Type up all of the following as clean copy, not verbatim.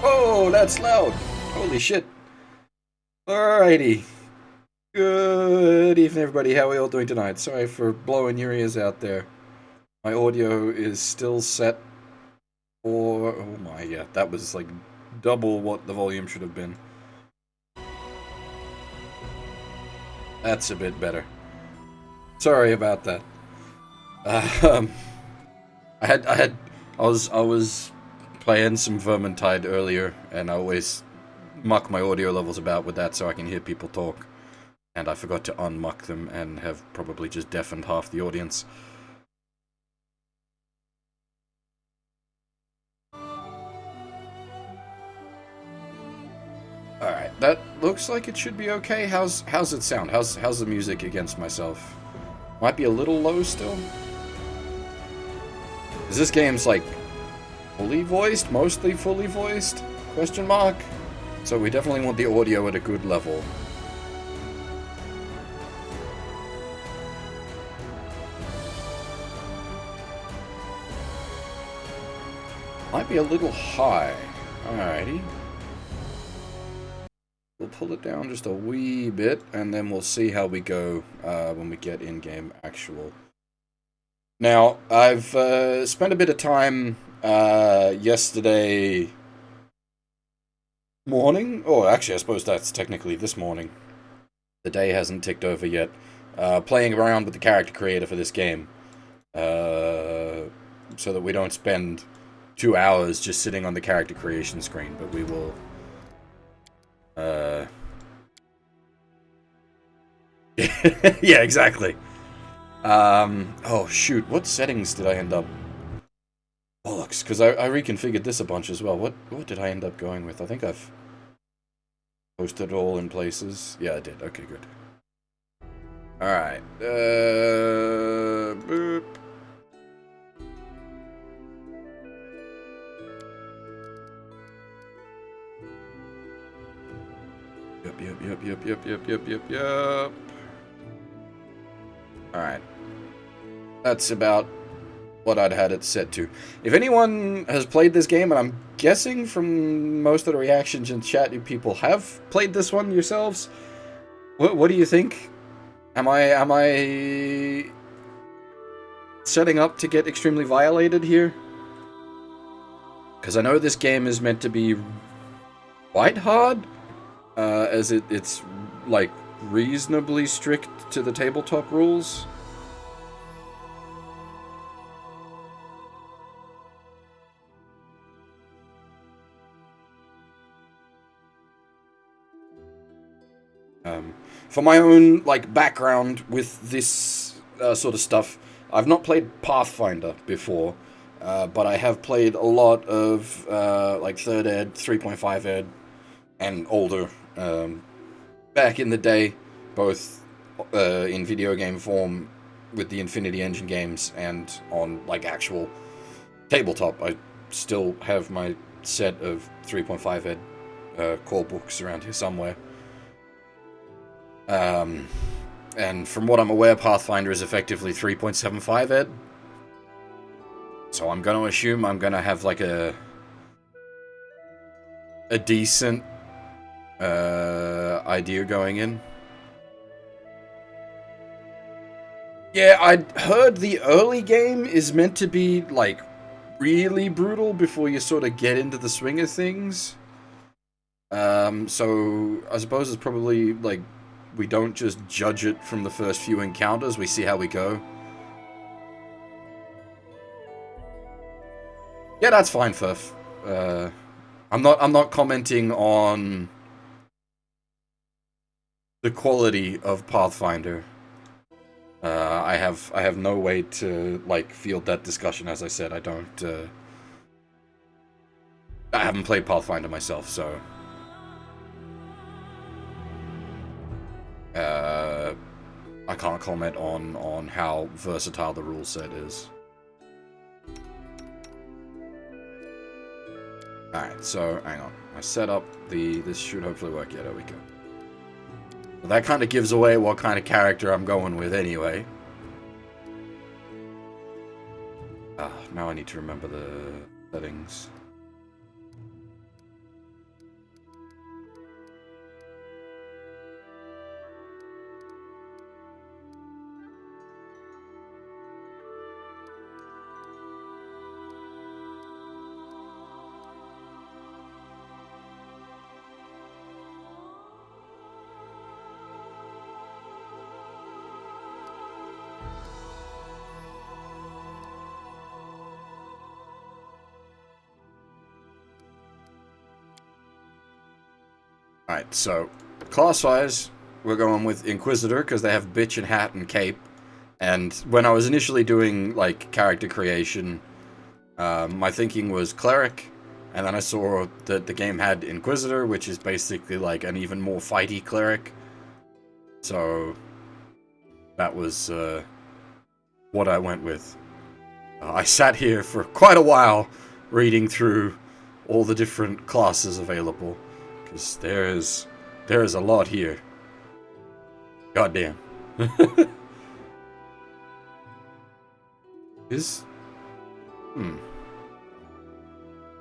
Whoa, that's loud. Holy shit. Alrighty. Good evening, everybody. How are we all doing tonight? Sorry for blowing your ears out there. My audio is still set for... Oh my, yeah, that was like double what the volume should have been. That's a bit better. Sorry about that. I was playing some Vermintide earlier, and I always muck my audio levels about with that so I can hear people talk. And I forgot to unmuck them and have probably just deafened half the audience. Alright, that looks like it should be okay. How's it sound? How's the music against myself? Might be a little low still. Is this game's like fully voiced? Mostly fully voiced? Question mark? So we definitely want the audio at a good level. Might be a little high. Alrighty. We'll pull it down just a wee bit, and then we'll see how we go when we get in-game actual. Now, I've spent a bit of time yesterday morning. Oh, actually, I suppose that's technically this morning. The day hasn't ticked over yet. Playing around with the character creator for this game. So that we don't spend 2 hours just sitting on the character creation screen, but we will... yeah, exactly. Oh shoot, what settings did I end up... Bollocks, because I reconfigured this a bunch as well. What did I end up going with? I think I've posted it all in places. Yeah, I did. Okay, good. Alright. Boop. Yep. Alright. That's about what I'd had it set to. If anyone has played this game, and I'm guessing from most of the reactions in chat, you people have played this one yourselves, what do you think? Am I setting up to get extremely violated here? Because I know this game is meant to be quite hard, as it's like reasonably strict to the tabletop rules. For my own like background with this sort of stuff, I've not played Pathfinder before, but I have played a lot of like 3rd ed, 3.5 ed, and older back in the day, both in video game form with the Infinity Engine games and on like actual tabletop. I still have my set of 3.5 ed core books around here somewhere. And from what I'm aware, Pathfinder is effectively 3.75 ed. So I'm going to assume I'm going to have like a decent idea going in. Yeah, I'd heard the early game is meant to be like really brutal before you sort of get into the swing of things. So I suppose it's probably like we don't just judge it from the first few encounters, we see how we go. Yeah, that's fine, Furf. I'm not commenting on the quality of Pathfinder. I have no way to like field that discussion. As I said, I haven't played Pathfinder myself, so I can't comment on how versatile the rule set is. Alright, so hang on. I set up this should hopefully work. Yeah, there we go. Well, that kind of gives away what kind of character I'm going with anyway. Now I need to remember the settings. Alright, so class-wise, we're going with Inquisitor because they have bitch and hat and cape. And when I was initially doing like character creation, my thinking was cleric, and then I saw that the game had Inquisitor, which is basically like an even more fighty cleric. So that was what I went with. I sat here for quite a while reading through all the different classes available, because there is a lot here. Goddamn. Is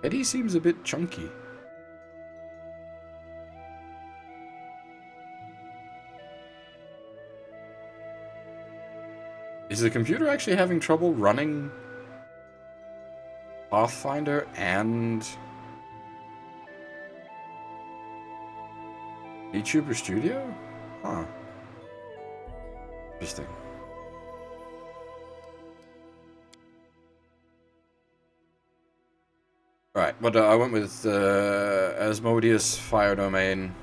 Eddie seems a bit chunky. Is the computer actually having trouble running Pathfinder and YouTuber Studio? Huh. Interesting. Right, but I went with Asmodeus Fire Domain.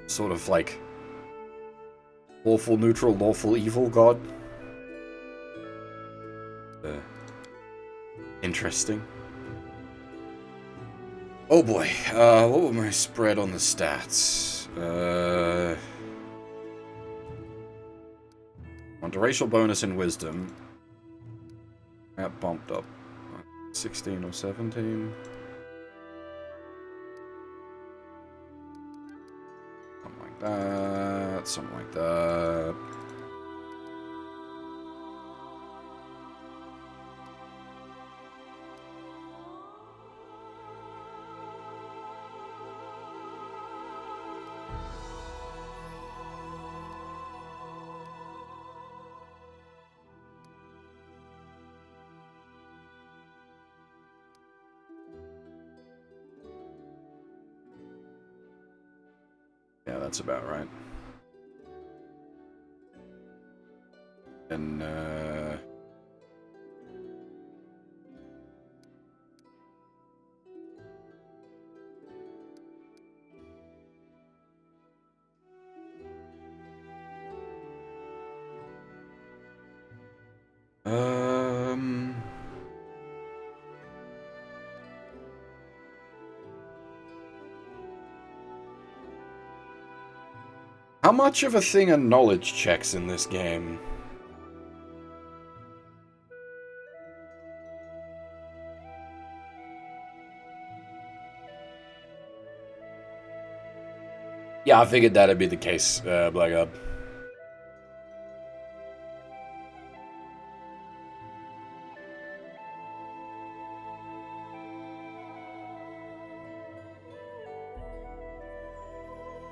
Sort of like lawful neutral, lawful evil god. Interesting. Oh boy, what was my spread on the stats? On the racial bonus and wisdom, that bumped up 16 or 17. Something like that, something like that. Yeah, that's about right. And, how much of a thing are knowledge checks in this game? Yeah, I figured that'd be the case, Blackguard.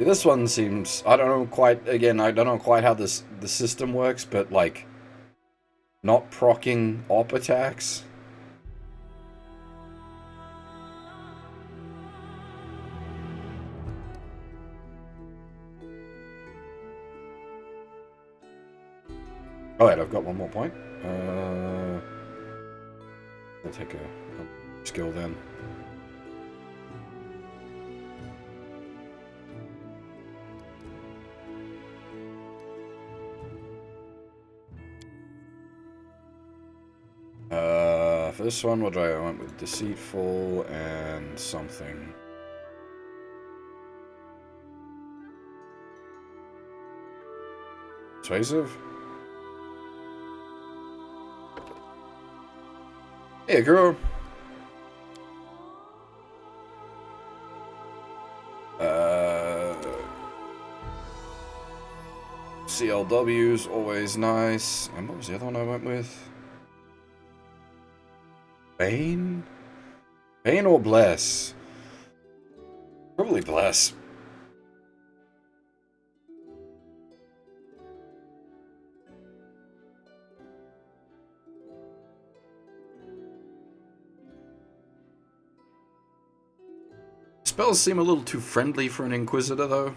This one seems, I don't know quite, again, I don't know quite how the system works, but like, not proccing op attacks. Oh wait, I've got one more point. I'll take a skill then. For this one, what do I want with deceitful and something? Persuasive? Hey, girl. CLW's always nice. And what was the other one I went with? Bane? Bane or Bless? Probably Bless. Spells seem a little too friendly for an Inquisitor, though.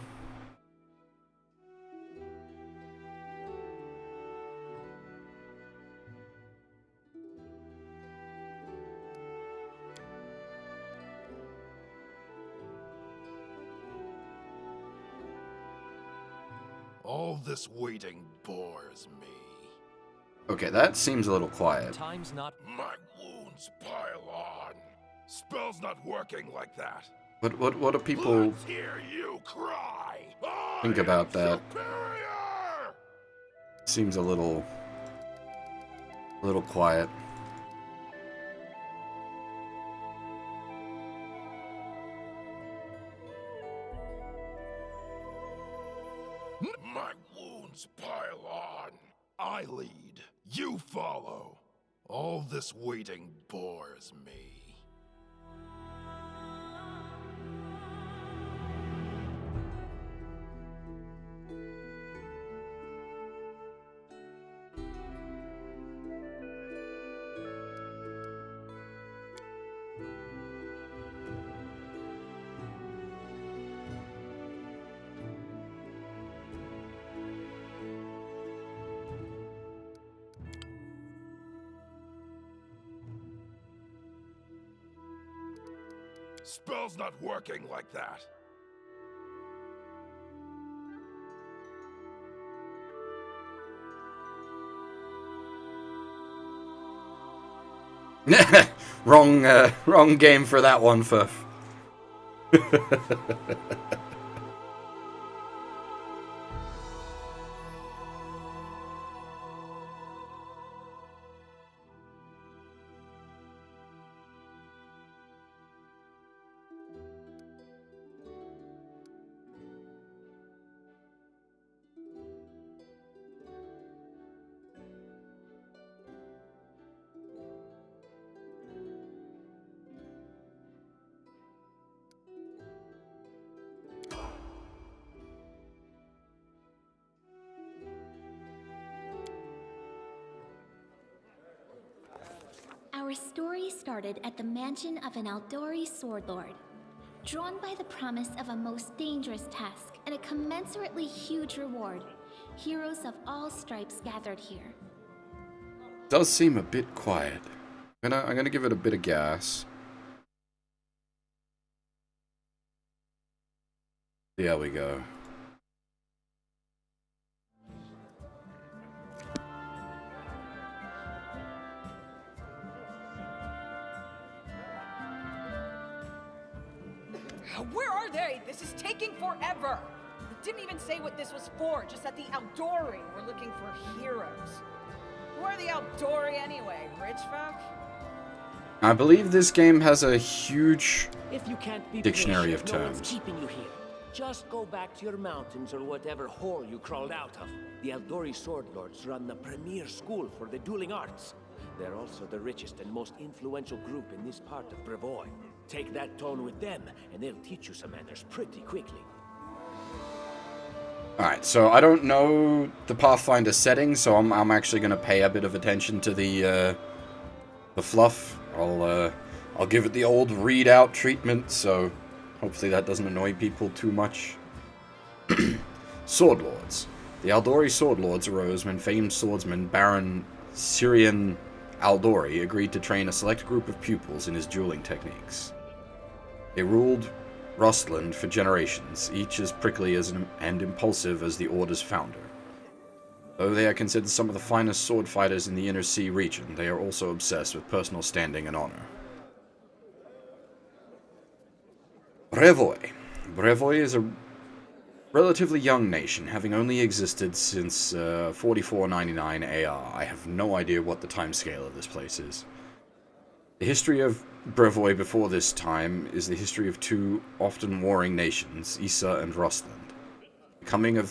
All this waiting bores me. Okay, that seems a little quiet. Time's not. My wounds pile on. Spell's not working like that. What do people Let's hear you cry. think about that? Superior! Seems a little quiet. My wounds pile on. I lead. You follow. All this waiting bores me. Spell's not working like that. Wrong game for that one, Fuff. Our story started at the mansion of an Aldori sword lord. Drawn by the promise of a most dangerous task and a commensurately huge reward, heroes of all stripes gathered here. Does seem a bit quiet. I'm gonna give it a bit of gas. There we go. Where are they? This is taking forever. It didn't even say what this was for, just that the Aldori were looking for heroes. Who are the Aldori anyway? Rich folk? I believe this game has a huge If you can't be dictionary of patient, no one's terms. keeping you here. Just go back to your mountains or whatever hole you crawled out of. The Aldori Sword Lords run the premier school for the dueling arts. They're also the richest and most influential group in this part of Brevoy. Take that tone with them, and they'll teach you some manners pretty quickly. Alright, so I don't know the Pathfinder setting, so I'm actually gonna pay a bit of attention to the fluff. I'll give it the old readout treatment, so hopefully that doesn't annoy people too much. Sword Lords. The Aldori Sword Lords arose when famed swordsman Baron Syrian Aldori agreed to train a select group of pupils in his dueling techniques. They ruled Rostland for generations, each as prickly and impulsive as the Order's founder. Though they are considered some of the finest sword fighters in the Inner Sea region, they are also obsessed with personal standing and honor. Brevoy. Brevoy is a relatively young nation, having only existed since 4499 AR. I have no idea what the timescale of this place is. The history of Brevoy before this time is the history of two often warring nations, Issa and Rostland. The coming of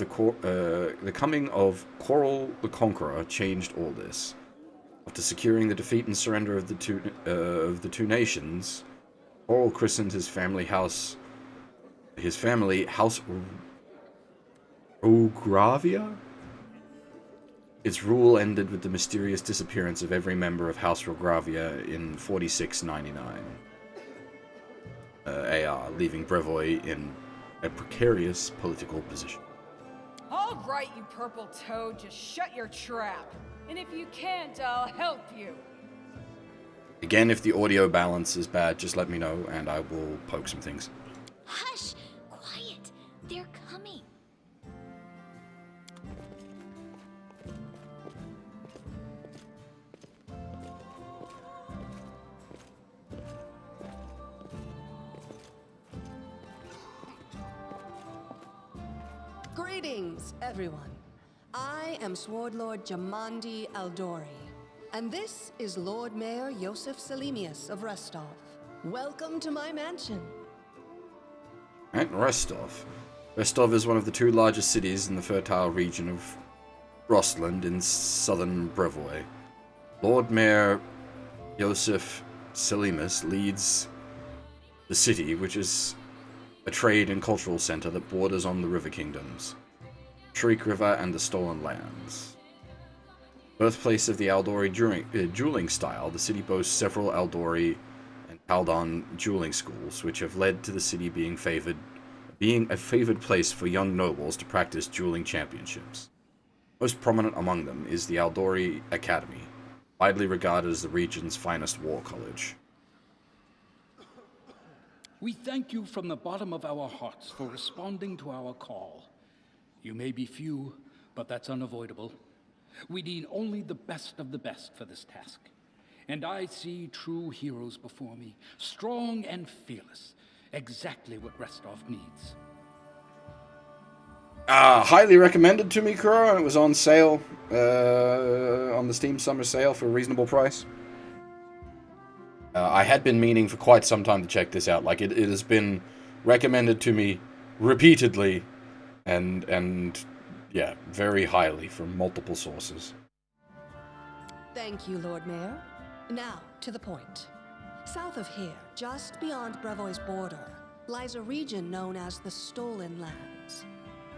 Coral the Conqueror changed all this. After securing the defeat and surrender of the two nations, Coral christened his family House Rogravia? Its rule ended with the mysterious disappearance of every member of House Rogravia in 4699 AR, leaving Brevoy in a precarious political position. All right, you purple toad, just shut your trap. And if you can't, I'll help you. Again, if the audio balance is bad, just let me know and I will poke some things. Hush! Quiet! They're coming. Greetings, everyone. I am Sword Lord Jamandi Aldori, and this is Lord Mayor Yosef Selimius of Restov. Welcome to my mansion. Right, Rostov. Rostov is one of the two largest cities in the fertile region of Rostland in southern Brevoy. Lord Mayor Yosef Selimus leads the city, which is a trade and cultural center that borders on the river kingdoms, Shriek River and the Stolen Lands. Birthplace of the Aldori dueling style, the city boasts several Aldori and Kaldon dueling schools, which have led to the city being a favored place for young nobles to practice dueling championships. Most prominent among them is the Aldori Academy, widely regarded as the region's finest war college. We thank you from the bottom of our hearts for responding to our call. You may be few, but that's unavoidable. We need only the best of the best for this task. And I see true heroes before me, strong and fearless, exactly what Rostov needs. Highly recommended to me, Kuro, and it was on sale, on the Steam Summer Sale for a reasonable price. I had been meaning for quite some time to check this out. Like, it has been recommended to me repeatedly, and yeah, very highly from multiple sources. Thank you, Lord Mayor. Now, to the point. South of here, just beyond Brevoy's border, lies a region known as the Stolen Lands.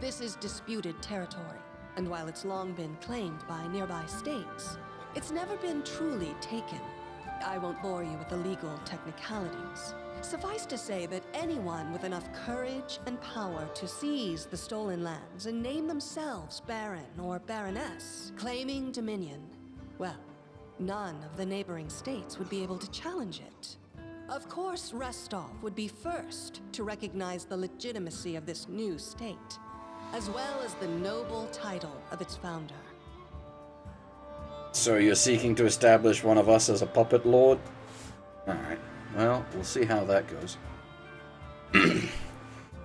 This is disputed territory, and while it's long been claimed by nearby states, it's never been truly taken. I won't bore you with the legal technicalities. Suffice to say that anyone with enough courage and power to seize the Stolen Lands and name themselves Baron or Baroness, claiming dominion, well, none of the neighboring states would be able to challenge it. Of course, Rostov would be first to recognize the legitimacy of this new state, as well as the noble title of its founder. So you're seeking to establish one of us as a puppet lord? Alright, well, we'll see how that goes.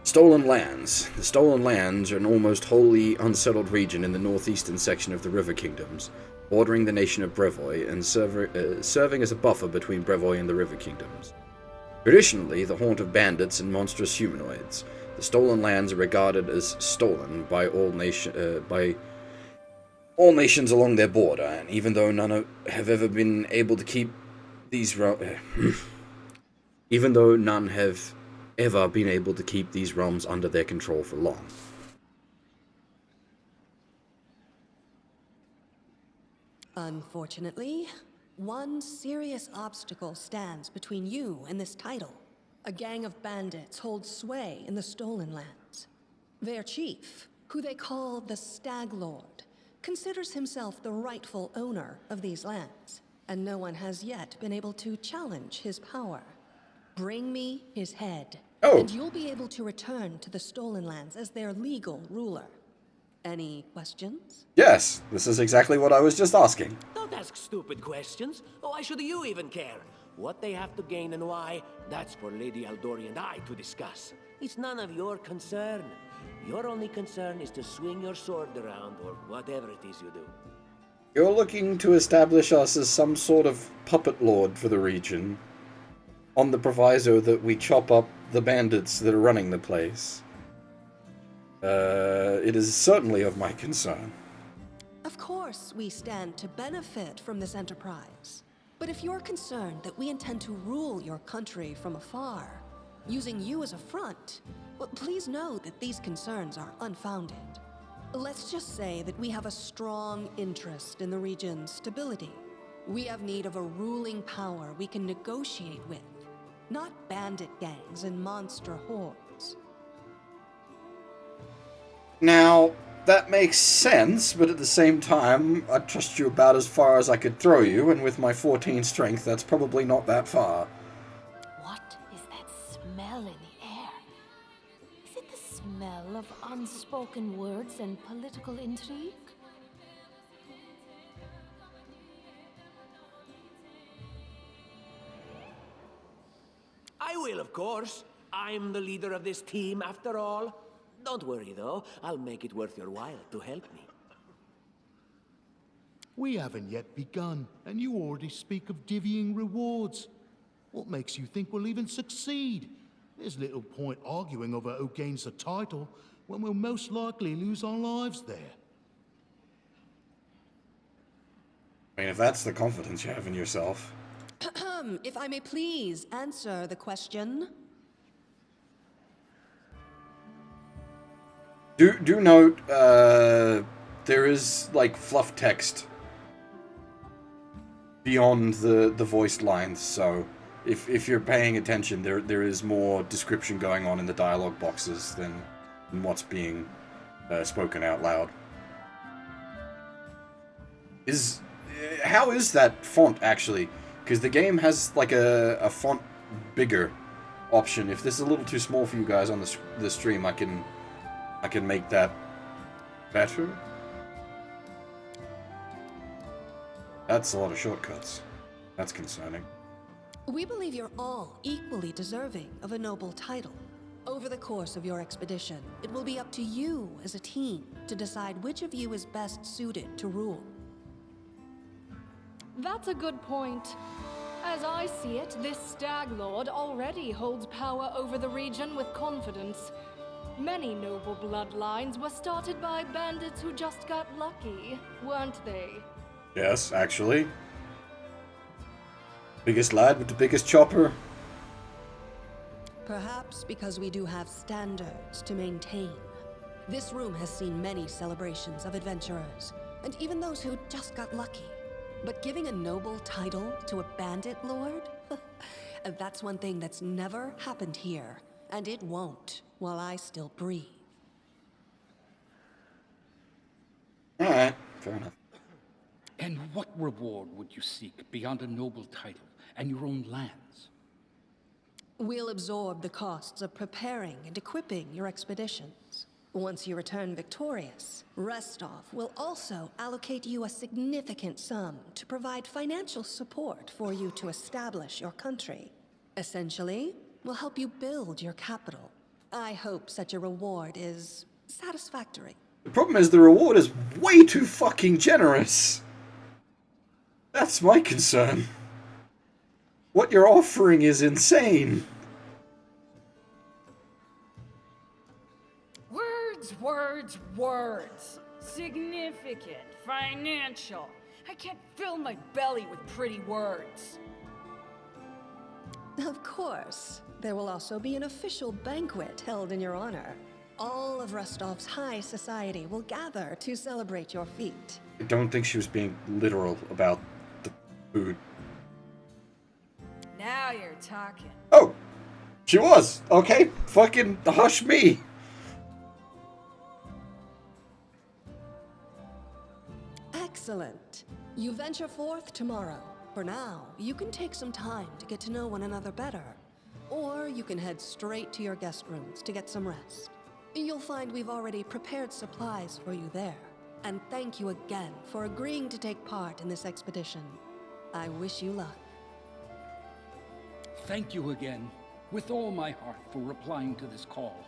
Stolen Lands. The Stolen Lands are an almost wholly unsettled region in the northeastern section of the River Kingdoms, bordering the nation of Brevoy and serving as a buffer between Brevoy and the River Kingdoms. Traditionally, the haunt of bandits and monstrous humanoids, the Stolen Lands are regarded as stolen by all nations along their border, and even though none have ever been able to keep these even though none have ever been able to keep these realms under their control for long. Unfortunately, one serious obstacle stands between you and this title. A gang of bandits holds sway in the Stolen Lands. Their chief, who they call the Stag Lord, considers himself the rightful owner of these lands, and no one has yet been able to challenge his power. Bring me his head, and you'll be able to return to the Stolen Lands as their legal ruler. Any questions? Yes, this is exactly what I was just asking. Don't ask stupid questions. Why should you even care? What they have to gain and why, that's for Lady Aldori and I to discuss. It's none of your concern. Your only concern is to swing your sword around, or whatever it is you do. You're looking to establish us as some sort of puppet lord for the region, on the proviso that we chop up the bandits that are running the place. It is certainly of my concern. Of course, we stand to benefit from this enterprise. But if you're concerned that we intend to rule your country from afar, using you as a front, well, please know that these concerns are unfounded. Let's just say that we have a strong interest in the region's stability. We have need of a ruling power we can negotiate with, not bandit gangs and monster hordes. Now, that makes sense, but at the same time, I trust you about as far as I could throw you, and with my 14 strength, that's probably not that far. What is that smell in the air? Is it the smell of unspoken words and political intrigue? I will, of course. I'm the leader of this team, after all. Don't worry, though. I'll make it worth your while to help me. We haven't yet begun, and you already speak of divvying rewards. What makes you think we'll even succeed? There's little point arguing over who gains the title when we'll most likely lose our lives there. I mean, if that's the confidence you have in yourself. If I may please answer the question. Do note, there is, like, fluff text beyond the voiced lines, so if you're paying attention, there is more description going on in the dialogue boxes than what's being spoken out loud. How is that font, actually? Because the game has, like, a font bigger option. If this is a little too small for you guys on the stream, I can make that better. That's a lot of shortcuts. That's concerning. We believe you're all equally deserving of a noble title. Over the course of your expedition, it will be up to you as a team to decide which of you is best suited to rule. That's a good point. As I see it, this Stag Lord already holds power over the region with confidence. Many noble bloodlines were started by bandits who just got lucky, weren't they? Yes, actually. Biggest lad with the biggest chopper. Perhaps because we do have standards to maintain. This room has seen many celebrations of adventurers, and even those who just got lucky. But giving a noble title to a bandit lord? That's one thing that's never happened here, and it won't while I still breathe. Alright, fair enough. And what reward would you seek beyond a noble title and your own lands? We'll absorb the costs of preparing and equipping your expeditions. Once you return victorious, Restov will also allocate you a significant sum to provide financial support for you to establish your country. Essentially, we'll help you build your capital. I hope such a reward is satisfactory. The problem is the reward is way too fucking generous. That's my concern. What you're offering is insane. Words, words. Significant, financial. I can't fill my belly with pretty words. Of course. There will also be an official banquet held in your honor. All of Rostov's high society will gather to celebrate your feat. I don't think she was being literal about the food. Now you're talking. Oh! She was! Okay, fucking hush me! Excellent. You venture forth tomorrow. For now, you can take some time to get to know one another better. Or you can head straight to your guest rooms to get some rest. You'll find we've already prepared supplies for you there. And thank you again for agreeing to take part in this expedition. I wish you luck. Thank you again, with all my heart, for replying to this call.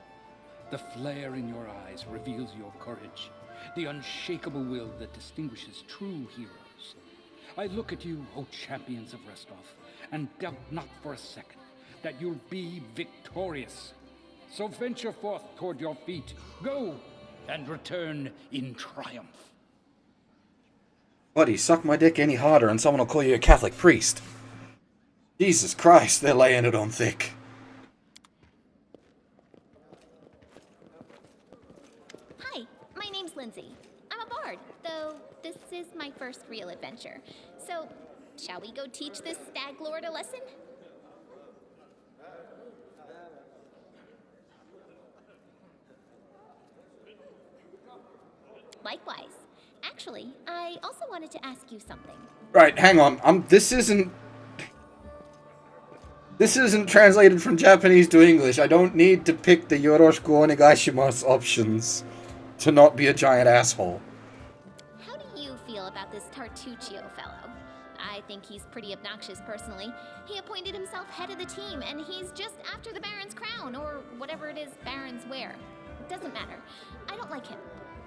The flare in your eyes reveals your courage, the unshakable will that distinguishes true heroes. I look at you, O champions of Restov, and doubt not for a second that you'll be victorious. So venture forth toward your feet. Go, and return in triumph. Buddy, suck my dick any harder and someone will call you a Catholic priest. Jesus Christ, they're laying it on thick. Hi, my name's Lindsay. I'm a bard, though this is my first real adventure. So, shall we go teach this stag lord a lesson? Likewise. Actually, I also wanted to ask you something. Right, hang on. This isn't translated from Japanese to English. I don't need to pick the Yoroshiku onegaishimasu options to not be a giant asshole. How do you feel about this Tartuccio fellow? I think he's pretty obnoxious personally. He appointed himself head of the team, and he's just after the Baron's crown, or whatever it is Barons wear. Doesn't matter. I don't like him.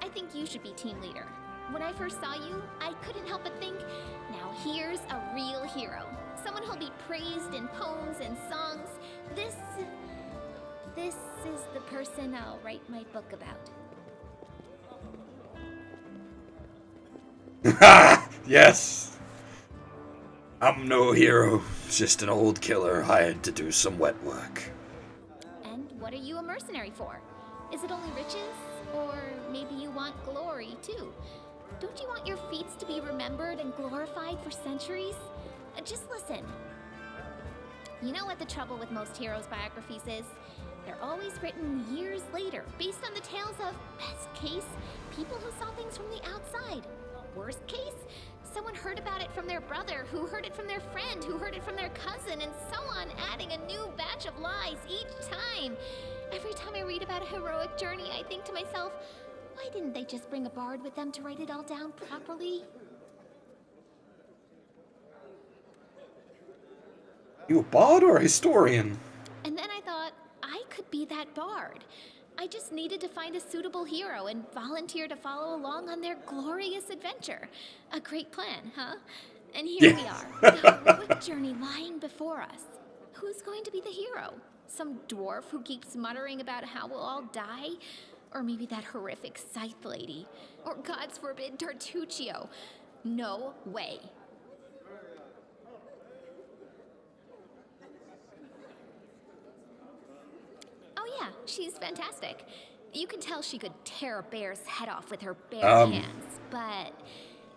I think you should be team leader. When I first saw you, I couldn't help but think, now here's a real hero. Someone who'll be praised in poems and songs. This is the person I'll write my book about. Yes! I'm no hero, just an old killer hired to do some wet work. And what are you a mercenary for? Is it only riches? Or maybe you want glory, too? Don't you want your feats to be remembered and glorified for centuries? Just listen. You know what the trouble with most heroes' biographies is? They're always written years later, based on the tales of, best case, people who saw things from the outside. Worst case, someone heard about it from their brother, who heard it from their friend, who heard it from their cousin, and so on, adding a new batch of lies each time. Every time I read about a heroic journey, I think to myself, why didn't they just bring a bard with them to write it all down properly? You a bard or a historian? And then I thought, I could be that bard. I just needed to find a suitable hero and volunteer to follow along on their glorious adventure. A great plan, huh? And here we are. Now, what journey lying before us? Who's going to be the hero? Some dwarf who keeps muttering about how we'll all die? Or maybe that horrific scythe lady? Or, God's forbid, Tartuccio? No way. Oh yeah, she's fantastic. You can tell she could tear a bear's head off with her bare hands, but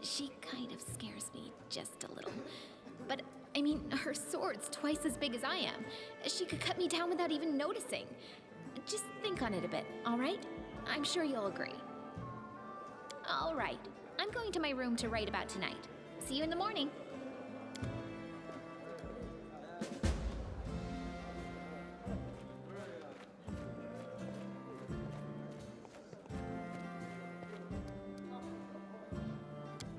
she kind of scares me just a little. But, I mean, her sword's twice as big as I am. She could cut me down without even noticing. Just think on it a bit, all right? I'm sure you'll agree. All right, I'm going to my room to write about tonight. See you in the morning.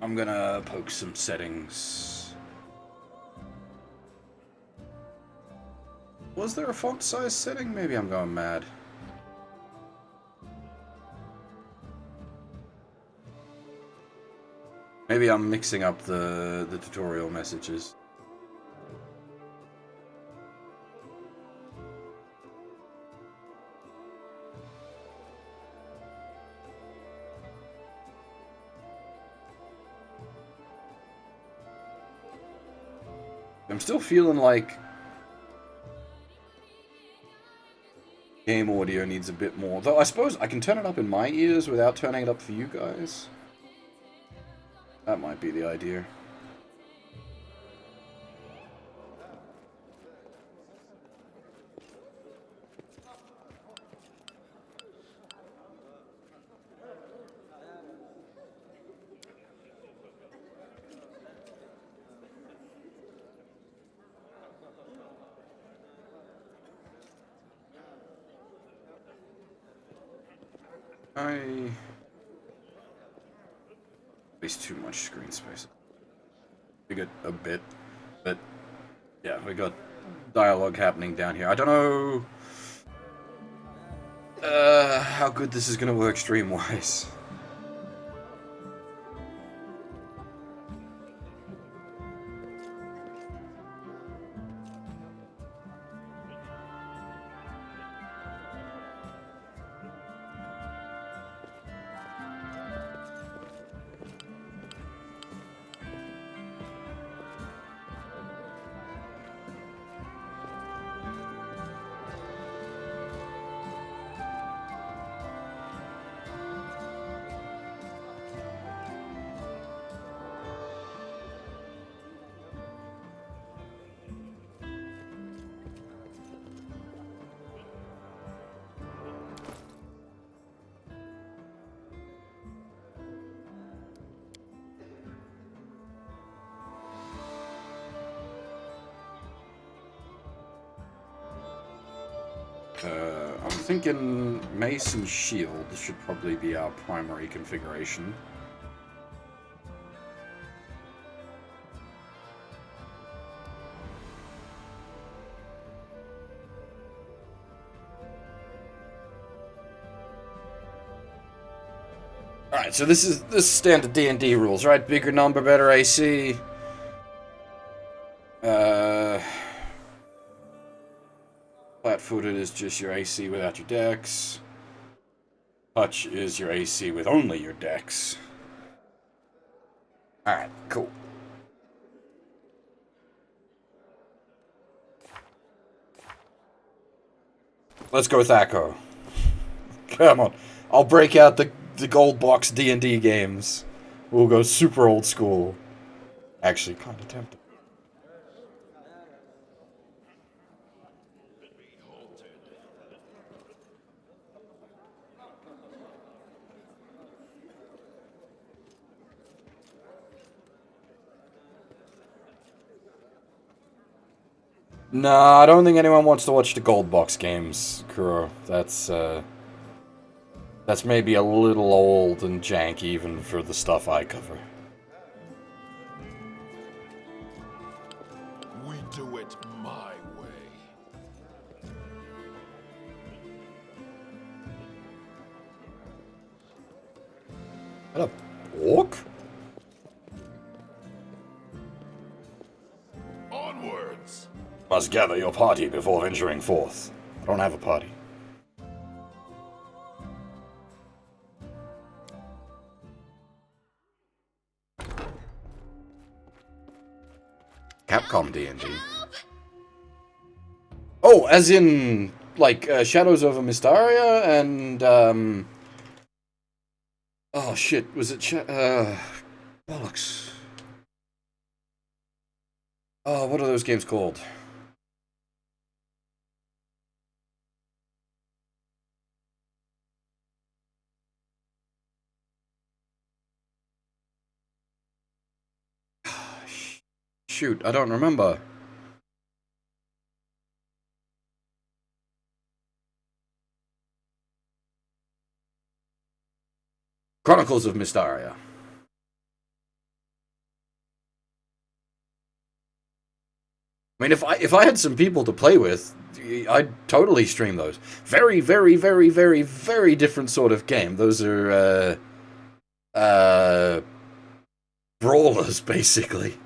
I'm gonna poke some settings. Was there a font size setting? Maybe I'm going mad. Maybe I'm mixing up the tutorial messages. I'm still feeling like game audio needs a bit more. Though I suppose I can turn it up in my ears without turning it up for you guys. That might be the idea. Waste too much screen space. We get a bit, but yeah, we got dialogue happening down here. I don't know how good this is gonna work stream-wise. I'm thinking Mace and Shield should probably be our primary configuration. Alright, so this is standard D&D rules, right? Bigger number, better AC. Flat-footed is just your AC without your dex. Touch is your AC with only your dex. Alright, cool. Let's go Thaco. Come on. I'll break out the gold box D&D games. We'll go super old school. Actually, kind of tempted. No, I don't think anyone wants to watch the gold box games, Kuro. That's maybe a little old and janky even for the stuff I cover. We do it my way. What a orc? Onwards! Must gather your party before venturing forth. I don't have a party. Capcom D&D. Oh, as in, like, Shadows over Mystaria and, oh shit, was it bollocks. Oh, what are those games called? Shoot, I don't remember. Chronicles of Mystaria. I mean, if I had some people to play with, I'd totally stream those. Very, very, very, very, very different sort of game. Those are, brawlers, basically.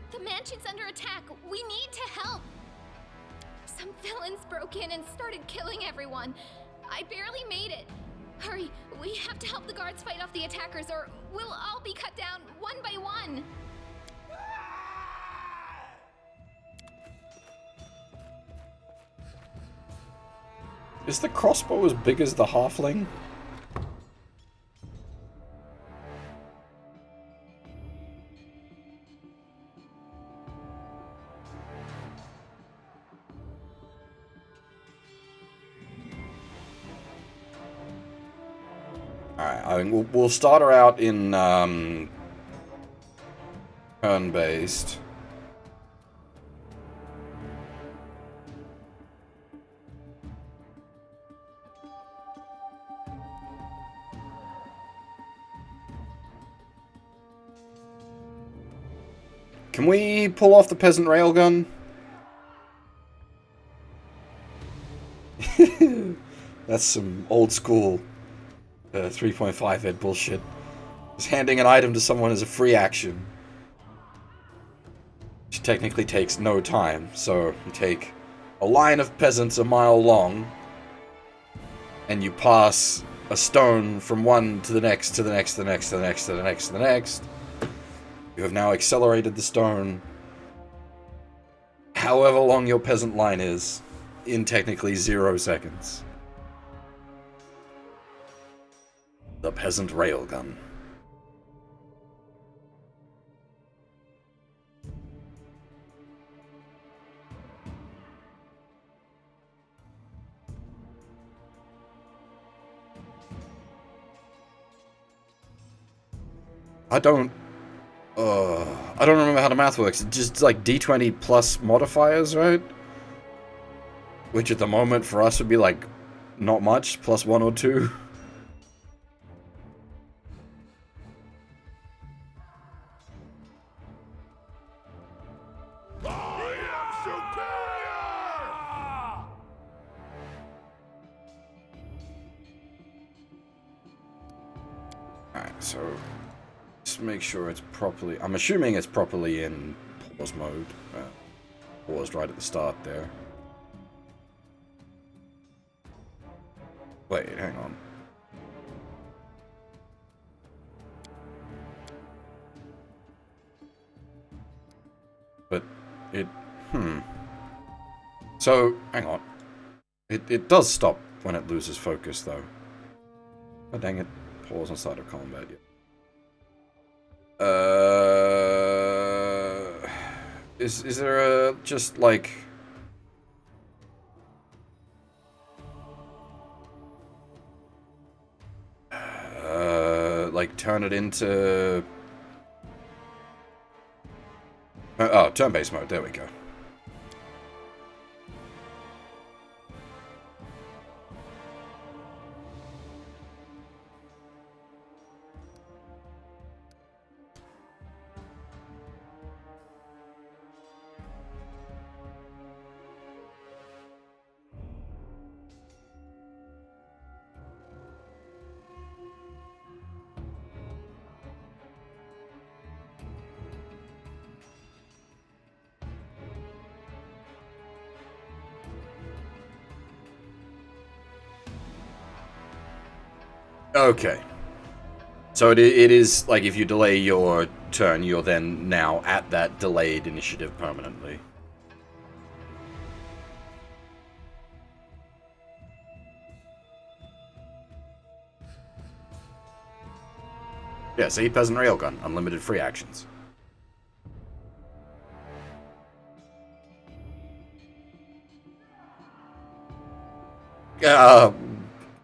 The mansion's under attack. We need to help. Some villains broke in and started killing everyone. I barely made it. Hurry, we have to help the guards fight off the attackers or we'll all be cut down one by one. Is the crossbow as big as the halfling? Alright, I mean, we'll start her out in, turn-based. Can we pull off the peasant railgun? That's some old school 3.5 ed bullshit. Just handing an item to someone is a free action. Which technically takes no time. So you take a line of peasants a mile long, and you pass a stone from one to the next, to the next, to the next, to the next, to the next, to the next. You have now accelerated the stone however long your peasant line is in technically 0 seconds. The peasant railgun. I don't remember how the math works. It's just like D20 plus modifiers, right? Which at the moment for us would be like not much, plus 1 or 2. Alright, so just make sure it's properly... I'm assuming it's properly in pause mode. Paused right at the start there. Wait, hang on. But it... So, hang on. It does stop when it loses focus, though. Oh, dang it. Pause on start of combat, yeah. Is there a... just, like... like, turn it into... oh, turn-based mode, there we go. Okay. So it is, like, if you delay your turn, you're then now at that delayed initiative permanently. Yeah, see? Peasant Railgun. Unlimited free actions.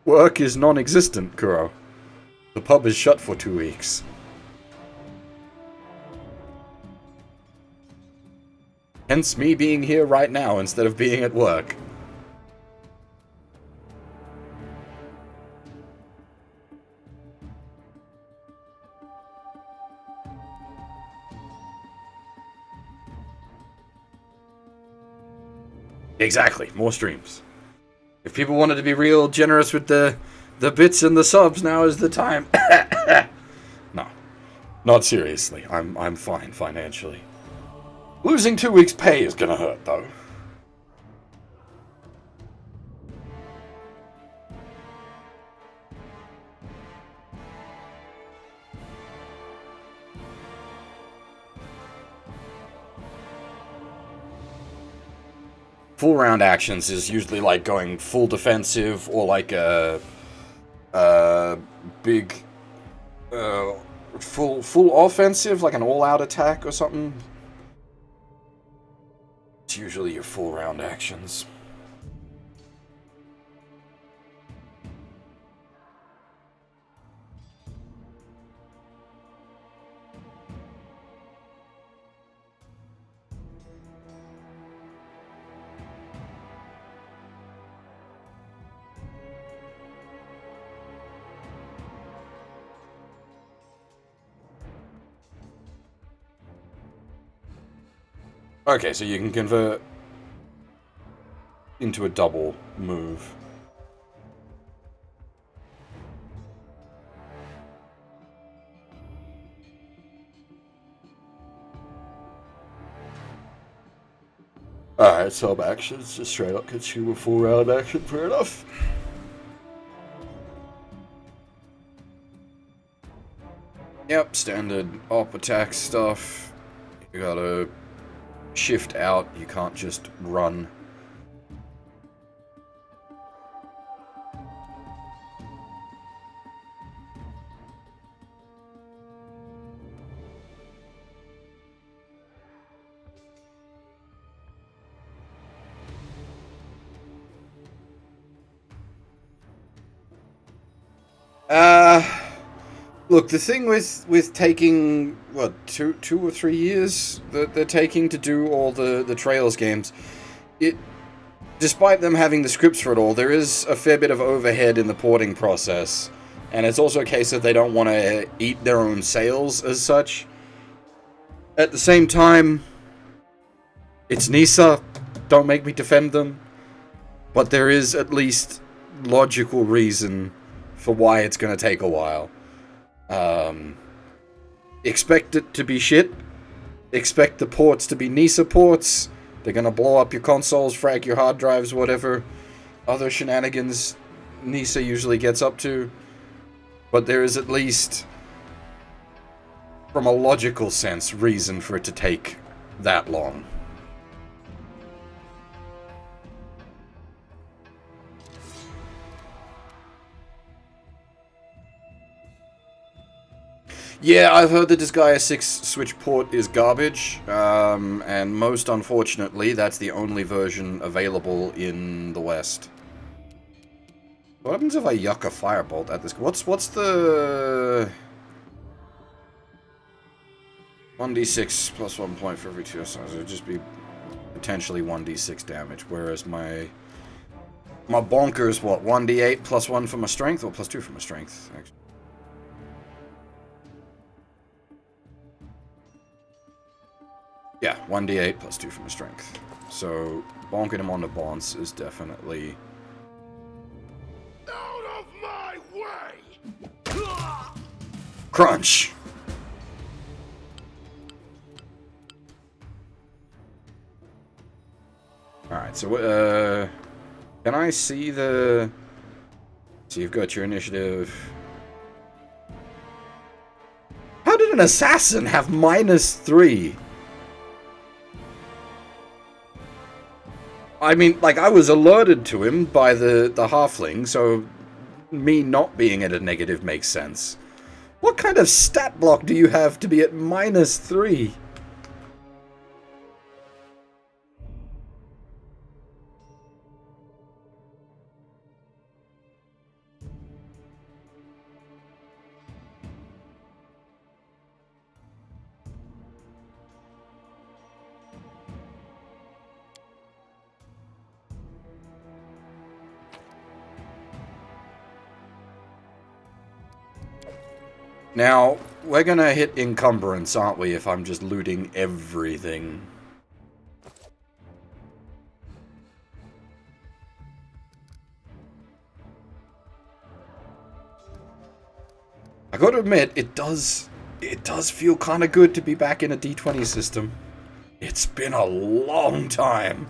Work is non-existent, Kuro. The pub is shut for 2 weeks. Hence me being here right now instead of being at work. Exactly, more streams. If people wanted to be real generous with the bits and the subs, now is the time. No, not seriously. I'm fine financially. Losing 2 weeks' pay is gonna hurt, though. Full round actions is usually like going full defensive or like a big full offensive, like an all-out attack or something. It's usually your full round actions. Okay, so you can convert into a double move. Alright, sub actions, just straight up gets you a full round action, fair enough. Yep, standard op attack stuff. You gotta shift out, you can't just run. Look, the thing with taking, what, two or 3 years that they're taking to do all the Trails games, despite them having the scripts for it all, there is a fair bit of overhead in the porting process. And it's also a case that they don't want to eat their own sales as such. At the same time, it's Nisa, don't make me defend them. But there is at least logical reason for why it's going to take a while. Expect it to be shit. Expect the ports to be Nisa ports. They're gonna blow up your consoles, frag your hard drives, whatever other shenanigans Nisa usually gets up to. But there is at least, from a logical sense, reason for it to take that long. Yeah, I've heard the Disgaea 6 Switch port is garbage, and most unfortunately, that's the only version available in the West. What happens if I yuck a firebolt at this? What's the 1d6 plus 1 point for every 2 assaults? It would just be potentially 1d6 damage, whereas my bonker's what, 1d8 plus 1 for my strength, or plus 2 for my strength, actually. Yeah, 1d8 plus 2 for my strength. So, bonking him on the bonds is definitely... Out of my way! Crunch! Alright, so, can I see the... So you've got your initiative... How did an assassin have -3? I mean, like, I was alerted to him by the halfling, so me not being at a negative makes sense. What kind of stat block do you have to be at -3? Now, we're gonna hit encumbrance, aren't we, if I'm just looting everything? I gotta admit, it does feel kinda good to be back in a D20 system. It's been a long time.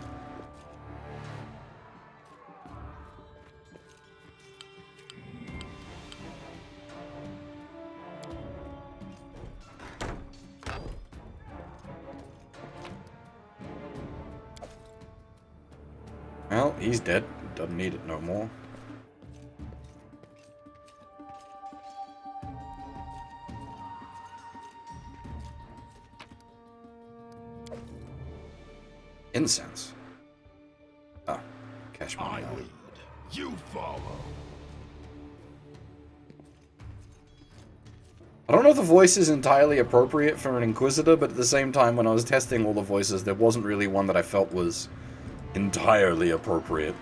Well, he's dead. Doesn't need it no more. Incense. Oh, cash money. I lead, you follow. I don't know if the voice is entirely appropriate for an Inquisitor, but at the same time, when I was testing all the voices, there wasn't really one that I felt was entirely appropriate.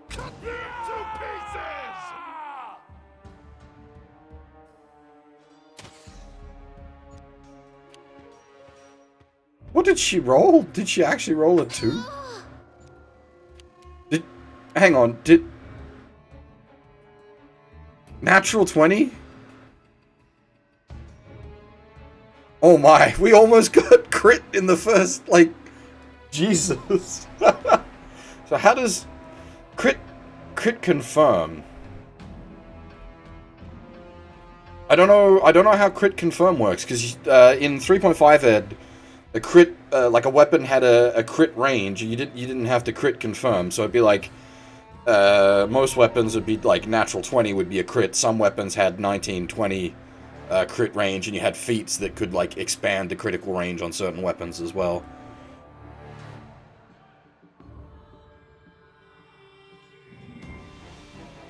Cut them to pieces! What did she roll? Did she actually roll a 2? Hang on, Natural 20? Oh my, we almost got crit in the first, like, Jesus. So how does crit confirm? I don't know how crit confirm works, because in 3.5 ed, a crit, like a weapon had a crit range, you didn't have to crit confirm, so it'd be like, most weapons would be like natural 20 would be a crit. Some weapons had 19, 20 crit range, and you had feats that could like expand the critical range on certain weapons as well.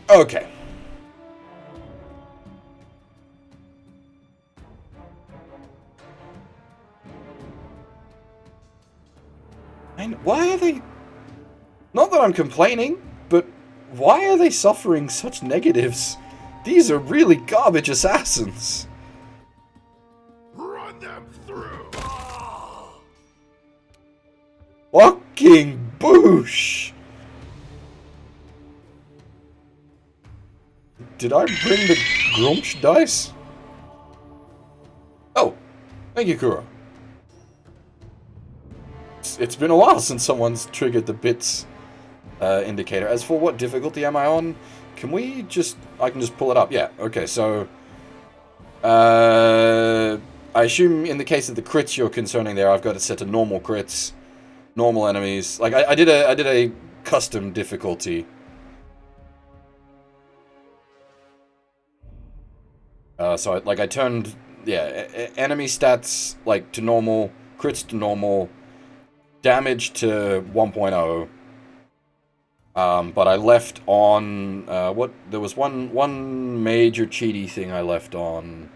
Okay. And why are they... Not that I'm complaining, but why are they suffering such negatives? These are really garbage assassins. Run them through! Fucking boosh! Did I bring the Grumsh dice? Oh, thank you, Kuro. It's been a while since someone's triggered the bits indicator. As for what difficulty am I on, can we just... I can just pull it up. Yeah, okay, so... I assume in the case of the crits you're concerning there, I've got it set to normal crits, normal enemies. Like, I did a custom difficulty. So I turned, yeah, enemy stats, like, to normal, crits to normal, damage to 1.0. But I left on, there was one major cheaty thing I left on.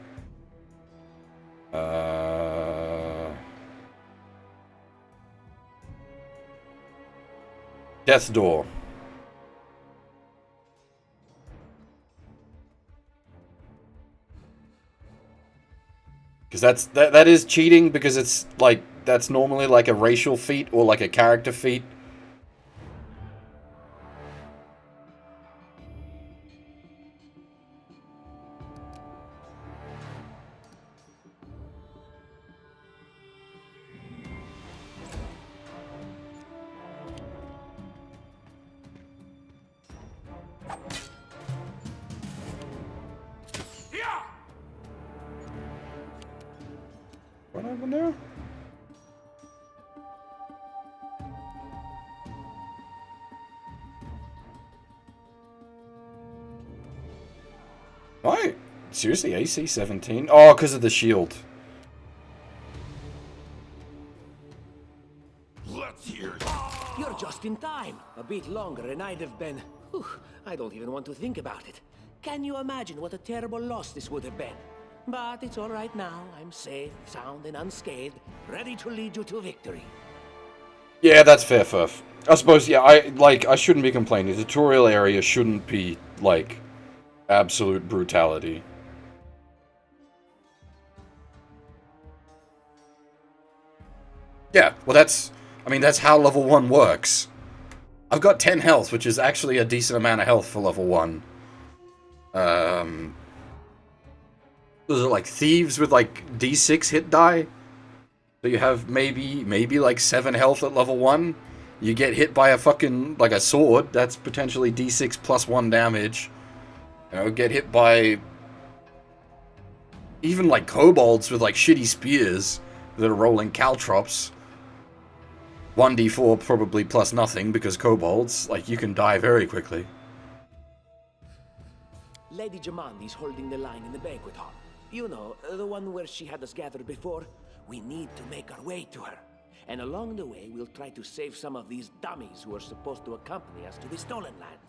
Death's Door. Because that is cheating, because it's, like, that's normally, like, a racial feat, or, like, a character feat. What happened there? Why? Seriously, AC 17? Oh, because of the shield. Let's hear it. You're just in time. A bit longer and I'd have been... Whew, I don't even want to think about it. Can you imagine what a terrible loss this would have been? But it's all right now. I'm safe, sound, and unscathed, ready to lead you to victory. Yeah, that's fair, Furf. I suppose, yeah, I shouldn't be complaining. The tutorial area shouldn't be, like, absolute brutality. Yeah, well that's how level 1 works. I've got 10 health, which is actually a decent amount of health for level 1. Those are like thieves with like D6 hit die. So you have maybe like 7 health at level 1. You get hit by a fucking, like a sword, that's potentially D6 plus 1 damage. You know, get hit by even like kobolds with like shitty spears that are rolling caltrops. 1d4 probably plus nothing, because kobolds, like, you can die very quickly. Lady Jamandi's holding the line in the banquet hall. You know, the one where she had us gathered before. We need to make our way to her. And along the way, we'll try to save some of these dummies who are supposed to accompany us to the Stolen Lands.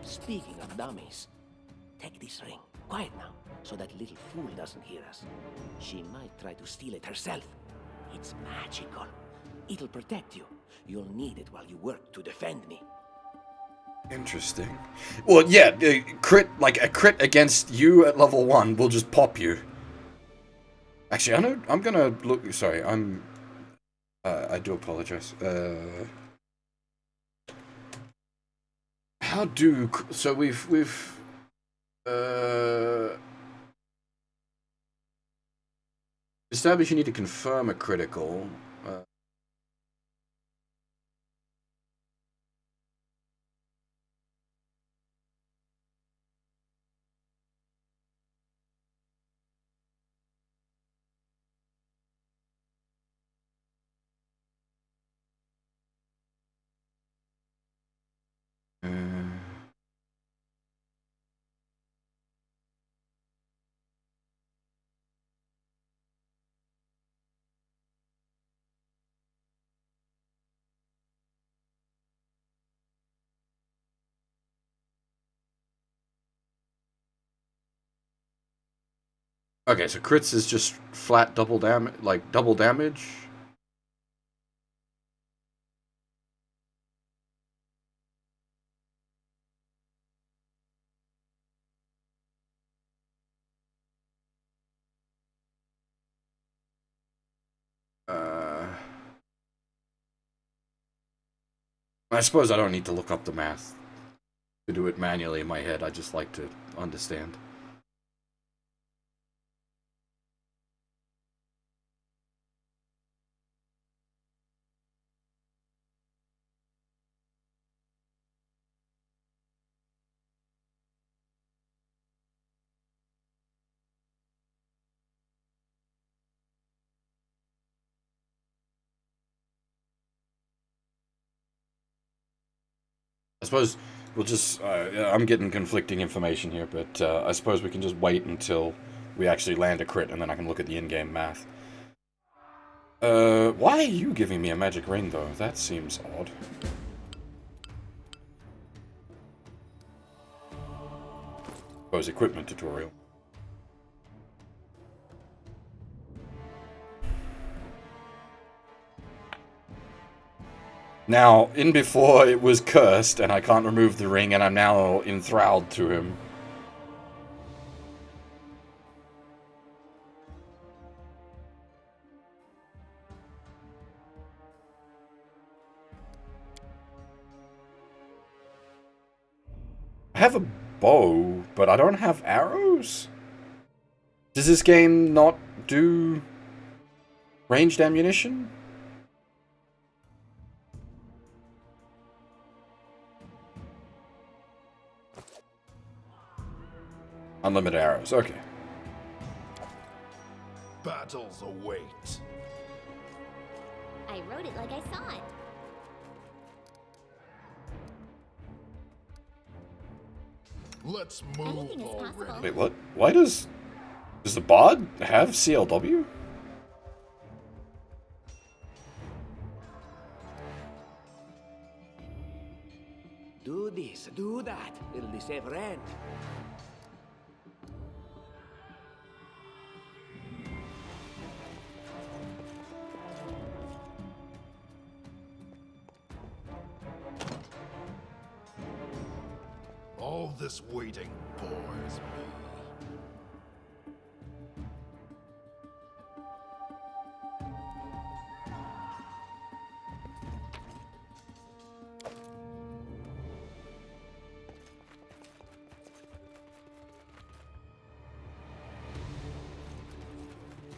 Speaking of dummies, take this ring. Quiet now, so that little fool doesn't hear us. She might try to steal it herself. It's magical. It'll protect you. You'll need it while you work to defend me. Interesting. Well, yeah, a crit against you at level 1 will just pop you. Actually, I'm gonna look. Sorry, I do apologize. How do so we've established you need to confirm a critical. Okay, so crits is just flat double damage, like double damage. I suppose I don't need to look up the math to do it manually in my head. I just like to understand. I suppose we'll just... I'm getting conflicting information here, but I suppose we can just wait until we actually land a crit, and then I can look at the in-game math. Why are you giving me a magic ring, though? That seems odd. Suppose equipment tutorial. Now, in before it was cursed, and I can't remove the ring, and I'm now enthralled to him. I have a bow, but I don't have arrows? Does this game not do ranged ammunition? Unlimited arrows, okay. Battles await. I wrote it like I saw it. Let's move Anything is already. possible. Wait, what? Why does the bod have CLW? Do this, do that. It'll be safer end. All this waiting bores me.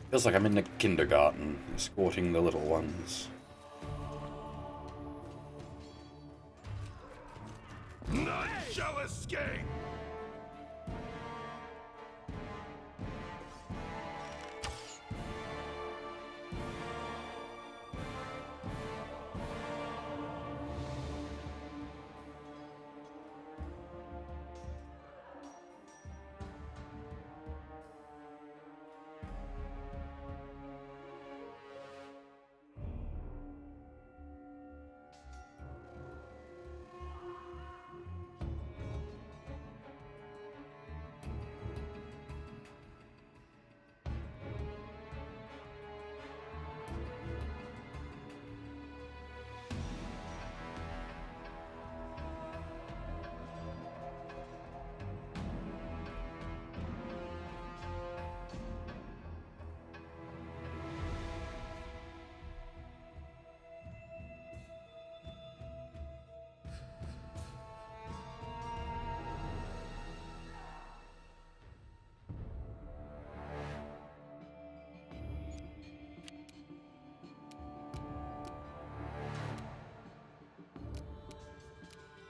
Feels like I'm in the kindergarten, escorting the little ones. None shall escape!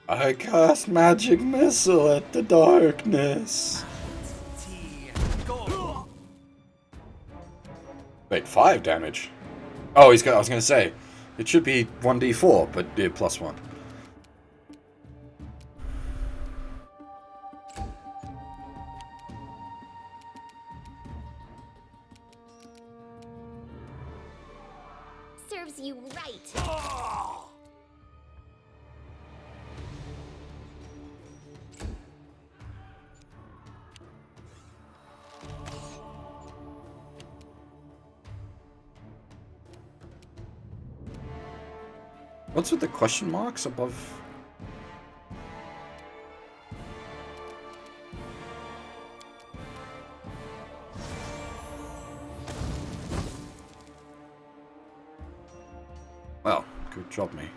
I cast magic missile at the darkness. Wait, 5 damage? Oh, he's got. I was gonna say, it should be 1d4, but +1. Serves you right. What's with the question marks above? Well, good job, me.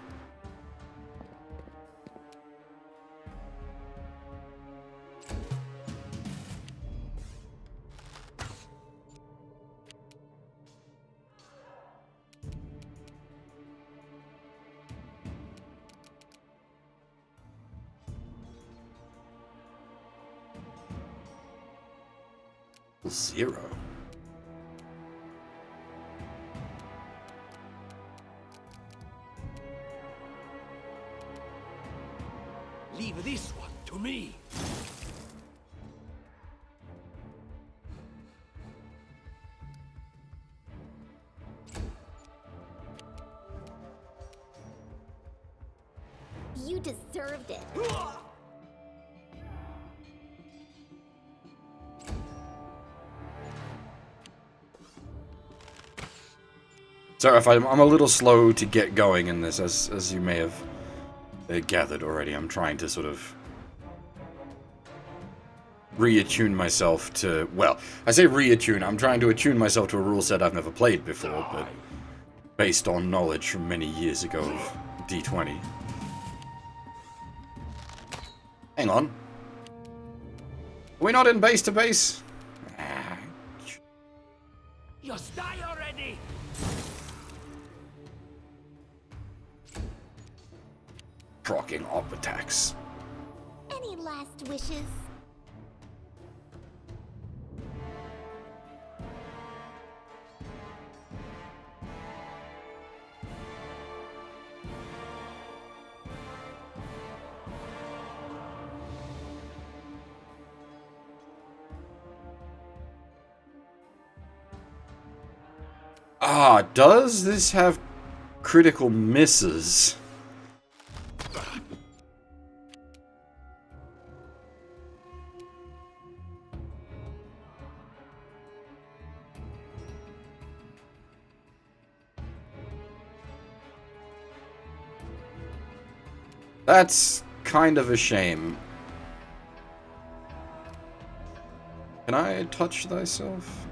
0. Leave this one to me. You deserved it. Sorry if I'm a little slow to get going in this, as you may have gathered already. I'm trying to sort of reattune myself to, well, I say reattune, I'm trying to attune myself to a rule set I've never played before, but based on knowledge from many years ago of D20. Hang on. Are we not in base to base? Just die already! Proccing op attacks. Any last wishes? Ah, does this have critical misses? That's kind of a shame. Can I touch thyself?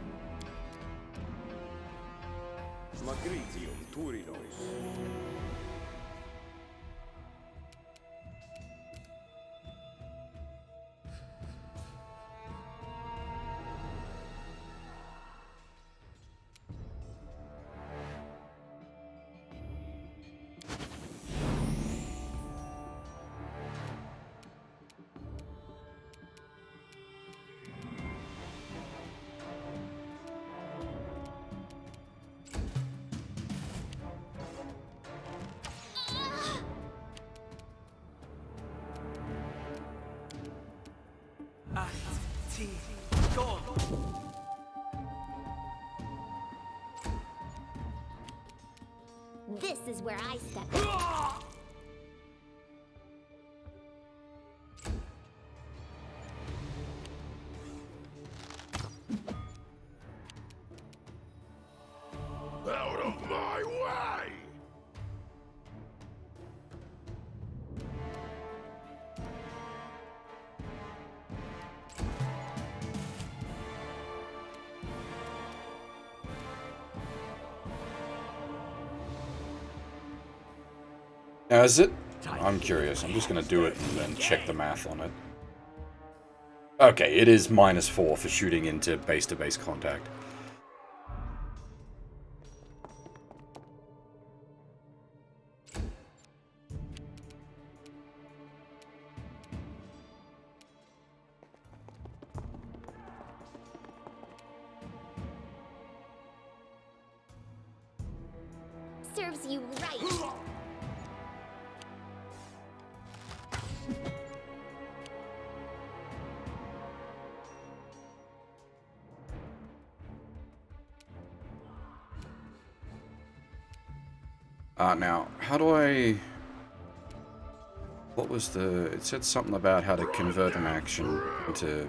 This is where I step in. Out of my way! Now, is it? I'm curious. I'm just going to do it and then check the math on it. Okay, it is -4 for shooting into base-to-base contact. Serves you right. Now, how do I... What was the... It said something about how to convert an action into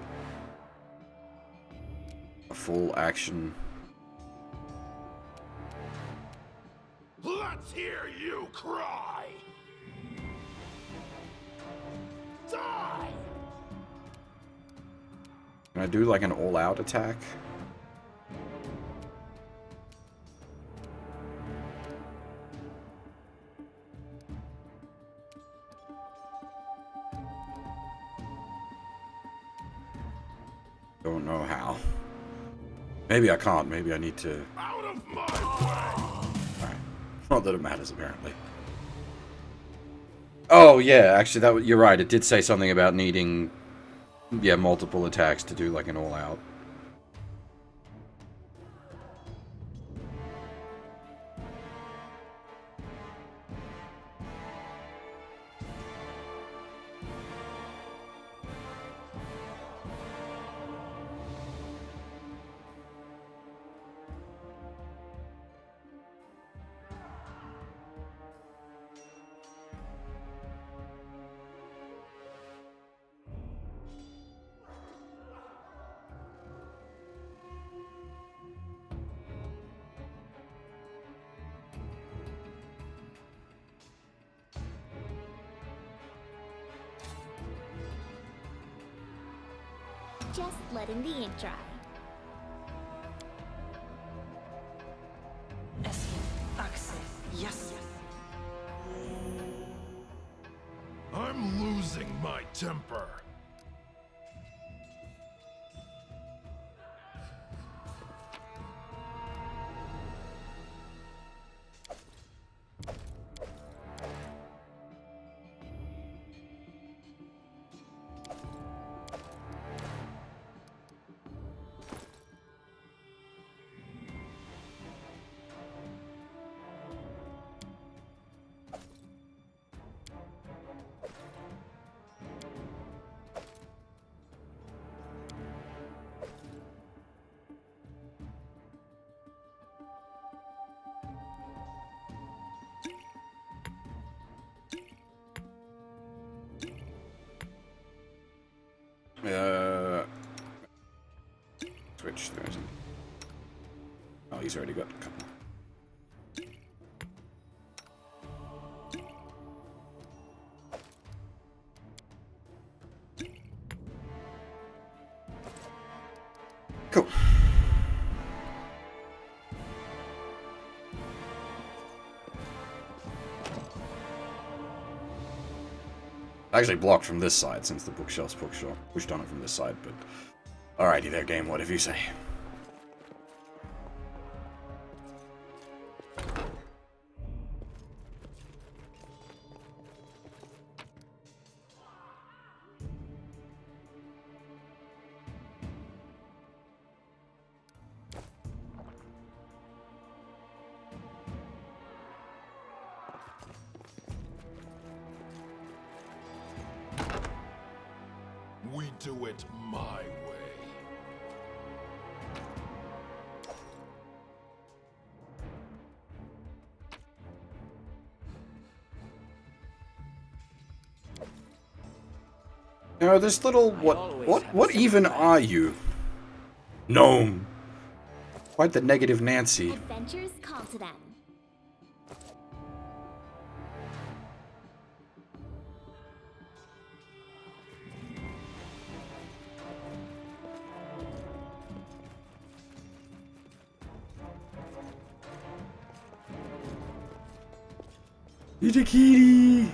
a full action. Let's hear you cry! Die! Can I do like an all-out attack? Don't know how. Maybe I can't. Maybe I need to... Out of my way! Alright. Not that it matters, apparently. Oh, yeah. Actually, you're right. It did say something about needing... Yeah, multiple attacks to do like an all-out. just letting the ink dry. I'm losing my temper. Switch, there isn't. Oh, he's already got a couple. Cool. Actually blocked from this side since the bookshelf's pushed on it from this side, but alrighty there, game, whatever you say. We do it my way. Now, this little what even are you? Gnome. Quite the negative Nancy. Adventures call to them. Itakiri!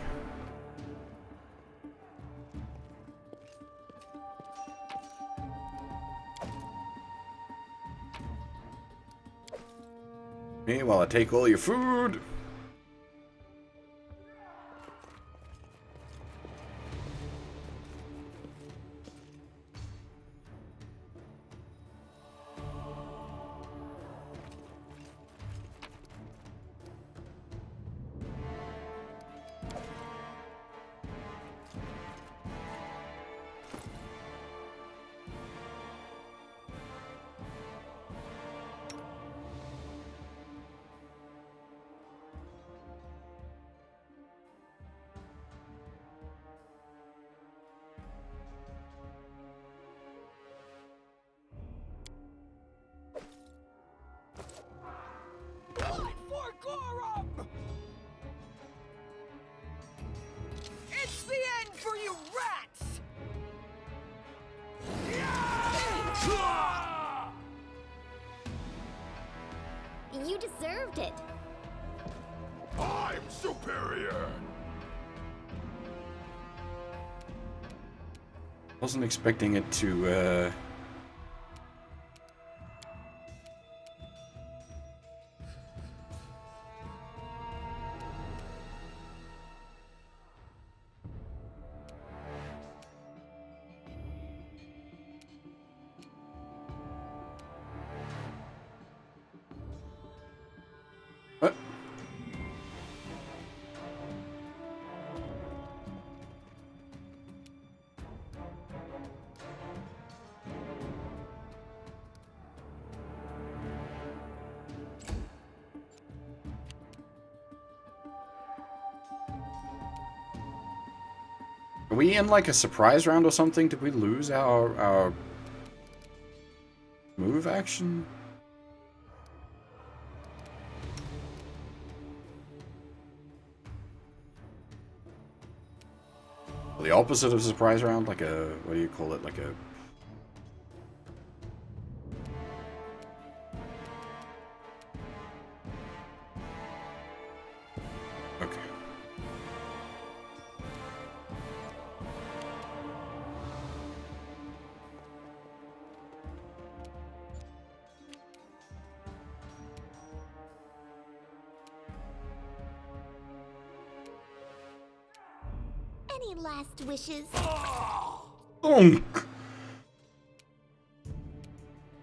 Me, while I take all your food. It's the end for you rats! You deserved it. I'm superior. Wasn't expecting it to, What? Are we in like a surprise round or something? Did we lose our move action? The opposite of surprise round, like a, what do you call it? Like a Any last wishes? Bonk!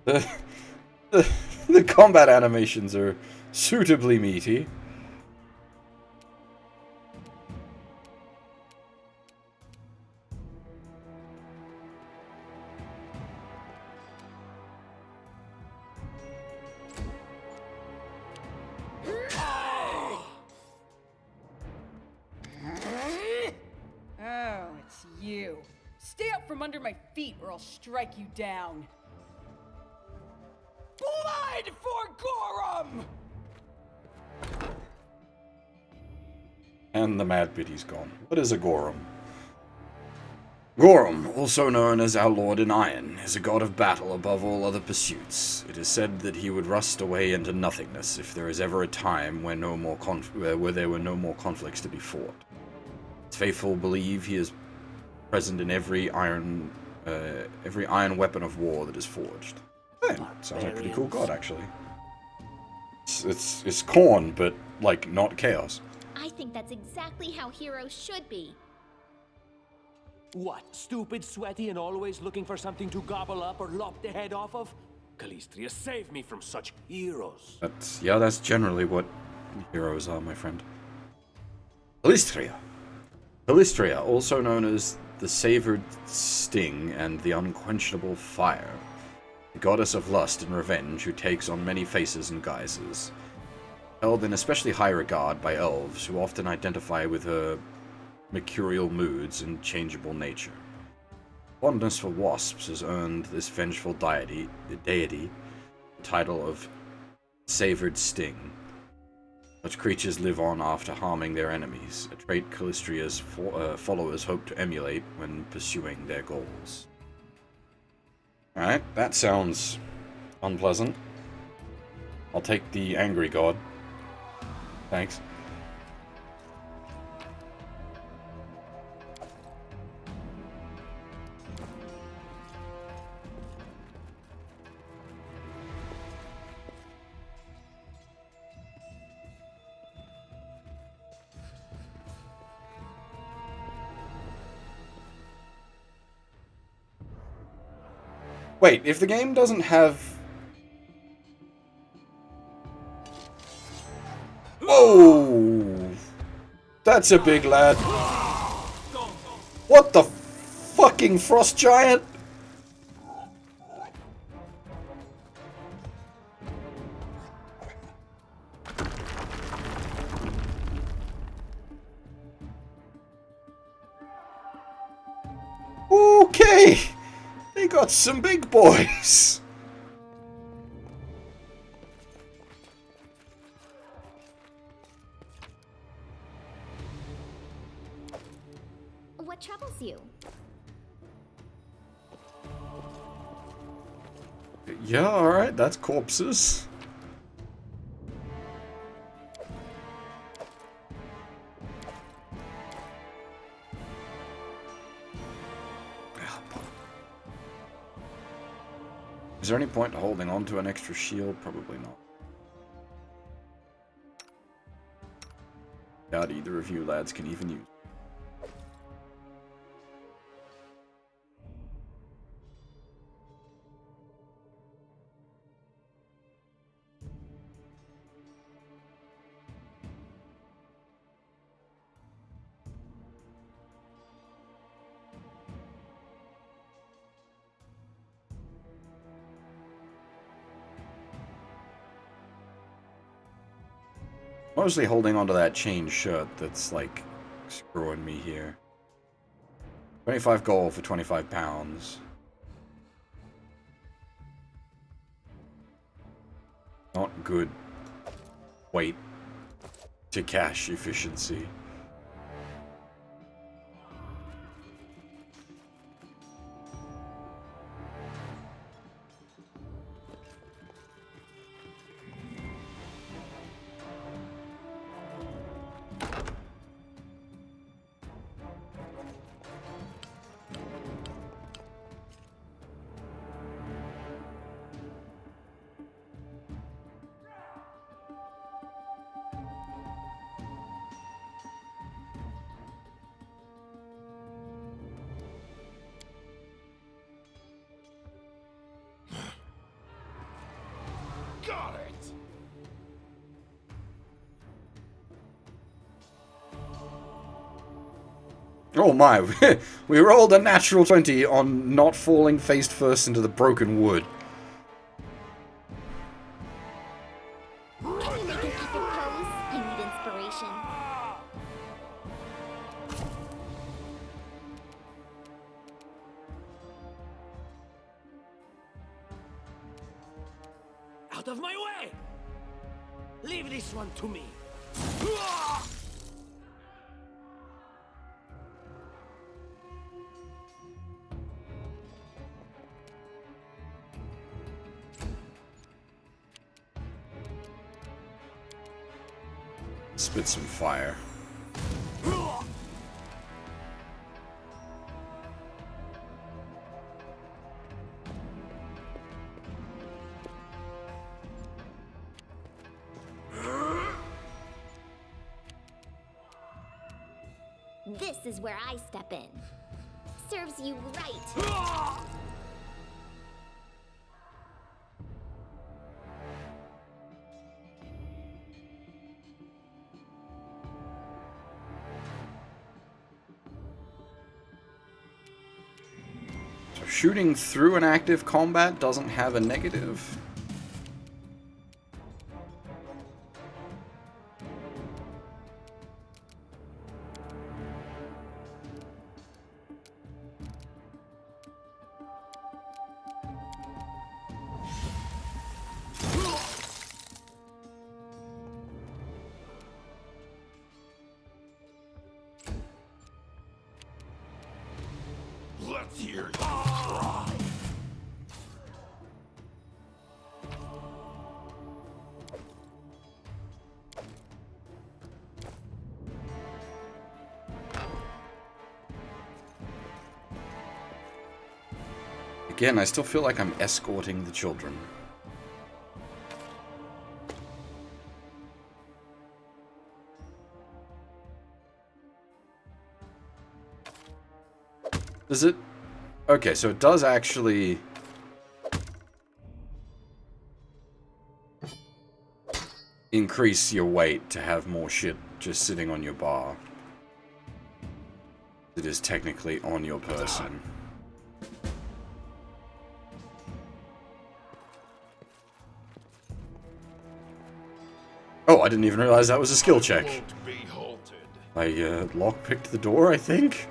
The, the combat animations are suitably meaty. Oh, it's you. Stay up from under my feet or I'll strike you down. Blood for Gorum! And the mad biddy's gone. What is a Gorum? Gorum, also known as our Lord in Iron, is a god of battle above all other pursuits. It is said that he would rust away into nothingness if there is ever a time where where there were no more conflicts to be fought. Its faithful believe he is present in every iron weapon of war that is forged. Hey, sounds like a pretty cool god, actually. It's corn, but like not chaos. I think that's exactly how heroes should be. What, stupid, sweaty, and always looking for something to gobble up or lop the head off of? Calistria, save me from such heroes. That's generally what heroes are, my friend. Calistria. Calistria, also known as the Savored Sting and the Unquenchable Fire. The goddess of lust and revenge who takes on many faces and guises. Held in especially high regard by elves who often identify with her mercurial moods and changeable nature. Fondness for wasps has earned this vengeful deity the title of Savored Sting. Such creatures live on after harming their enemies, a trait Calistria's followers hope to emulate when pursuing their goals. Alright, that sounds unpleasant. I'll take the angry god. Thanks. Wait, if the game doesn't have... Whoa! That's a big lad. What the fucking frost giant? Okay! They got some big boys! What troubles you? Yeah, alright, that's corpses. Is there any point to holding on to an extra shield? Probably not. Doubt either of you lads can even use it. Mostly holding onto that chain shirt that's, like, screwing me here. 25 gold for 25 pounds. Not good weight to cash efficiency. Oh my, we rolled a natural 20 on not falling face first into the broken wood. Can you make an epic pose? I need inspiration. Out of my way! Leave this one to me. Spit some fire. This is where I step in. Serves you right. So shooting through an active combat doesn't have a negative. Let's hear you cry. Again, I still feel like I'm escorting the children. Does it? Okay, so it does actually... increase your weight to have more shit just sitting on your bar. It is technically on your person. Oh, I didn't even realize that was a skill check. Won't be halted. I lockpicked the door, I think.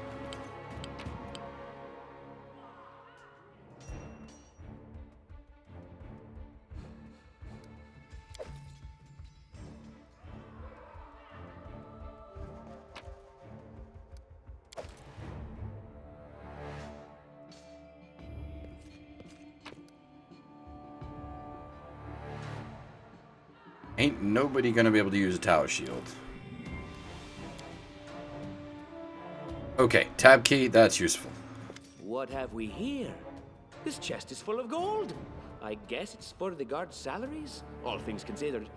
Ain't nobody gonna be able to use a tower shield. Okay, tab key, that's useful. What have we here? This chest is full of gold. I guess it's for the guards' salaries, all things considered.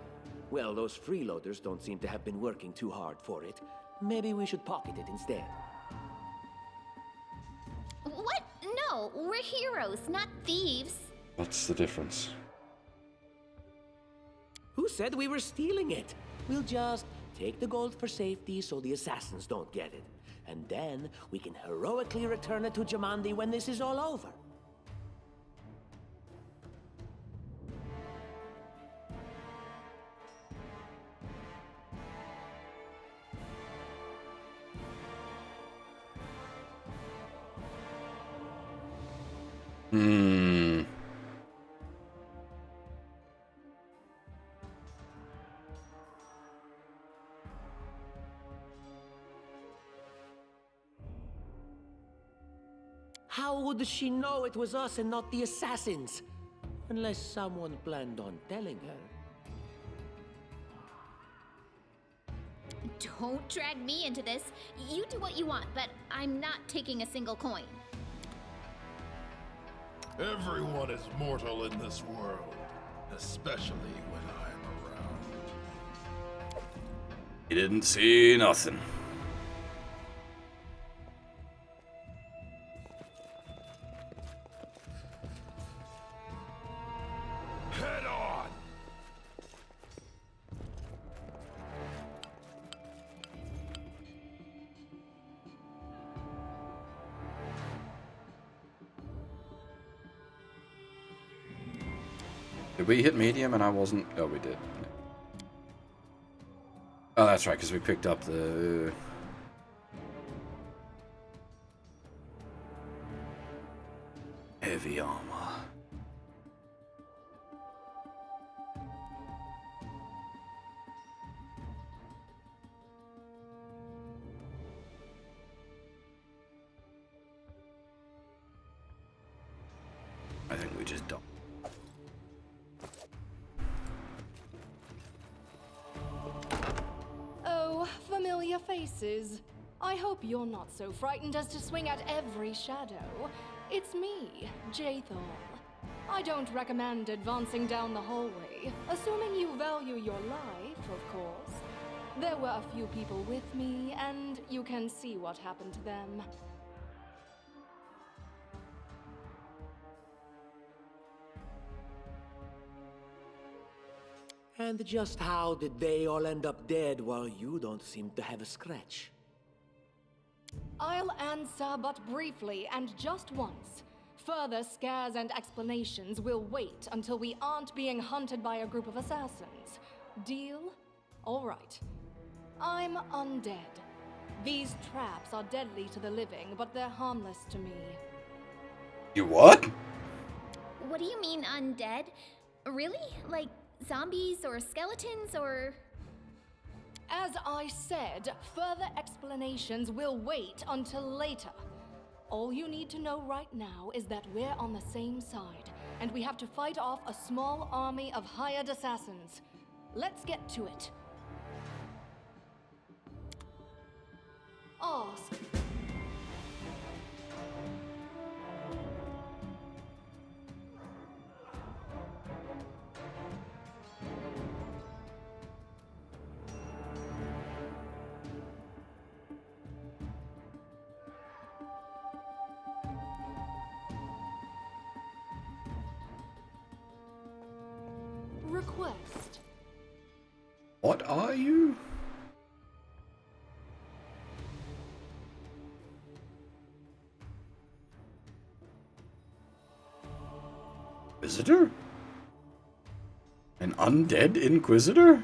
Well, those freeloaders don't seem to have been working too hard for it. Maybe we should pocket it instead. What? No, we're heroes, not thieves. What's the difference? Who said we were stealing it? We'll just take the gold for safety so the assassins don't get it. And then we can heroically return it to Jamandi when this is all over. How would she know it was us and not the assassins? Unless someone planned on telling her. Don't drag me into this. You do what you want, but I'm not taking a single coin. Everyone is mortal in this world, especially when I'm around. You didn't see nothing. Head on! Did we hit medium and I wasn't? Oh, we did. Oh, that's right, because we picked up the... heavy armor. I think we just don't. Oh, familiar faces. I hope you're not so frightened as to swing at every shadow. It's me, Jathal. I don't recommend advancing down the hallway, assuming you value your life, of course. There were a few people with me, and you can see what happened to them. And just how did they all end up dead while you don't seem to have a scratch? I'll answer but briefly and just once. Further scares and explanations will wait until we aren't being hunted by a group of assassins. Deal? All right. I'm undead. These traps are deadly to the living, but they're harmless to me. You what? What do you mean undead? Really? Like zombies or skeletons or... As I said, further explanations will wait until later. All you need to know right now is that we're on the same side, and we have to fight off a small army of hired assassins. Let's get to it. Ask. Request. What are you? Visitor? An undead inquisitor?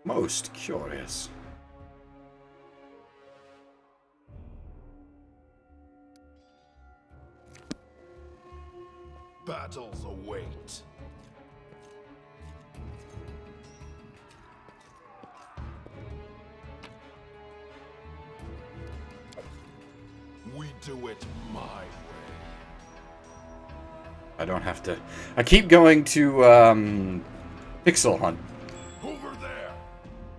Most curious. Battles await. We do it my way. I don't have to... I keep going to, pixel hunt. Over there!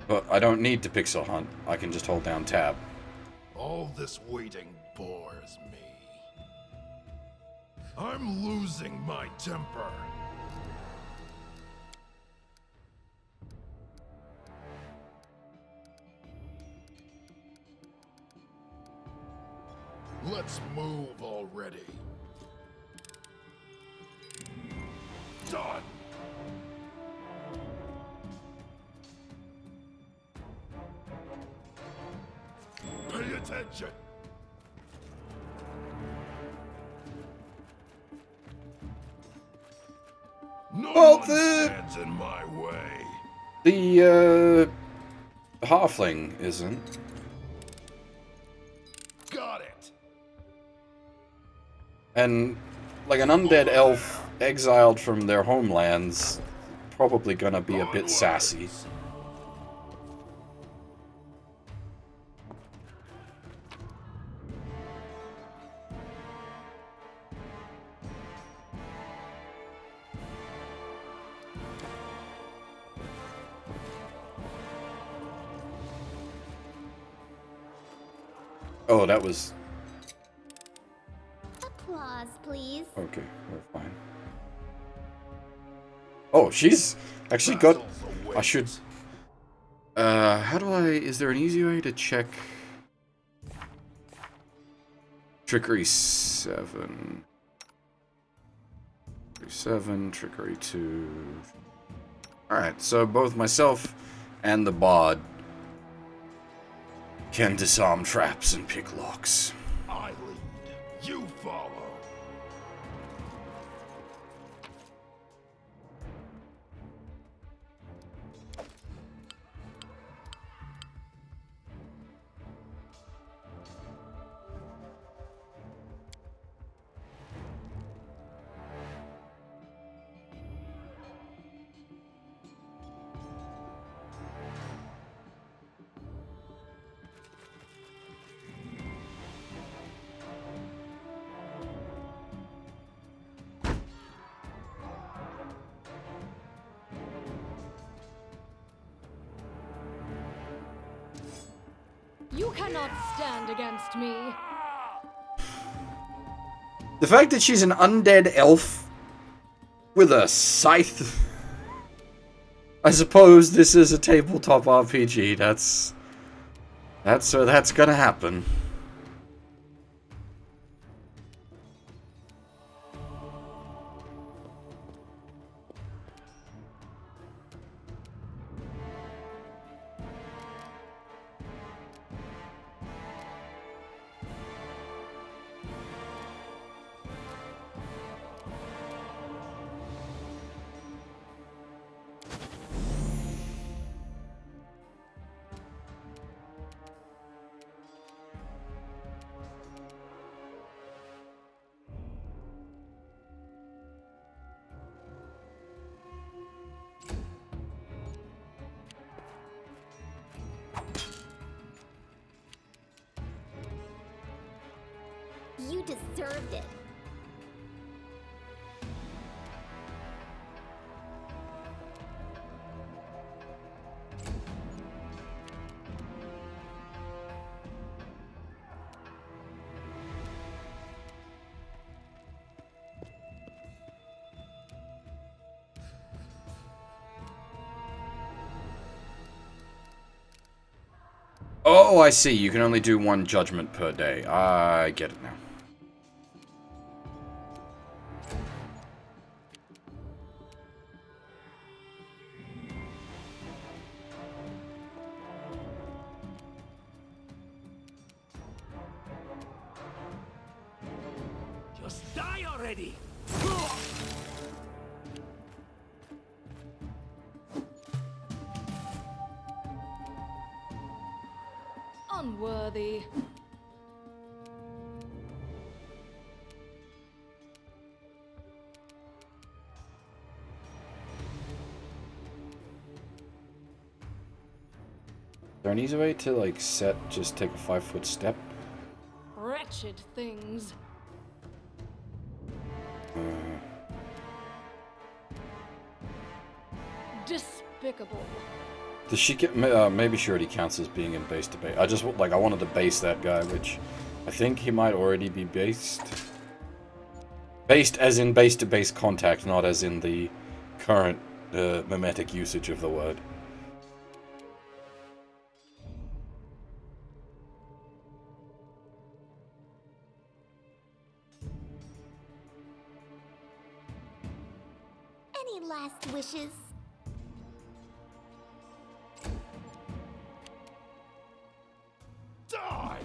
But I don't need to pixel hunt. I can just hold down tab. All this waiting bores me. I'm losing my temper. Let's move already. Done. Pay attention. No Well, one stands in my way. The halfling isn't. Got it. And, like, an undead elf exiled from their homelands, probably gonna be a bit sassy. Oh, that was... Applause, please. Okay, we're fine. Oh, she's actually got... I should... how do I... Is there an easy way to check... Trickery 7? 7, trickery 2. Alright, so both myself and the bard can disarm traps and pick locks. I lead, you follow. You cannot stand against me. The fact that she's an undead elf with a scythe. I suppose this is a tabletop RPG. That's gonna happen. You deserved it. Oh, I see. You can only do one judgment per day. I get it now. Just die already! Unworthy. Is there an easy way to, like, just take a 5-foot step? Wretched things. Despicable. Does she get, maybe she already counts as being in base to base. I wanted to base that guy, which I think he might already be based. Based as in base to base contact, not as in the current mimetic usage of the word. Any last wishes? Die!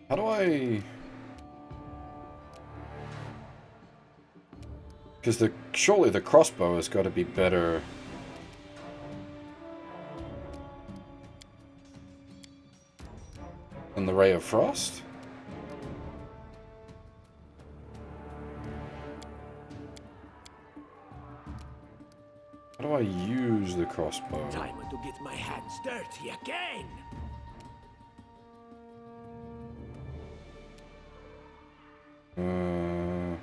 How do I... Because surely the crossbow has got to be better... than the Ray of Frost? How do I use the crossbow? Time to get my hands dirty again! Hmm.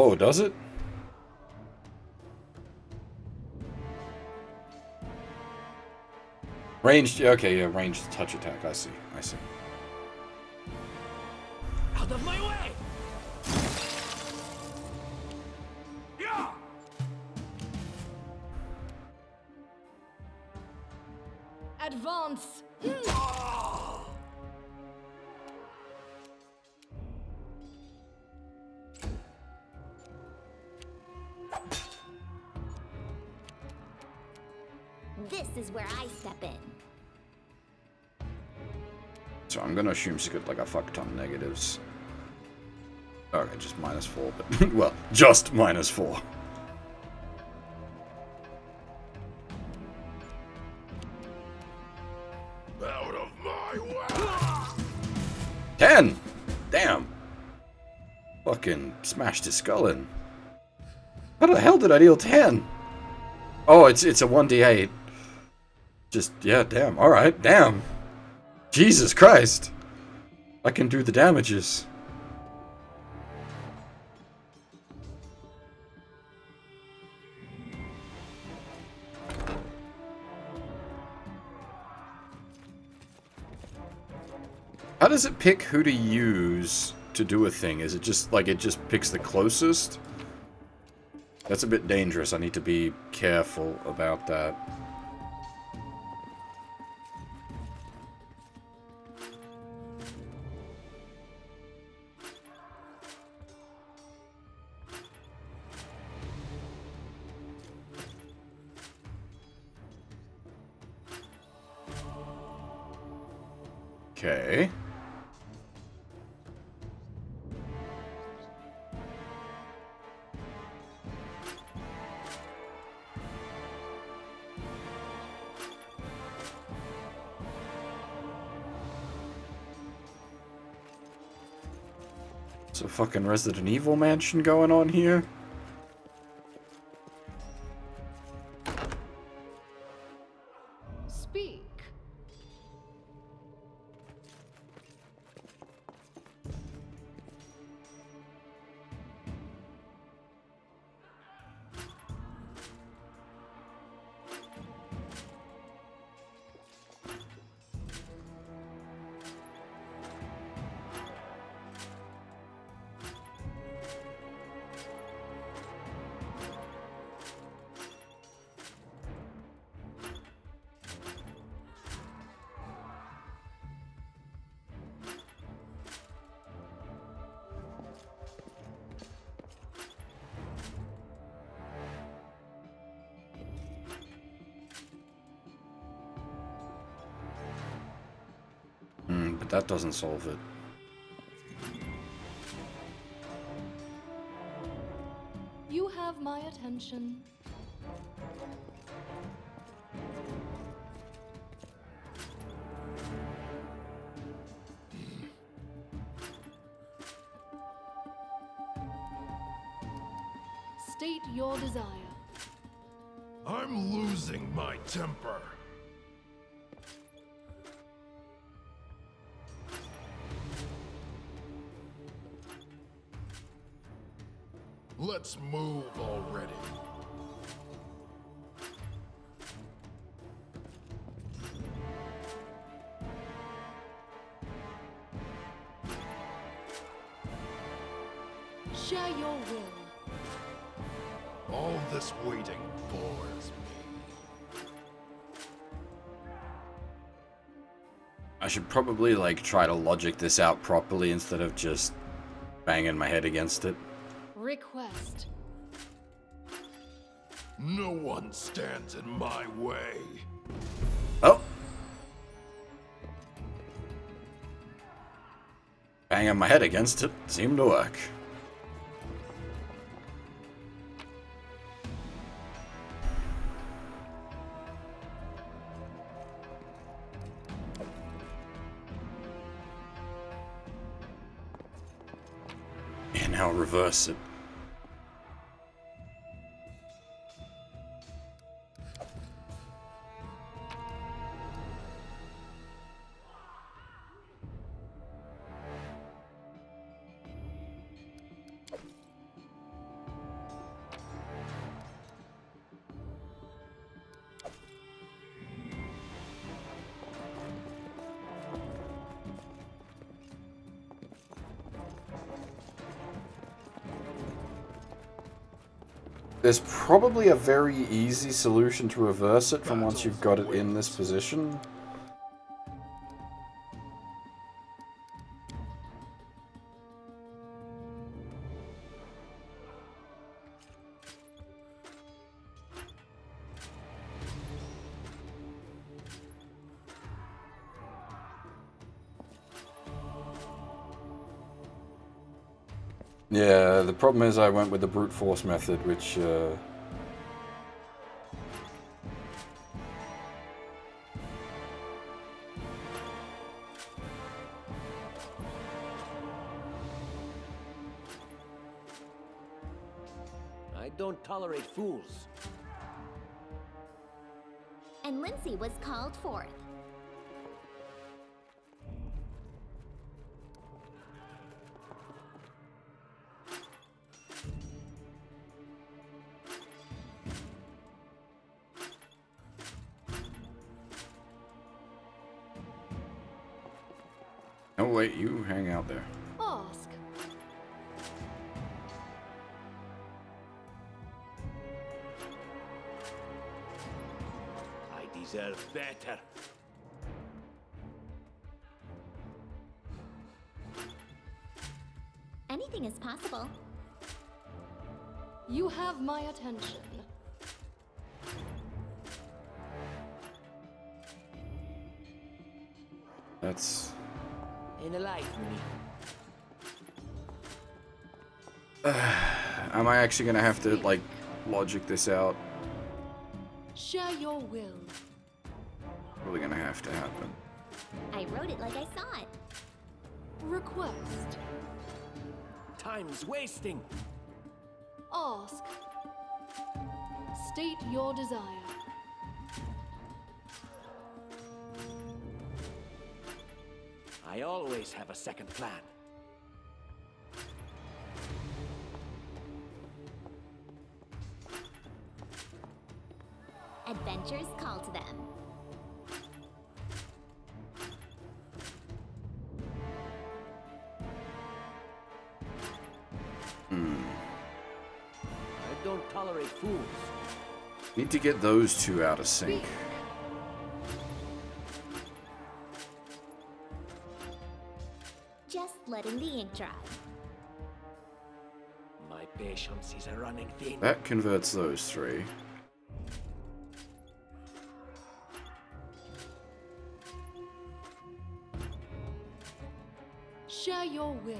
Oh, does it? Ranged, okay, yeah, ranged touch attack. I see, I see. Out of my way! Yeah! Advance! This is where I step in. So I'm gonna assume she's got like a fuck ton of negatives. Okay, just -4, but well, just -4. Out of my way! 10! Damn! Fucking smashed his skull in. How the hell did I deal 10? Oh, it's a 1d8. Just, yeah, damn. Alright, damn. Jesus Christ. I can do the damages. How does it pick who to use to do a thing? Is it just like it just picks the closest? That's a bit dangerous. I need to be careful about that. Okay. So fucking Resident Evil mansion going on here? Speak. But that doesn't solve it. You have my attention. State your desire. I'm losing my temper. Let's move already. Share your will. All this waiting bores me. I should probably like try to logic this out properly instead of just banging my head against it. Request. No one stands in my way. Oh! Banging my head against it seemed to work. And now reverse it. There's probably a very easy solution to reverse it from once you've got it in this position. Yeah, the problem is I went with the brute force method, which, I don't tolerate fools. And Lindsay was called forth. Oh wait, you hang out there. Ask. I deserve better. Anything is possible. You have my attention. That's... Enlighten me. Am I actually gonna have to, like, logic this out? Share your will. Probably gonna have to happen. I wrote it like I saw it. Request. Time's wasting. Ask. State your desire. I always have a second plan. Adventures call to them. I don't tolerate fools. Need to get those two out of sync. Just letting the ink dry. My patience is running thin. That converts those three. Share your will.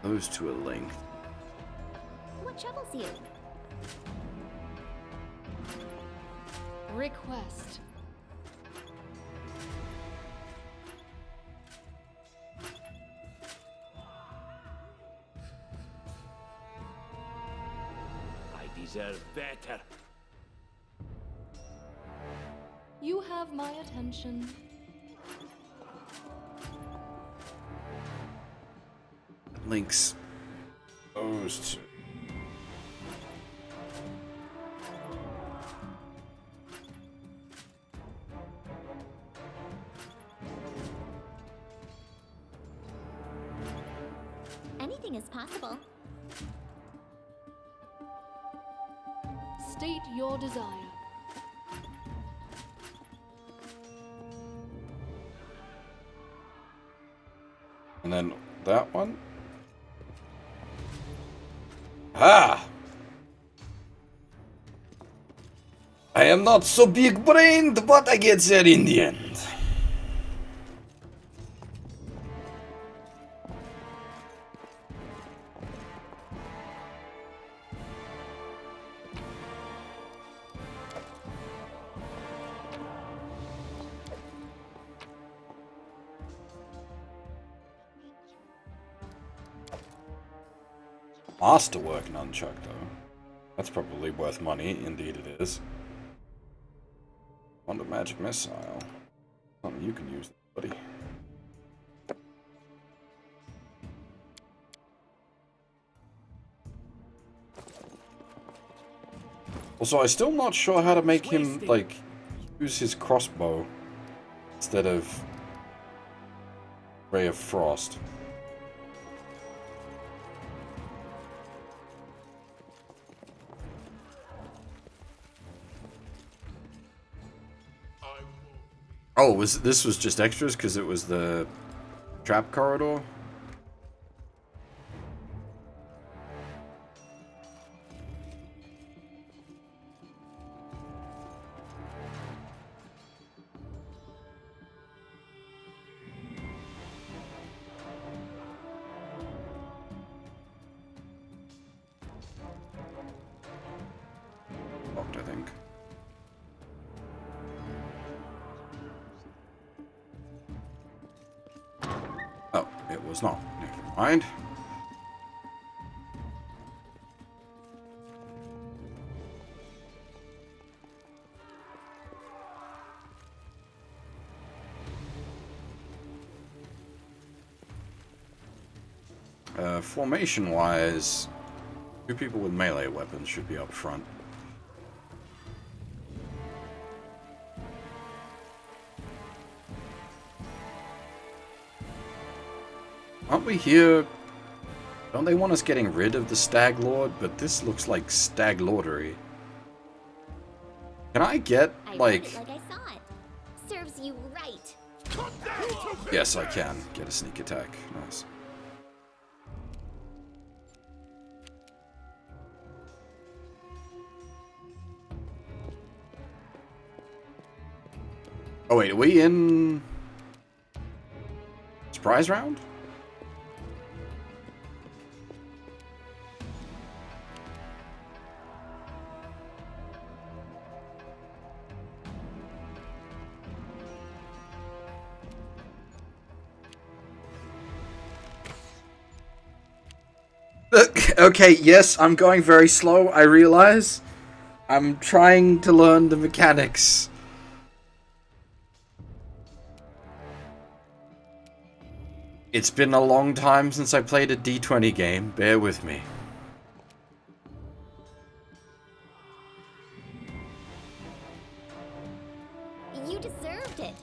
Those two are linked. What troubles you? Request. I deserve better. You have my attention. Links those two. Anything is possible. State your desire. And then that one. Ah! I am not so big-brained, but I get there in the end. Masterwork nunchuck, though. That's probably worth money. Indeed it is. Wonder magic missile. Something you can use, buddy. Also, I'm still not sure how to make him, like, use his crossbow. instead of Ray of Frost. Oh, this was just extras because it was the trap corridor? Locked, I think. Oh, it was not. Never mind. Formation-wise, 2 people with melee weapons should be up front. Aren't we here? Don't they want us getting rid of the Stag Lord? But this looks like Stag Lordery. Can I get, like... I saw it. Serves you right. Yes, I can get a sneak attack. Nice. Oh wait, are we in... Surprise round? Okay, yes, I'm going very slow, I realize. I'm trying to learn the mechanics. It's been a long time since I played a D20 game, bear with me. You deserved it.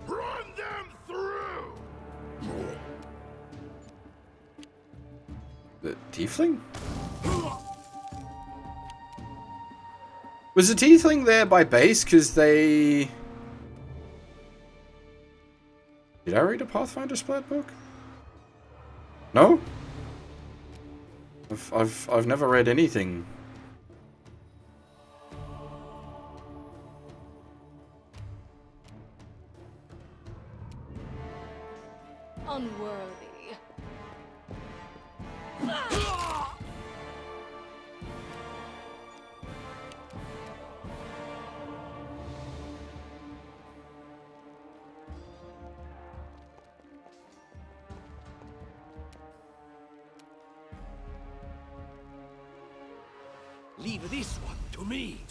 Run them through! The tiefling? Was the tiefling there by base because they... Did I read a Pathfinder Splat book? No? I've never read anything. Unworthy. Leave this one to me.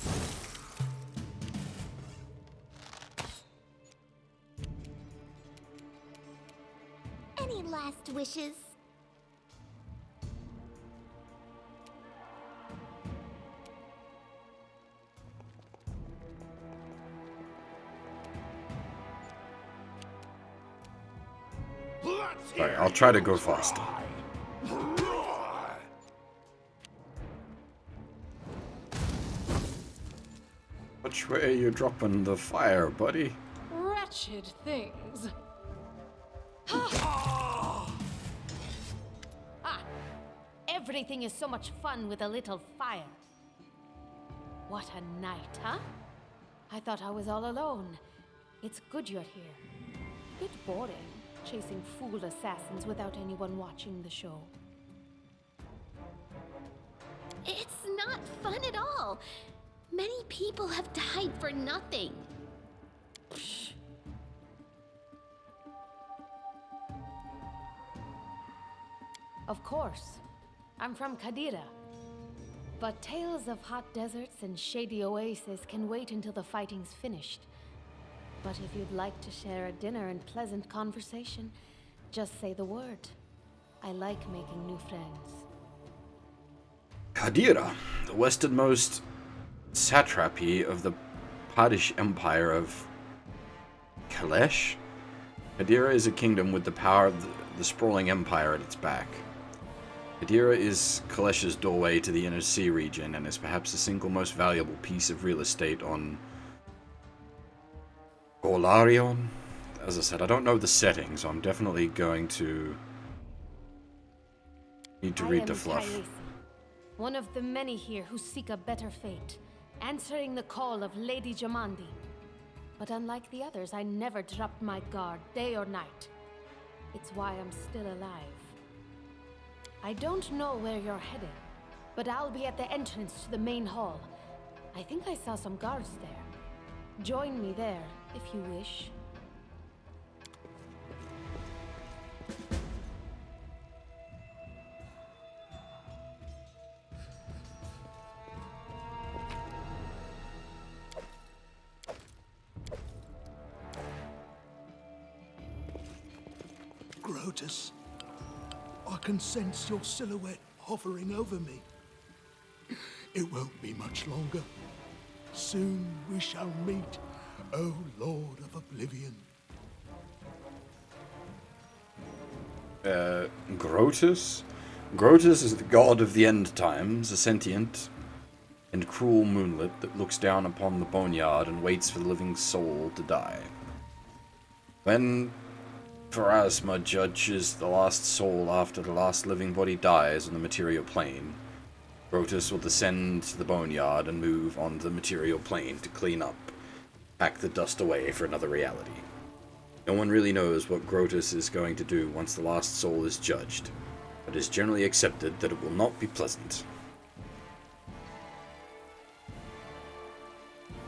Any last wishes? Alright, I'll try to go faster. Which way are you dropping the fire, buddy? Wretched things. Everything is so much fun with a little fire. What a night, huh? I thought I was all alone. It's good you're here. Bit boring, chasing fool assassins without anyone watching the show. It's not fun at all. Many people have died for nothing. Psh. Of course. I'm from Qadira. But tales of hot deserts and shady oases can wait until the fighting's finished. But if you'd like to share a dinner and pleasant conversation, just say the word. I like making new friends. Qadira, the westernmost satrapy of the Padish Empire of Kalesh. Kadira is a kingdom with the power of the sprawling empire at its back. Kadira is Kalesh's doorway to the inner sea region and is perhaps the single most valuable piece of real estate on Golarion. As I said, I don't know the setting, so I'm definitely going to need to read the fluff. Taisi, one of the many here who seek a better fate, answering the call of Lady Jamandi. But unlike the others, I never dropped my guard, day or night. It's why I'm still alive. I don't know where you're headed, but I'll be at the entrance to the main hall. I think I saw some guards there. Join me there, if you wish. Grotus, I can sense your silhouette hovering over me. It won't be much longer. Soon we shall meet, O Lord of Oblivion. Grotus? Grotus is the god of the end times, a sentient and cruel moonlet that looks down upon the boneyard and waits for the living soul to die. When Pharasma judges the last soul after the last living body dies on the material plane, Grotus will descend to the boneyard and move on the material plane to clean up, pack the dust away for another reality. No one really knows what Grotus is going to do once the last soul is judged, but it is generally accepted that it will not be pleasant.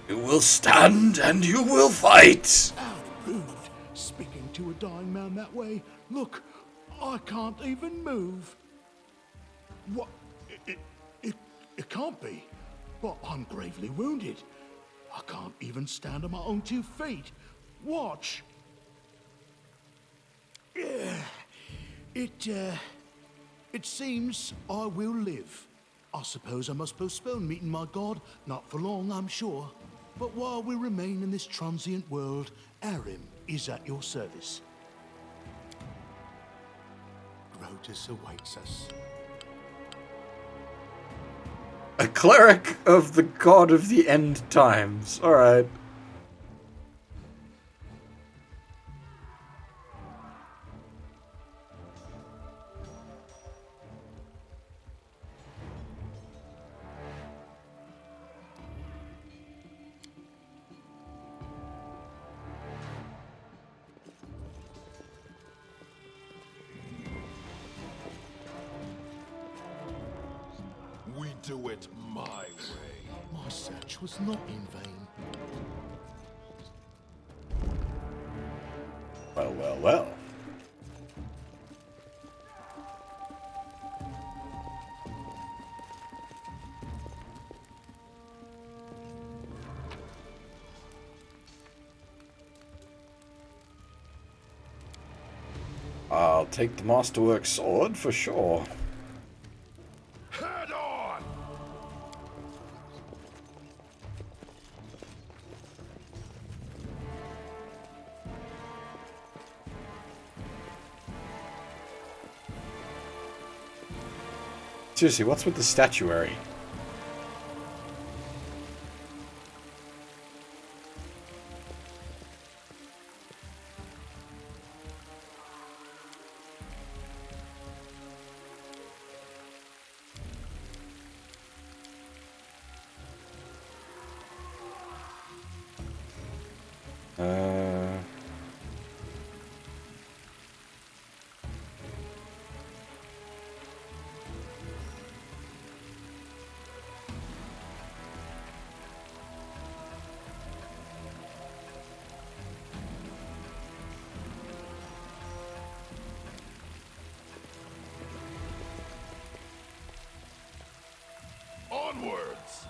You will stand and you will fight! How rude, speaking to a dying man that way. Look, I can't even move. What? It can't be. But I'm gravely wounded. I can't even stand on my own 2 feet. Watch. It seems I will live. I suppose I must postpone meeting my god. Not for long, I'm sure. But while we remain in this transient world, Arim is at your service. Grotus awaits us. A cleric of the god of the end times. Alright. We do it my way. My search was not in vain. Well, well, well. I'll take the Masterwork sword for sure. Head on! Seriously, what's with the statuary? Onwards!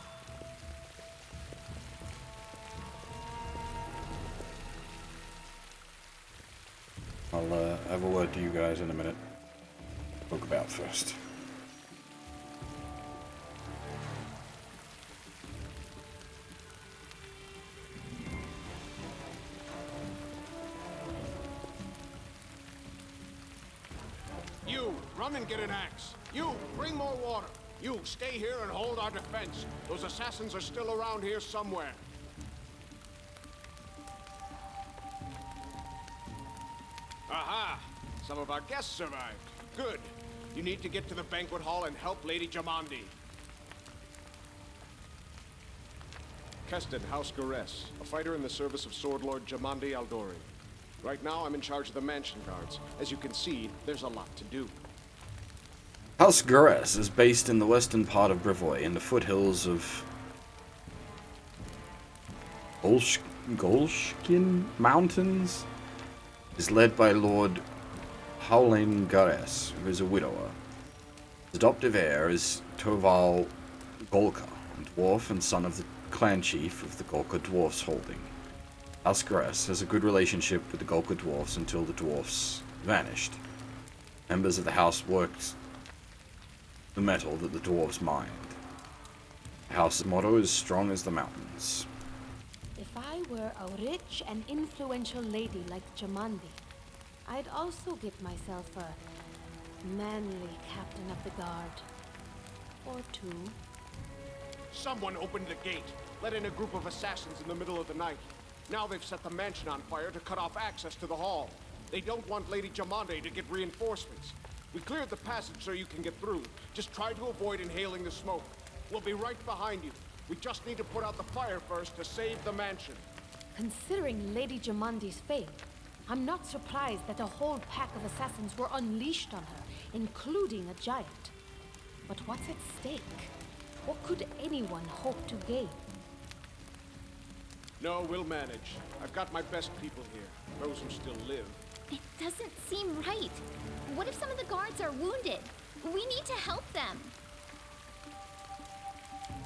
I'll have a word to you guys in a minute. Talk about first. Run and get an axe. You, bring more water. You, stay here and hold our defense. Those assassins are still around here somewhere. Aha! Some of our guests survived. Good. You need to get to the banquet hall and help Lady Jamandi. Keston, House Gares, a fighter in the service of Sword Lord Jamandi Aldori. Right now, I'm in charge of the mansion guards. As you can see, there's a lot to do. House Gares is based in the western part of Brevoy, in the foothills of Golshkin Mountains. It is led by Lord Howlane Gares, who is a widower. His adoptive heir is Toval Golka, a dwarf and son of the clan chief of the Golka Dwarfs Holding. House Gares has a good relationship with the Golka Dwarfs until the dwarfs vanished. Members of the house worked the metal that the dwarves mined. The house's motto is strong as the mountains. If I were a rich and influential lady like Jamandi, I'd also get myself a manly captain of the guard. Or two. Someone opened the gate, let in a group of assassins in the middle of the night. Now they've set the mansion on fire to cut off access to the hall. They don't want Lady Jamandi to get reinforcements. We cleared the passage so you can get through. Just try to avoid inhaling the smoke. We'll be right behind you. We just need to put out the fire first to save the mansion. Considering Lady Jamandi's fate, I'm not surprised that a whole pack of assassins were unleashed on her, including a giant. But what's at stake? What could anyone hope to gain? No, we'll manage. I've got my best people here, those who still live. It doesn't seem right. What if some of the guards are wounded? We need to help them.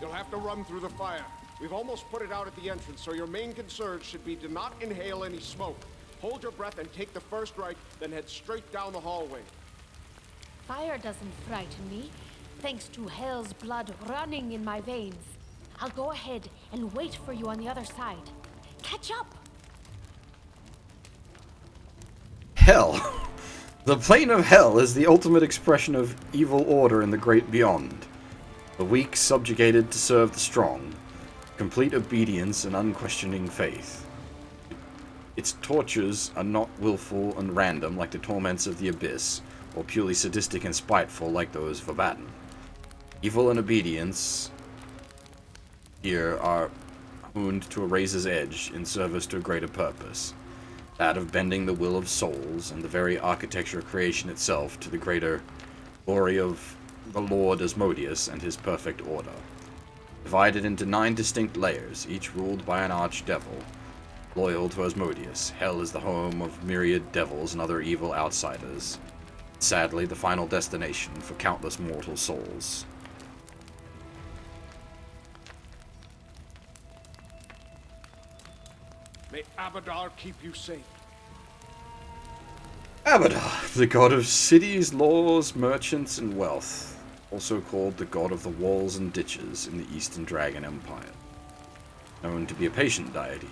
You'll have to run through the fire. We've almost put it out at the entrance, so your main concern should be to not inhale any smoke. Hold your breath and take the first right, then head straight down the hallway. Fire doesn't frighten me, thanks to hell's blood running in my veins. I'll go ahead and wait for you on the other side. Catch up! Hell. The plane of hell is the ultimate expression of evil order in the great beyond. The weak subjugated to serve the strong. Complete obedience and unquestioning faith. Its tortures are not willful and random like the torments of the abyss, or purely sadistic and spiteful like those of Abaddon. Evil and obedience here are honed to a razor's edge in service to a greater purpose. That of bending the will of souls and the very architecture of creation itself to the greater glory of the Lord Asmodeus and his perfect order. Divided into 9 distinct layers, each ruled by an archdevil, loyal to Asmodeus, hell is the home of myriad devils and other evil outsiders. Sadly, the final destination for countless mortal souls. May Abadar keep you safe. Abadar, the god of cities, laws, merchants, and wealth, also called the god of the walls and ditches in the Eastern Dragon Empire. Known to be a patient deity,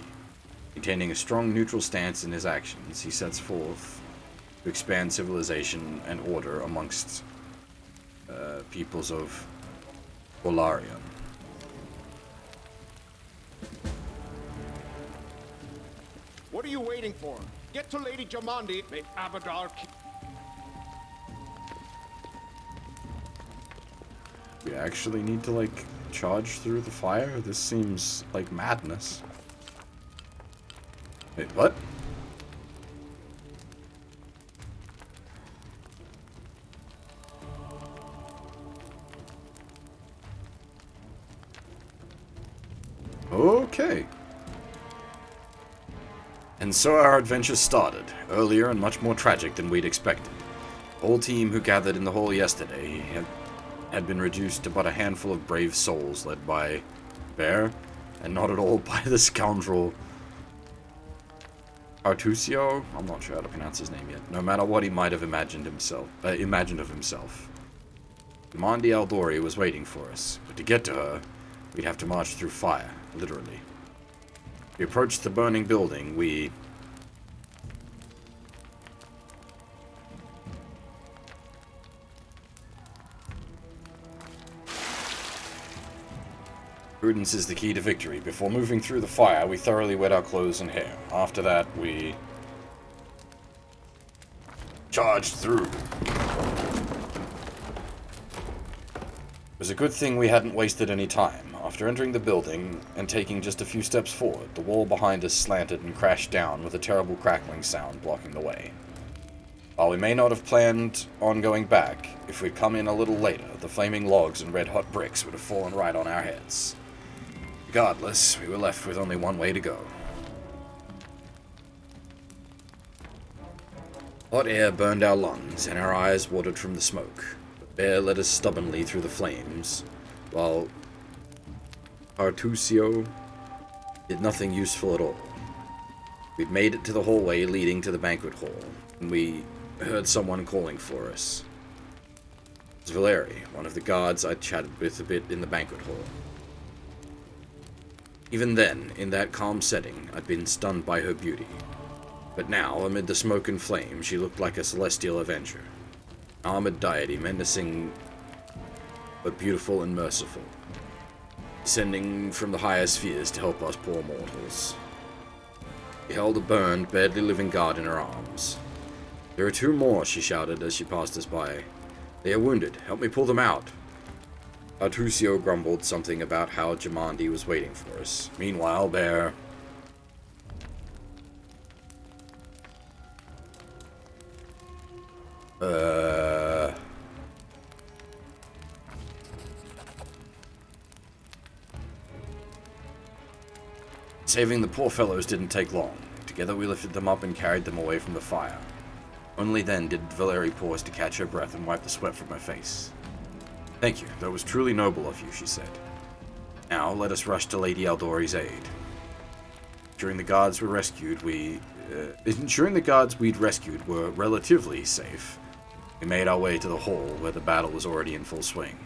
maintaining a strong neutral stance in his actions, he sets forth to expand civilization and order amongst peoples of Golarion. What are you waiting for? Get to Lady Jamandi. May Abadar keep... We actually need to, like, charge through the fire? This seems like madness. Wait, what? Okay. And so our adventure started, earlier and much more tragic than we'd expected. The whole team who gathered in the hall yesterday had been reduced to but a handful of brave souls led by Bear, and not at all by the scoundrel Artusio. I'm not sure how to pronounce his name yet. No matter what he might have imagined of himself. Jamandi Aldori was waiting for us, but to get to her, we'd have to march through fire, literally. We approached the burning building. We Prudence is the key to victory. Before moving through the fire, we thoroughly wet our clothes and hair. After that, we charged through. It was a good thing we hadn't wasted any time. After entering the building and taking just a few steps forward, the wall behind us slanted and crashed down with a terrible crackling sound blocking the way. While we may not have planned on going back, if we'd come in a little later, the flaming logs and red-hot bricks would have fallen right on our heads. Regardless, we were left with only one way to go. Hot air burned our lungs, and our eyes watered from the smoke. But Bear led us stubbornly through the flames, while Artusio did nothing useful at all. We'd made it to the hallway leading to the banquet hall, and we heard someone calling for us. It was Valeri, one of the guards I'd chatted with a bit in the banquet hall. Even then, in that calm setting, I'd been stunned by her beauty. But now, amid the smoke and flame, she looked like a celestial avenger. An armored deity, menacing but beautiful and merciful, descending from the higher spheres to help us poor mortals. She held a burned, badly living guard in her arms. "There are 2 more," she shouted as she passed us by. "They are wounded. Help me pull them out." Artusio grumbled something about how Jamandi was waiting for us. Meanwhile, Bear... Saving the poor fellows didn't take long. Together we lifted them up and carried them away from the fire. Only then did Valeri pause to catch her breath and wipe the sweat from her face. "Thank you, that was truly noble of you," she said. "Now let us rush to Lady Aldori's aid." Ensuring the guards we'd rescued were relatively safe, we made our way to the hall where the battle was already in full swing.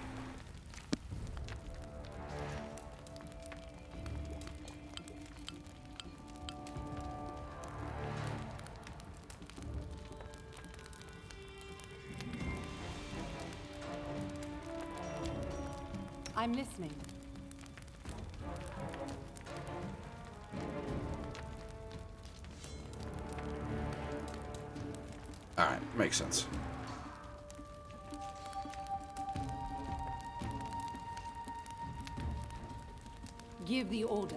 I'm listening. Alright, makes sense. Give the order.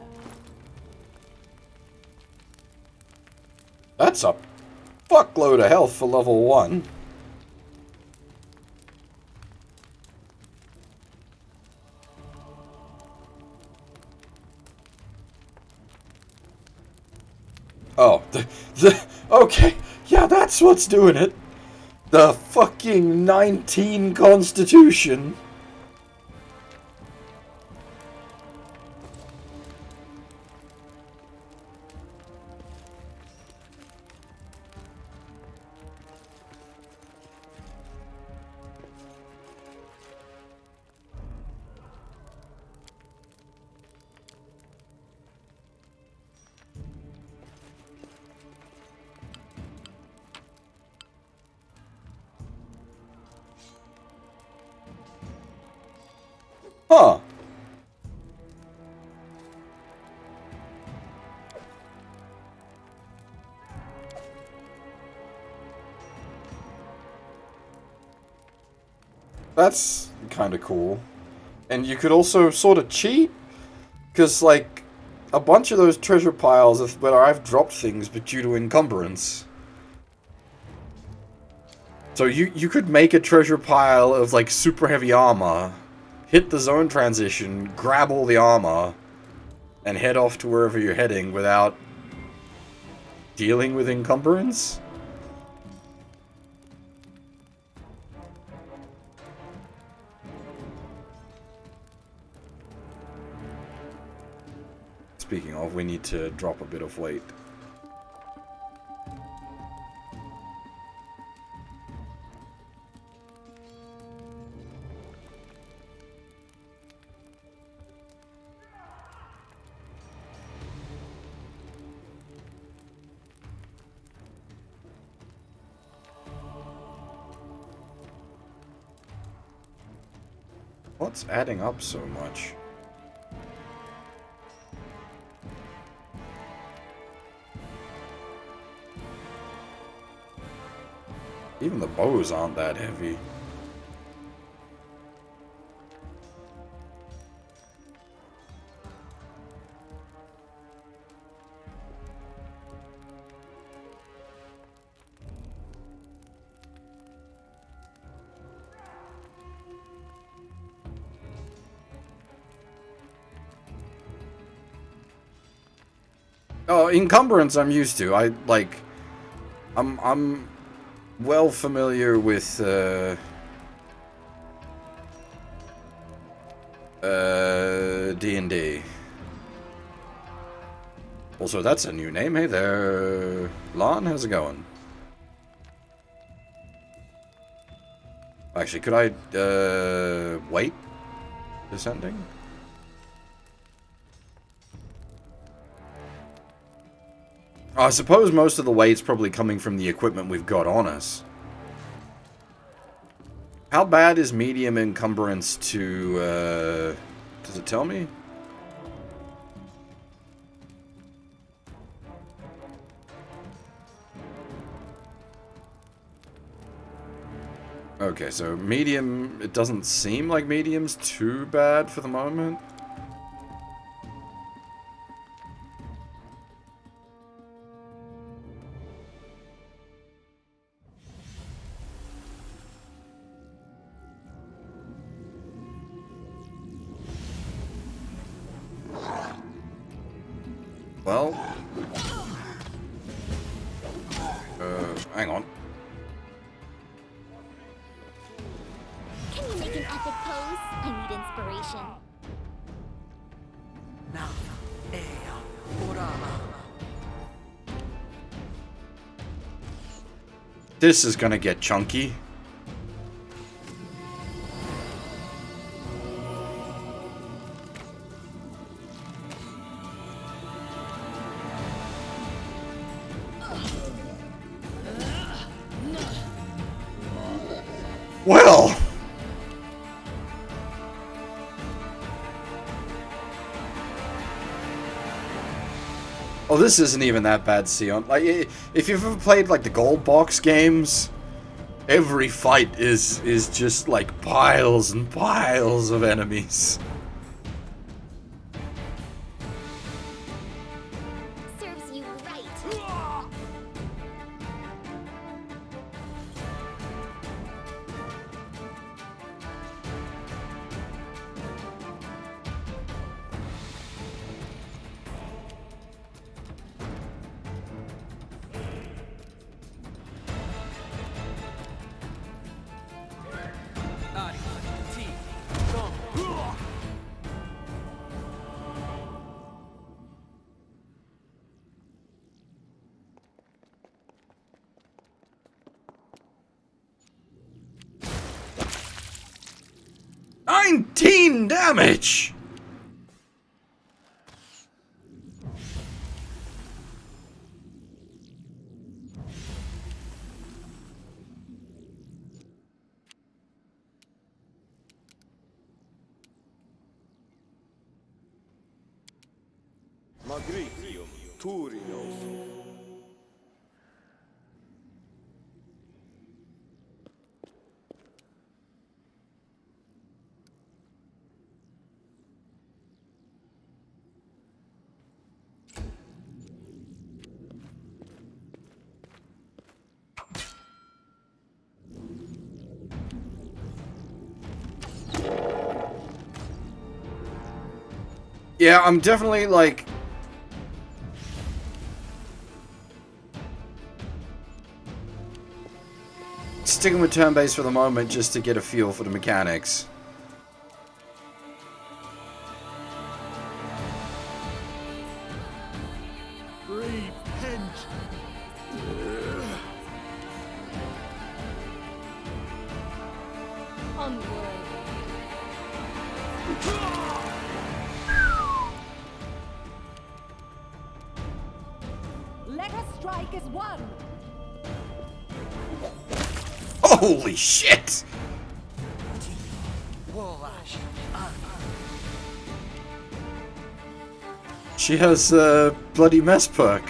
That's a fuckload of health for level 1. Oh, okay, yeah, that's what's doing it. The fucking 19 Constitution. Huh. That's kind of cool. And you could also sort of cheat, because, like, a bunch of those treasure piles where I've dropped things, but due to encumbrance. So you could make a treasure pile of, like, super heavy armor, hit the zone transition, grab all the armor, and head off to wherever you're heading without dealing with encumbrance? Speaking of, we need to drop a bit of weight. What's adding up so much? Even the bows aren't that heavy. Oh, encumbrance I'm used to. I'm well familiar with D&D. Also, that's a new name. Hey there, Lon, how's it going? Actually, could I wait descending? I suppose most of the weight's probably coming from the equipment we've got on us. How bad is medium encumbrance to, does it tell me? Okay, so medium, it doesn't seem like medium's too bad for the moment. Well, hang on. Can you make an epic pose? I need inspiration. This is gonna get chunky. Well, oh, this isn't even that bad, Sion. Like, if you've ever played like the gold box games, every fight is just like piles and piles of enemies. Serves you right. Damage! Magritium, Turinos. Yeah, I'm definitely like sticking with turn-based for the moment just to get a feel for the mechanics. Let us strike as one. Holy shit! She has a bloody mess perk.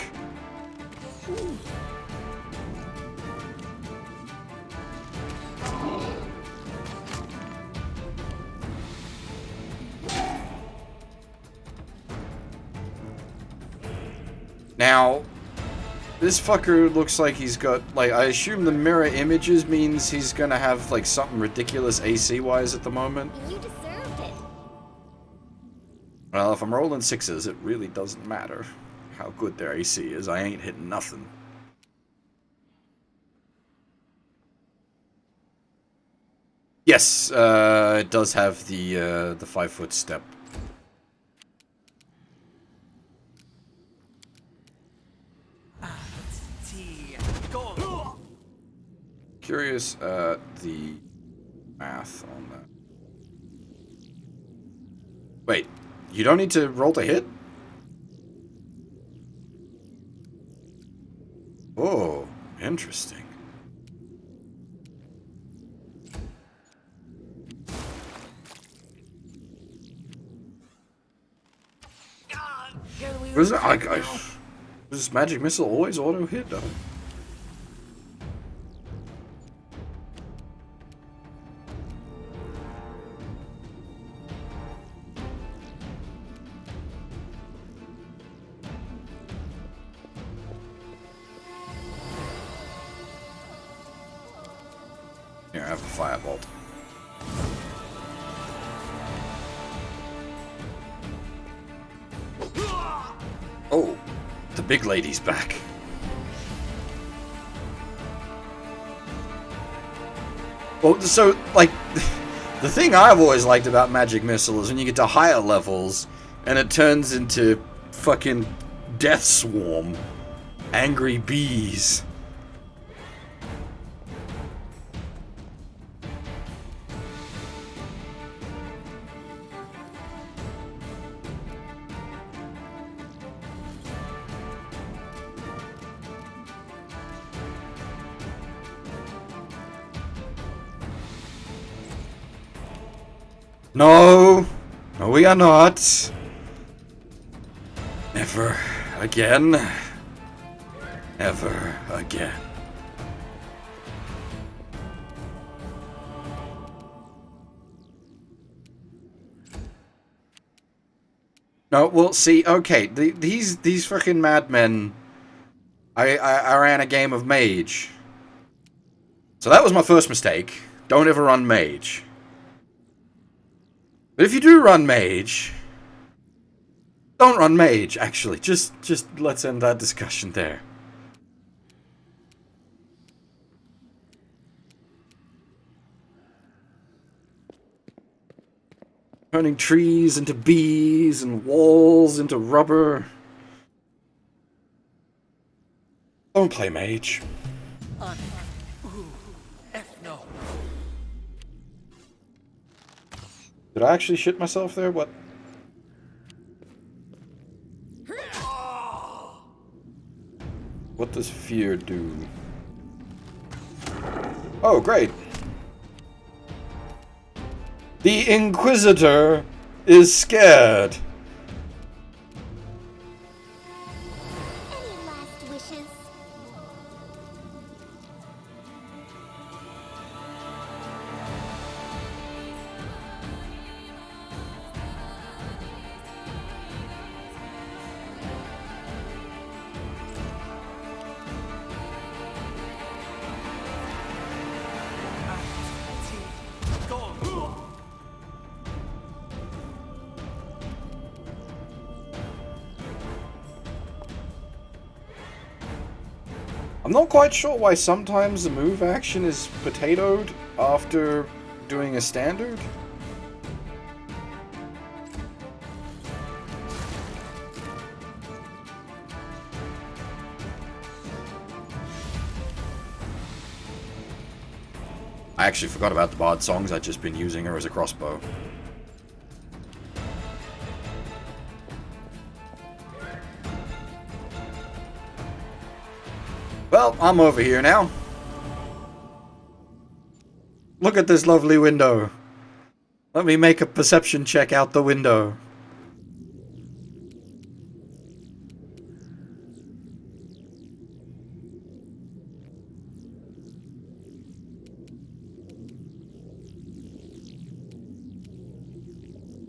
Now, this fucker looks like he's got, like, I assume the mirror images means he's gonna have, like, something ridiculous AC-wise at the moment. You deserved it. Well, if I'm rolling 6s, it really doesn't matter how good their AC is. I ain't hitting nothing. Yes, it does have the 5-foot step. Curious the math on that. Wait, you don't need to roll to hit? Oh, interesting. Was it, was magic missile always auto hit? Here, I have a firebolt. Oh, the big lady's back. Well, so, like, the thing I've always liked about Magic Missile is when you get to higher levels, and it turns into fucking Death Swarm. Angry bees. No! No, we are not. Never again. Ever again. No, well, see, okay, these fucking madmen. I ran a game of Mage. So that was my first mistake. Don't ever run Mage. But if you do run Mage, don't run Mage, actually. Just let's end that discussion there. Turning trees into bees and walls into rubber. Don't play Mage. No. Did I actually shit myself there? What? What does fear do? Oh, great. The Inquisitor is scared. Any last wishes? I'm not quite sure why sometimes the move action is potatoed after doing a standard. I actually forgot about the Bard songs, I'd just been using her as a crossbow. Well, I'm over here now. Look at this lovely window. Let me make a perception check out the window.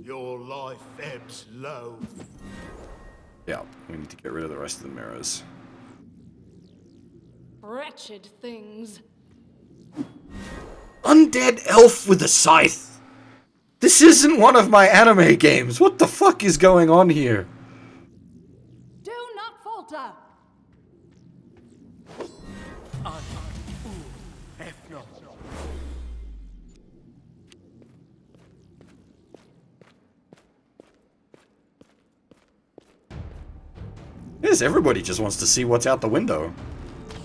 Your life ebbs low. Yeah, we need to get rid of the rest of the mirrors. Wretched things. Undead elf with a scythe! This isn't one of my anime games! What the fuck is going on here? Do not falter! Yes, everybody just wants to see what's out the window.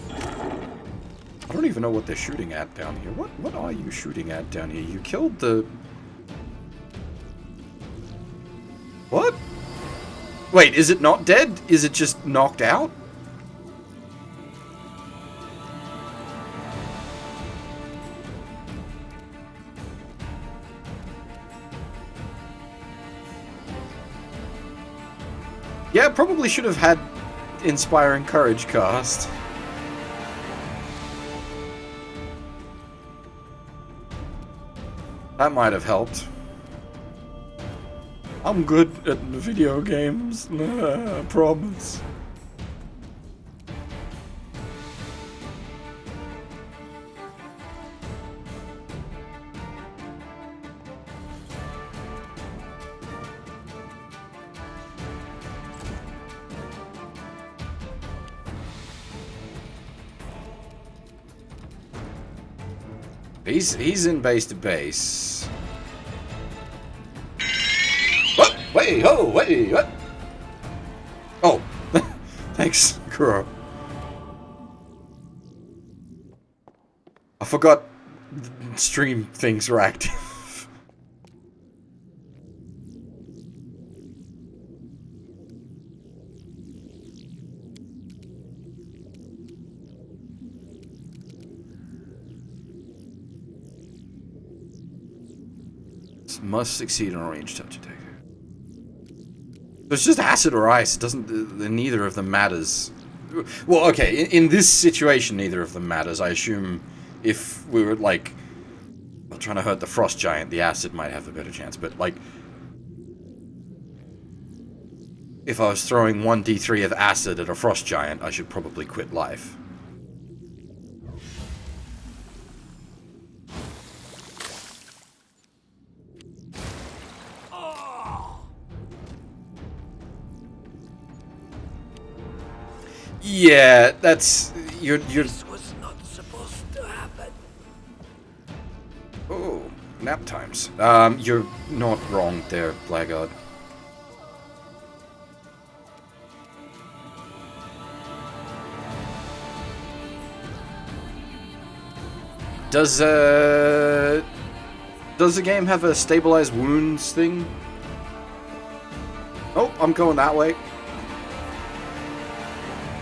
I don't even know what they're shooting at down here. What are you shooting at down here? You killed the... What? Wait, is it not dead? Is it just knocked out? Yeah, probably should have had Inspiring Courage cast. That might have helped. I'm good at video games, I promise. He's in base to base. What? Wait, oh, wait, what? Oh, thanks, Kuro. I forgot stream things were active. Must succeed on a range touch attack. It's just acid or ice. It doesn't. Neither of them matters. Well, okay. In this situation, neither of them matters. I assume if we were like trying to hurt the frost giant, the acid might have a better chance. But like, if I was throwing 1d3 of acid at a frost giant, I should probably quit life. Yeah, that's you're. This was not supposed to happen. Oh, nap times. You're not wrong there, Blackguard. Does the game have a stabilized wounds thing? Oh, I'm going that way.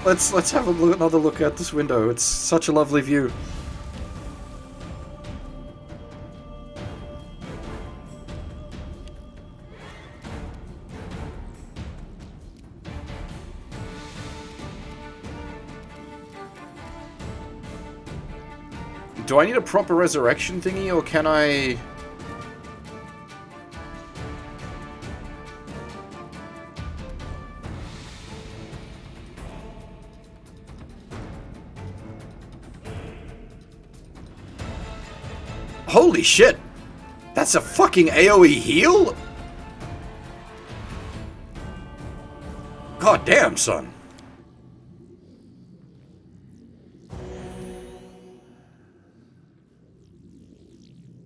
Let's have another look at this window. It's such a lovely view. Do I need a proper resurrection thingy, or can I... Holy shit! That's a fucking AoE heal? God damn, son.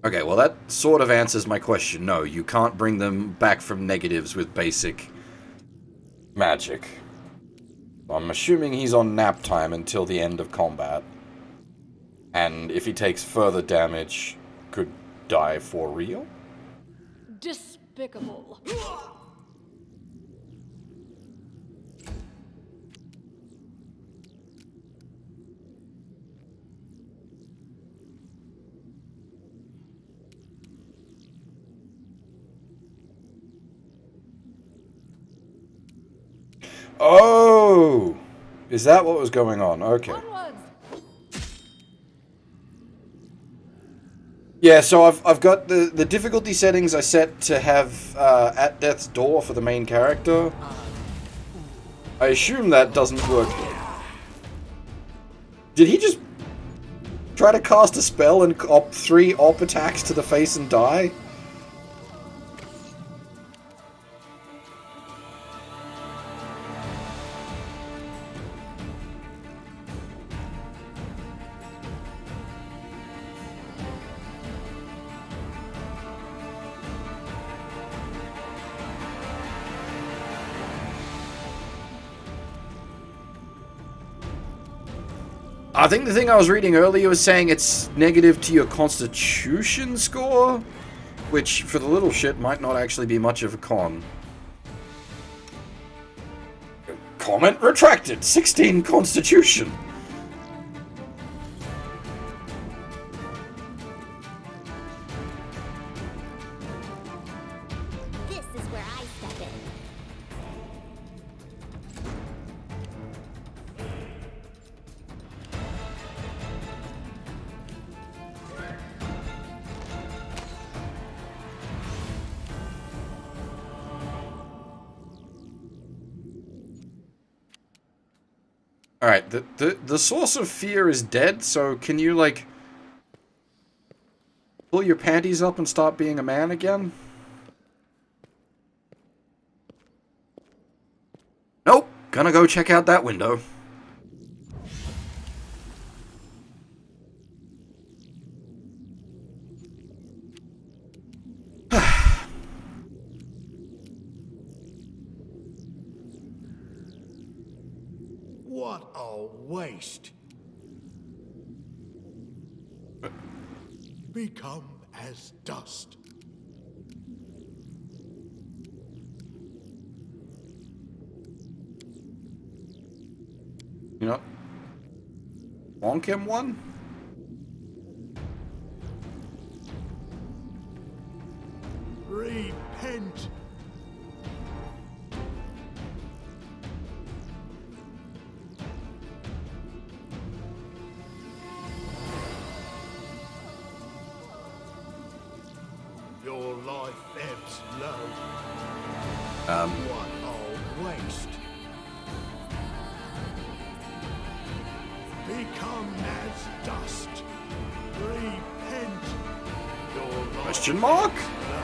Okay, well that sort of answers my question. No, you can't bring them back from negatives with basic magic. I'm assuming he's on nap time until the end of combat. And if he takes further damage, could die for real? Despicable. Oh! Is that what was going on? Okay. Onwards. Yeah, so I've got the difficulty settings I set to have at death's door for the main character. I assume that doesn't work. Did he just try to cast a spell and op 3 op attacks to the face and die? I think the thing I was reading earlier was saying it's negative to your constitution score, which for the little shit might not actually be much of a con. Comment retracted. 16 constitution. This is where I step in. Alright, the source of fear is dead, so can you, like, pull your panties up and stop being a man again? Nope, gonna go check out that window. What a waste. Become as dust. You know, bonk him one? Repent. Your life ebbs low. What a waste. Become as dust. Repent. Your life Question mark? ebbs low.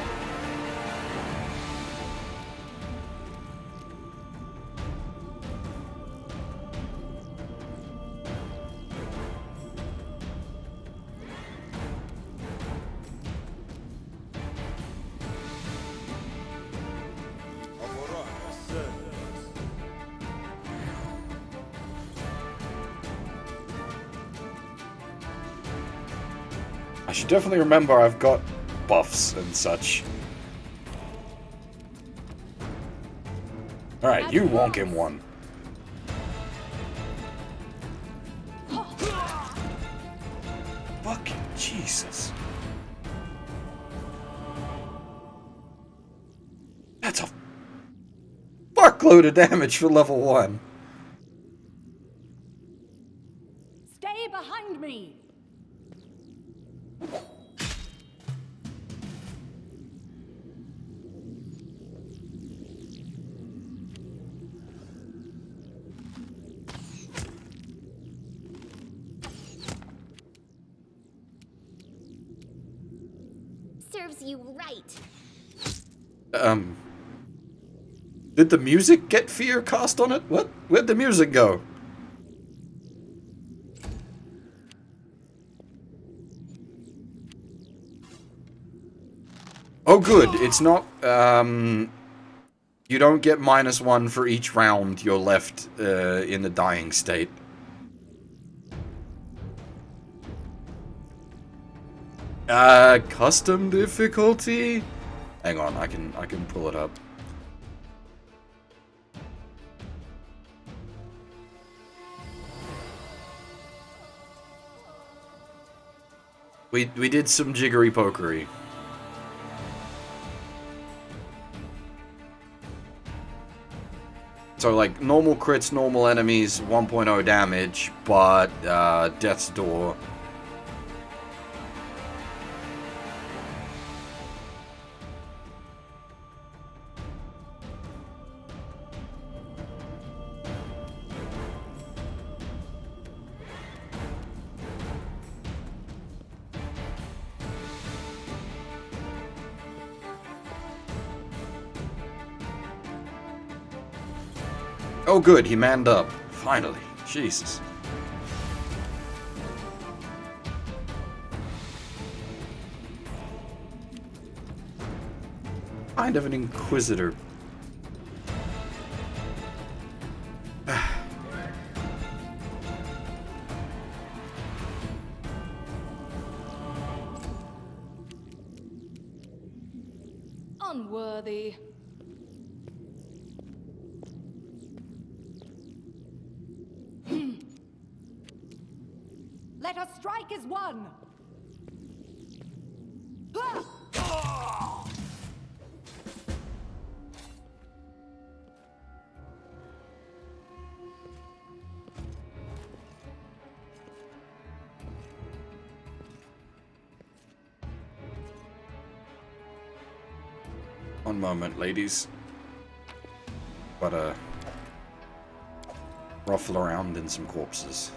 I should definitely remember I've got buffs and such. Alright, you wonk him one. Fucking Jesus. That's a fuckload of damage for level 1. Stay behind me! Serves you right. Did the music get fear cast on it? What? Where'd the music go? Oh good, it's not, you don't get -1 for each round you're left, in the dying state. Custom difficulty? Hang on, I can pull it up. We did some jiggery pokery. So like normal crits, normal enemies, 1.0 damage, but Death's Door. Oh good, he manned up. Finally. Jesus. Kind of an inquisitor. Unworthy. Let us strike as one! One moment, ladies. Gotta ruffle around in some corpses.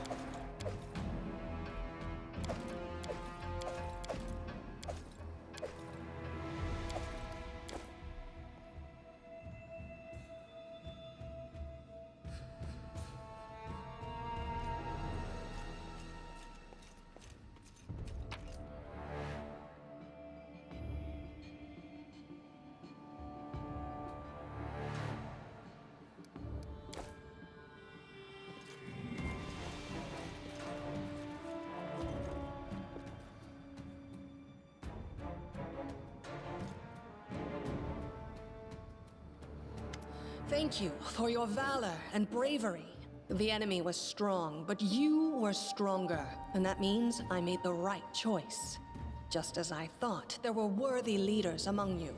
Thank you for your valor and bravery. The enemy was strong, but you were stronger, and that means I made the right choice. Just as I thought, there were worthy leaders among you.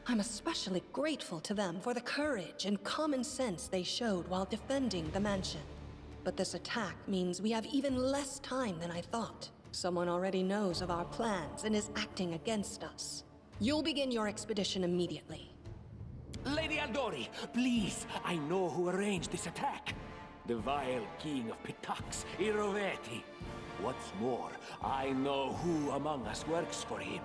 I'm especially grateful to them for the courage and common sense they showed while defending the mansion. But this attack means we have even less time than I thought. Someone already knows of our plans and is acting against us. You'll begin your expedition immediately. Lady Aldori, please, I know who arranged this attack. The vile king of Pitax, Iroveti. What's more, I know who among us works for him.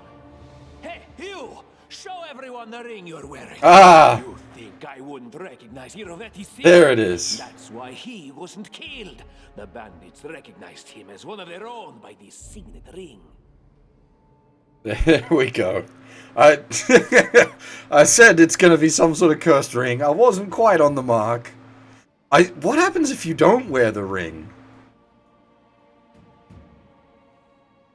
Hey, you! Show everyone the ring you're wearing. Ah! You think I wouldn't recognize Iroveti's seal? There it is. That's why he wasn't killed. The bandits recognized him as one of their own by this signet ring. There we go. I I said it's gonna be some sort of cursed ring. I wasn't quite on the mark. What happens if you don't wear the ring?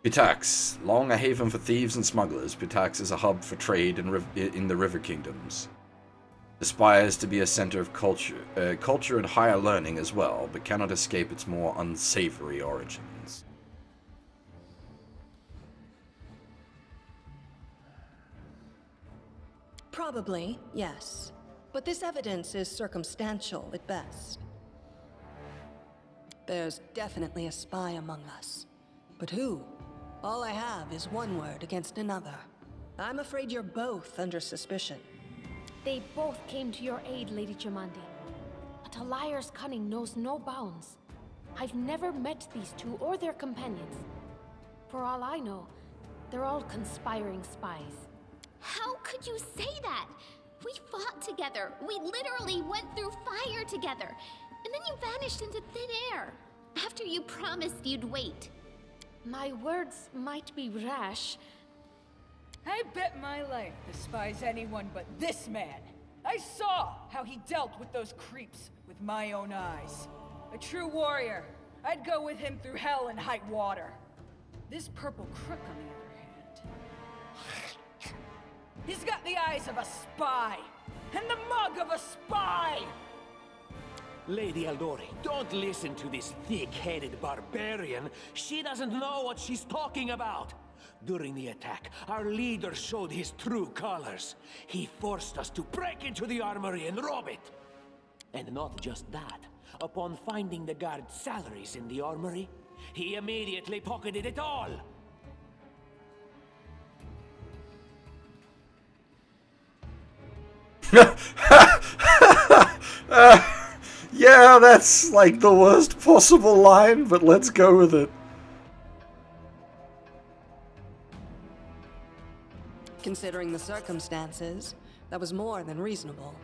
Pitax, long a haven for thieves and smugglers, Pitax is a hub for trade in the River Kingdoms. Aspires to be a center of culture and higher learning as well, but cannot escape its more unsavory origins. Probably, yes. But this evidence is circumstantial at best. There's definitely a spy among us. But who? All I have is one word against another. I'm afraid you're both under suspicion. They both came to your aid, Lady Jamandi. But a liar's cunning knows no bounds. I've never met these two or their companions. For all I know, they're all conspiring spies. How could you say that? We fought together. We literally went through fire together. And then you vanished into thin air. After you promised you'd wait. My words might be rash. I bet my life despise anyone but this man. I saw how he dealt with those creeps with my own eyes. A true warrior. I'd go with him through hell and high water. This purple crook, on the other hand, he's got the eyes of a spy and the mug of a spy. Lady Aldori, don't listen to this thick-headed barbarian. She doesn't know what she's talking about. During the attack, our leader showed his true colors. He forced us to break into the armory and rob it. And not just that. Upon finding the guard's salaries in the armory, he immediately pocketed it all. Yeah, that's like the worst possible line, but let's go with it. Considering the circumstances, that was more than reasonable.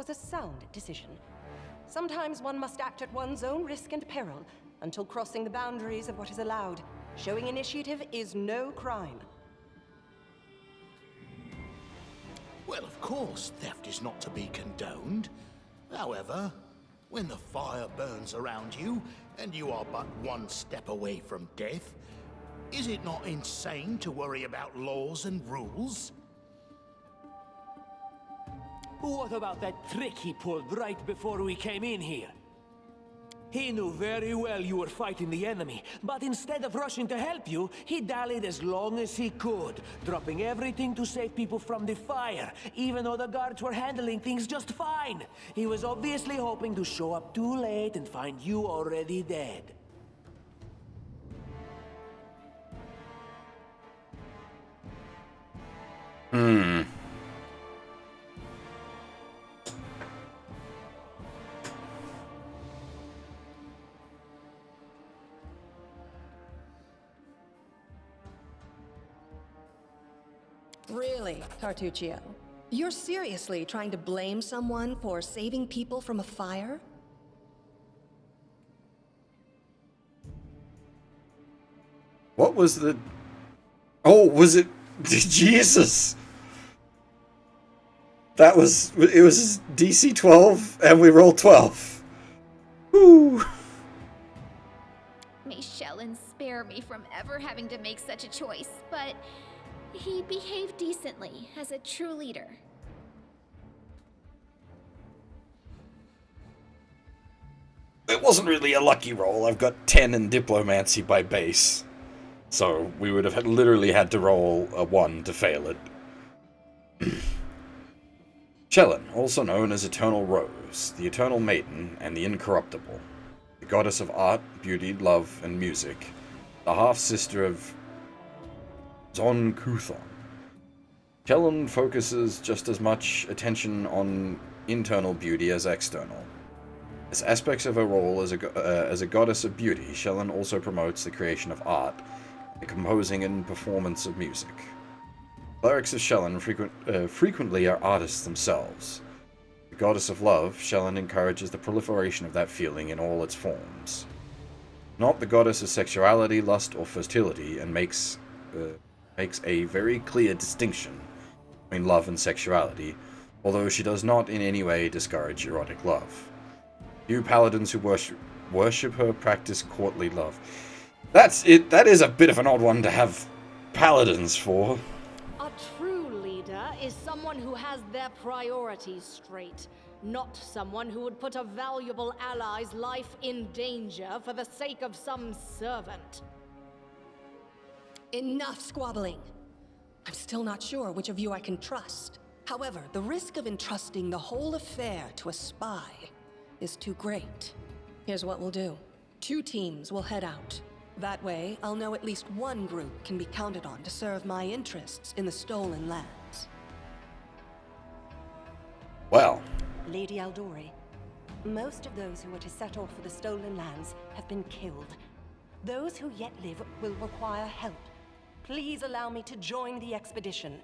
was a sound decision. Sometimes one must act at one's own risk and peril until crossing the boundaries of what is allowed. Showing initiative is no crime. Well, of course, theft is not to be condoned. However, when the fire burns around you, and you are but one step away from death, is it not insane to worry about laws and rules? What about that trick he pulled right before we came in here? He knew very well you were fighting the enemy, but instead of rushing to help you, he dallied as long as he could, dropping everything to save people from the fire, even though the guards were handling things just fine. He was obviously hoping to show up too late and find you already dead. Really, Tartuccio? You're seriously trying to blame someone for saving people from a fire? What was the... Oh, was it... Jesus! That was... It was DC 12, and we rolled 12. Woo! May Shellen spare me from ever having to make such a choice, but he behaved decently as a true leader. It wasn't really a lucky roll. I've got 10 in Diplomancy by base. So we would have literally had to roll a 1 to fail it. Shellen, also known as Eternal Rose, the Eternal Maiden, and the Incorruptible, the goddess of art, beauty, love, and music, the half-sister of Zon Kuthon. Shellen focuses just as much attention on internal beauty as external. As aspects of her role as a goddess of beauty, Shellen also promotes the creation of art, the composing and performance of music. Clerics of Shellen frequently are artists themselves. The goddess of love, Shellen encourages the proliferation of that feeling in all its forms. Not the goddess of sexuality, lust, or fertility, and makes a very clear distinction between love and sexuality, although she does not in any way discourage erotic love. Few paladins who worship her practice courtly love. That's it. That is a bit of an odd one to have paladins for. A true leader is someone who has their priorities straight, not someone who would put a valuable ally's life in danger for the sake of some servant. Enough squabbling. I'm still not sure which of you I can trust. However, the risk of entrusting the whole affair to a spy is too great. Here's what we'll do. 2 teams will head out. That way, I'll know at least one group can be counted on to serve my interests in the stolen lands. Well. Lady Aldori, most of those who are to set off for the stolen lands have been killed. Those who yet live will require help. Please allow me to join the expedition.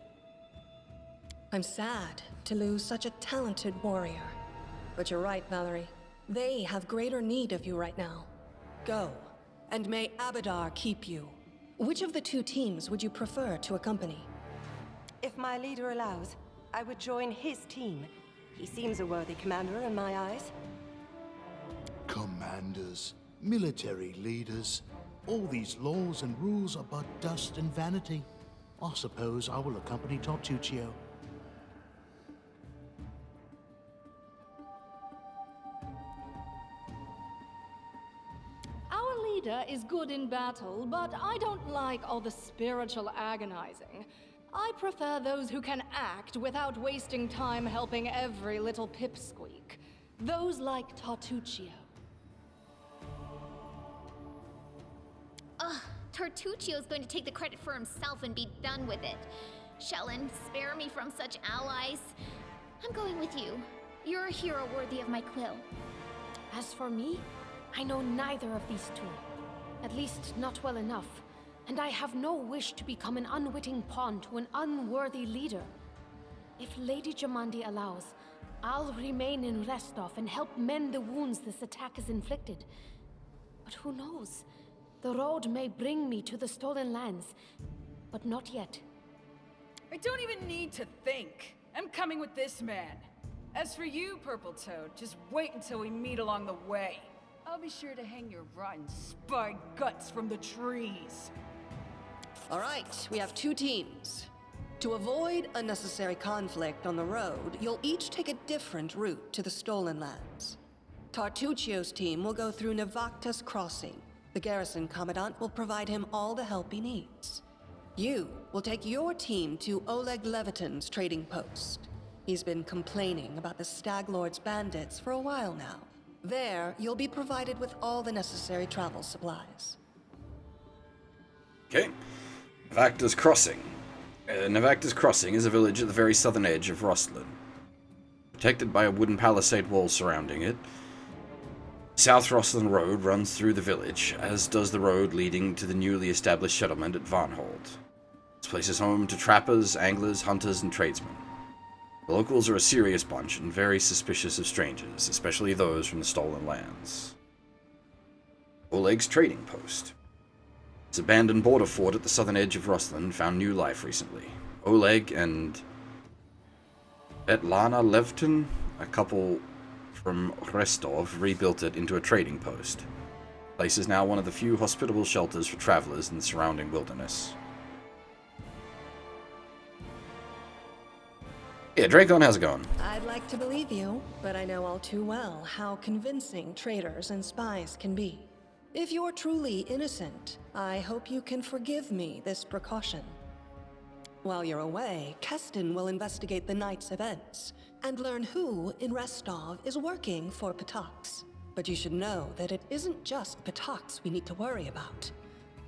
I'm sad to lose such a talented warrior. But you're right, Valerie. They have greater need of you right now. Go, and may Abadar keep you. Which of the 2 teams would you prefer to accompany? If my leader allows, I would join his team. He seems a worthy commander in my eyes. Commanders, military leaders, all these laws and rules are but dust and vanity. I suppose I will accompany Tartuccio. Our leader is good in battle, but I don't like all the spiritual agonizing. I prefer those who can act without wasting time helping every little pipsqueak. Those like Tartuccio. Ugh, Tartuccio's going to take the credit for himself and be done with it. Shellen, spare me from such allies. I'm going with you. You're a hero worthy of my quill. As for me, I know neither of these 2. At least not well enough. And I have no wish to become an unwitting pawn to an unworthy leader. If Lady Jamandi allows, I'll remain in Restov and help mend the wounds this attack has inflicted. But who knows? The road may bring me to the Stolen Lands, but not yet. I don't even need to think. I'm coming with this man. As for you, Purple Toad, just wait until we meet along the way. I'll be sure to hang your rotten spy guts from the trees. All right, we have 2 teams. To avoid unnecessary conflict on the road, you'll each take a different route to the Stolen Lands. Tartuccio's team will go through Navacta's crossing. The garrison commandant will provide him all the help he needs. You will take your team to Oleg Leviton's trading post. He's been complaining about the Stag Lord's bandits for a while now. There, you'll be provided with all the necessary travel supplies. Okay. Navacta's Crossing. Navacta's Crossing is a village at the very southern edge of Rosslyn. Protected by a wooden palisade wall surrounding it, South Rosslyn Road runs through the village, as does the road leading to the newly established settlement at Varnhold. This place is home to trappers, anglers, hunters, and tradesmen. The locals are a serious bunch and very suspicious of strangers, especially those from the Stolen Lands. Oleg's Trading Post. Its abandoned border fort at the southern edge of Rosslyn found new life recently. Oleg and Svetlana Leviton, a couple from Restov, rebuilt it into a trading post. The place is now one of the few hospitable shelters for travelers in the surrounding wilderness. Yeah, Dracon, how's it going? I'd like to believe you, but I know all too well how convincing traitors and spies can be. If you're truly innocent, I hope you can forgive me this precaution. While you're away, Keston will investigate the night's events and learn who in Restov is working for Patox. But you should know that it isn't just Patox we need to worry about.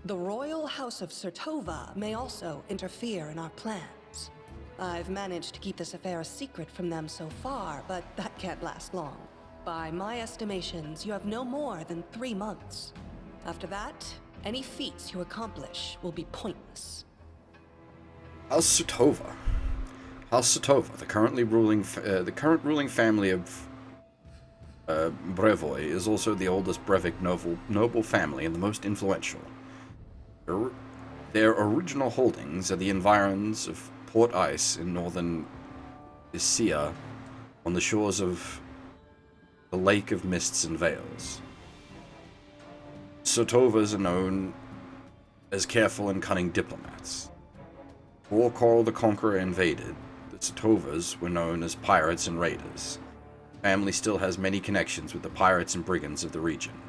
The Royal House of Sertova may also interfere in our plans. I've managed to keep this affair a secret from them so far, but that can't last long. By my estimations, you have no more than 3 months. After that, any feats you accomplish will be pointless. House Sertova. House Sertova, the current ruling family of Brevoy, is also the oldest Brevik noble family and the most influential. Their original holdings are the environs of Port Ice in northern Isia, on the shores of the Lake of Mists and Veils. Sertovas are known as careful and cunning diplomats. Before Karl the Conqueror invaded, the Sertovas were known as pirates and raiders. The family still has many connections with the pirates and brigands of the region,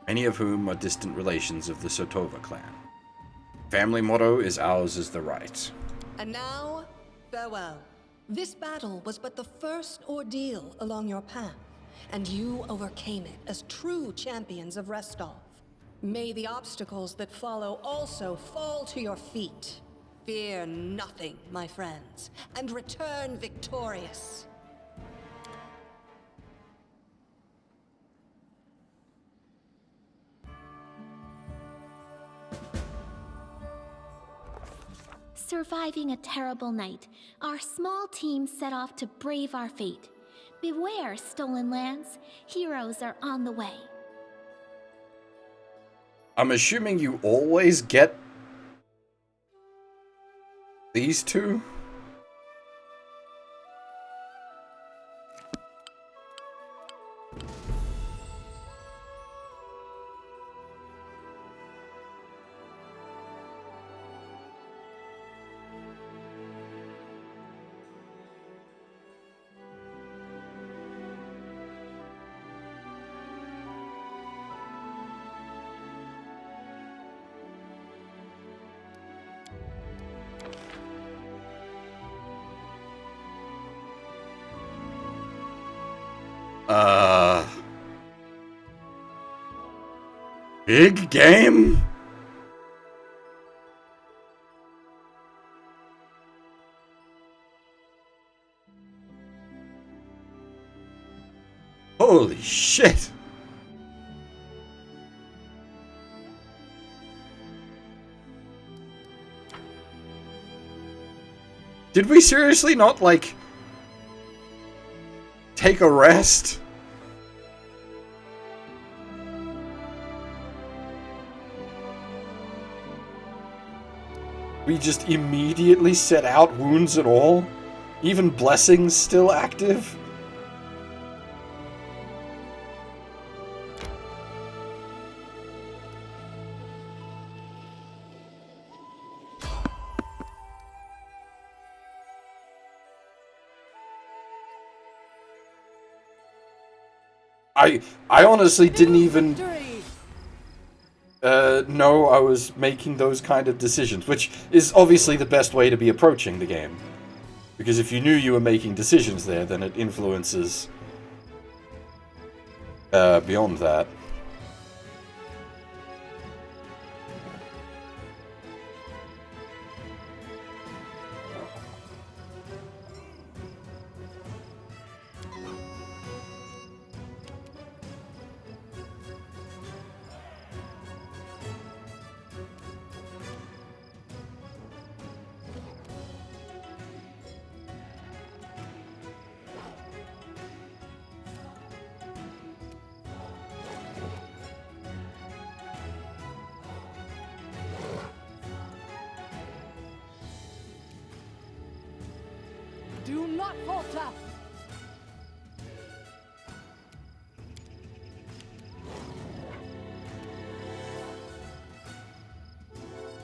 many of whom are distant relations of the Sertova clan. Family motto is "Ours is the right." And now, farewell. This battle was but the first ordeal along your path, and you overcame it as true champions of Restov. May the obstacles that follow also fall to your feet. Fear nothing, my friends, and return victorious. Surviving a terrible night, our small team set off to brave our fate. Beware, Stolen Lands. Heroes are on the way. I'm assuming you always get these two? Big game? Holy shit! Did we seriously not, like, take a rest? We just immediately set out, wounds and all? Even blessings still active? I honestly didn't even know I was making those kind of decisions, which is obviously the best way to be approaching the game. Because if you knew you were making decisions there, then it influences beyond that. Do not falter!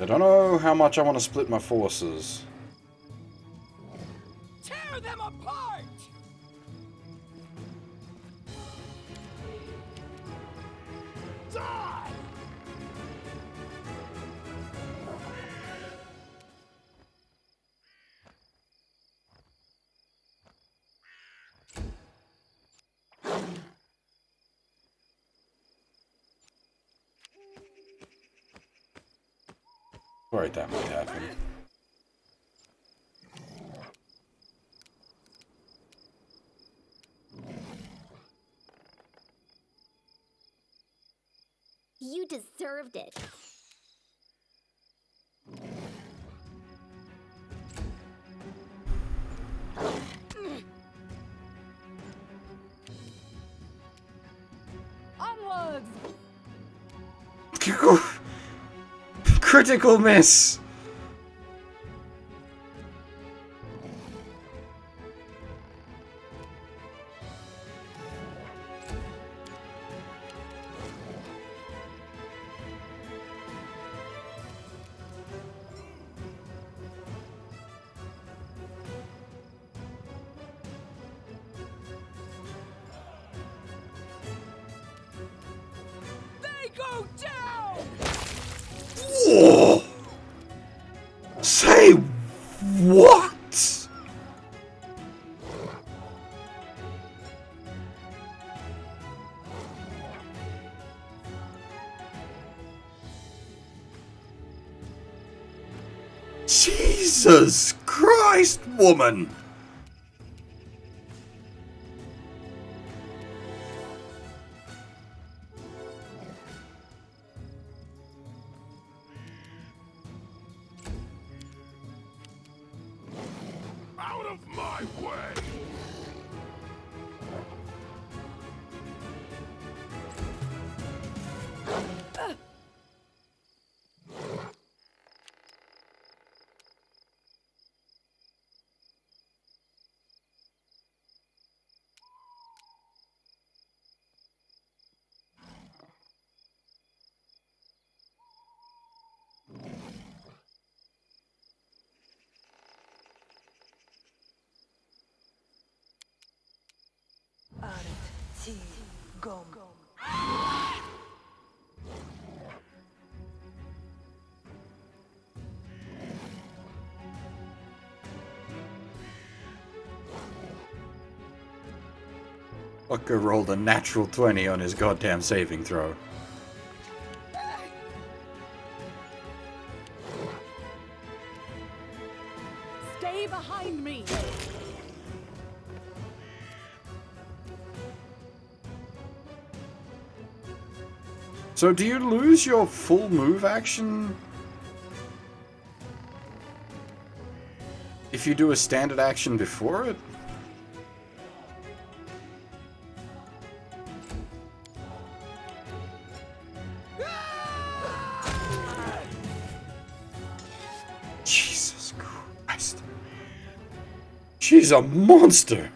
I don't know how much I want to split my forces. Tear them apart! Die! Alright, that might happen. You deserved it. Onwards! Critical miss! They go down! Whoa! Say what? Jesus Christ, woman! Out of my way! Fucker rolled a natural 20 on his goddamn saving throw. Stay behind me! So do you lose your full move action if you do a standard action before it? She's a monster!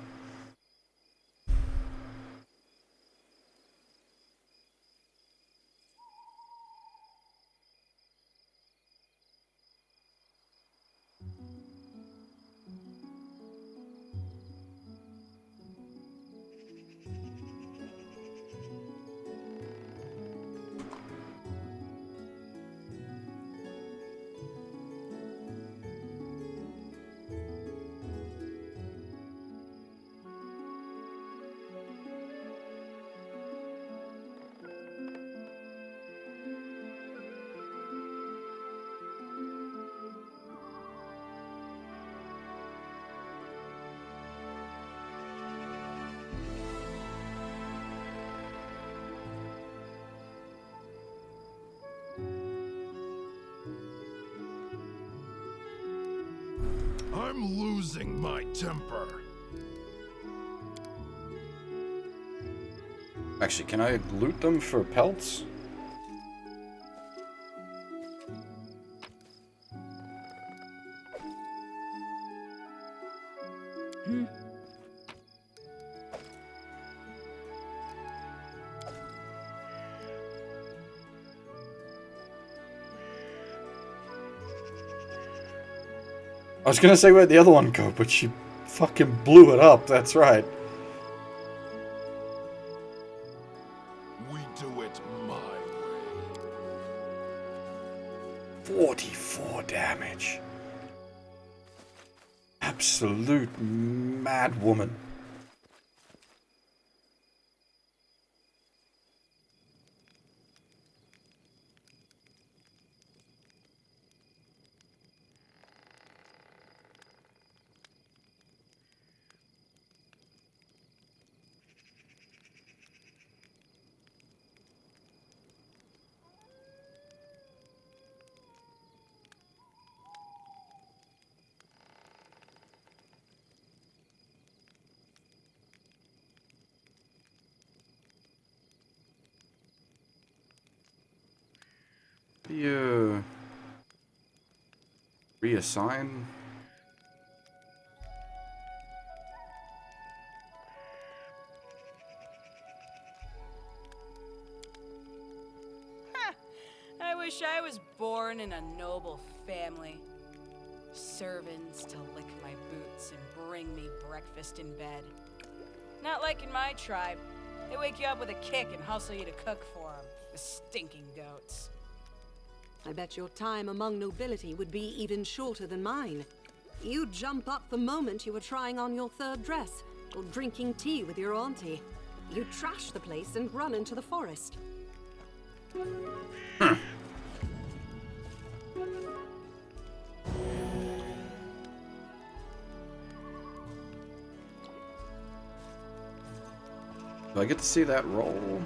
I'm losing my temper. Actually, can I loot them for pelts? I was gonna say where'd the other one go, but she fucking blew it up, that's right. We do it my way. 44 damage. Absolute mad woman. Do you reassign? I wish I was born in a noble family. Servants to lick my boots and bring me breakfast in bed. Not like in my tribe. They wake you up with a kick and hustle you to cook for them. The stinking goats. I bet your time among nobility would be even shorter than mine. You'd jump up the moment you were trying on your third dress, or drinking tea with your auntie. You'd trash the place and run into the forest. Do I get to see that roll?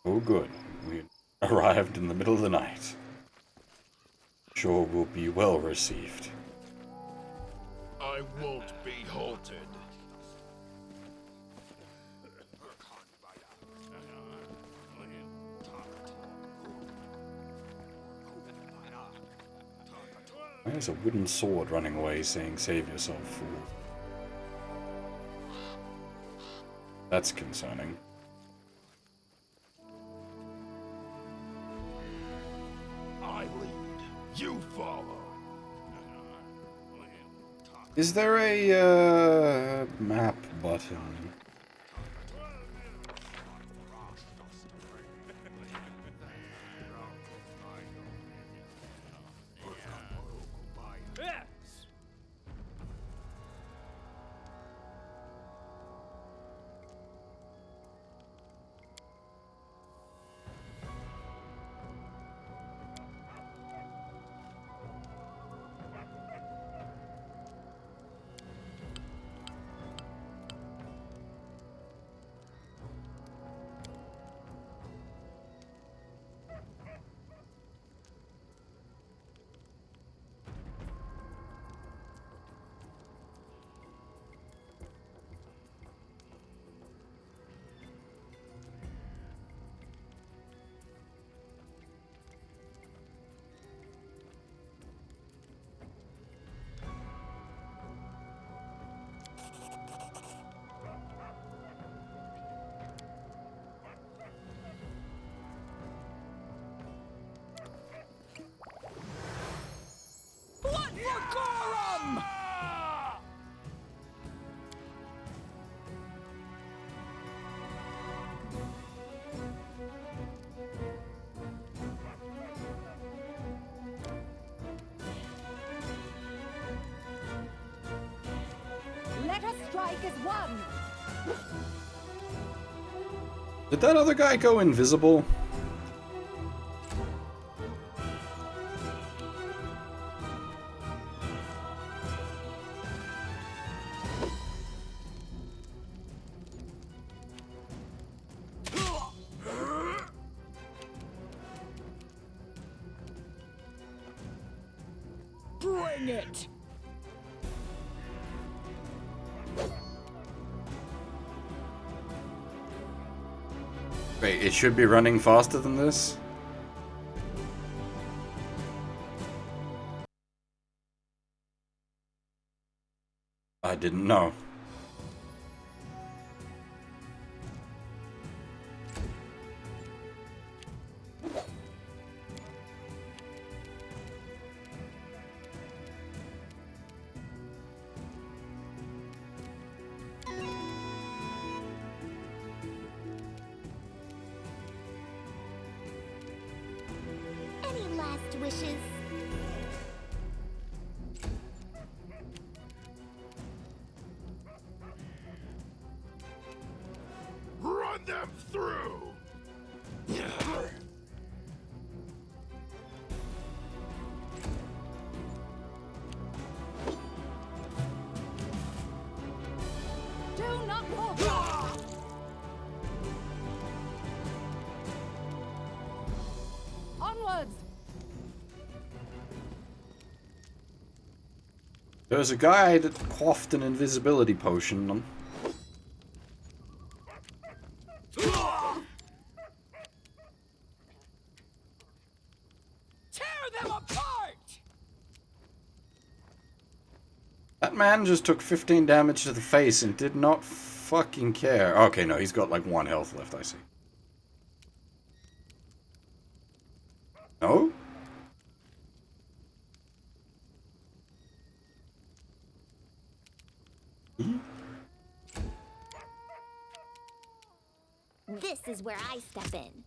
Oh good, we arrived in the middle of the night. Sure we'll be well received. I won't be halted. There's a wooden sword running away saying, "Save yourself, fool." That's concerning. I lead, you follow. Is there a map button? Blood for Gorum! Let us strike as one! Did that other guy go invisible? Bring it! Wait, it should be running faster than this? I didn't know. Any last wishes? Run them through! Do not falter! Onwards! There's a guy that quaffed an invisibility potion on. Tear them apart! That man just took 15 damage to the face and did not fucking care. Okay, no, he's got like 1 health left, I see. No? This is where I step in.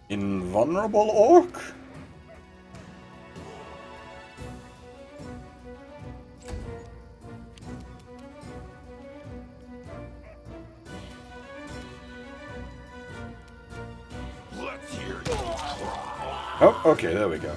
Invulnerable orc? Let's hear you. Oh, okay, there we go.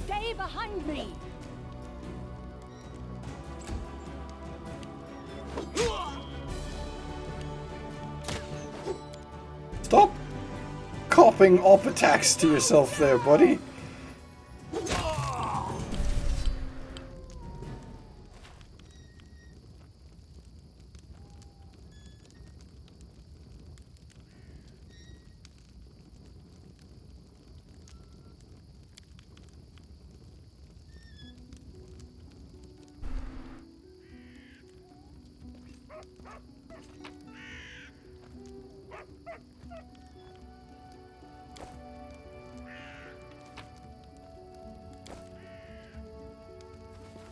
Stay behind me! Stop copping op attacks to yourself there, buddy.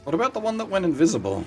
What about the one that went invisible?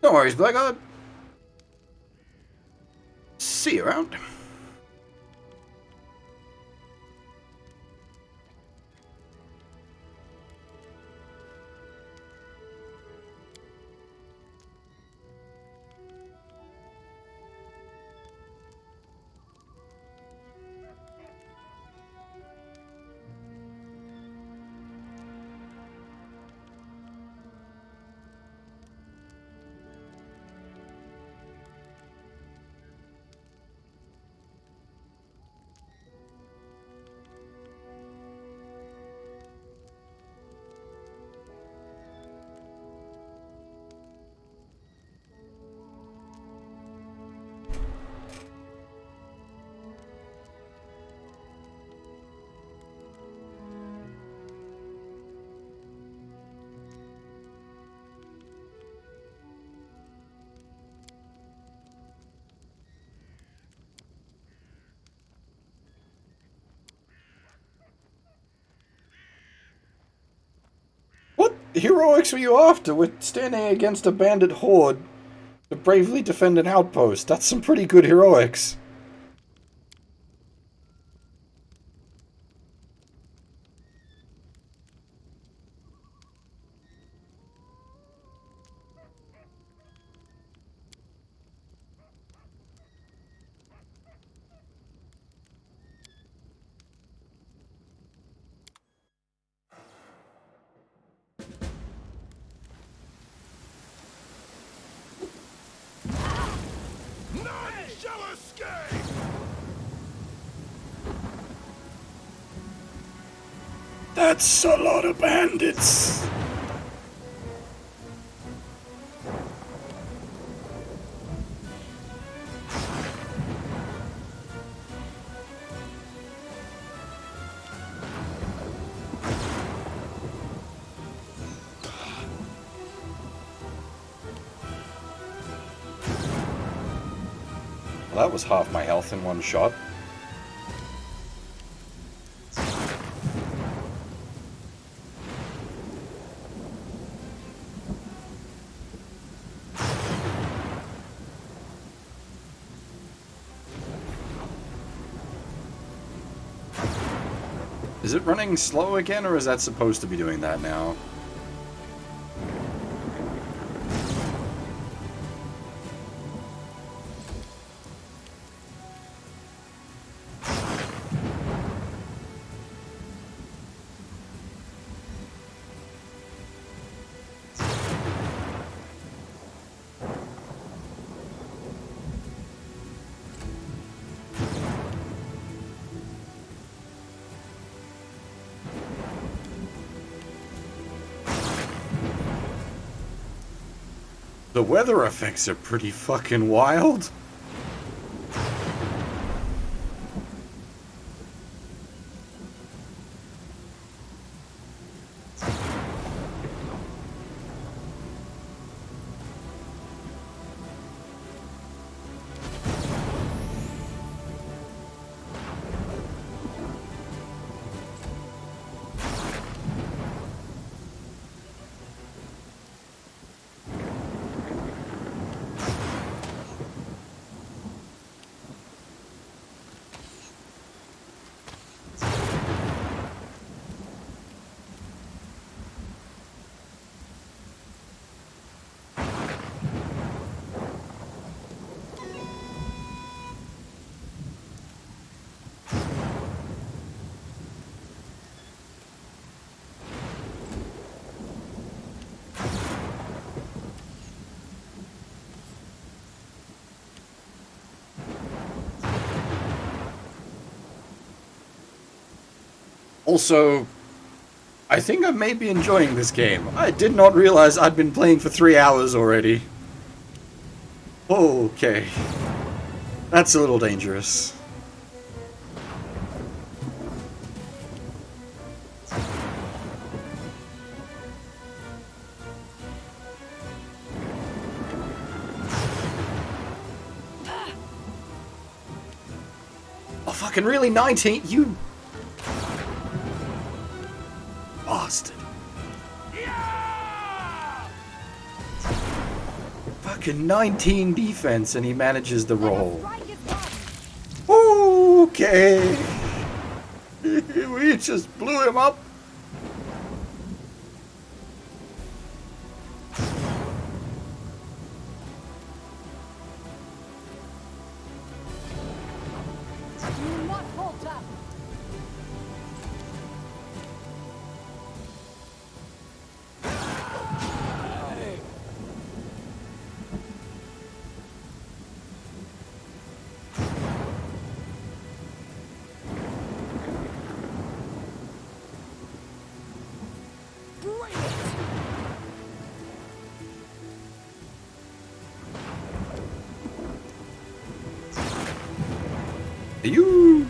No worries, Blackguard. See you around. What heroics were you after with standing against a bandit horde to bravely defend an outpost? That's some pretty good heroics. None shall escape! That's a lot of bandits. Well, that was half my health in one shot. Is it running slow again, or is that supposed to be doing that now? The weather effects are pretty fucking wild. Also, I think I may be enjoying this game. I did not realize I'd been playing for 3 hours already. Okay. That's a little dangerous. Oh, fucking really? 19? You... bastard. Fucking 19 defense and he manages the roll. Okay. We just blew him up. Do not falter. Are you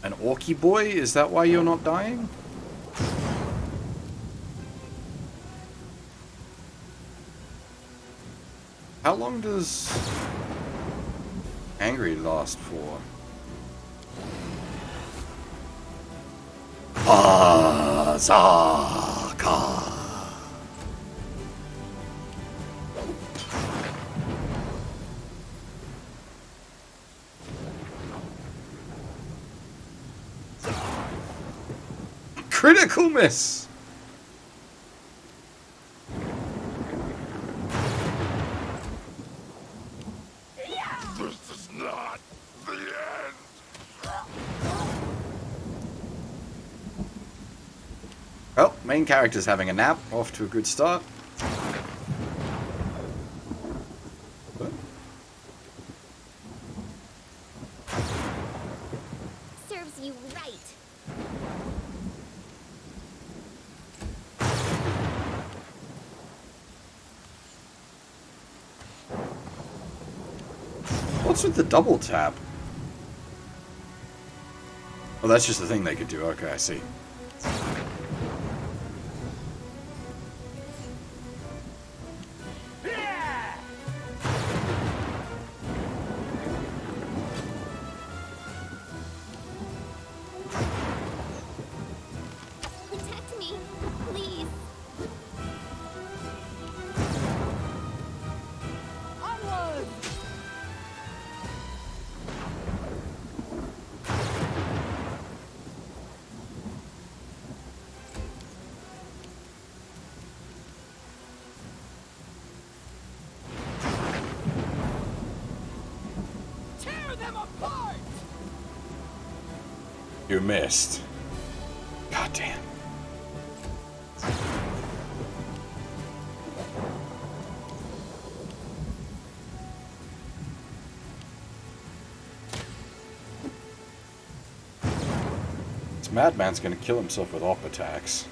an orky boy? Is that why you're not dying? How long does angry last for? Azaka. Critical miss. This is not the end. Well, main character's having a nap. Off to a good start. What? Serves you right. What's with the double tap? Oh, that's just the thing they could do. Okay, I see. Protect me, please. Onward! them apart! You missed. God damn. This madman's gonna kill himself with AWP attacks.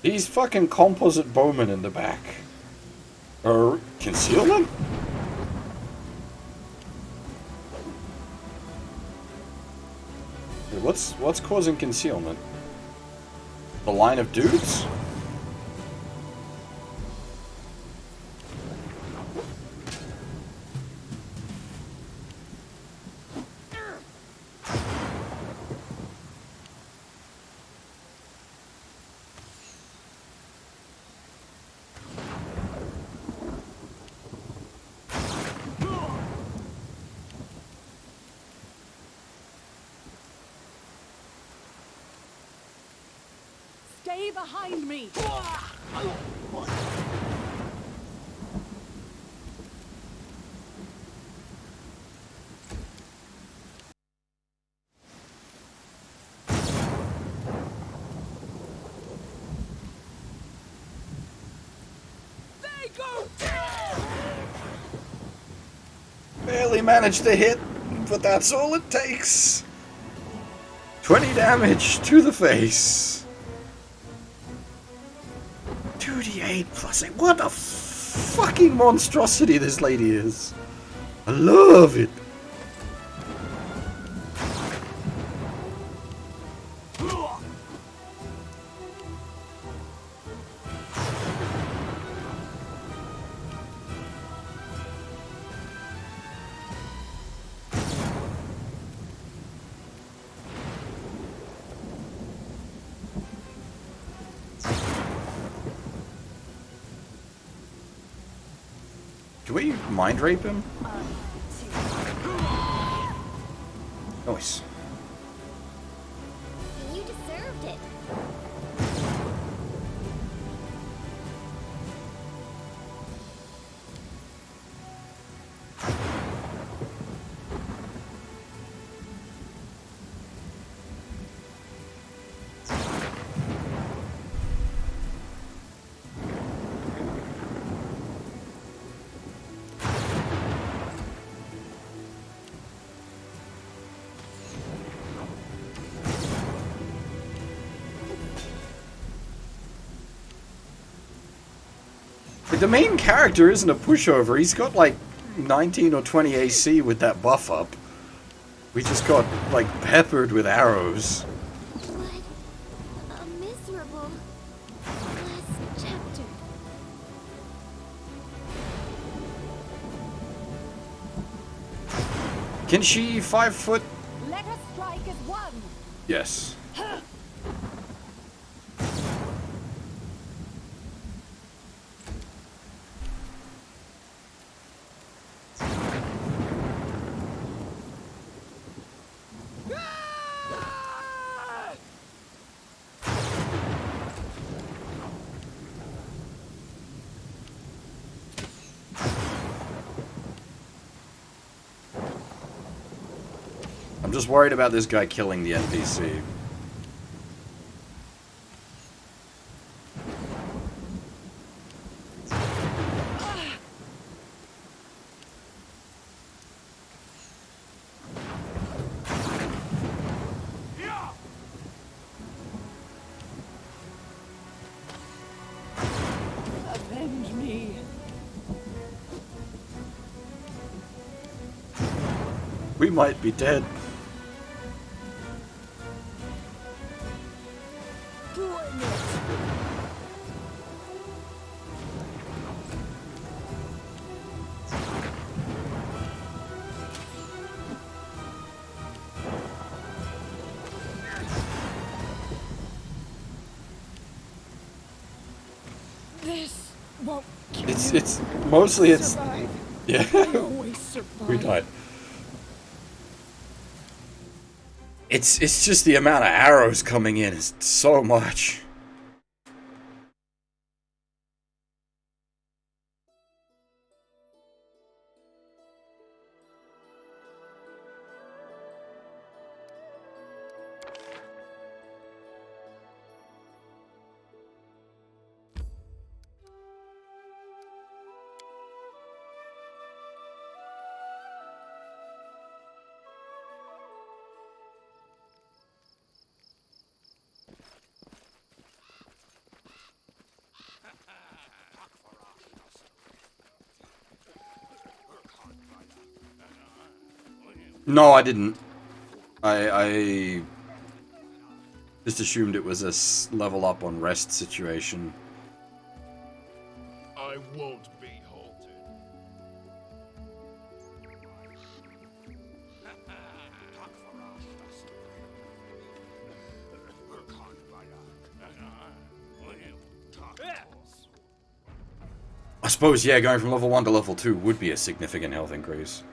These fucking composite bowmen in the back. Or concealment? Wait, what's causing concealment? The line of dudes? Stay behind me! They go Barely managed to hit, but that's all it takes. 20 damage to the face. 2d8 plus 8. What a fucking monstrosity this lady is. I love it. Do we mind rape him? Nice. You deserved it. Like, the main character isn't a pushover. He's got like 19 or 20 AC with that buff up. We just got like peppered with arrows. What a miserable last chapter. Can she 5 foot? Let us strike as one! Yes. I'm just worried about this guy killing the NPC. avenge me. We might be dead. Bring it. won't kill It's mostly it's survive. yeah. I always survive. We died. It's just the amount of arrows coming in is so much. No, I didn't. I just assumed it was a level up on rest situation. I won't be halted. I suppose, yeah, going from level 1 to level 2 would be a significant health increase.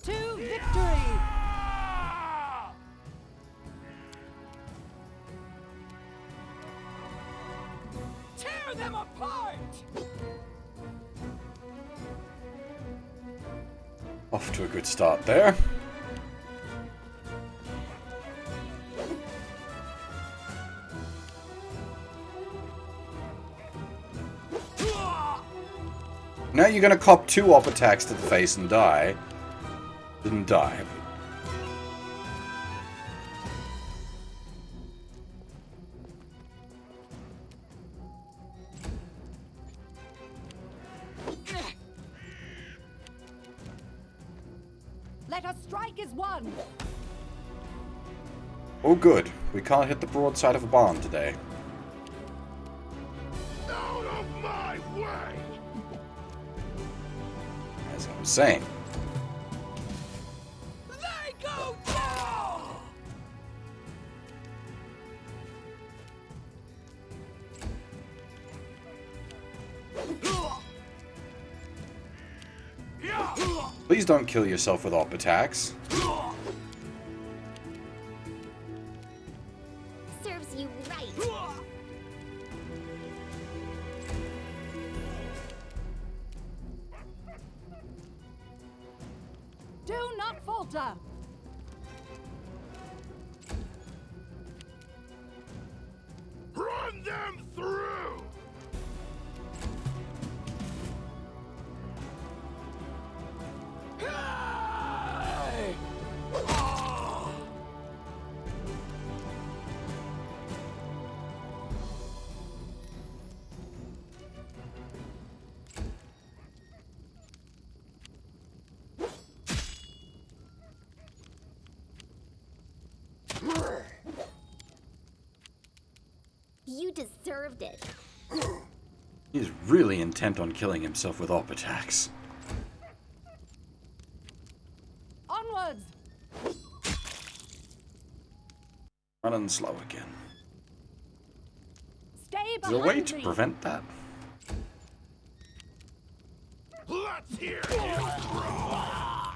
To victory! Tear them apart! Off to a good start there. Now you're gonna cop 2 op attacks to the face and die. Didn't die. Let us strike as one! Oh good, we can't hit the broadside of a barn today. Out of my way! As I was saying. They go down! Please don't kill yourself with op attacks. Serves you right. Do not falter! Run them through! You deserved it. He's really intent on killing himself with op attacks. Onwards! Running slow again. Stay Is there a behind way to me. prevent that? Let's hear you crawl!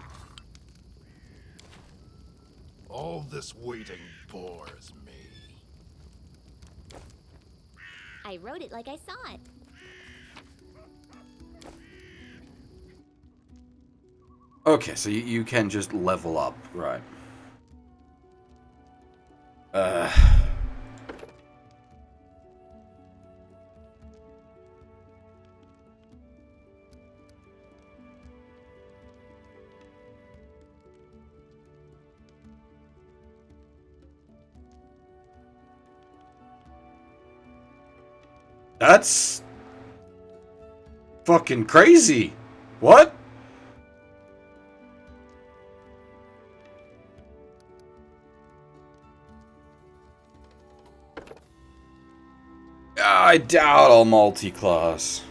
All this waiting bores me. I wrote it like I saw it. Okay, so you can just level up, right. That's fucking crazy. What? I doubt I'll multi-class.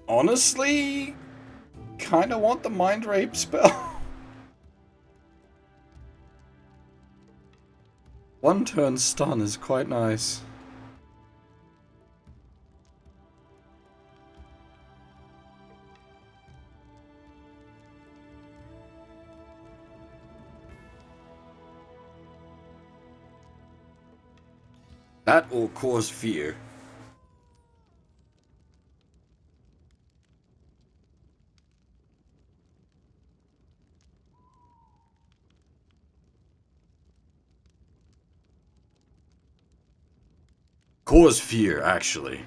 Honestly, kinda want the mind rape spell. One turn stun is quite nice. That will cause fear. Cause fear, actually.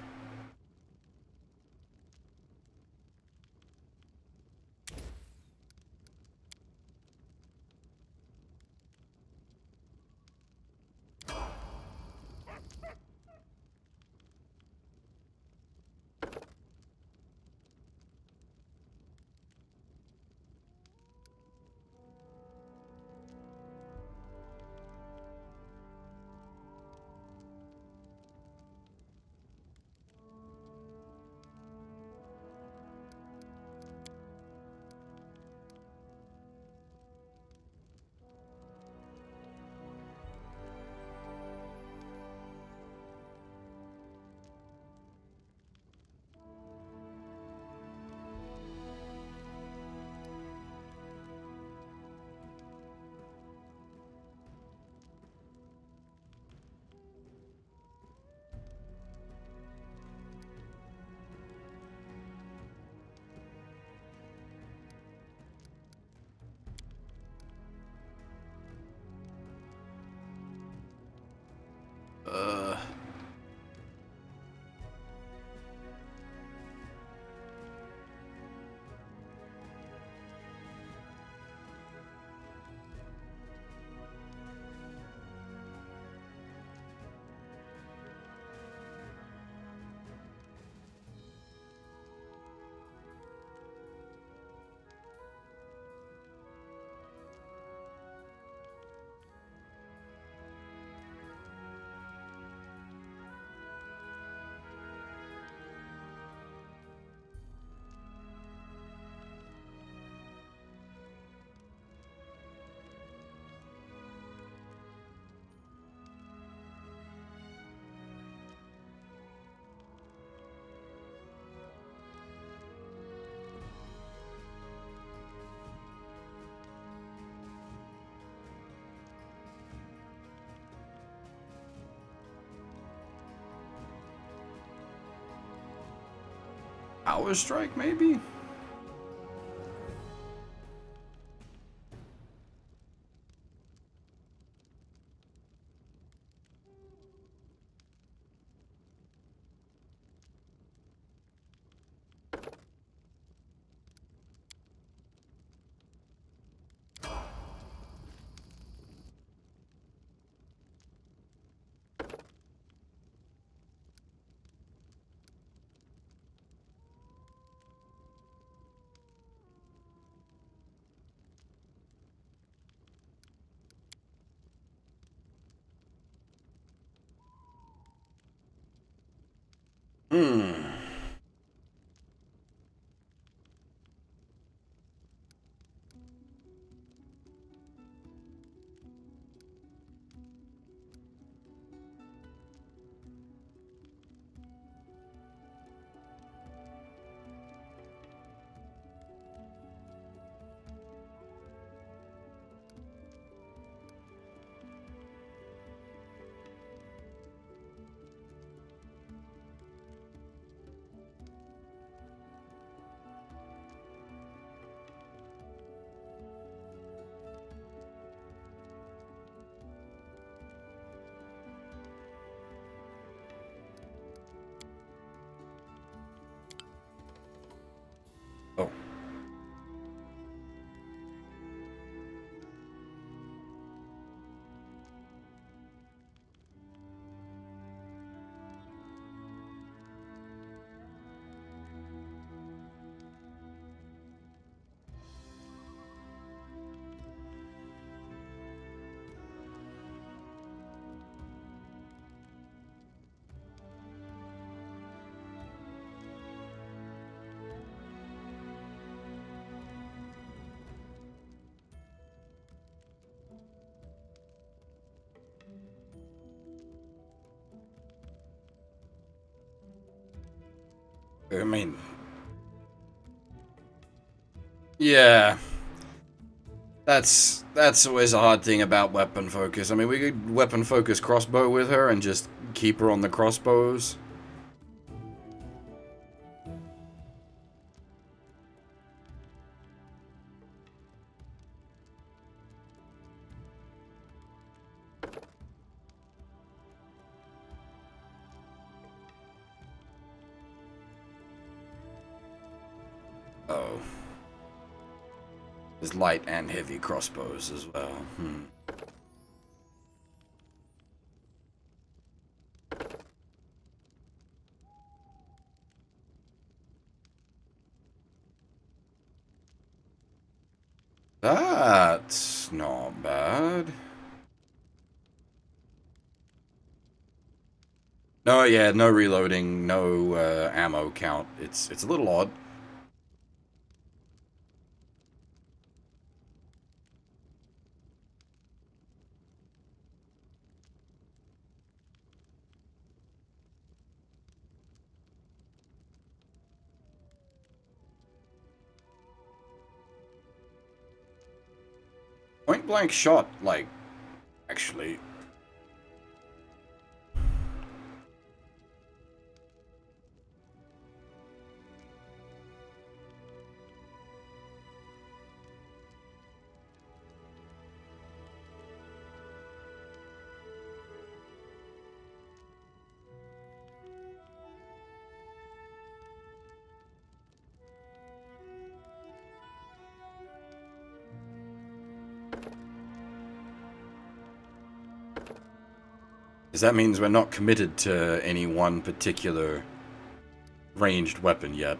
Uh... Hour strike, maybe? I mean, yeah. That's always a hard thing about weapon focus. I mean, we could weapon focus crossbow with her and just keep her on the crossbows. Oh. There's light and heavy crossbows as well. That's not bad. No, yeah, no reloading, no ammo count. It's a little odd. Point blank shot, like, actually. Because that means we're not committed to any one particular ranged weapon yet.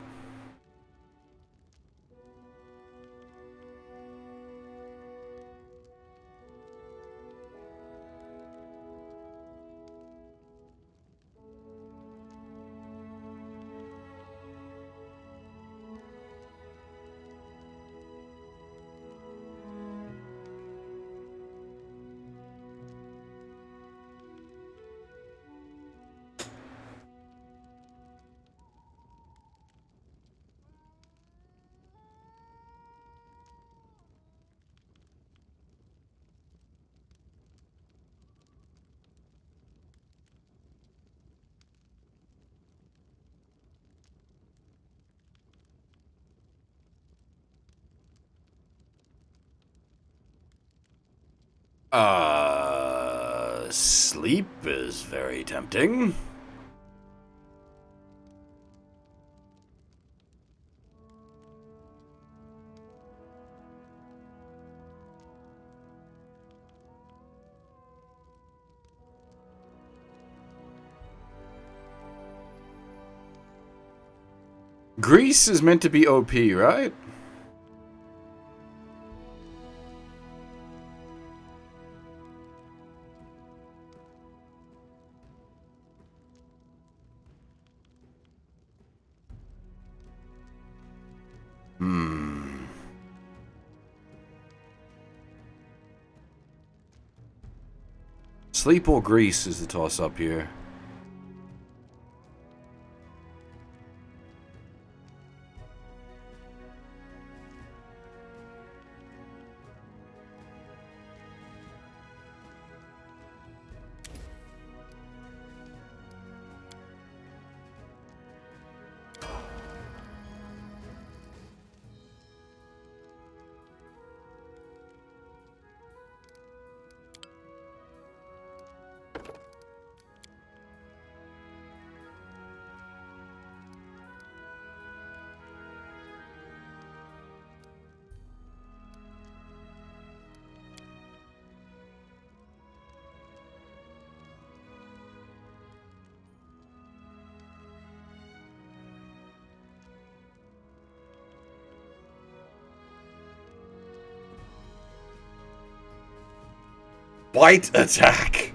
Sleep is very tempting. Grease is meant to be OP, right? Sleep or grease is the toss up here. Bite attack!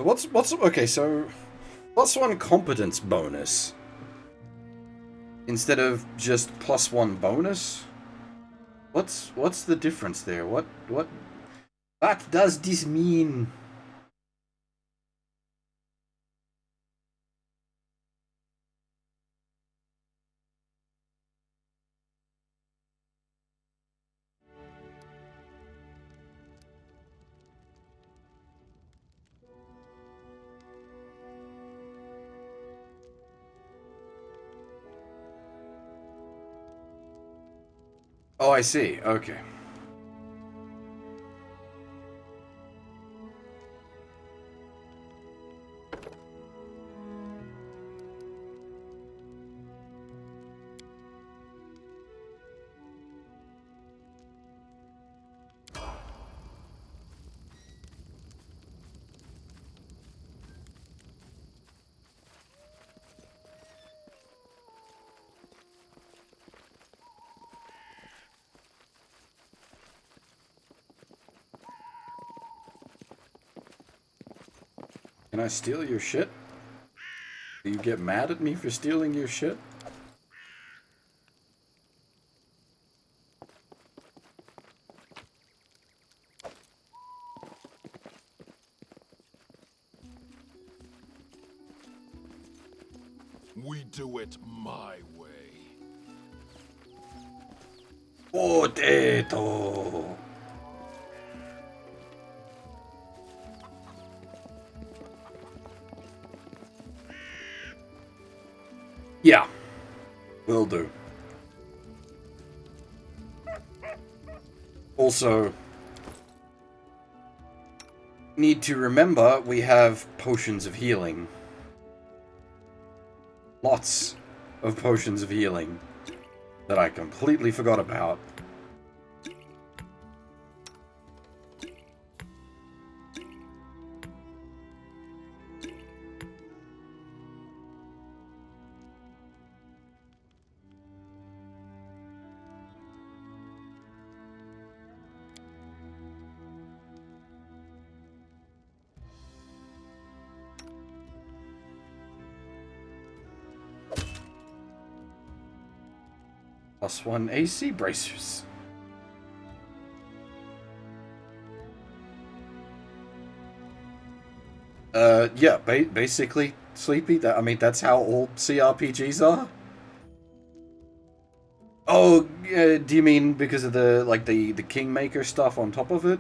What's okay? So +1 competence bonus instead of just +1 bonus. What's the difference there? What does this mean? Oh, I see. Okay. Can I steal your shit? Do you get mad at me for stealing your shit? We do it my way. Potato. Yeah, will do. Also, need to remember we have potions of healing. Lots of potions of healing that I completely forgot about. +1 AC bracers. Yeah, basically, Sleepy. I mean, that's how all CRPGs are. Oh, do you mean because of the Kingmaker stuff on top of it?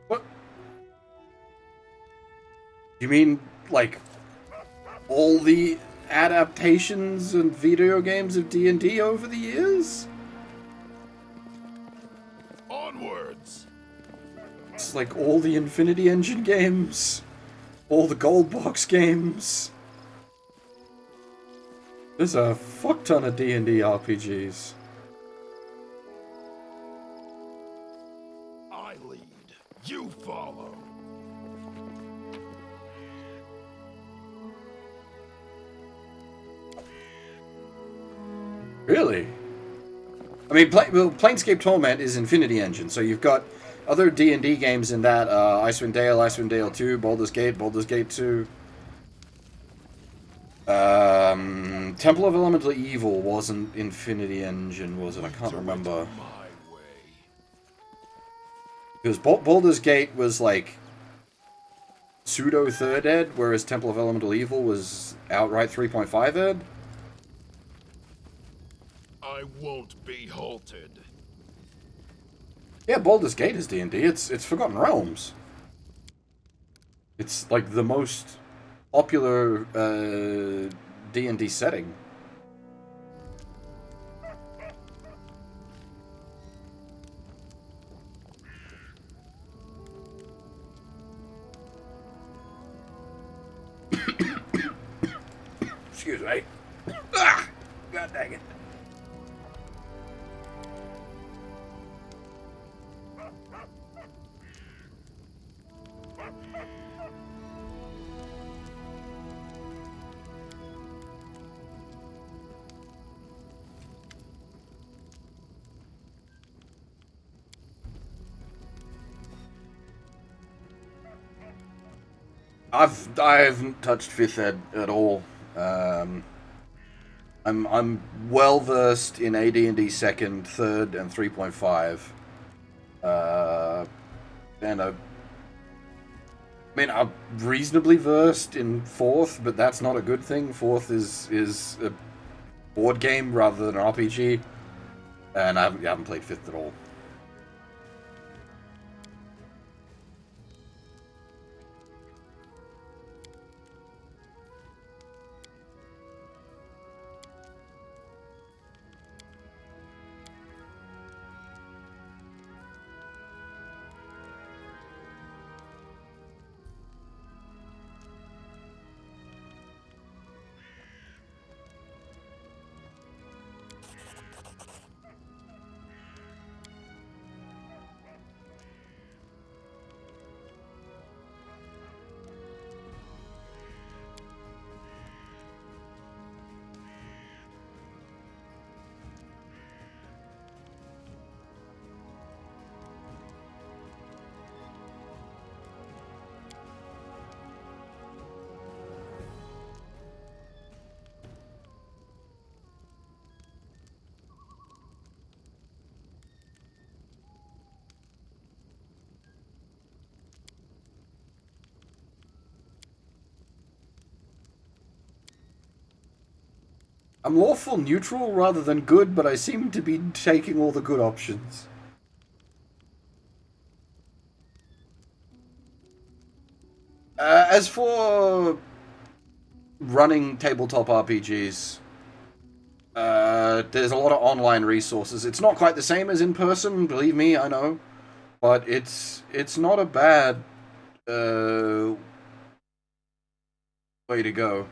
What? You mean, like, all the adaptations and video games of D&D over the years? Onwards! It's like all the Infinity Engine games, all the Gold Box games. There's a fuck ton of D&D RPGs. I lead, you follow. Really? I mean, Planescape Torment is Infinity Engine, so you've got other D&D games in that, Icewind Dale 2, Baldur's Gate 2. Temple of Elemental Evil wasn't Infinity Engine, was it? I can't remember. Because Baldur's Gate was like pseudo 3rd ed, whereas Temple of Elemental Evil was outright 3.5 ed. I won't be halted. Yeah, Baldur's Gate is D&D. It's Forgotten Realms. It's like the most popular D&D setting. Excuse me. Ah, God dang it. I haven't touched 5th ed at all. I'm well versed in AD&D 2nd, 3rd, and 3.5. And I'm reasonably versed in 4th, but that's not a good thing. 4th is a board game rather than an RPG, and I haven't played 5th at all. I'm lawful neutral rather than good, but I seem to be taking all the good options. As for running tabletop RPGs, there's a lot of online resources. It's not quite the same as in person, believe me, I know, but it's not a bad way to go.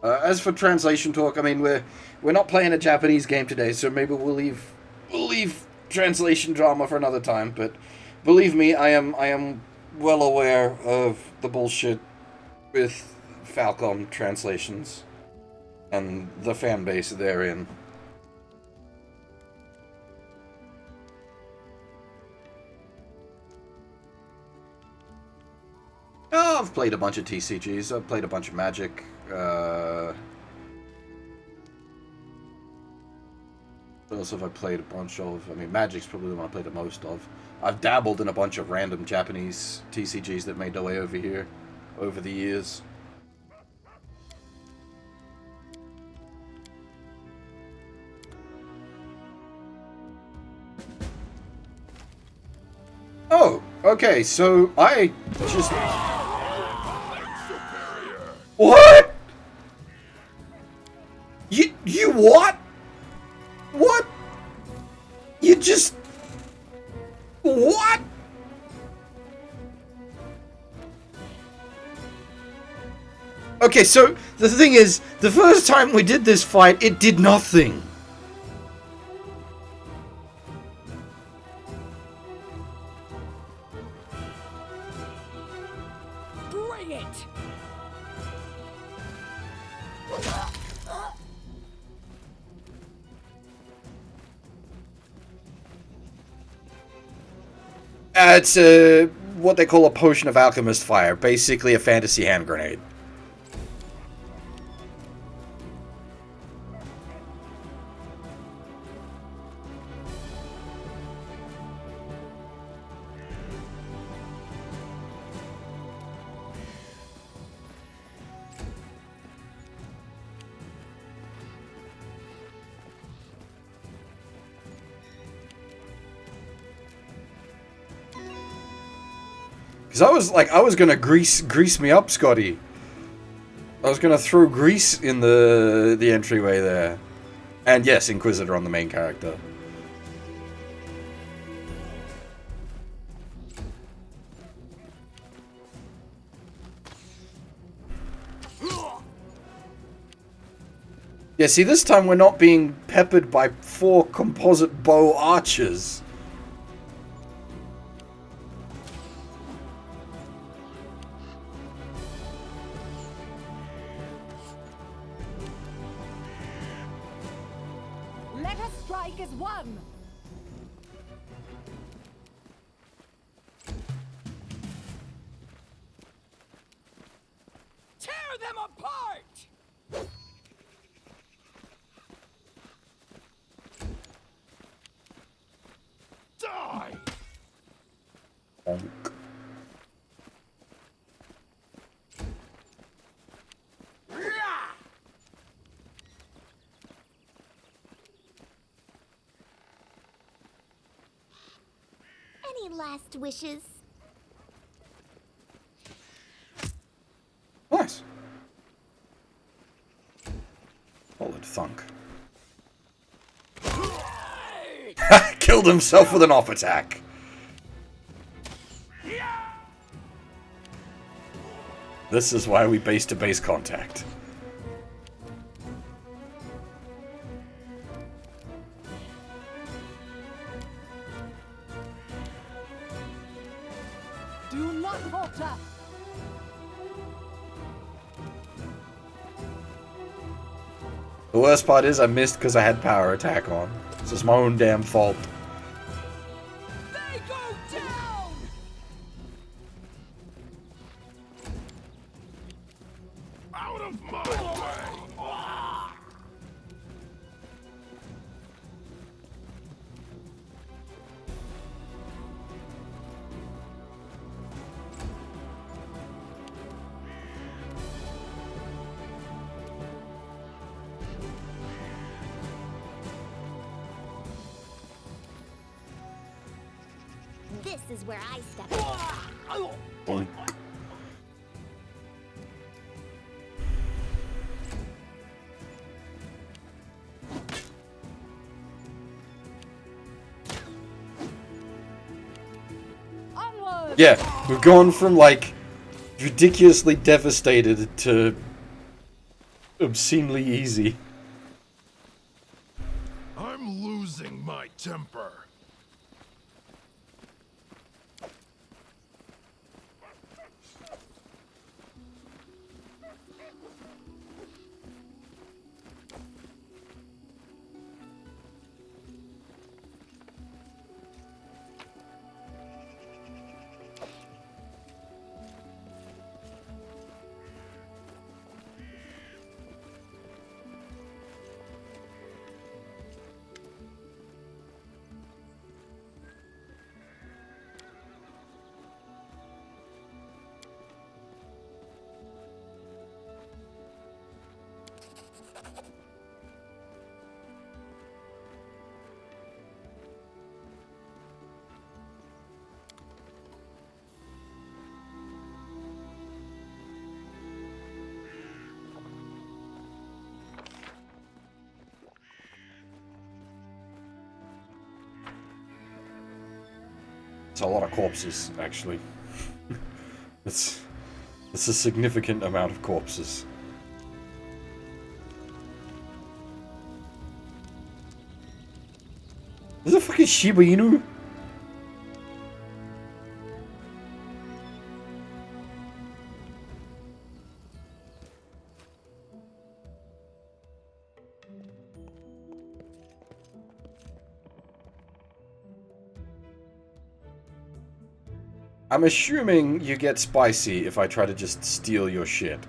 As for translation talk, I mean we're not playing a Japanese game today, so maybe we'll leave translation drama for another time. But believe me, I am well aware of the bullshit with Falcom translations and the fan base therein. Oh, I've played a bunch of TCGs. I've played a bunch of Magic. What else have I played a bunch of? I mean, Magic's probably the one I played the most of. I've dabbled in a bunch of random Japanese TCGs that made their way over here over the years. Oh, okay, so I just... What? You what? What? You just... What? Okay, so the thing is, the first time we did this fight, it did nothing. Bring it! It's what they call a potion of alchemist fire, basically a fantasy hand grenade. Because I was gonna grease me up, Scotty. I was gonna throw grease in the entryway there. And yes, Inquisitor on the main character. Yeah, see, this time we're not being peppered by 4 composite bow archers. Let us strike as one! Tear them apart! Die! Bonk. Any last wishes? Nice. Solid thunk. Killed himself with an off attack. This is why we base-to-base contact. Do not falter! The worst part is I missed because I had power attack on. This is my own damn fault. They go down! Out of my way! This is where I step in. Bonk. Onward! Yeah, we've gone from like ridiculously devastated to obscenely easy. I'm losing my temper. It's a lot of corpses, actually. it's a significant amount of corpses. Is it fucking Shiba Inu? I'm assuming you get spicy if I try to just steal your shit.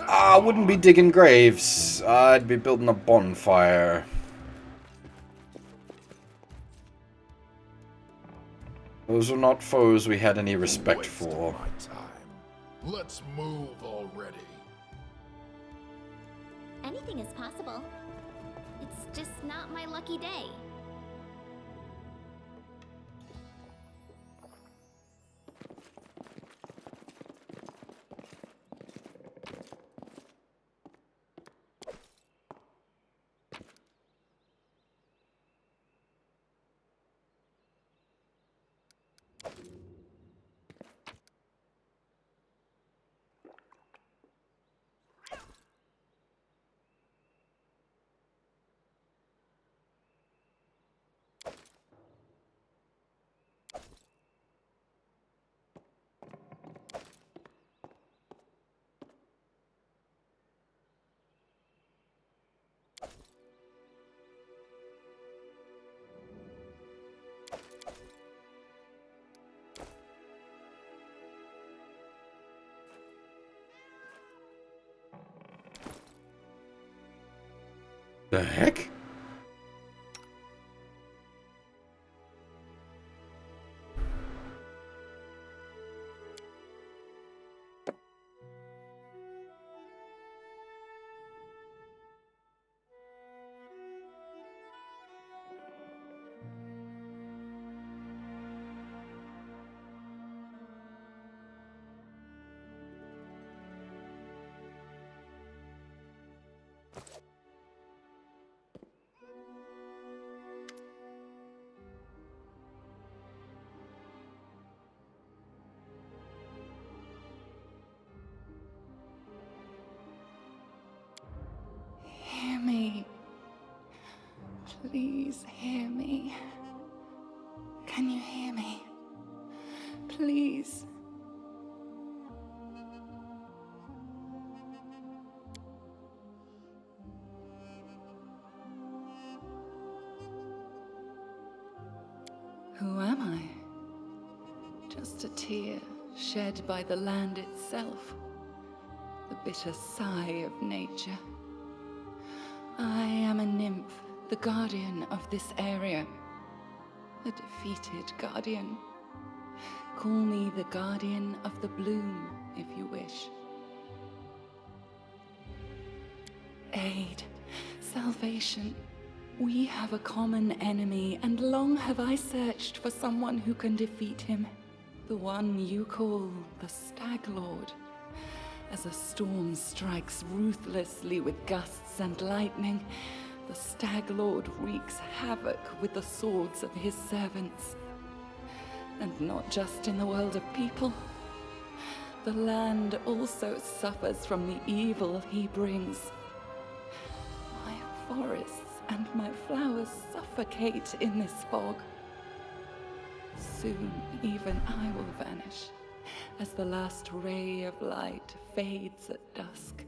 I wouldn't be digging graves. I'd be building a bonfire. Those are not foes we had any respect for. My time. Let's move already. Anything is possible. It's just not my lucky day. The heck? Hear me. Please hear me. Can you hear me? Please. Who am I? Just a tear shed by the land itself. The bitter sigh of nature. I am a nymph, the guardian of this area. A defeated guardian. Call me the guardian of the bloom, if you wish. Aid, salvation. We have a common enemy, and long have I searched for someone who can defeat him. The one you call the Stag Lord. As a storm strikes ruthlessly with gusts and lightning, the Stag Lord wreaks havoc with the swords of his servants. And not just in the world of people. The land also suffers from the evil he brings. My forests and my flowers suffocate in this fog. Soon even I will vanish, as the last ray of light fades at dusk.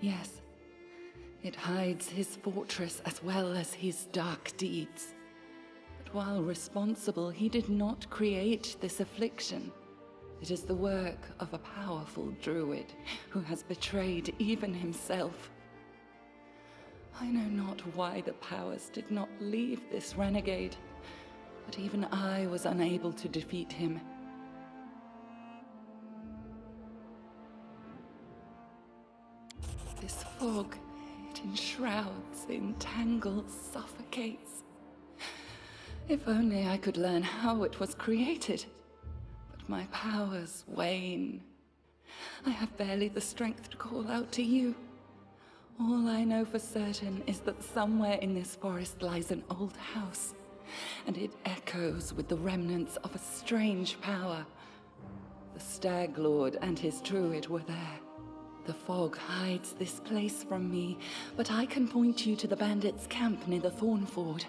Yes, it hides his fortress as well as his dark deeds. But while responsible, he did not create this affliction. It is the work of a powerful druid who has betrayed even himself. I know not why the powers did not leave this renegade, but even I was unable to defeat him. This fog, it enshrouds, entangles, suffocates. If only I could learn how it was created. But my powers wane. I have barely the strength to call out to you. All I know for certain is that somewhere in this forest lies an old house, and it echoes with the remnants of a strange power. The Stag Lord and his druid were there. The fog hides this place from me, but I can point you to the bandits' camp near the Thornford.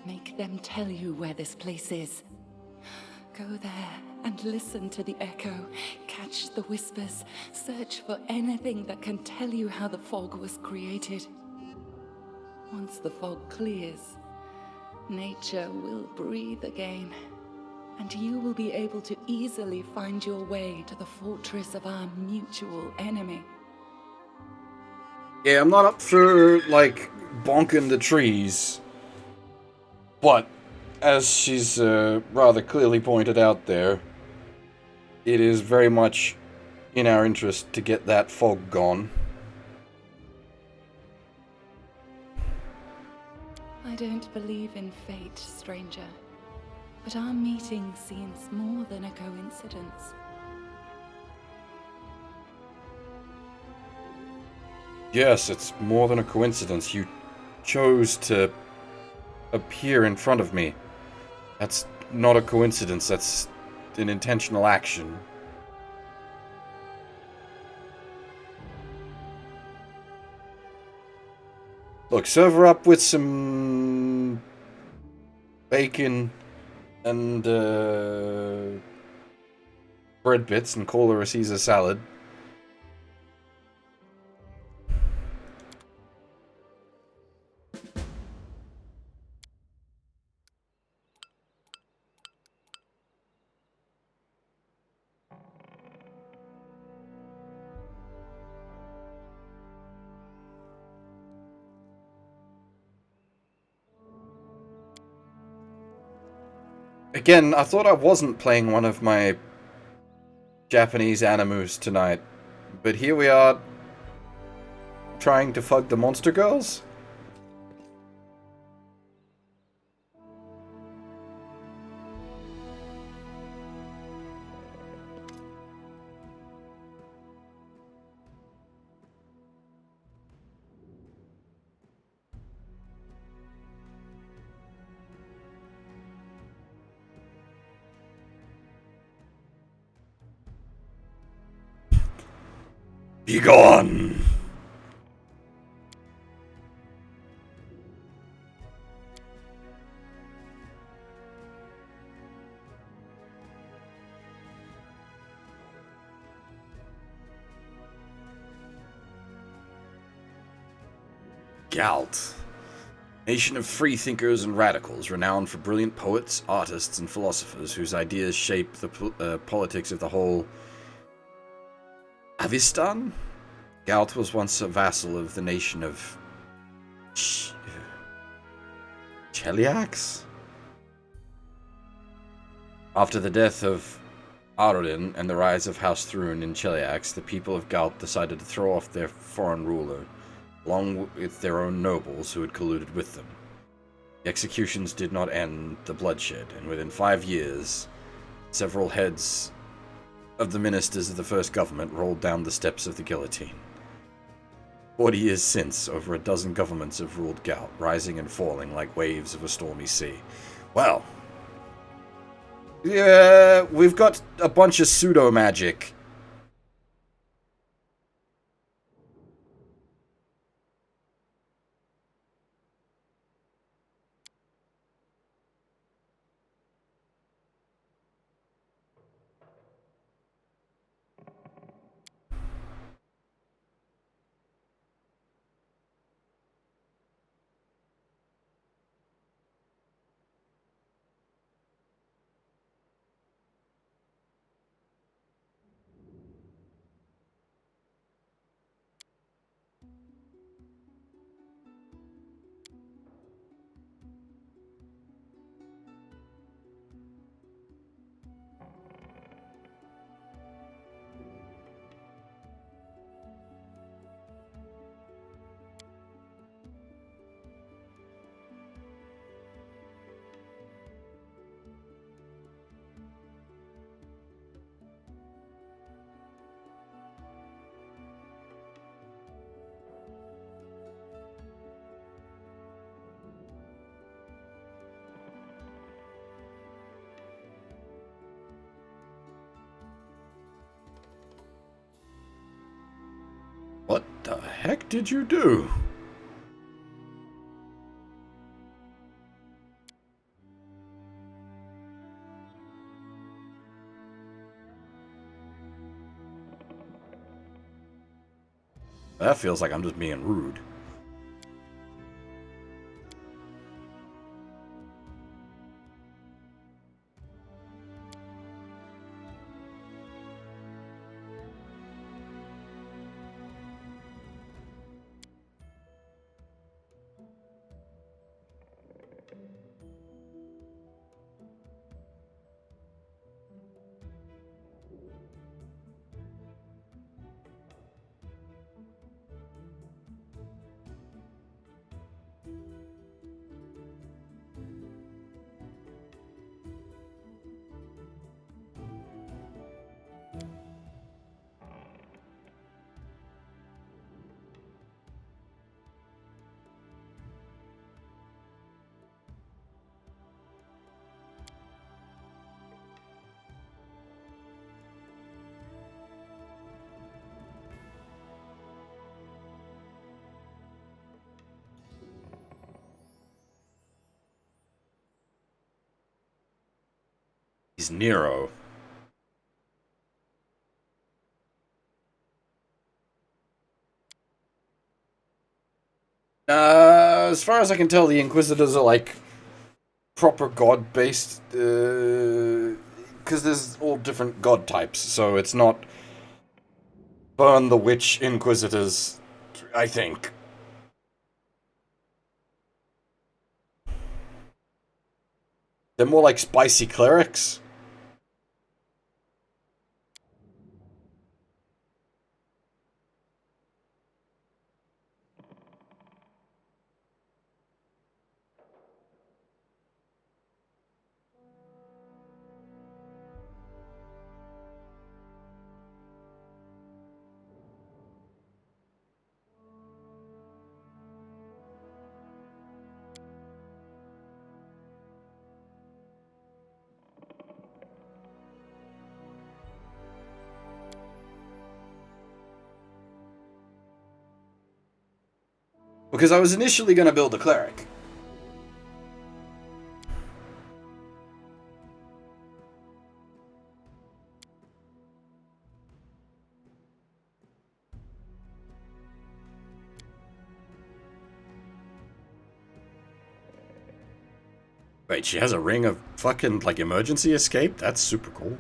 Make them tell you where this place is. Go there and listen to the echo. Catch the whispers. Search for anything that can tell you how the fog was created. Once the fog clears, nature will breathe again, and you will be able to easily find your way to the fortress of our mutual enemy. Yeah, I'm not up for, like, bonking the trees. But, as she's rather clearly pointed out there, it is very much in our interest to get that fog gone. I don't believe in fate, stranger. But our meeting seems more than a coincidence. Yes, it's more than a coincidence. You chose to appear in front of me. That's not a coincidence, that's an intentional action. Look, serve her up with some bacon and bread bits and call her a Caesar salad. Again, I thought I wasn't playing one of my Japanese animus tonight, but here we are trying to fuck the monster girls? Be gone! Galt. Nation of freethinkers and radicals, renowned for brilliant poets, artists, and philosophers whose ideas shape the politics of the whole Avistan? Galt was once a vassal of the nation of Cheliax? After the death of Arudin and the rise of House Thrun in Cheliax, the people of Galt decided to throw off their foreign ruler, along with their own nobles who had colluded with them. The executions did not end the bloodshed, and within 5 years, several heads of the ministers of the first government rolled down the steps of the guillotine. 40 years since, over a dozen governments have ruled Galt, rising and falling like waves of a stormy sea. Well, yeah, we've got a bunch of pseudo-magic. What the heck did you do? That feels like I'm just being rude. He's Nero. As far as I can tell, the Inquisitors are like proper god-based, because there's all different god types, so it's not Burn the Witch Inquisitors, I think. They're more like spicy clerics. Because I was initially going to build a cleric. Wait, she has a ring of fucking, like, emergency escape? That's super cool.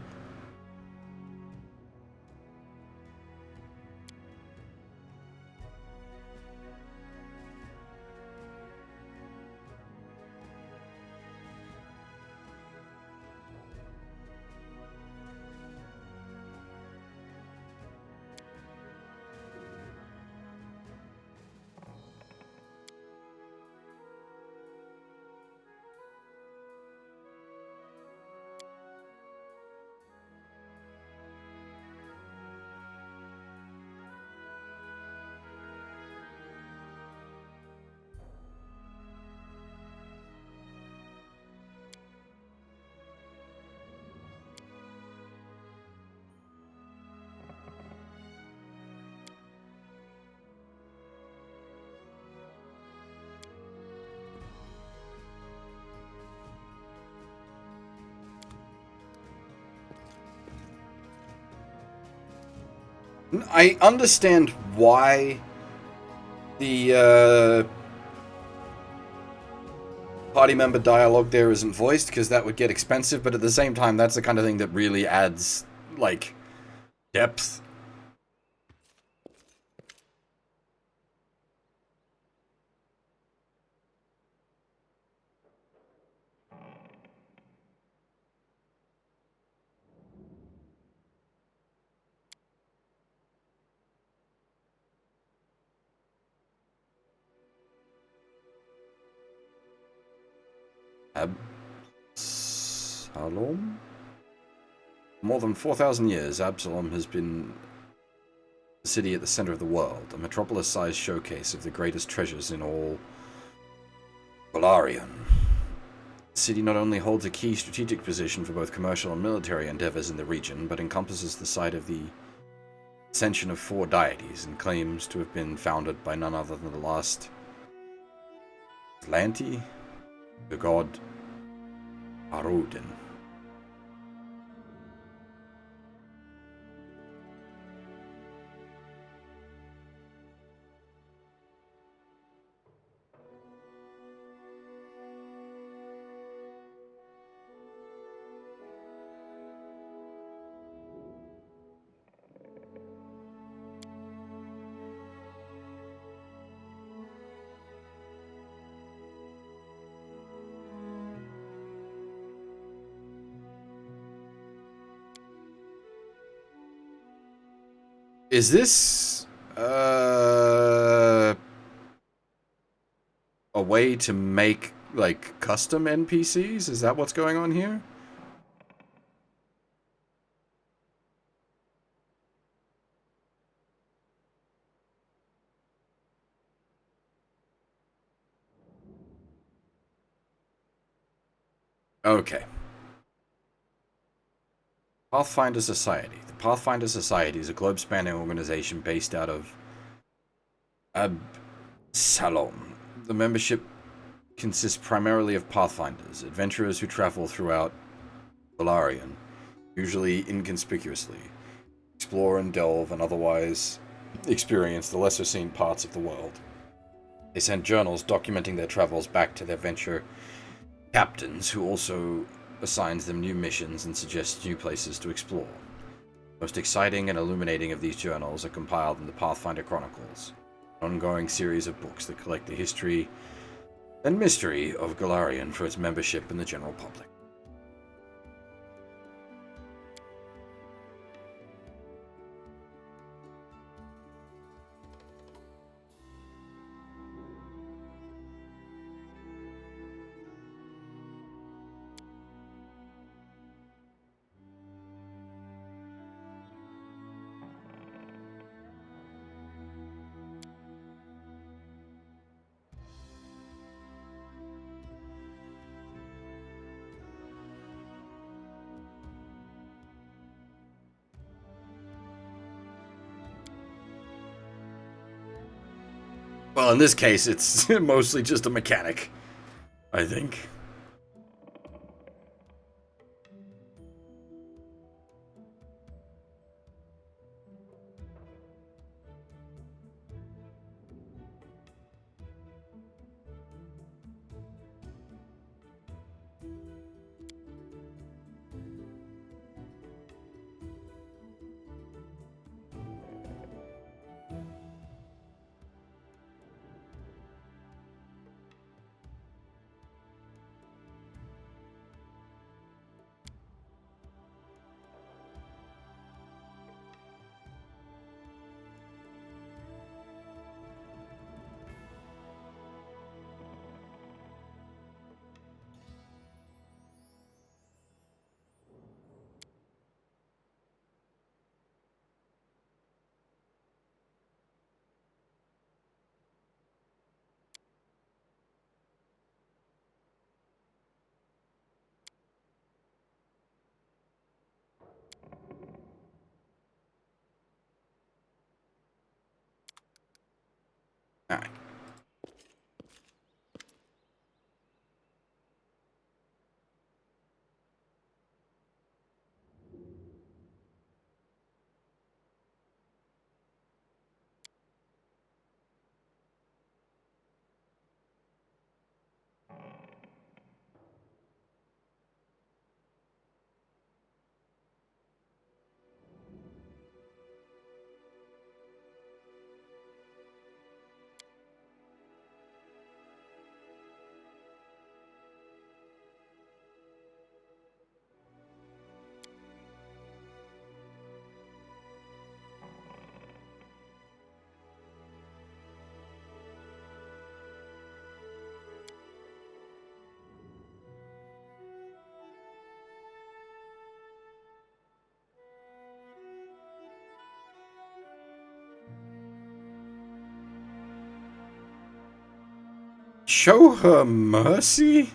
I understand why the party member dialogue there isn't voiced, because that would get expensive, but at the same time, that's the kind of thing that really adds, like, depth. Absalom? More than 4,000 years, Absalom has been the city at the center of the world, a metropolis-sized showcase of the greatest treasures in all Golarion. The city not only holds a key strategic position for both commercial and military endeavors in the region, but encompasses the site of the ascension of 4 deities and claims to have been founded by none other than the last Atlanti, the god Arudin. Is this a way to make like custom NPCs? Is that what's going on here? Okay. Pathfinder Society. The Pathfinder Society is a globe-spanning organization based out of Absalom. The membership consists primarily of Pathfinders, adventurers who travel throughout Golarion, usually inconspicuously, explore and delve and otherwise experience the lesser-seen parts of the world. They send journals documenting their travels back to their venture captains, who also assigns them new missions and suggests new places to explore. The most exciting and illuminating of these journals are compiled in the Pathfinder Chronicles, an ongoing series of books that collect the history and mystery of Golarion for its membership and the general public. Well, in this case, it's mostly just a mechanic, I think. Alright. Show her mercy?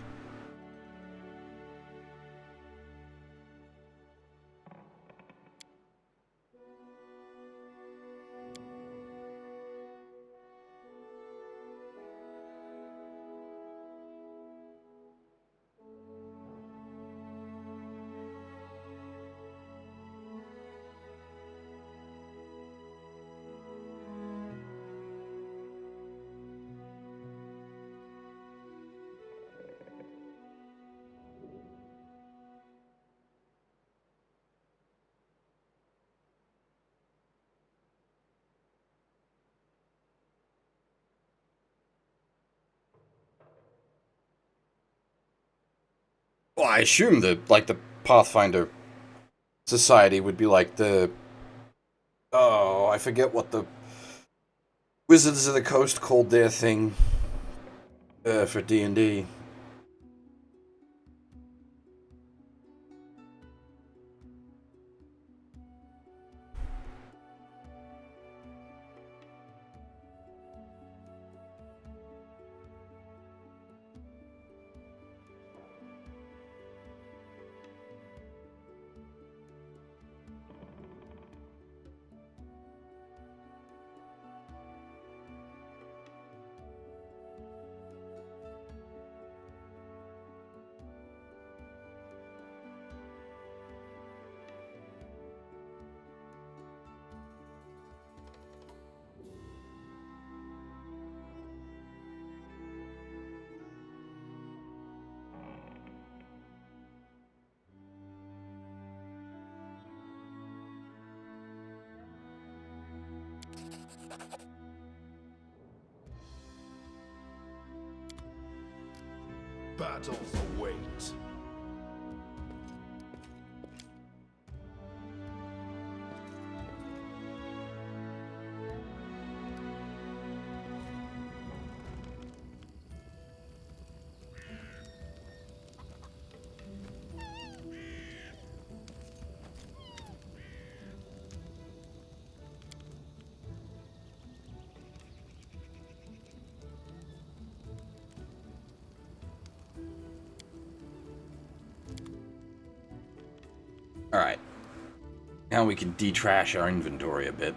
Well, I assume that, like, the Pathfinder Society would be like the Oh, I forget what the Wizards of the Coast called their thing for D&D. Battles await. Alright. Now we can detrash our inventory a bit.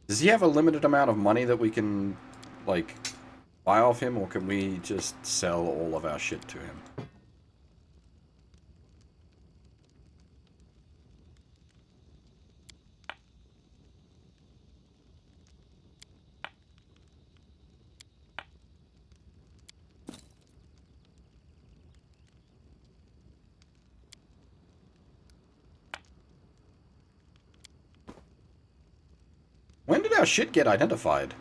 Does he have a limited amount of money that we can, like, buy off him, or can we just sell all of our shit to him? When did our shit get identified?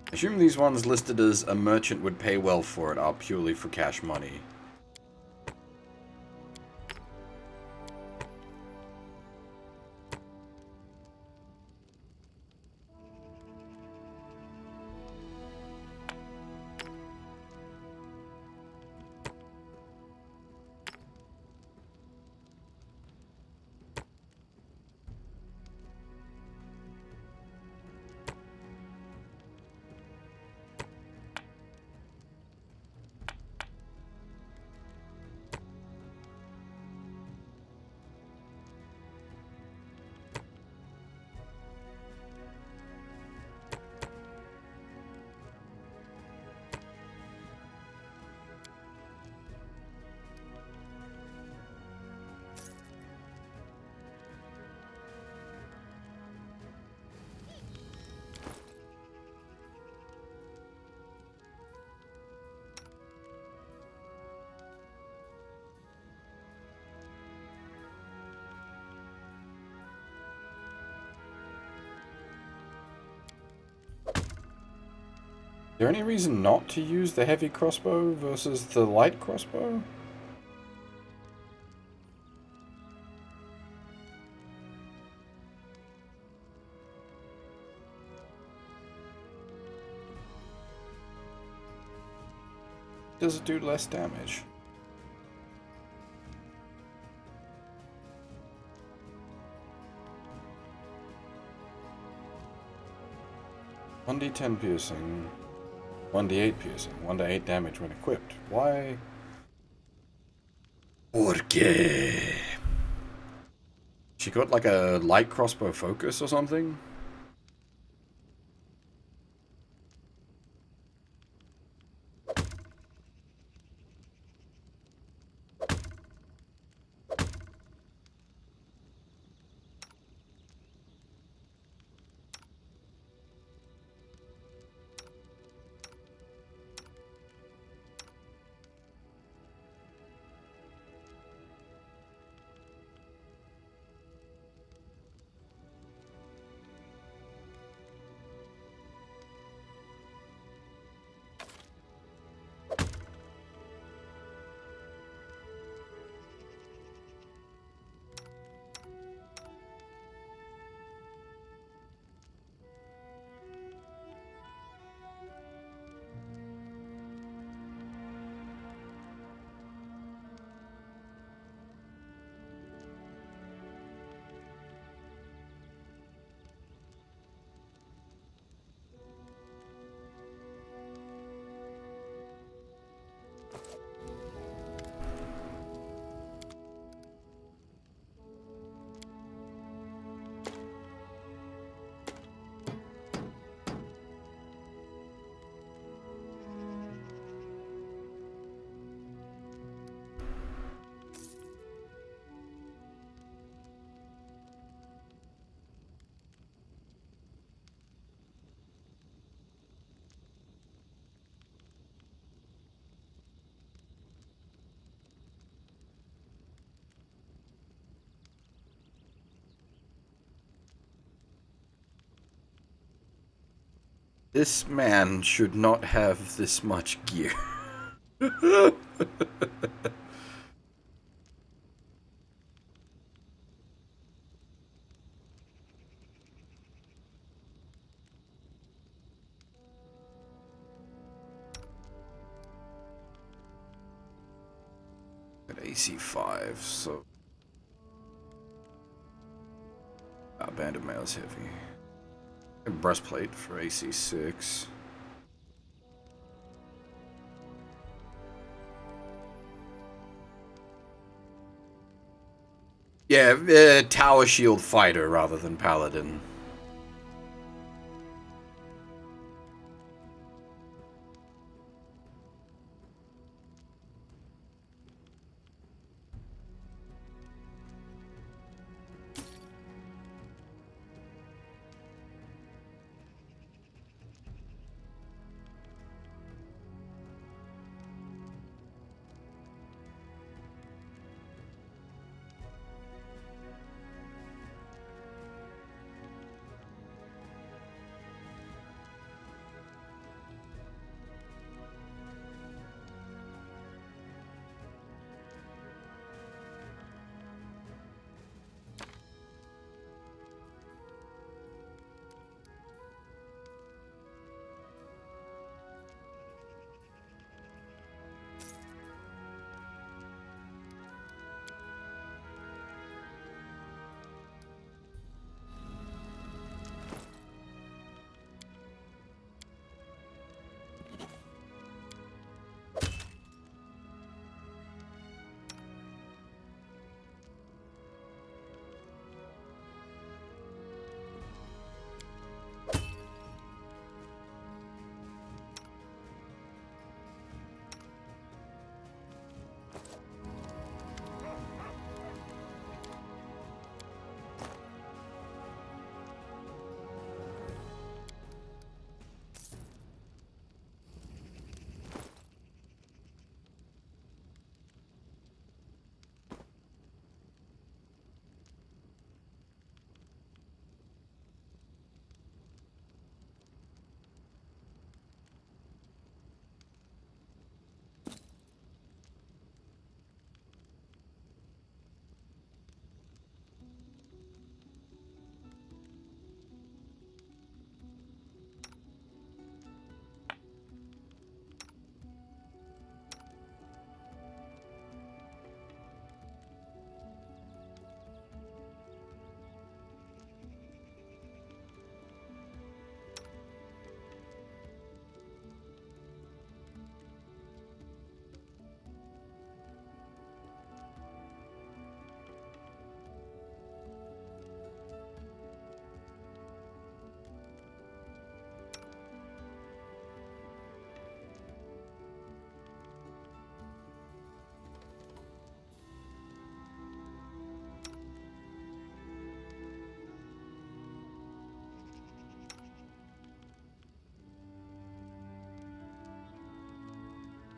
I assume these ones listed as a merchant would pay well for it are purely for cash money. Is there any reason not to use the heavy crossbow versus the light crossbow? Does it do less damage? One d10 piercing. 1d8 piercing, 1 to 8 damage when equipped. Why Porque. She got like a light crossbow focus or something? This man should not have this much gear. At AC 5, so banded mail is heavy. A breastplate for AC 6. Yeah, tower shield fighter rather than paladin.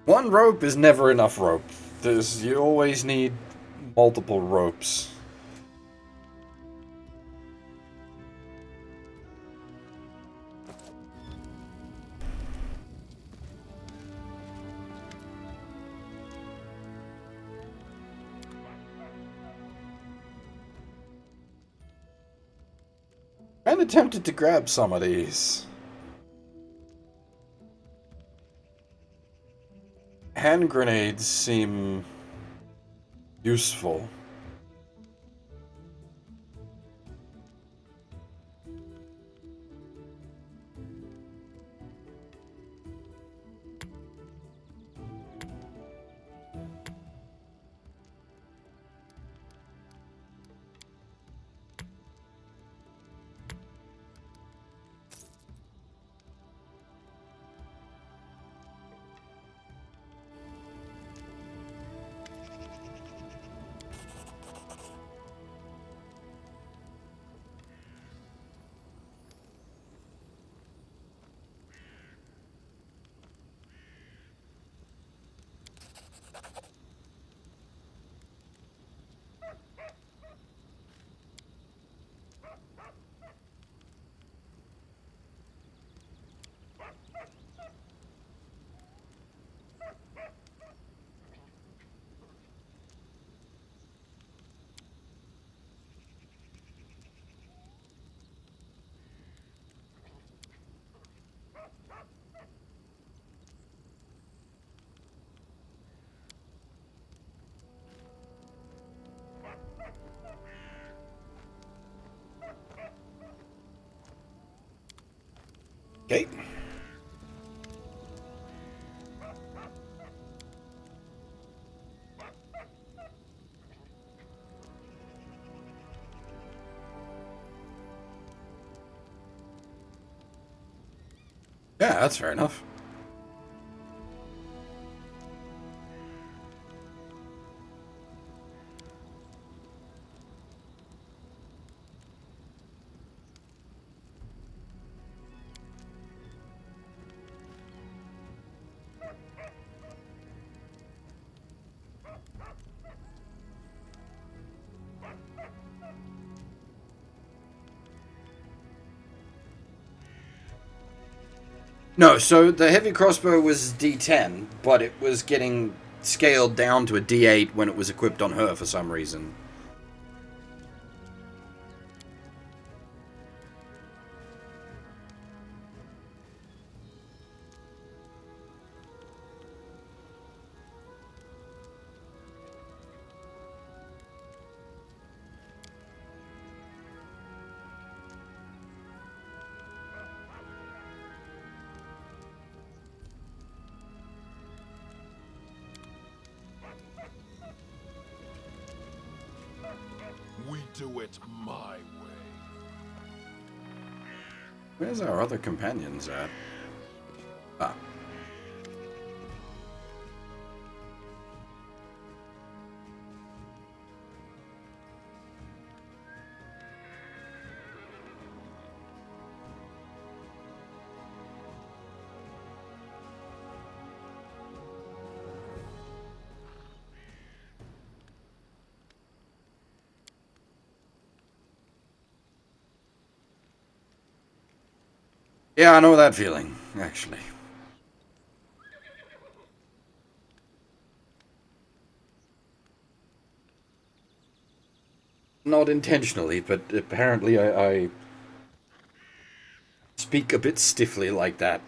One rope is never enough rope. You always need multiple ropes. I'm tempted to grab some of these. Hand grenades seem useful. Okay. Yeah, that's fair enough. No, so the heavy crossbow was D10, but it was getting scaled down to a D8 when it was equipped on her for some reason. We do it my way. Where's our other companions at? Ah. Yeah, I know that feeling, actually. Not intentionally, but apparently I speak a bit stiffly like that.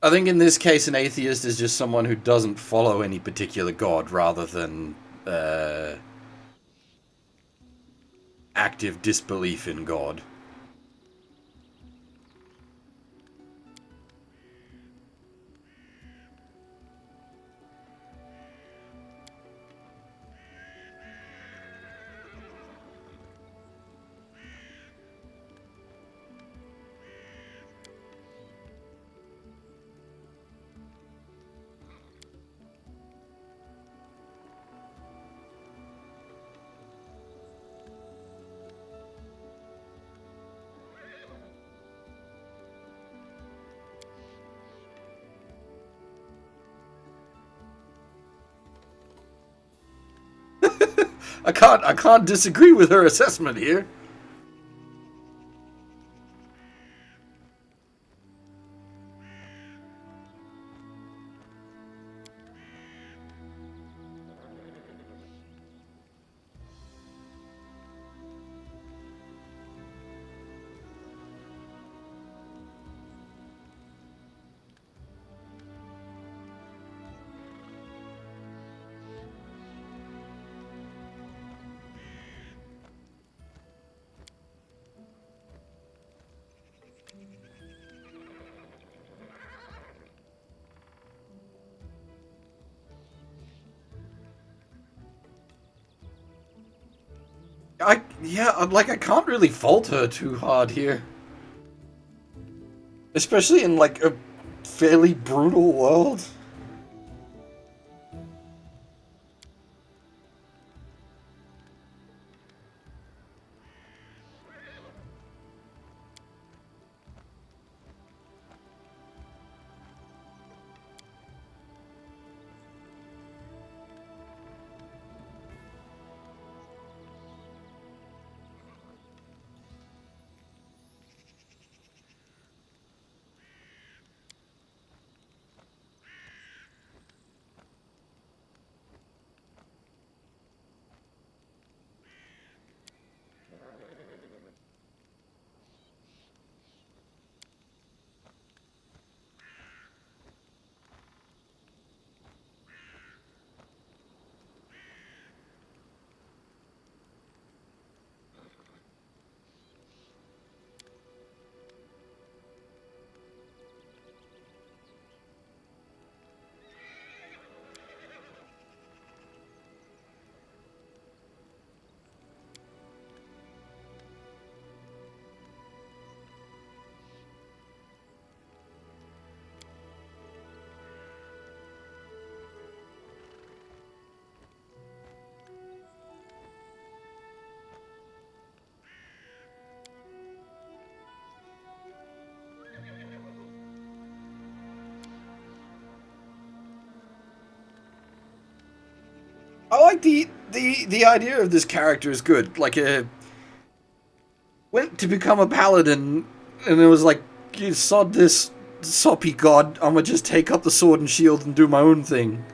I think in this case, an atheist is just someone who doesn't follow any particular god rather than active disbelief in God. I can't disagree with her assessment here. I can't really fault her too hard here. Especially in, like, a fairly brutal world. I like the idea of this character is good. Like, went to become a paladin, and it was like, you sod this soppy god, I'ma just take up the sword and shield and do my own thing.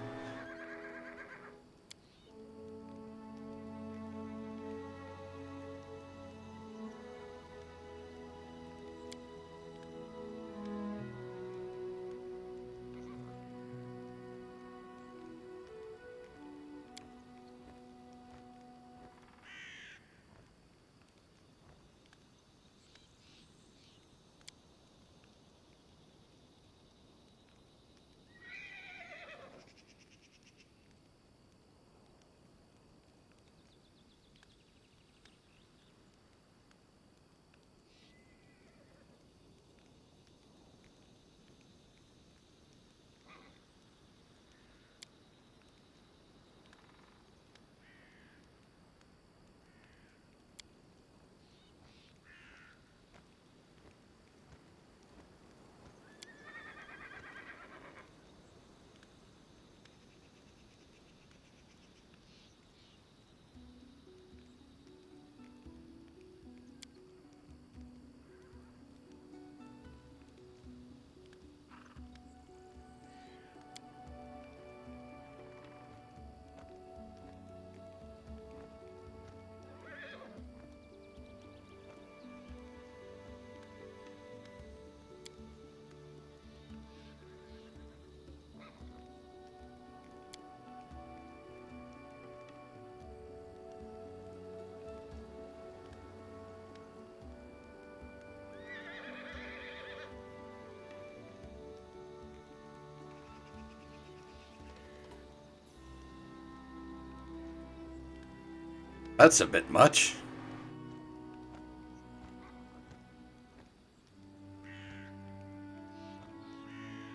That's a bit much.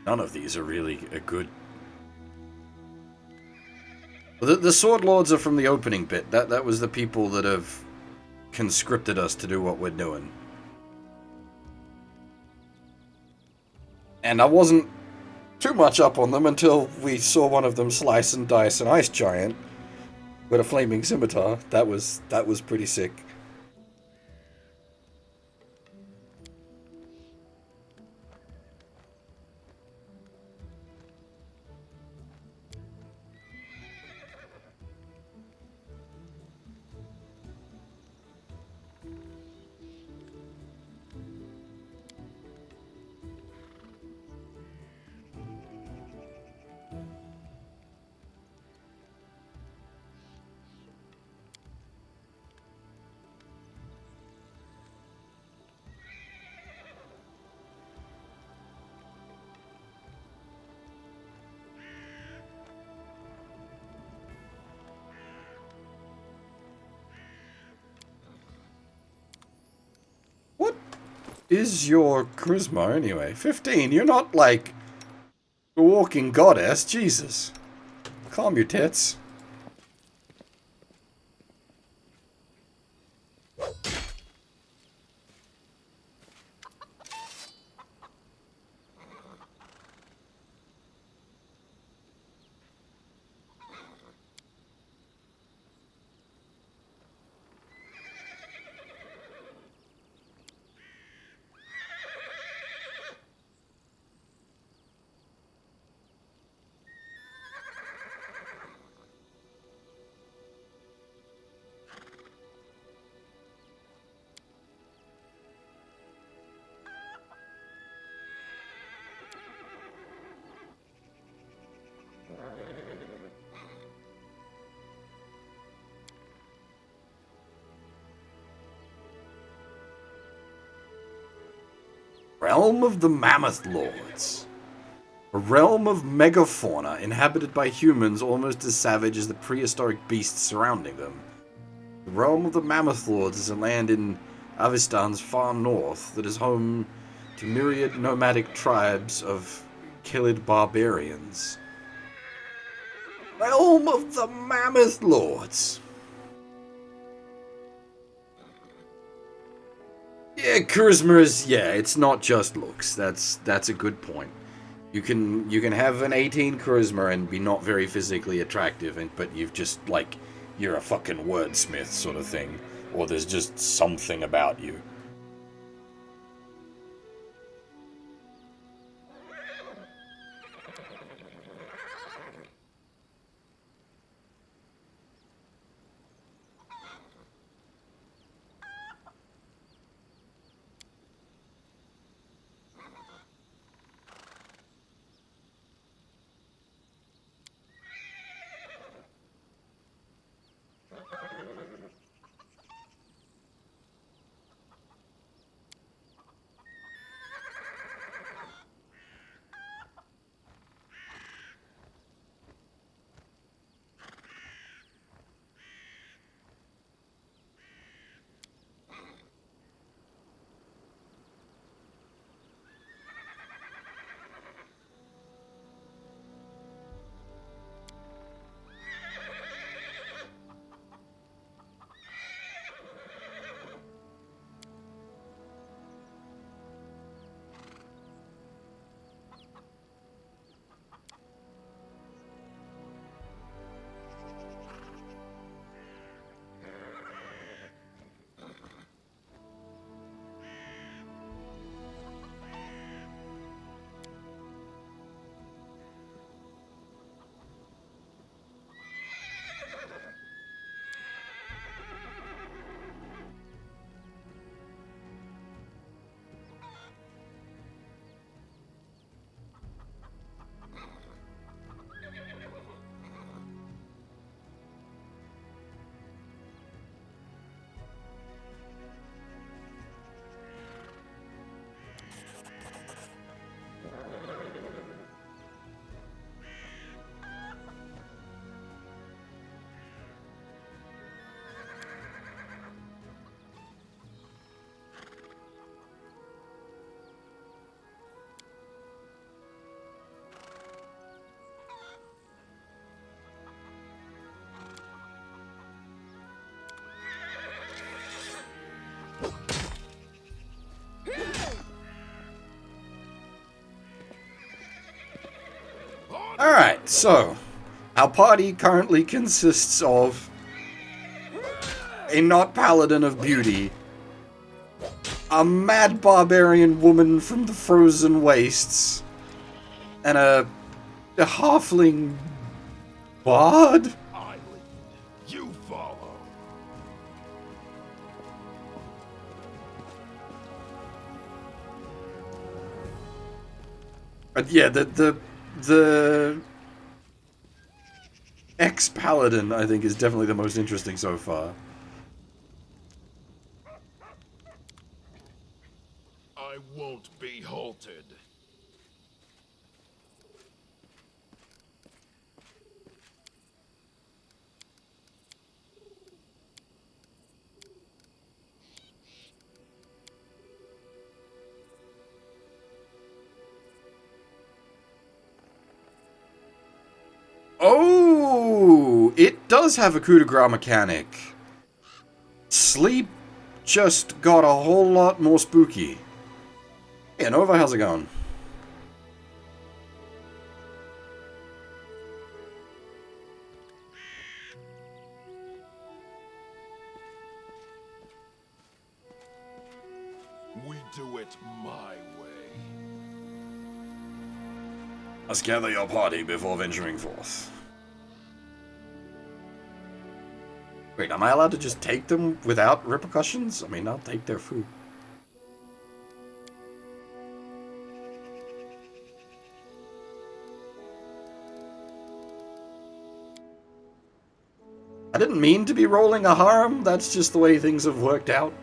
None of these are really a good... The Sword Lords are from the opening bit. That was the people that have conscripted us to do what we're doing. And I wasn't too much up on them until we saw one of them slice and dice an ice giant. with a flaming scimitar. That was pretty sick. What is your charisma anyway? 15. You're not like a walking goddess. Jesus. Calm your tits. Realm of the Mammoth Lords. A realm of megafauna inhabited by humans almost as savage as the prehistoric beasts surrounding them. The realm of the Mammoth Lords is a land in Avistan's far north that is home to myriad nomadic tribes of Killid barbarians. Realm of the Mammoth Lords. Yeah, charisma is, it's not just looks. That's a good point. You can have an 18 charisma and be not very physically attractive, but you've just like you're a fucking wordsmith sort of thing, or there's just something about you. Alright, so our party currently consists of a not paladin of beauty, a mad barbarian woman from the frozen wastes, and a halfling bard? I lead. You follow. Yeah, the ex-paladin, I think, is definitely the most interesting so far. I won't be halted. Oh, it does have a coup de grace mechanic. Sleep just got a whole lot more spooky. Hey, Nova, how's it going? We do it my way. Let's gather your party before venturing forth. Wait, am I allowed to just take them without repercussions? I mean, I'll take their food. I didn't mean to be rolling a harm, that's just the way things have worked out.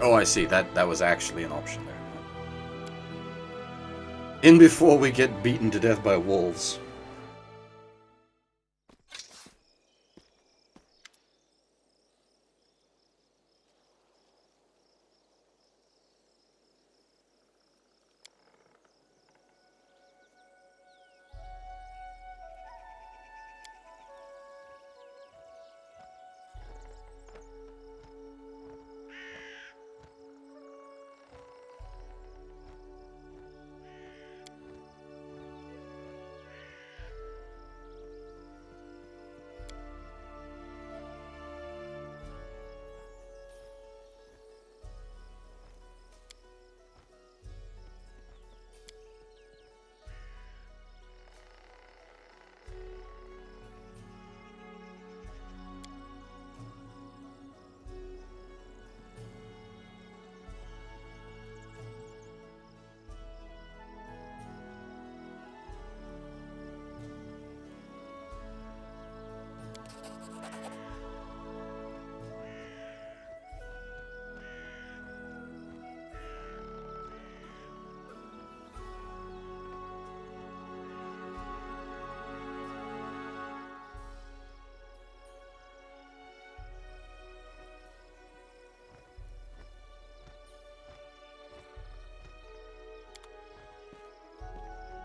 Oh, I see. That was actually an option there. In before we get beaten to death by wolves.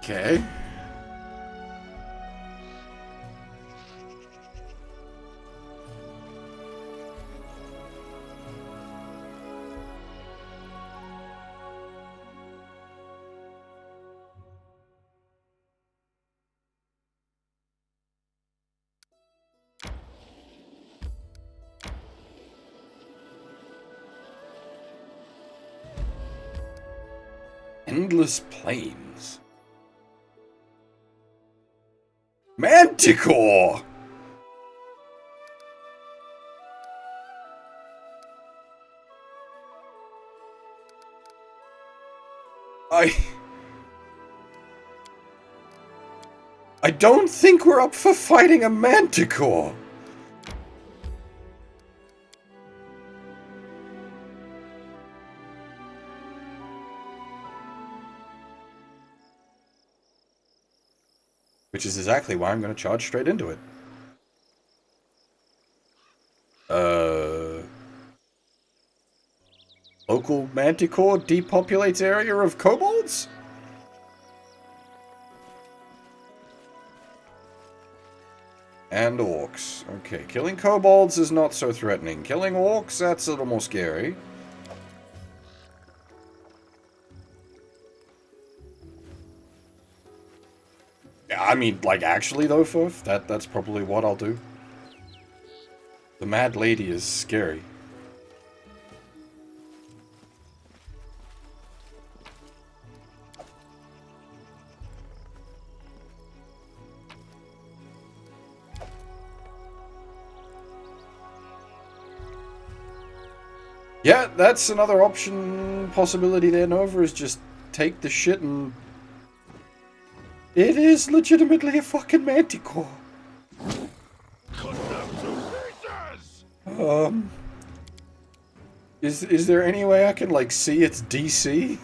Okay. Endless Plains. Manticore! I don't think we're up for fighting a Manticore. Which is exactly why I'm going to charge straight into it. local manticore depopulates area of kobolds? And orcs. Okay, killing kobolds is not so threatening. Killing orcs, that's a little more scary. Yeah, I mean, like, actually though, Furf, that's probably what I'll do. The Mad Lady is scary. Yeah, that's another option, possibility there, Nova, is just take the shit and... It is legitimately a fucking manticore. Is there any way I can, like, see its DC?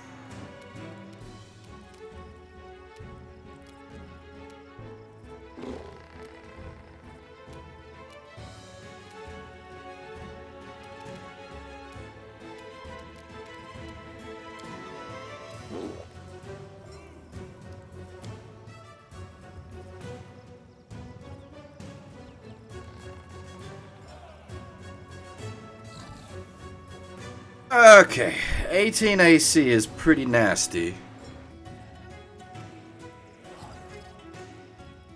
Okay, 18 AC is pretty nasty.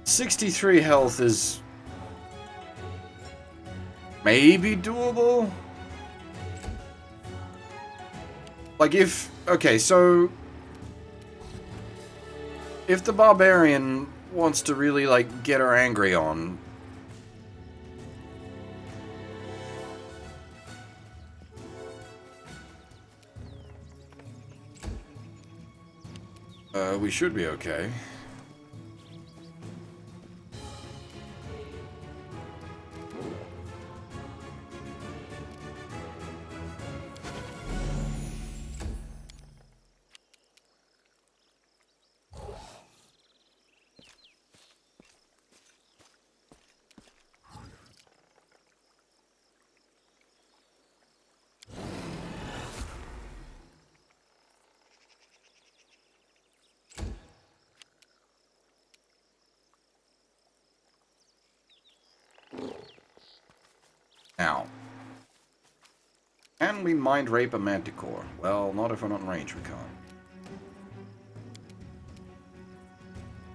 63 health is maybe doable. Like if, okay, so if the barbarian wants to really like get her angry on, we should be okay. Now, can we mind rape a manticore? Well, not if we're not in range, we can't.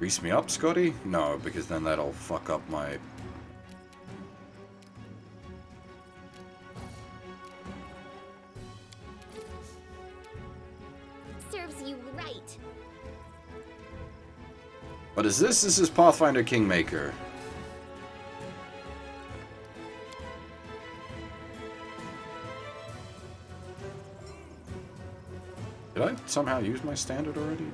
Grease me up, Scotty? No, because then that'll fuck up my... Serves you right. What is this? This is Pathfinder Kingmaker. Did I somehow use my standard already?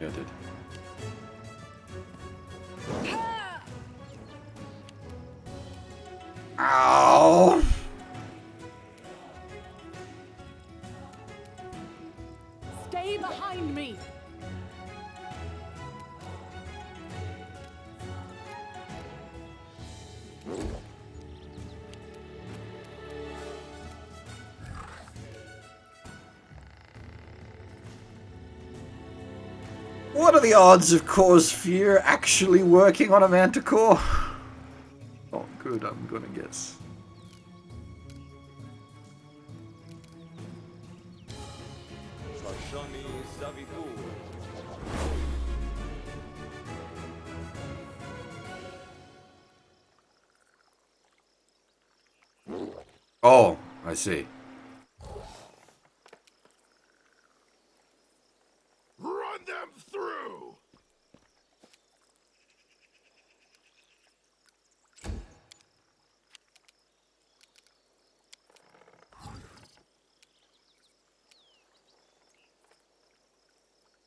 Yeah, I did. Ow! Stay behind me. What are the odds of Cause Fear actually working on a manticore? Oh, good, I'm gonna guess. Oh, I see. Run them through!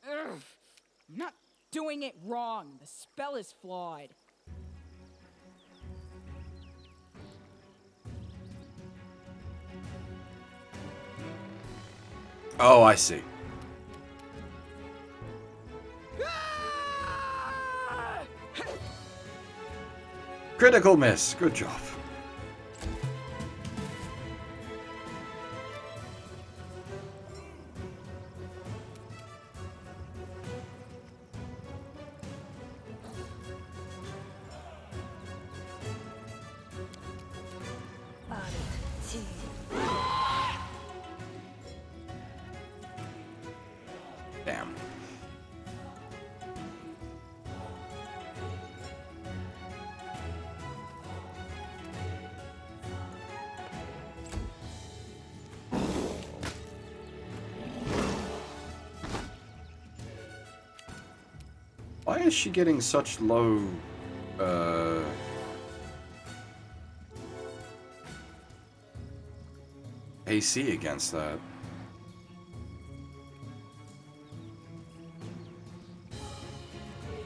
Ugh. I'm not doing it wrong. The spell is flawed. Oh, I see. Critical miss. Good job. Why is she getting such low, AC against that?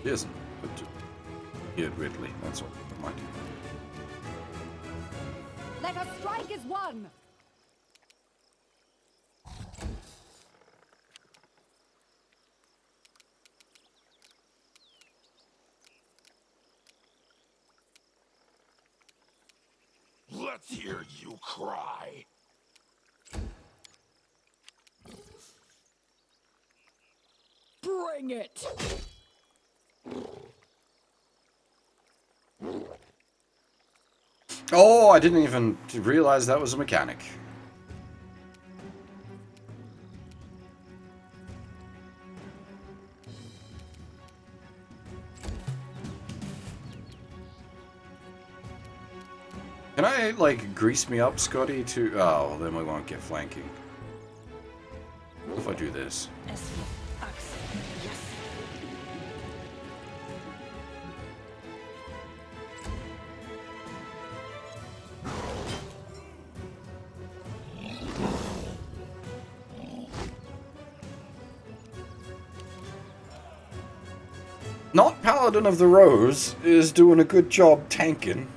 She isn't, but weird Ridley, that's all. Never mind. Let us strike as one! Let's hear you cry. Bring it! Oh, I didn't even realize that was a mechanic. Can I, like, grease me up, Scotty, to... Oh, well, then we won't get flanking. What if I do this? Not Paladin of the Rose is doing a good job tanking.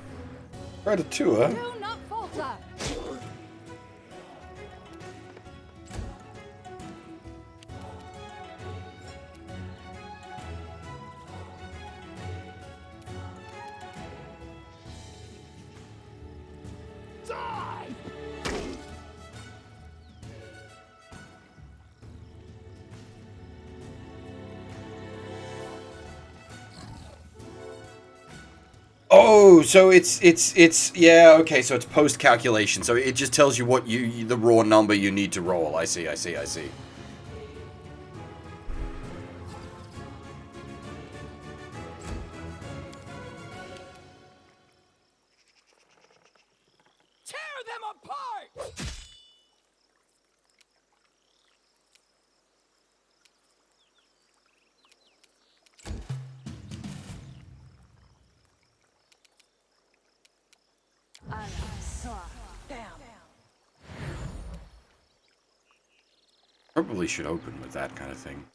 Credit to her. Do not falter! Die! Oh, so it's yeah, okay, so it's post calculation. So it just tells you what the raw number you need to roll. I see. Tear them apart! Probably should open with that kind of thing.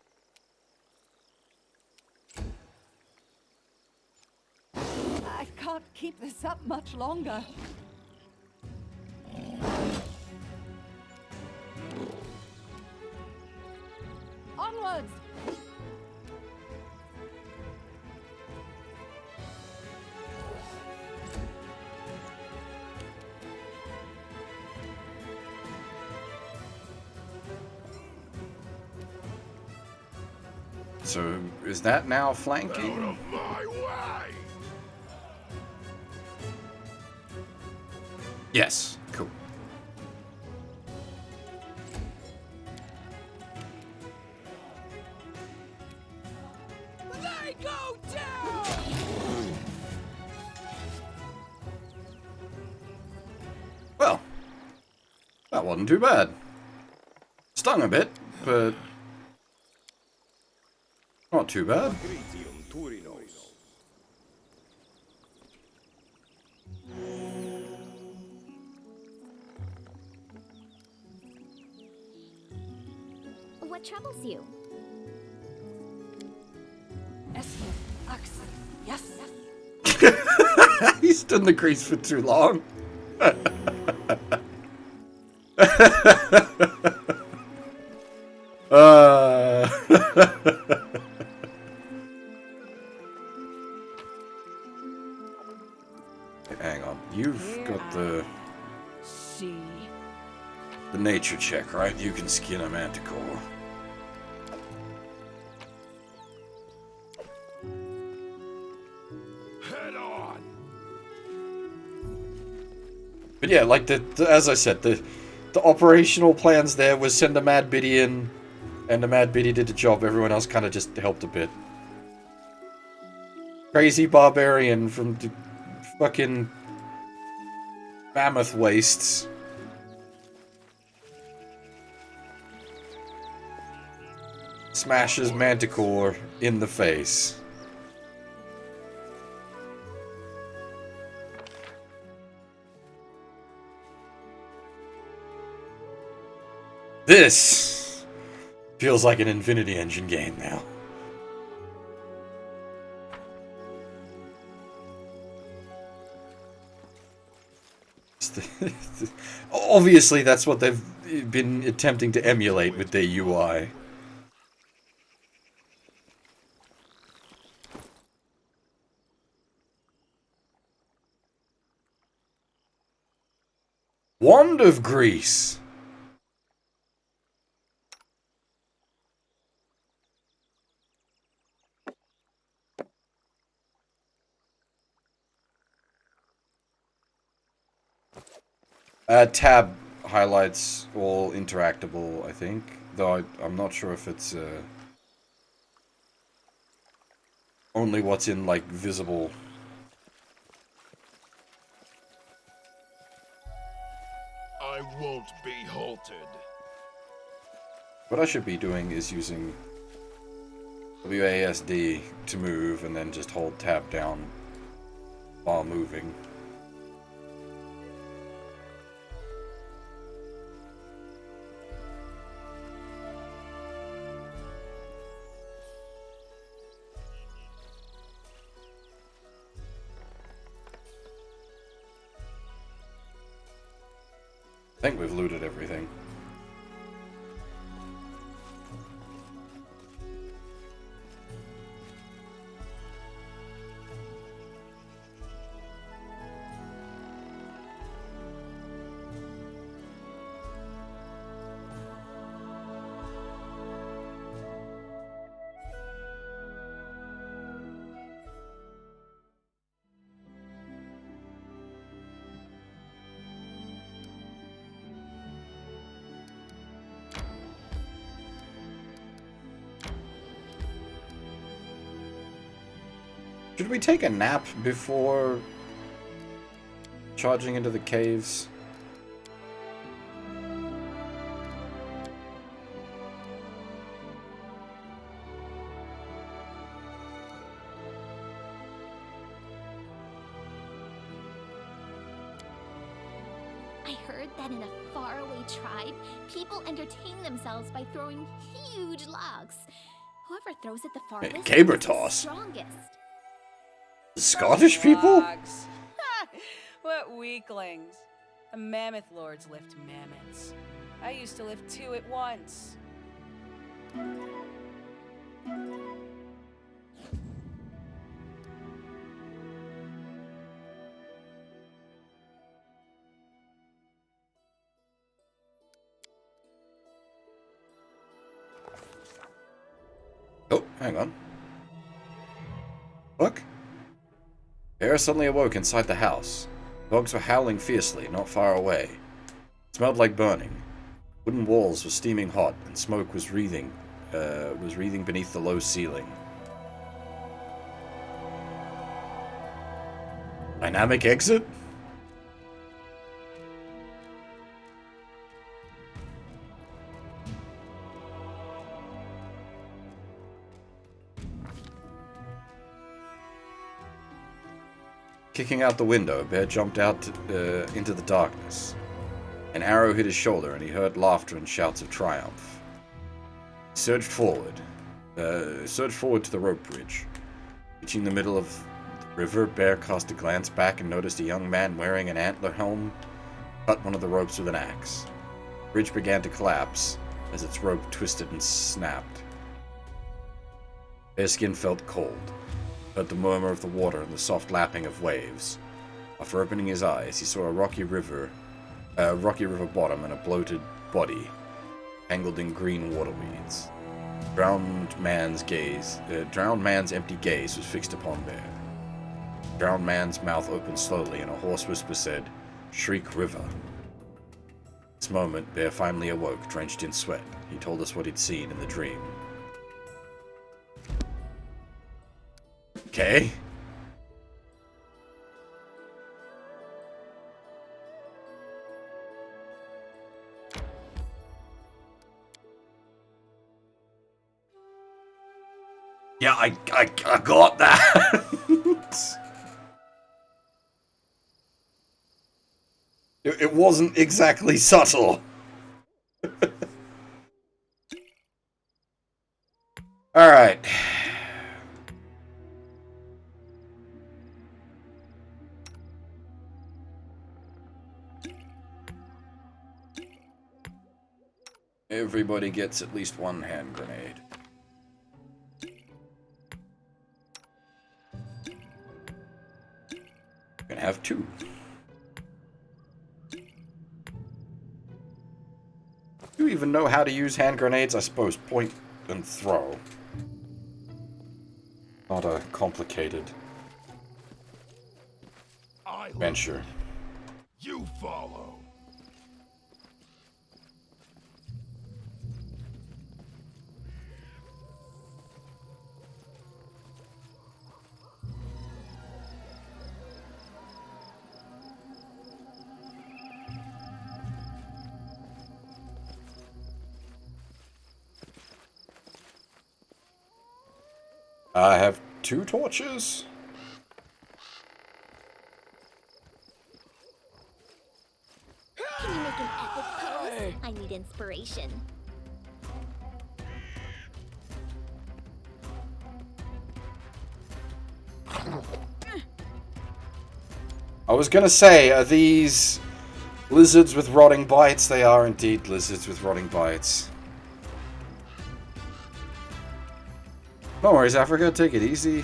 I can't keep this up much longer. Onwards! So is that now flanking? Out of my way! Yes, cool. They go down! Well, that wasn't too bad. Stung a bit, but not too bad. What troubles you? He stood in the crease for too long. Hang on, you've got the nature check, right? You can skin a manticore. Head on! But yeah, like as I said, the operational plans there was send a Mad Biddy in, and the Mad Biddy did the job. Everyone else kind of just helped a bit. Crazy barbarian from the fucking mammoth wastes. Smashes Manticore in the face. This feels like an Infinity Engine game now. Obviously, that's what they've been attempting to emulate with their UI. Wand of Grease. Tab highlights all interactable, I think. Though I'm not sure if it's only what's in, like, visible. I won't be halted. What I should be doing is using WASD to move and then just hold tab down while moving. I think we've looted everything. Should we take a nap before charging into the caves? I heard that in a faraway tribe, people entertain themselves by throwing huge logs. Whoever throws it the farthest Caber is the toss. strongest. Scottish people? Logs. What weaklings. The mammoth lords lift mammoths. I used to lift 2 at once. Oh, hang on. Look. Bear suddenly awoke inside the house. Dogs were howling fiercely, not far away. It smelled like burning. Wooden walls were steaming hot, and smoke was wreathing beneath the low ceiling. Dynamic exit? Kicking out the window, Bear jumped out into the darkness. An arrow hit his shoulder, and he heard laughter and shouts of triumph. He surged forward to the rope bridge. Reaching the middle of the river, Bear cast a glance back and noticed a young man wearing an antler helm cut one of the ropes with an axe. The bridge began to collapse as its rope twisted and snapped. Bear's skin felt cold. Heard the murmur of the water and the soft lapping of waves. After opening his eyes, he saw a rocky river bottom and a bloated body, tangled in green waterweeds. Drowned man's empty gaze was fixed upon Bear. Drowned man's mouth opened slowly, and a hoarse whisper said, "Shriek River." At this moment, Bear finally awoke, drenched in sweat. He told us what he'd seen in the dream. Okay. Yeah, I got that. It wasn't exactly subtle. Alright. Everybody gets at least one hand grenade. You can have 2. Do you even know how to use hand grenades? I suppose point and throw. Not a complicated venture. You follow. I have 2 torches. Can you make an epic pose? I need inspiration. I was gonna say, are these lizards with rotting bites? They are indeed lizards with rotting bites. No worries, Africa. Take it easy.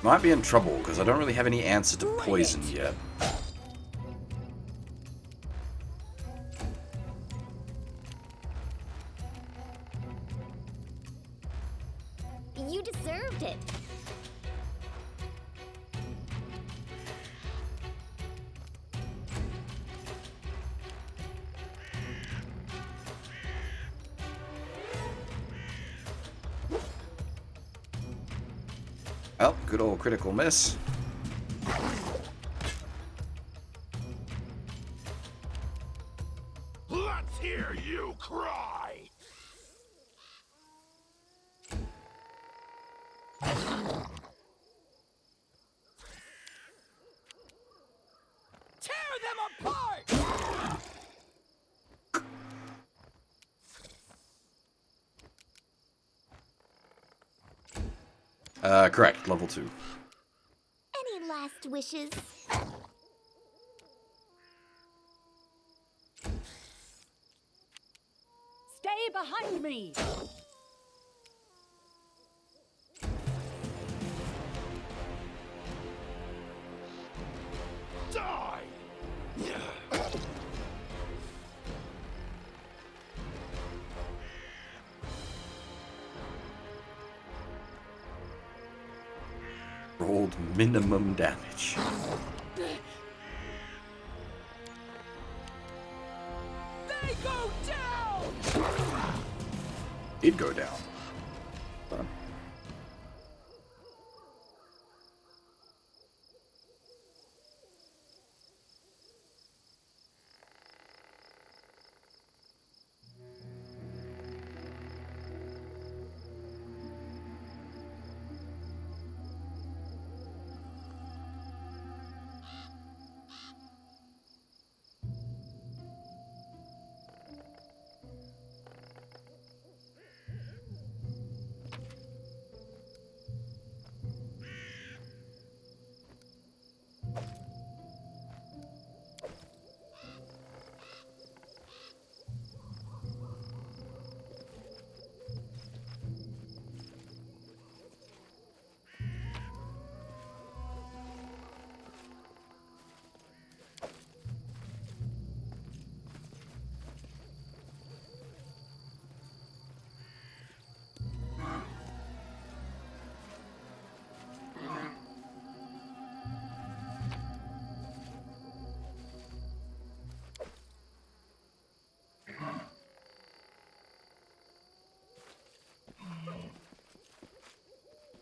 Might be in trouble, because I don't really have any answer to poison yet. You deserved it. Well, good old critical miss. Let's hear you cry. Tear them apart! Correct, level 2. Any last wishes? Stay behind me! Die! Rolled minimum damage. They go down! He'd go down. Done.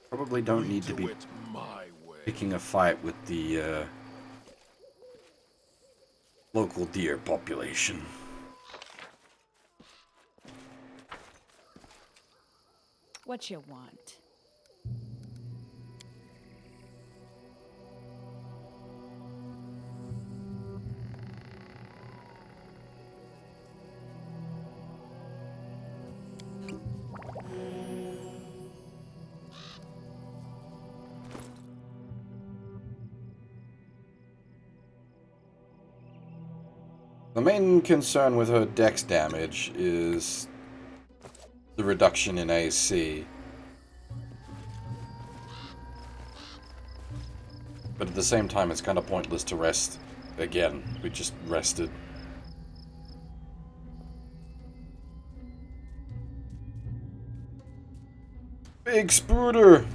Probably don't need to be picking a fight with the local deer population. What you want? The main concern with her dex damage is the reduction in AC. But at the same time, it's kind of pointless to rest again. We just rested. Big Spooter!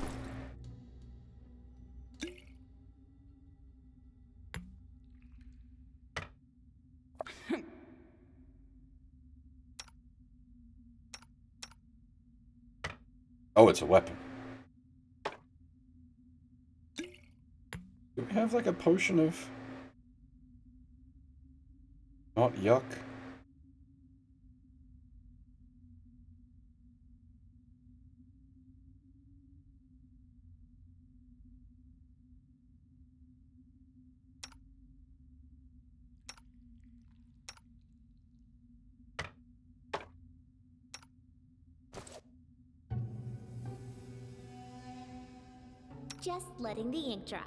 Oh, it's a weapon. Do we have like a potion of... not yuck? Just letting the ink dry.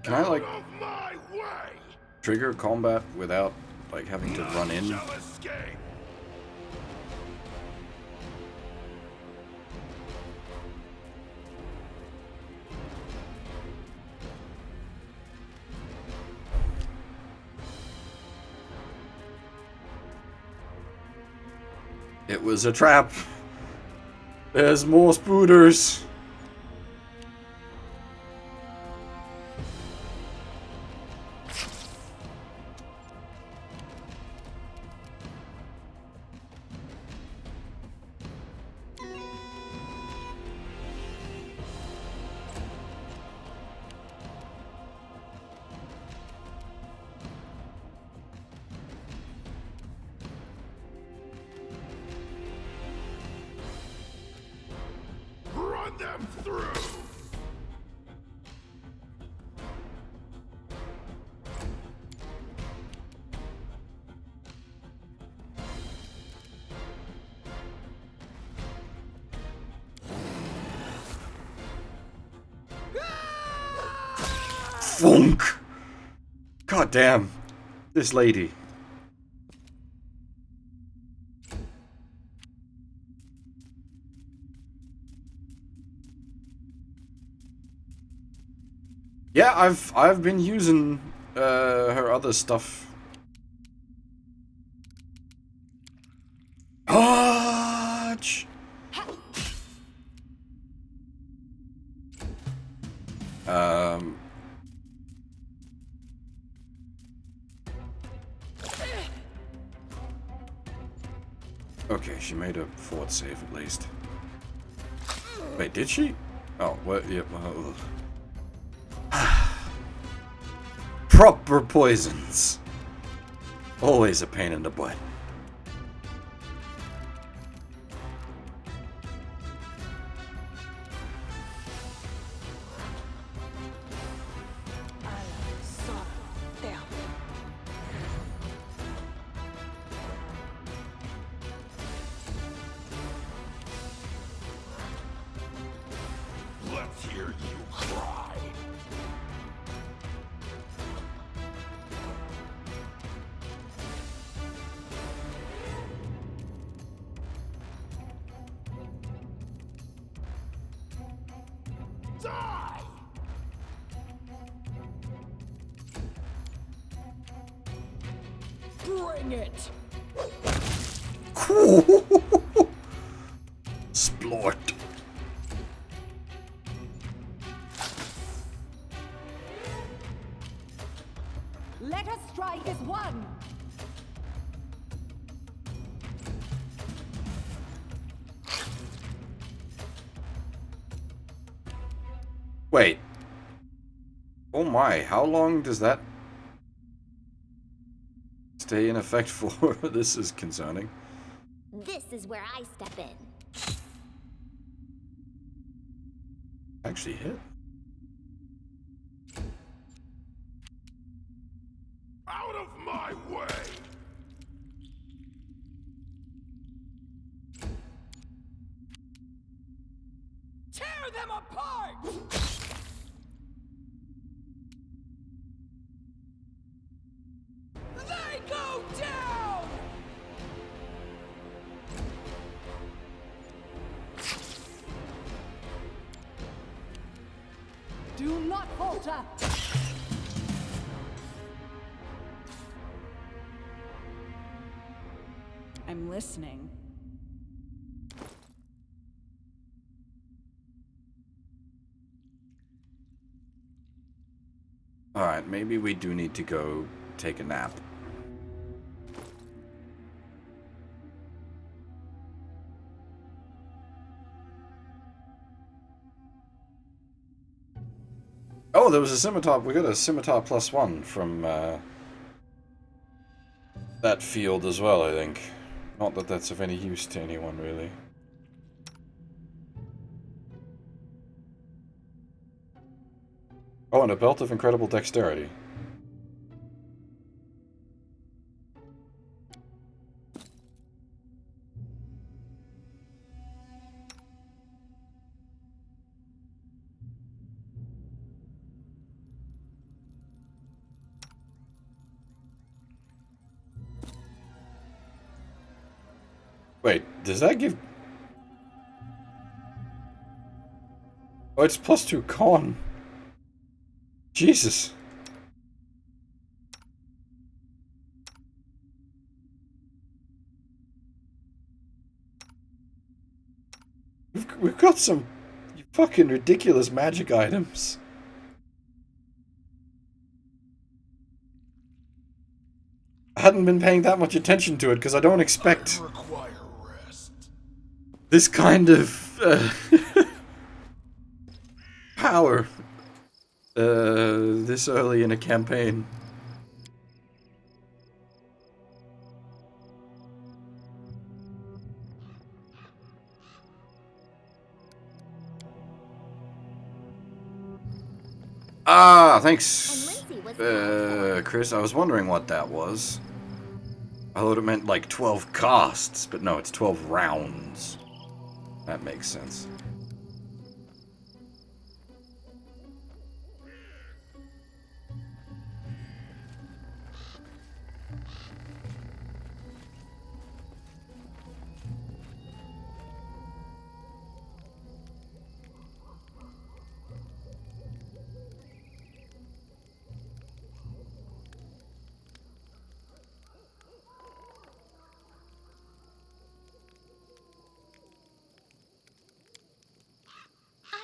Can I like Out of my way! trigger combat without like having to run in? Shall escape. It was a trap. There's more spooters. Run them through! Funk! God damn. This lady. Yeah, I've been using her other stuff. Ouch! Okay, she made a fort save at least. Wait, did she? Oh, what? Yeah, well, proper poisons. Always a pain in the butt. Let's hear you cry. Die! Bring it! Splort. Let us strike as one! Wait. Oh my, how long does that... Stay in effect for. This is concerning. This is where I step in. Actually hit. Out of my way! Tear them apart! They go down! Do not falter! I'm listening. Alright, maybe we do need to go take a nap. Oh, there was a scimitar. We got a scimitar +1 from that field as well, I think. Not that that's of any use to anyone, really. Oh, and a belt of incredible dexterity. Wait, does that give... Oh, it's +2 con. Jesus. We've got some fucking ridiculous magic items. I hadn't been paying that much attention to it because I don't expect this kind of power this early in a campaign. Ah, thanks, Chris. I was wondering what that was. I thought it meant like 12 casts, but no, it's 12 rounds. That makes sense.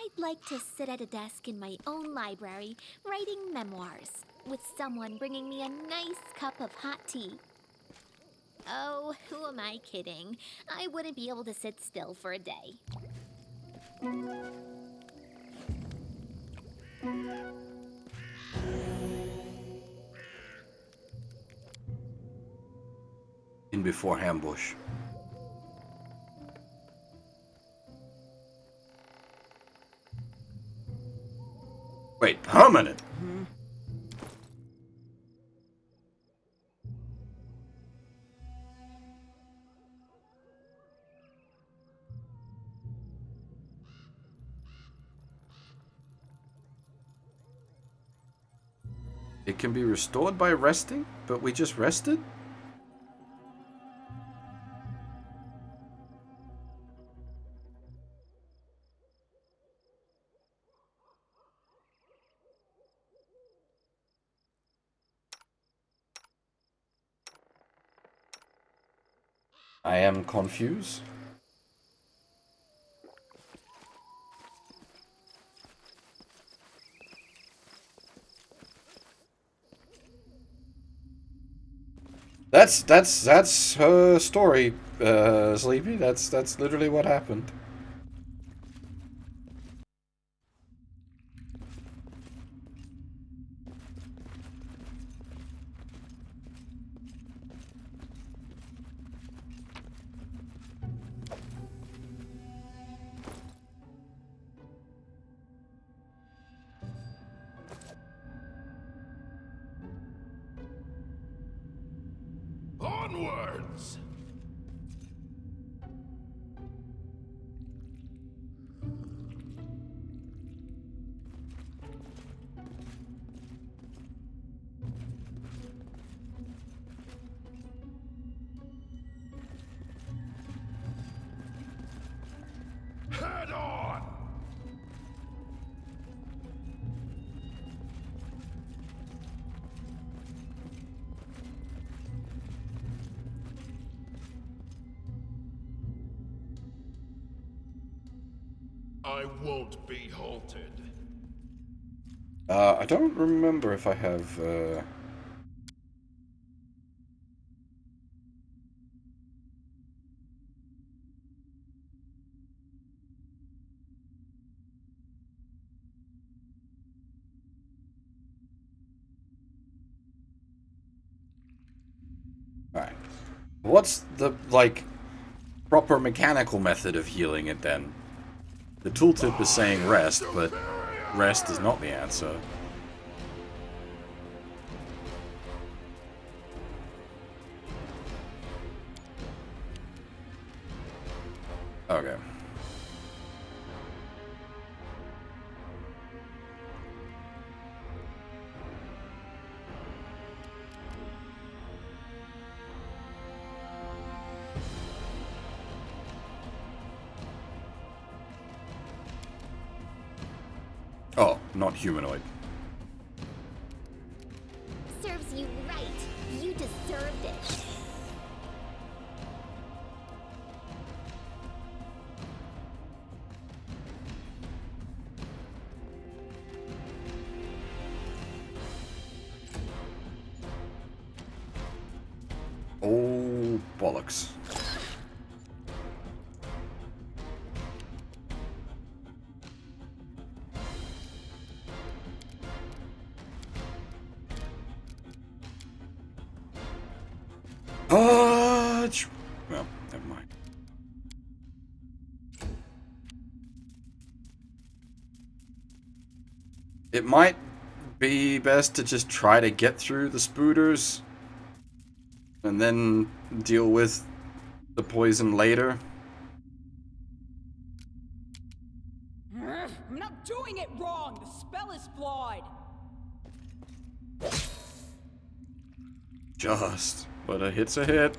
I'd like to sit at a desk in my own library, writing memoirs, with someone bringing me a nice cup of hot tea. Oh, who am I kidding? I wouldn't be able to sit still for a day. In before ambush. Wait, permanent? It can be restored by resting, but we just rested? I am confused. That's her story, Sleepy. That's literally what happened. Onwards! Head on! I won't be halted. I don't remember if I have, Alright. What's the, like, proper mechanical method of healing it then? The tooltip is saying rest, but rest is not the answer. Okay. Oh, not humanoid. Serves you right. You deserved it. Oh, bollocks. Well, never mind. It might be best to just try to get through the spooters and then deal with the poison later. I'm not doing it wrong. The spell is flawed. Just, but a hit's a hit.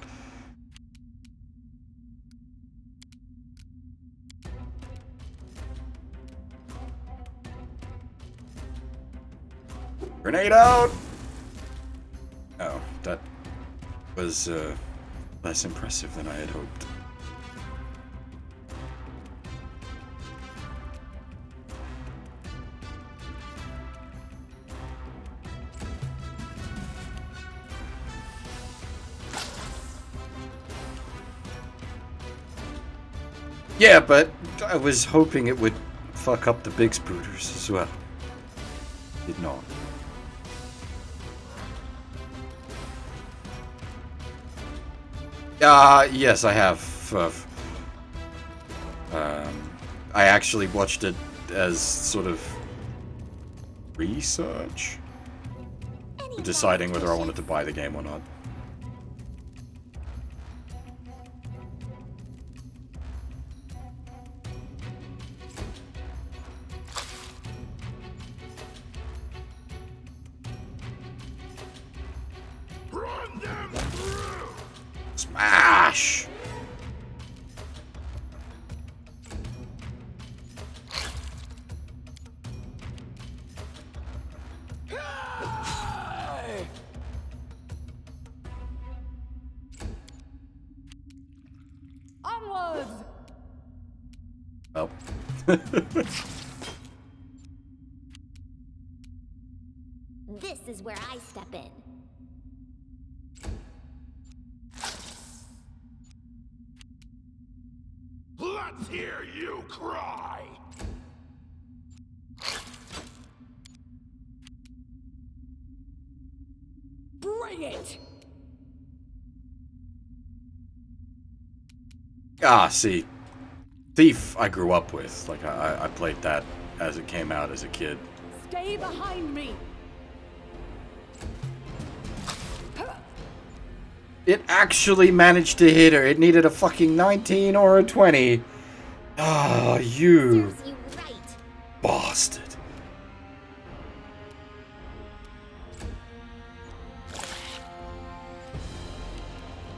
Grenade out! Oh, that was less impressive than I had hoped. Yeah, but I was hoping it would fuck up the big spooters as well. Did not. Yes, I have. I actually watched it as sort of research, deciding whether I wanted to buy the game or not. Run them through! Smash! Onwards! Oh. This is where I step in. Let's hear you cry! Bring it! Ah, see. Thief I grew up with. Like, I played that as it came out as a kid. Stay behind me! It actually managed to hit her. It needed a fucking 19 or a 20. Ah, you Serves you right. bastard.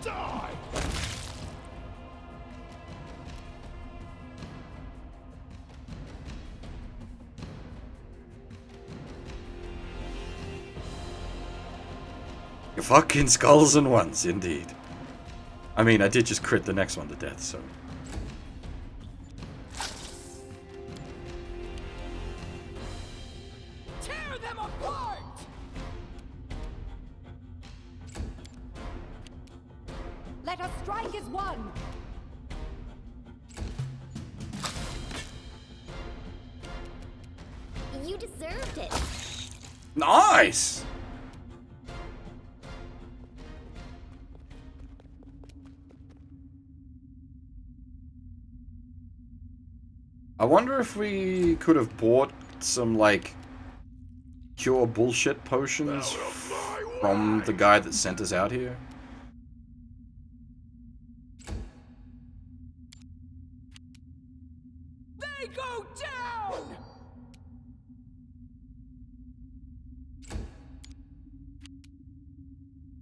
Die! Fucking skulls and ones, indeed. I mean, I did just crit the next one to death, so... Tear them apart! Let us strike as one! You deserved it. Nice! I wonder if we could have bought some, like, cure bullshit potions from the guy that sent us out here. They go down!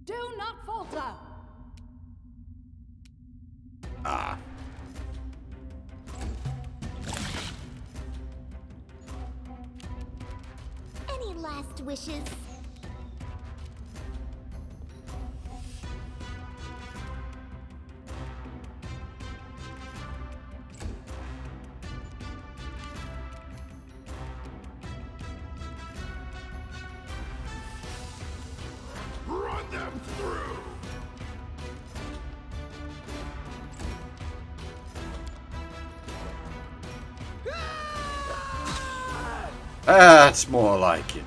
Do not falter! Ah. Any last wishes? Run them through! That's more like it.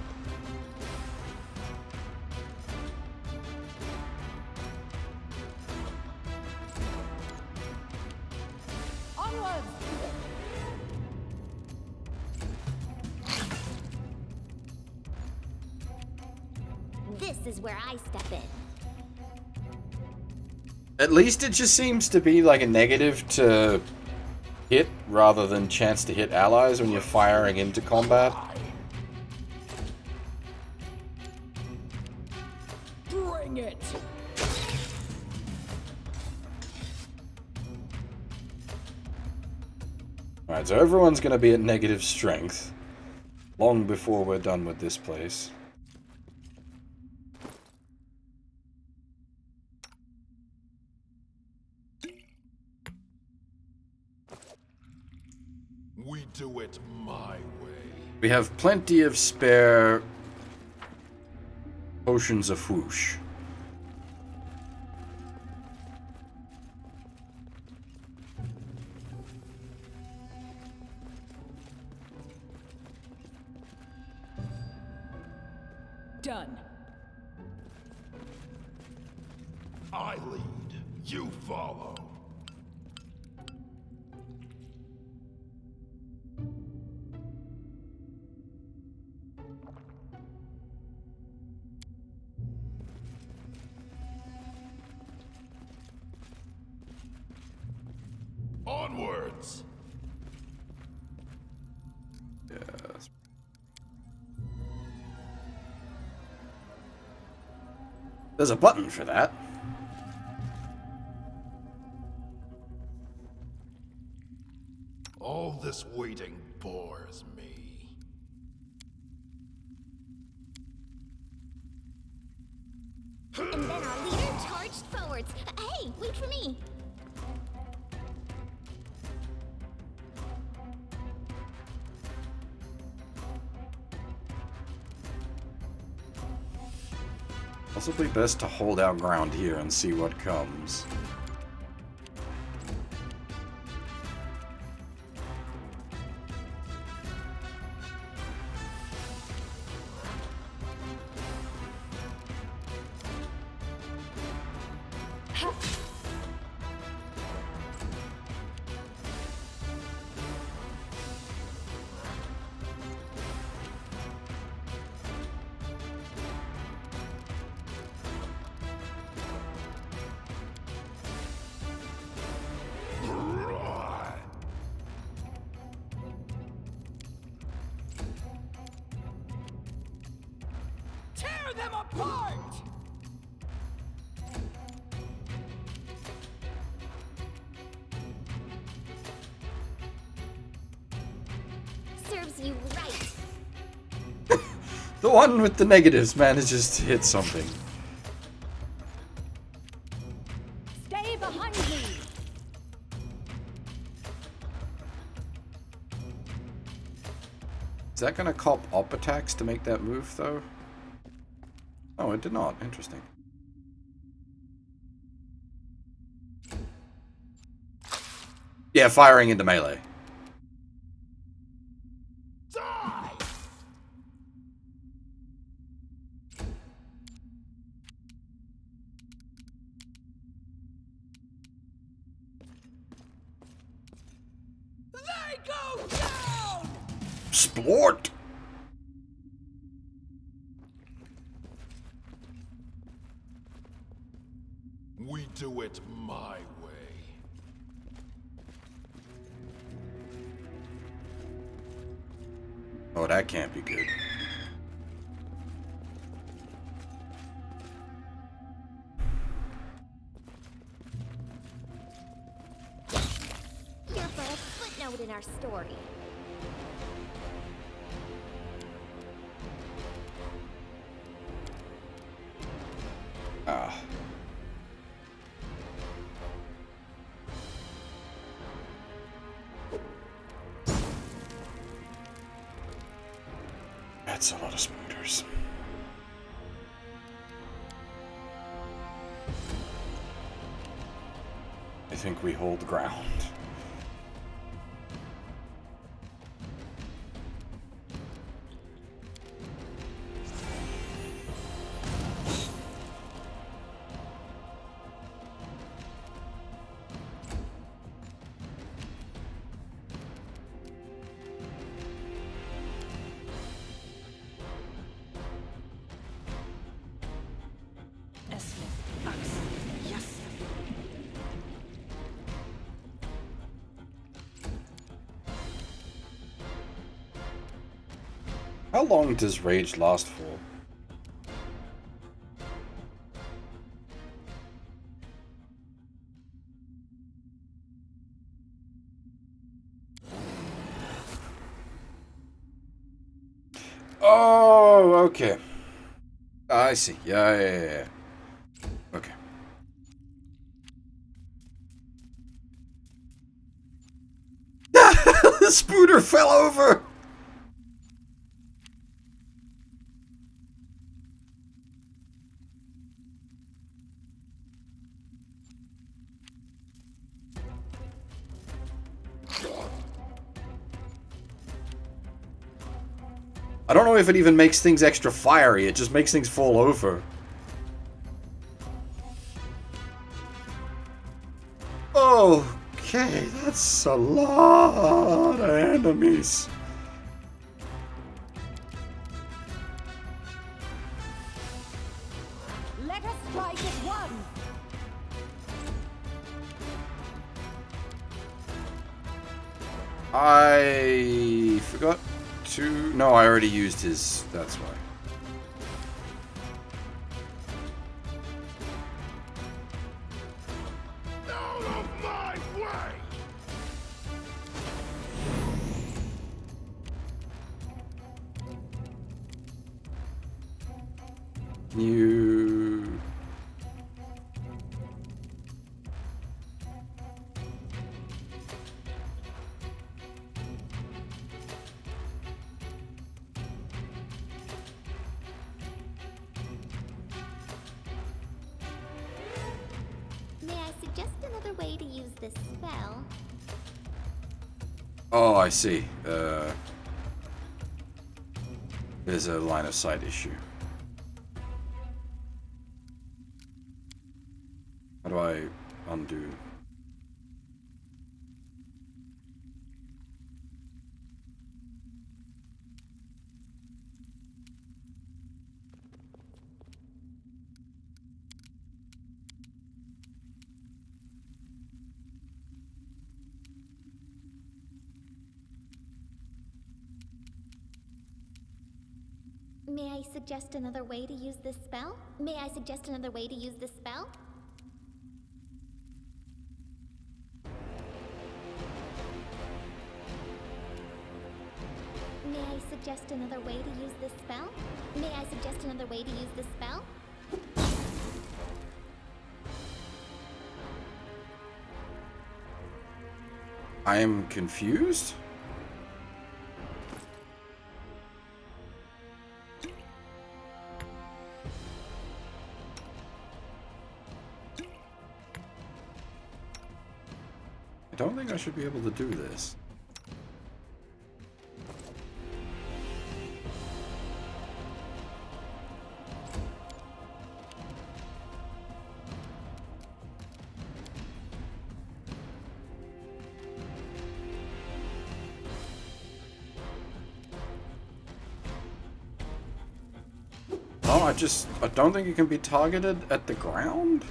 Onwards! This is where I step in. At least it just seems to be like a negative to hit rather than chance to hit allies when you're firing into combat. Bring it! Alright, so everyone's gonna be at negative strength long before we're done with this place. We do it my way. We have plenty of spare potions of whoosh. Done. I lead, you follow. Onwards! Yes. There's a button for that. All this waiting bores me. And then our leader charged forwards. Hey, wait for me. Possibly best to hold our ground here and see what comes. them apart! Serves you right. The one with the negatives manages to hit something. Stay behind me. Is that gonna cop up attacks to make that move, though? Oh, it did not. Interesting. Yeah, firing into melee. Die! They go down! Splort! We do it my way. Oh, that can't be good. You're but a footnote in our story. Ah. That's a lot of spooters. I think we hold ground. How long does rage last for? Oh, okay. I see. Yeah. Okay. The spooter fell over! I don't know if it even makes things extra fiery, it just makes things fall over. Okay, that's a lot of enemies. Let us strike as one. I forgot to... No, I already used his... That's why. Out of my way! You... May I suggest another way to use this spell? Oh, I see. There's a line of sight issue. How do I undo? May I suggest another way to use this spell? May I suggest another way to use this spell? May I suggest another way to use this spell? May I suggest another way to use this spell? I am confused? I don't think I should be able to do this. Oh, I don't think it can be targeted at the ground?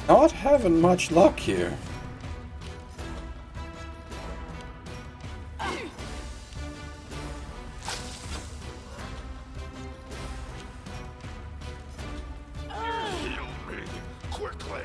Not having much luck here. Heal me, quickly!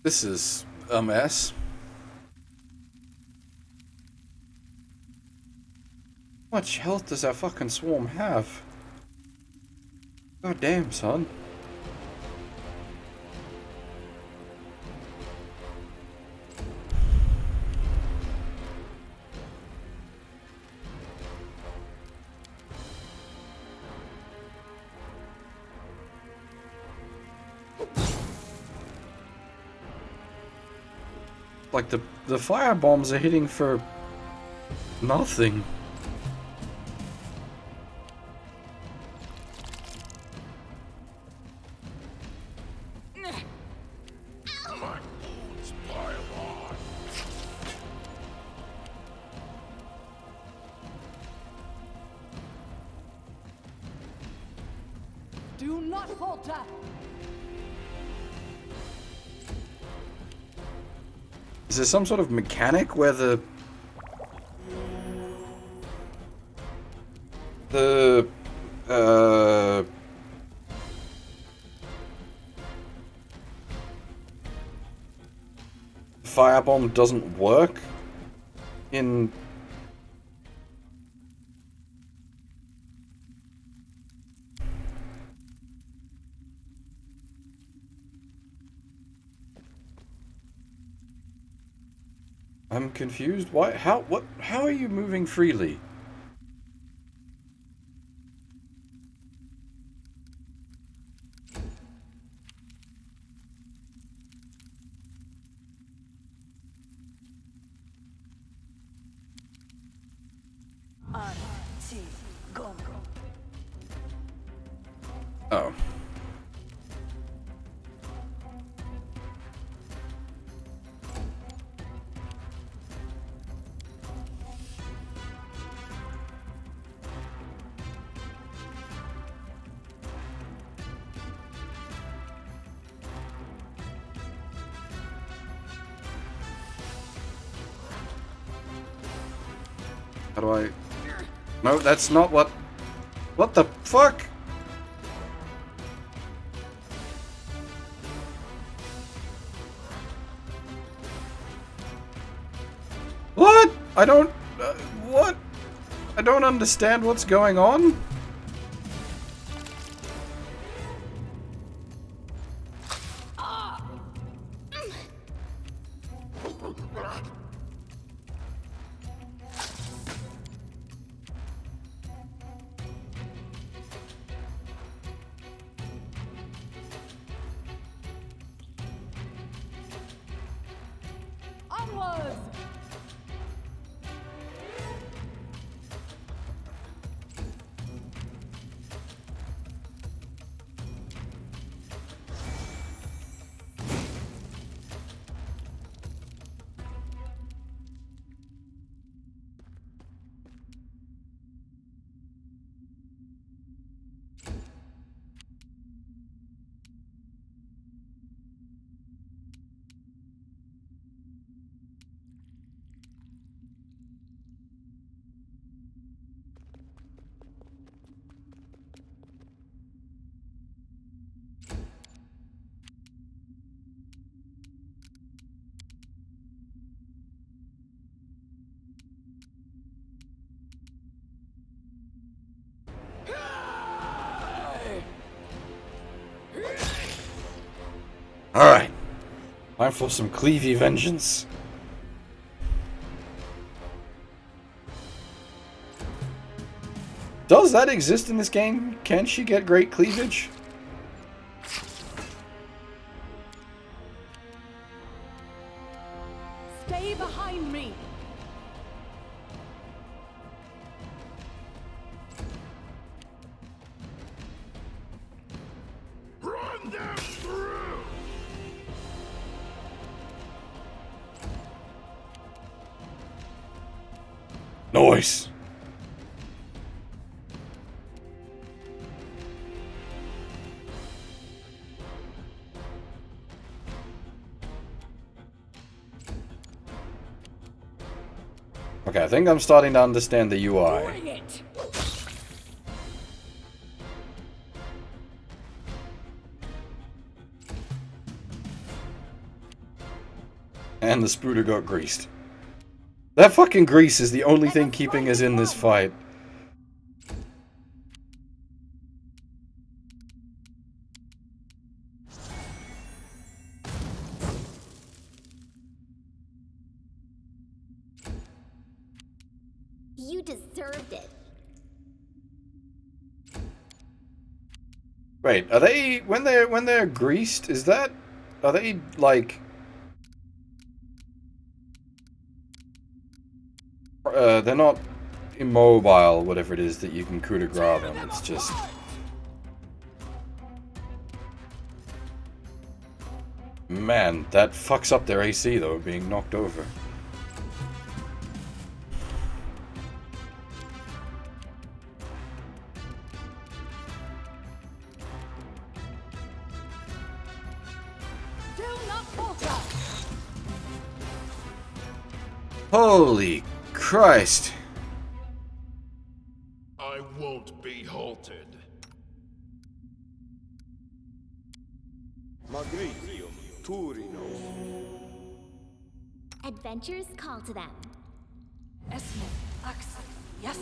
This is a mess. How much health does that fucking swarm have? God damn, son. Like the fire bombs are hitting for nothing. My wounds pile on. Do not falter! Is there some sort of mechanic where the firebomb doesn't work in confused. Why? How? What? How are you moving freely? Oh. How do I... No, that's not what... What the fuck? What? I don't... what? I don't understand what's going on. Onwards! Alright. Time for some cleavy vengeance. Does that exist in this game? Can she get great cleavage? Stay behind me! Run them through! Nice. Okay, I think I'm starting to understand the UI. Bring it! And the spooter got greased. That fucking grease is the only thing keeping us in this fight. You deserved it. Wait, are they when they're greased, is that are they like they're not immobile, whatever it is that you can coup de grace them, it's just... Man, that fucks up their AC though, being knocked over. Do not falter! Holy Christ. I won't be halted. Magritium, Turino. Adventures call to them. Esme, Ax, yes.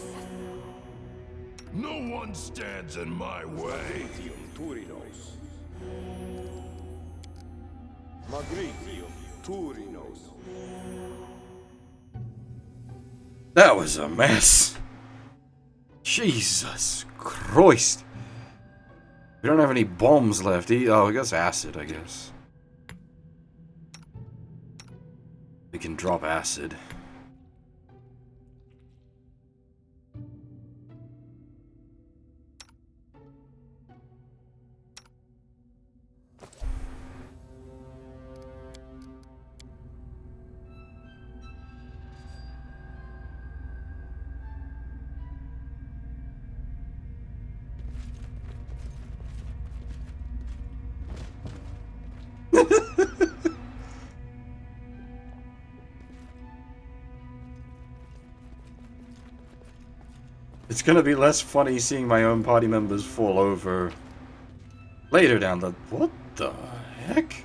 No one stands in my way. Magritium, Turinos. Magritium, Turinos. That was a mess. Jesus Christ. We don't have any bombs left. Oh, I guess acid, I guess. We can drop acid. It's gonna be less funny seeing my own party members fall over later down the... What the heck?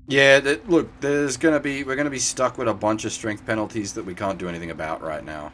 Yeah, look, we're gonna be stuck with a bunch of strength penalties that we can't do anything about right now.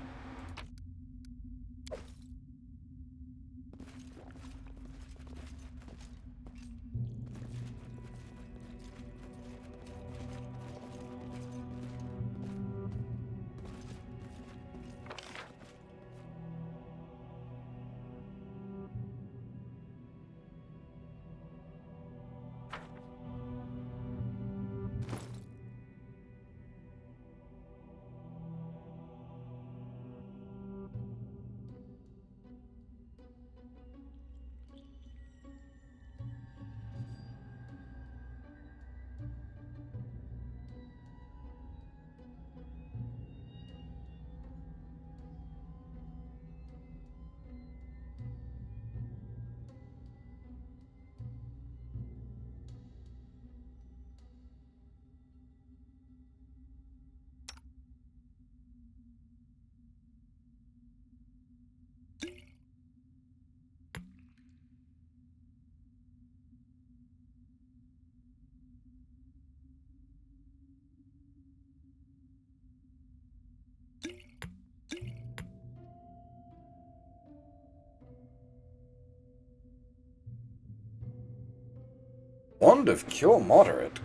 Wand of Cure Moderate?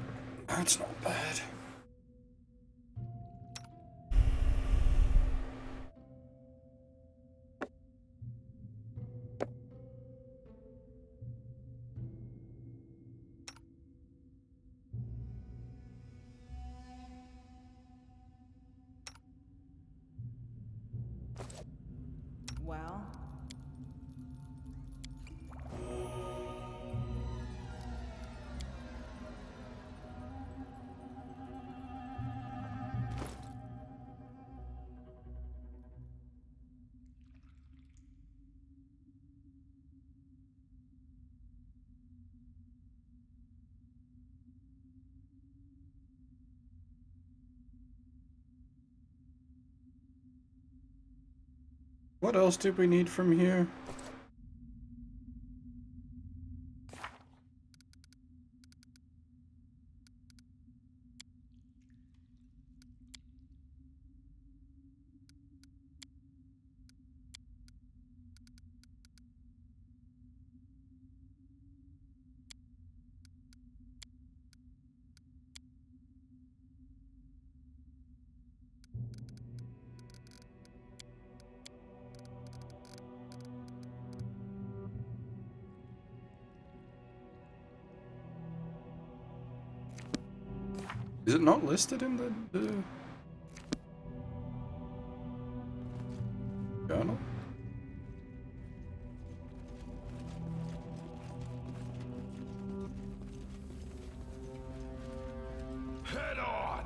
That's not bad. Well? What else did we need from here? Is it not listed in the journal? Head on!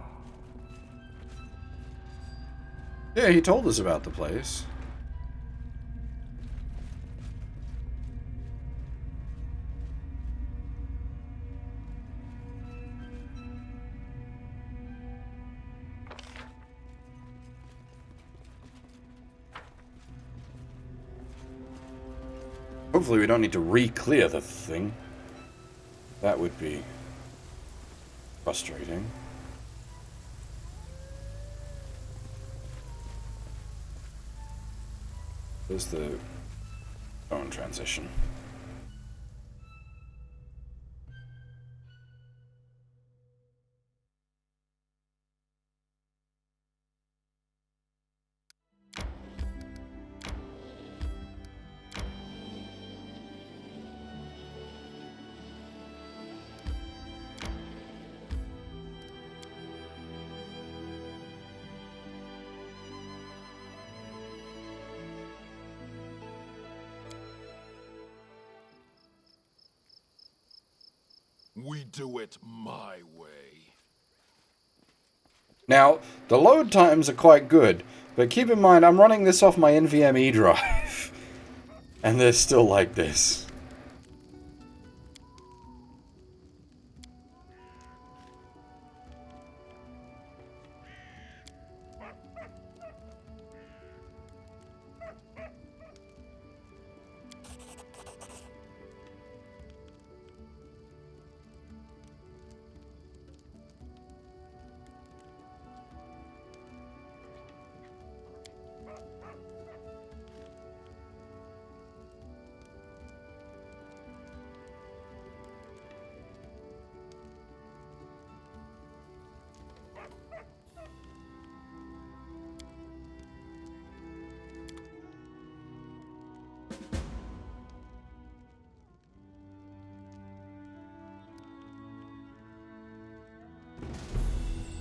Yeah, he told us about the place. Hopefully we don't need to re-clear the thing. That would be frustrating. There's the phone transition. We do it my way. Now, the load times are quite good, but keep in mind I'm running this off my NVMe drive, and they're still like this.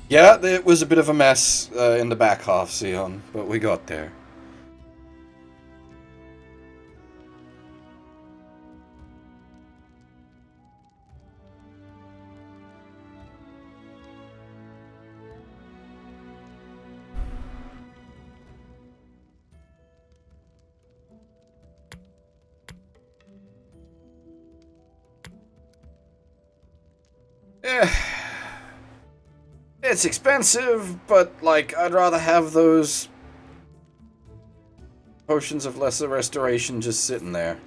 Yeah, it was a bit of a mess in the back half, Sion, but we got there. It's expensive, but, like, I'd rather have those potions of lesser restoration just sitting there.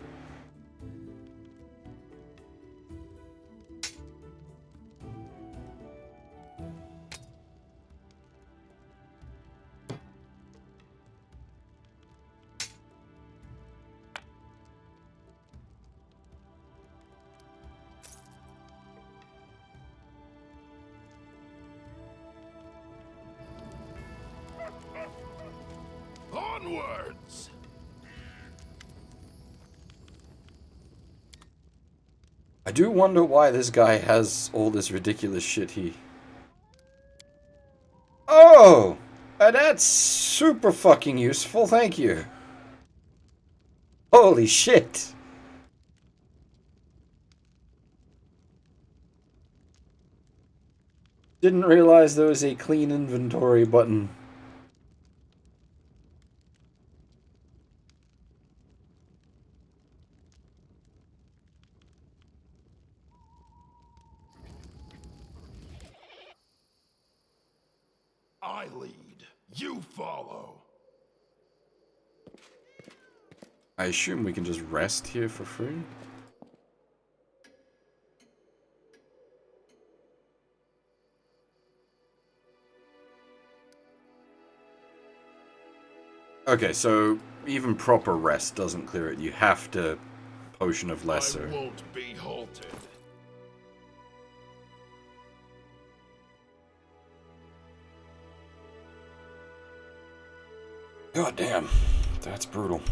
Onwards! I do wonder why this guy has all this ridiculous shit he... Oh! That's super fucking useful, thank you. Holy shit! Didn't realize there was a clean inventory button. I lead, you follow. I assume we can just rest here for free? Okay, so even proper rest doesn't clear it. You have to Potion of Lesser. I won't be halted. God damn, that's brutal.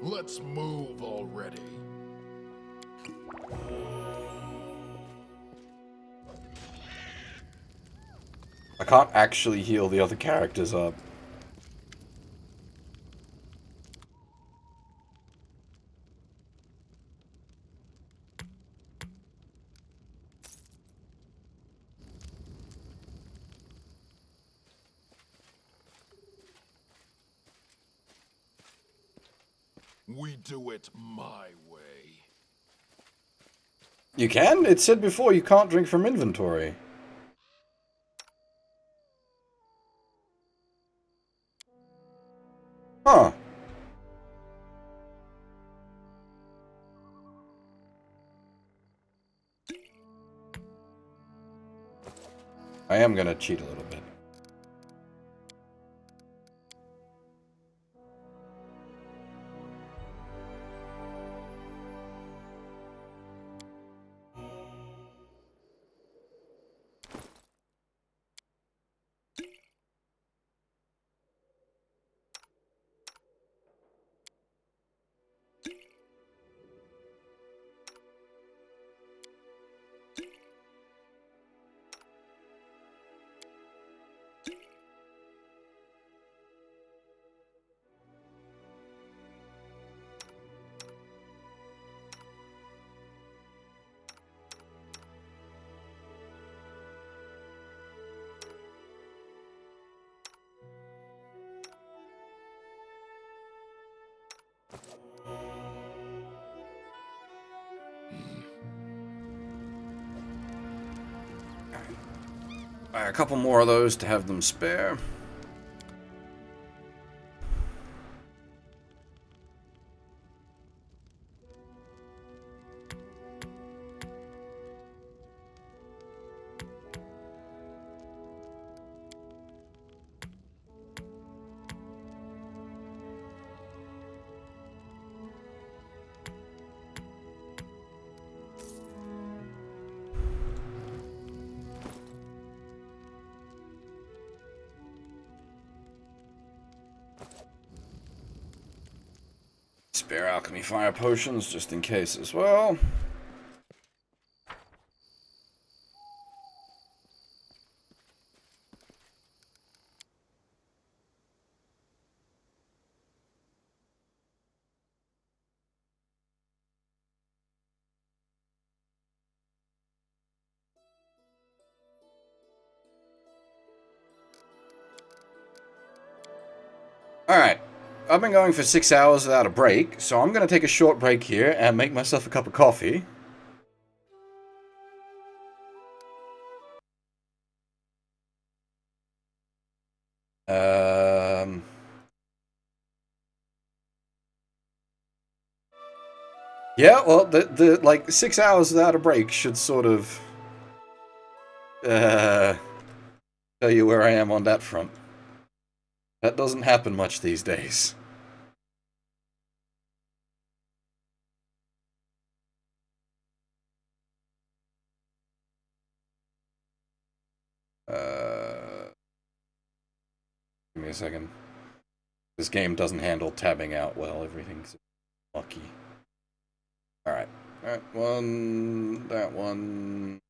Let's move already. I can't actually heal the other characters up. We do it my way. You can? It said before you can't drink from inventory. Huh. I am gonna cheat a little bit. A couple more of those to have them spare. Spare alchemy fire potions just in case as well. Alright, I've been going for 6 hours without a break, so I'm going to take a short break here and make myself a cup of coffee. Yeah, well, the like 6 hours without a break should sort of tell you where I am on that front. That doesn't happen much these days. Give me a second. This game doesn't handle tabbing out well. Everything's lucky. Alright. Alright, one... that one...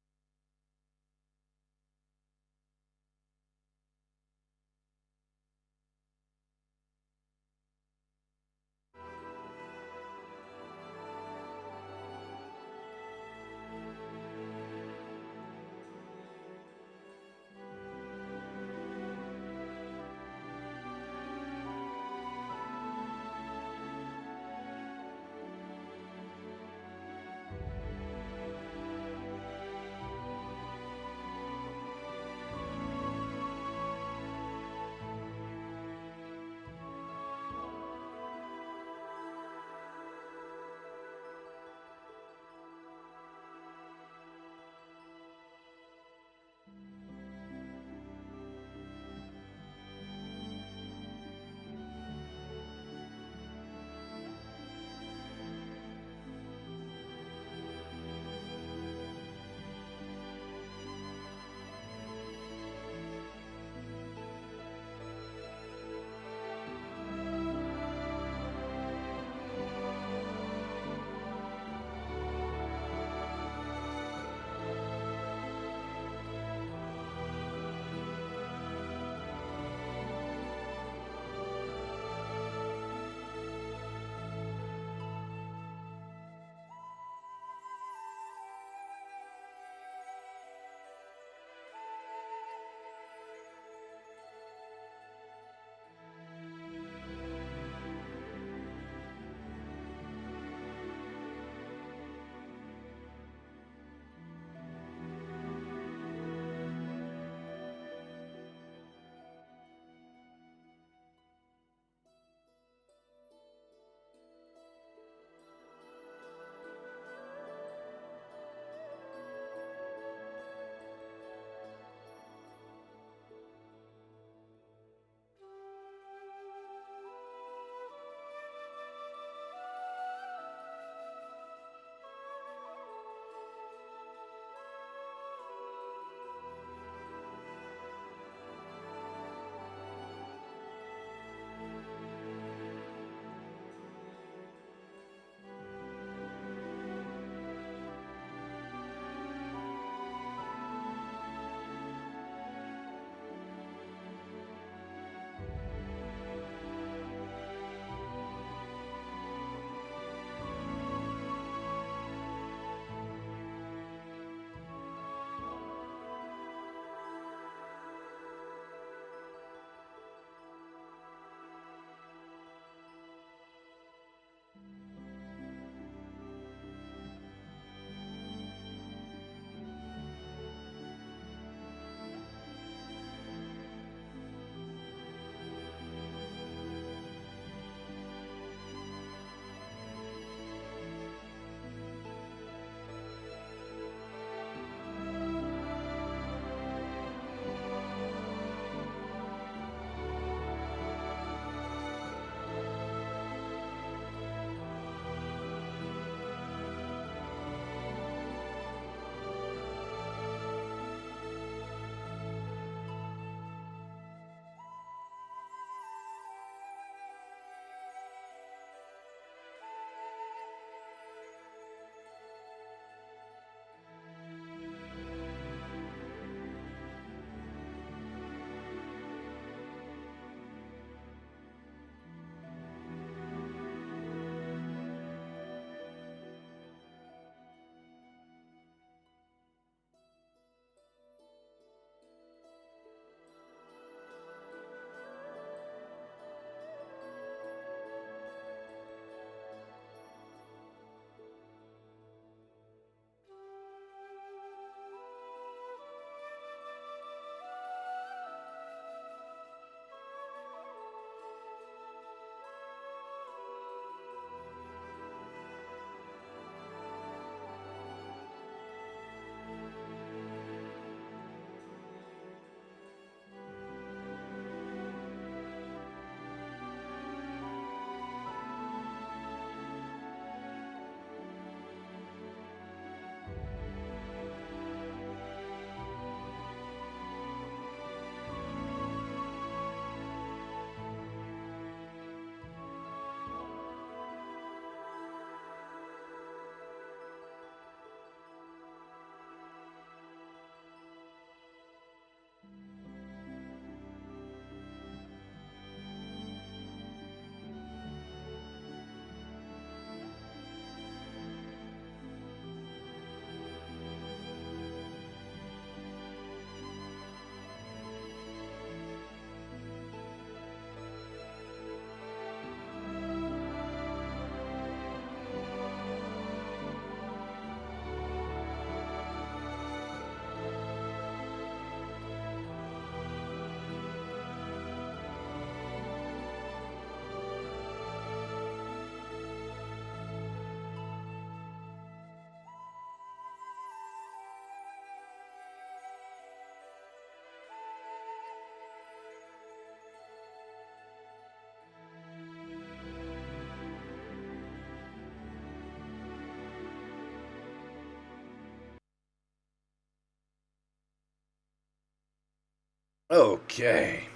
Okay.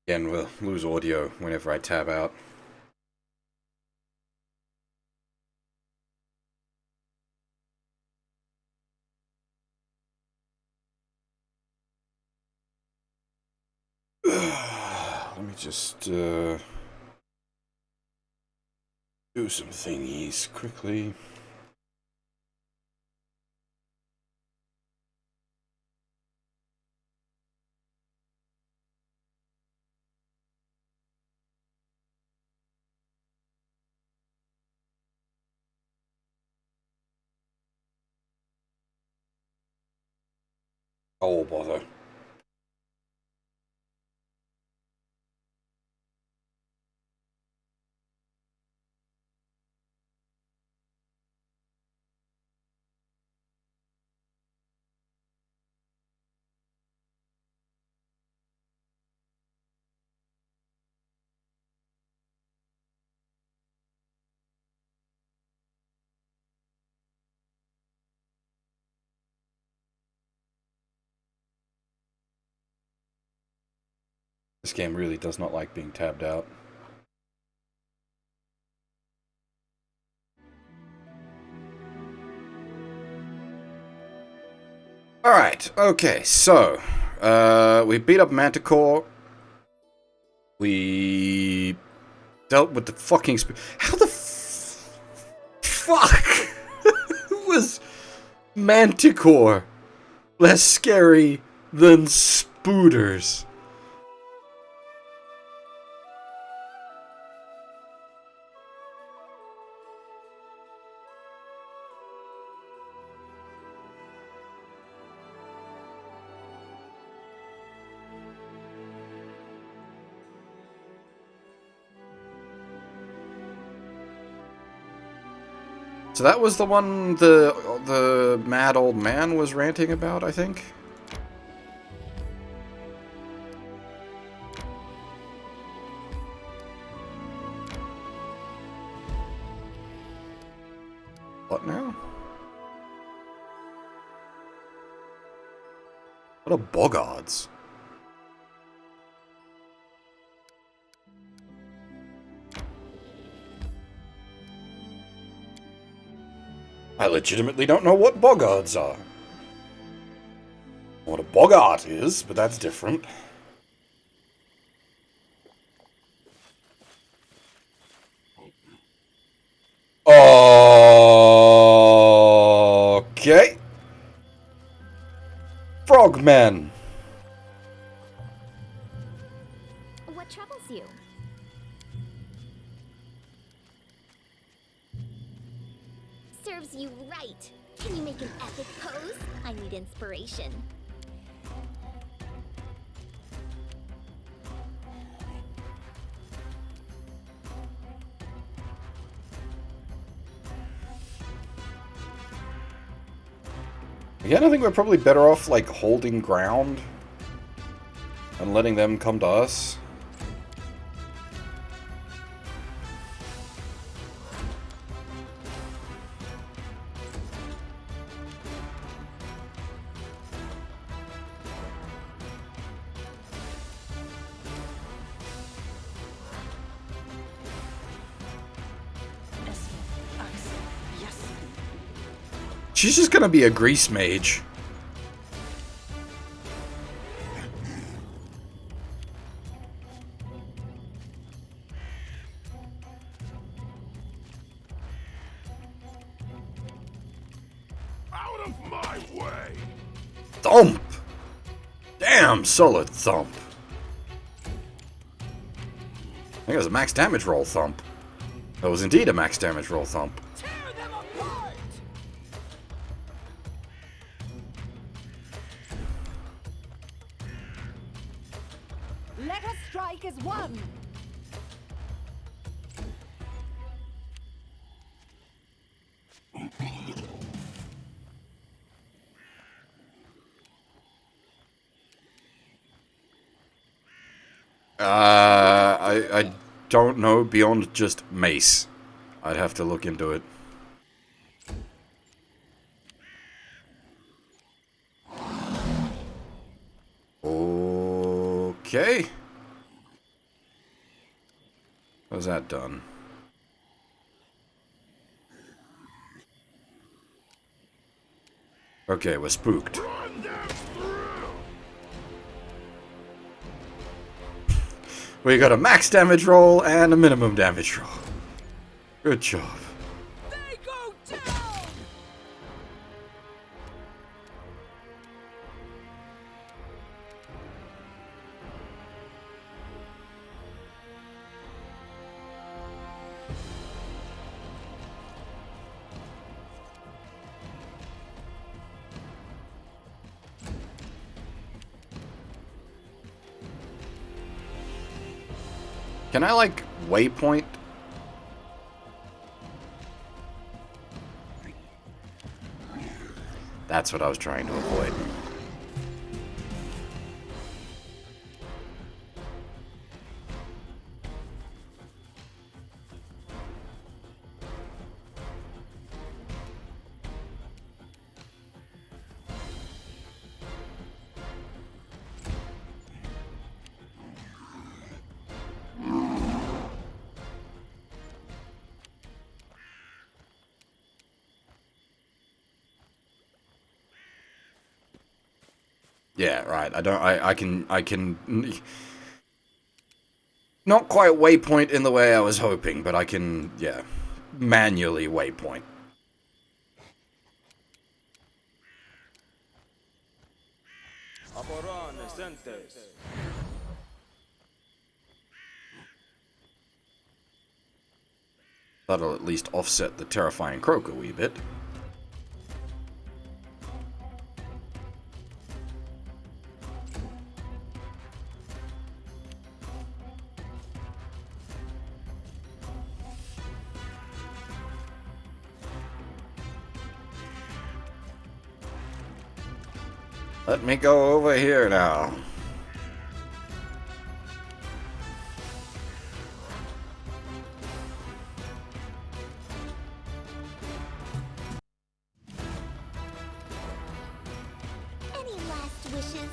Again, we'll lose audio whenever I tab out. Let me just do some thingies quickly. Oh, bother. This game really does not like being tabbed out. Alright, okay, so we beat up Manticore. We dealt with the fucking how the fuck was Manticore less scary than Spooters? So that was the one the mad old man was ranting about, I think. What now? What are boggards? I legitimately don't know what boggards are. What a boggart is, but that's different. Okay. Frogmen. What troubles you? Serves you right. Can you make an epic pose? I need inspiration. Again, I think we're probably better off, like, holding ground and letting them come to us. She's just gonna be a grease mage. Out of my way! Thump! Damn, solid thump. I think it was a max damage roll thump. That was indeed a max damage roll thump. Let us strike as one! I don't know beyond just mace. I'd have to look into it. Okay. How's that done? Okay, we're spooked. We got a max damage roll and a minimum damage roll. Good job. They go down! Can I, like, waypoint? That's what I was trying to avoid. Yeah, right. I can not quite waypoint in the way I was hoping, but I can, yeah, manually waypoint. That'll at least offset the terrifying croak a wee bit. Let me go over here now. Any last wishes?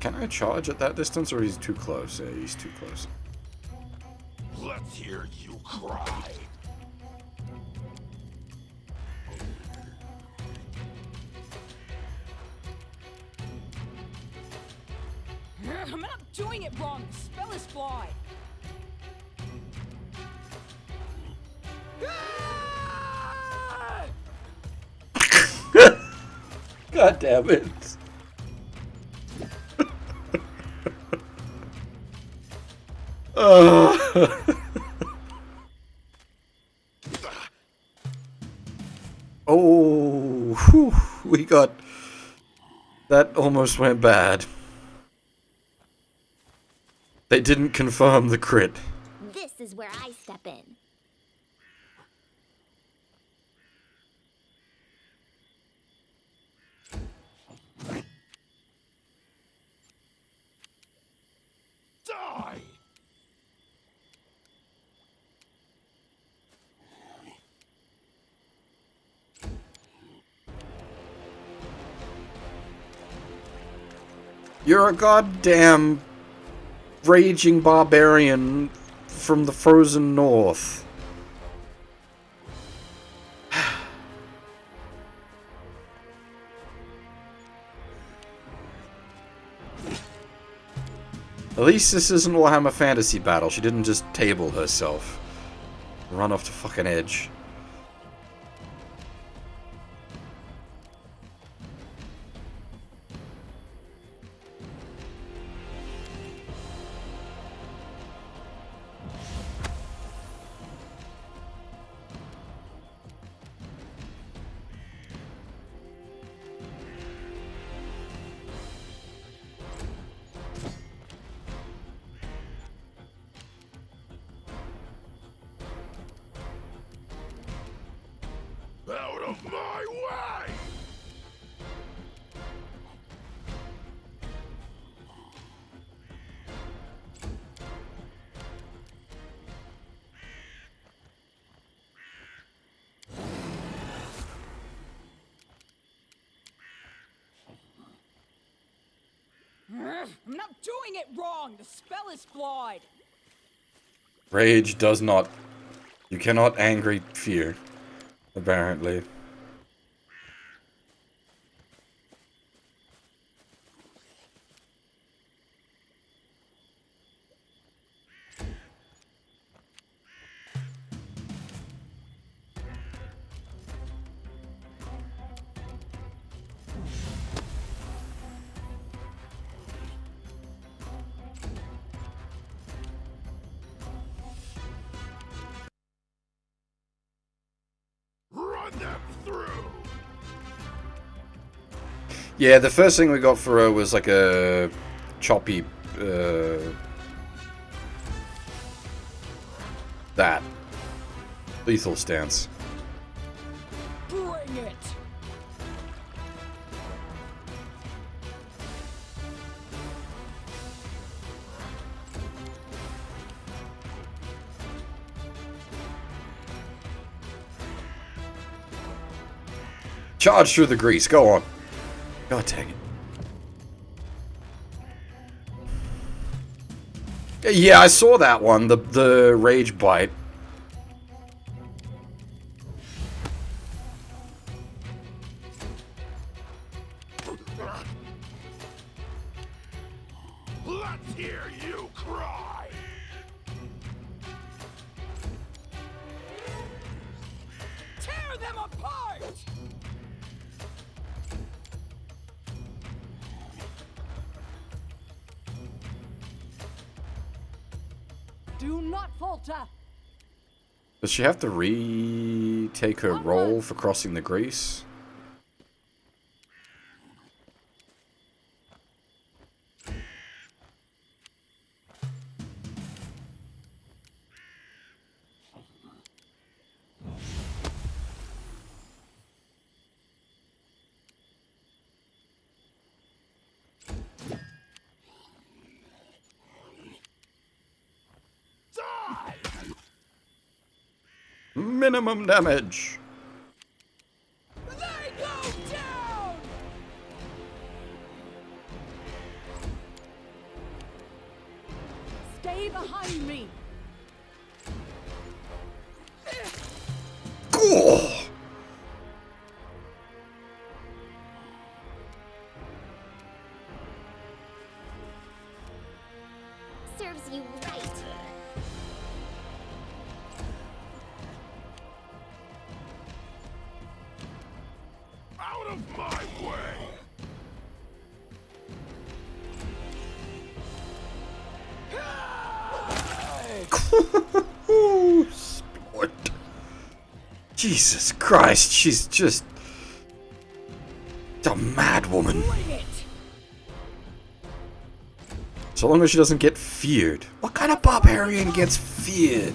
Can I charge at that distance, or he's too close? Yeah, he's too close. Let's hear you cry. I'm not doing it wrong. The spell is fly. God damn it. Oh, whew, we got... That almost went bad. They didn't confirm the crit. This is where I step in. Die! You're a goddamn raging barbarian from the frozen north. At least this isn't Warhammer Fantasy Battle. She didn't just table herself. Run off the fucking edge. Out of my way! doing it wrong! The spell is flawed! Rage does not... You cannot angry fear, apparently. Run them through! Yeah, the first thing we got for her was like a choppy, that. Lethal stance. Bring it! Charge through the grease, go on. God dang it. Yeah, I saw that one, the rage bite. Let's hear you cry! Tear them apart! Do not falter! Does she have to retake her roll for crossing the grease? Minimum damage. They go down! Stay behind me! Cool. Serves you right. Out of my way! Sport. Jesus Christ, she's just a mad woman. Bring it! So long as she doesn't get feared. What kind of barbarian gets feared?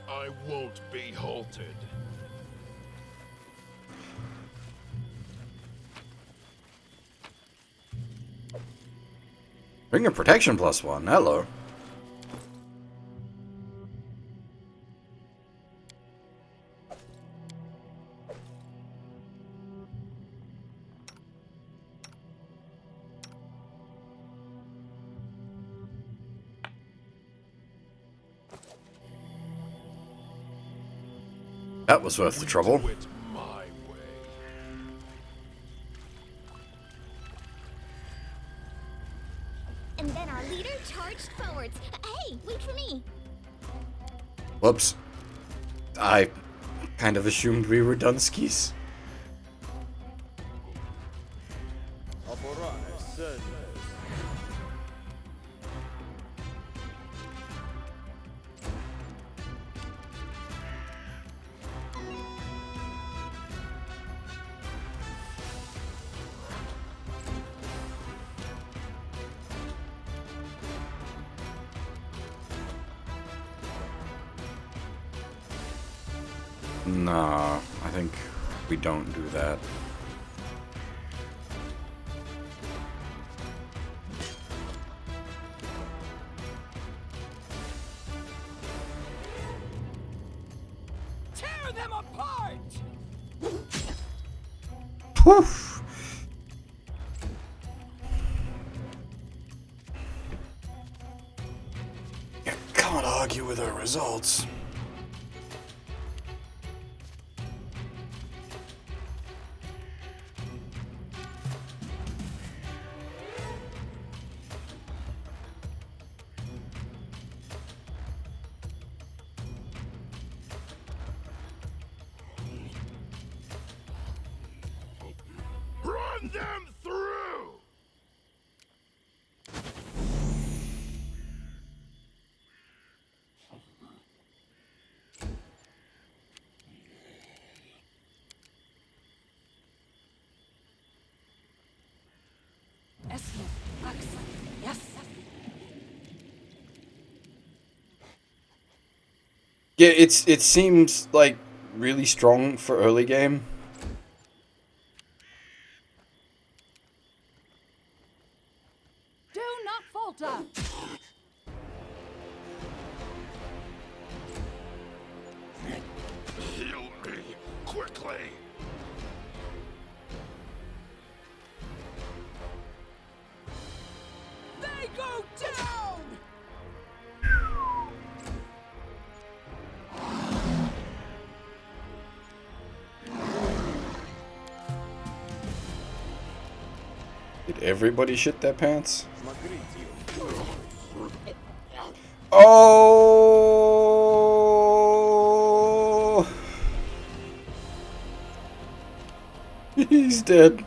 I won't be halted. Bring a protection +1. Hello. That was worth the trouble. Do it my way. And then our leader charged forwards. Hey, wait for me. Whoops. I kind of assumed we were Dunskies. Nah, I think we don't do that. Tear them apart! Poof. You can't argue with her results. Run them through! Yes. Yeah, it seems like really strong for early game. Do not falter! Heal me, quickly! They go down! Did everybody shit their pants? Oh! He's dead.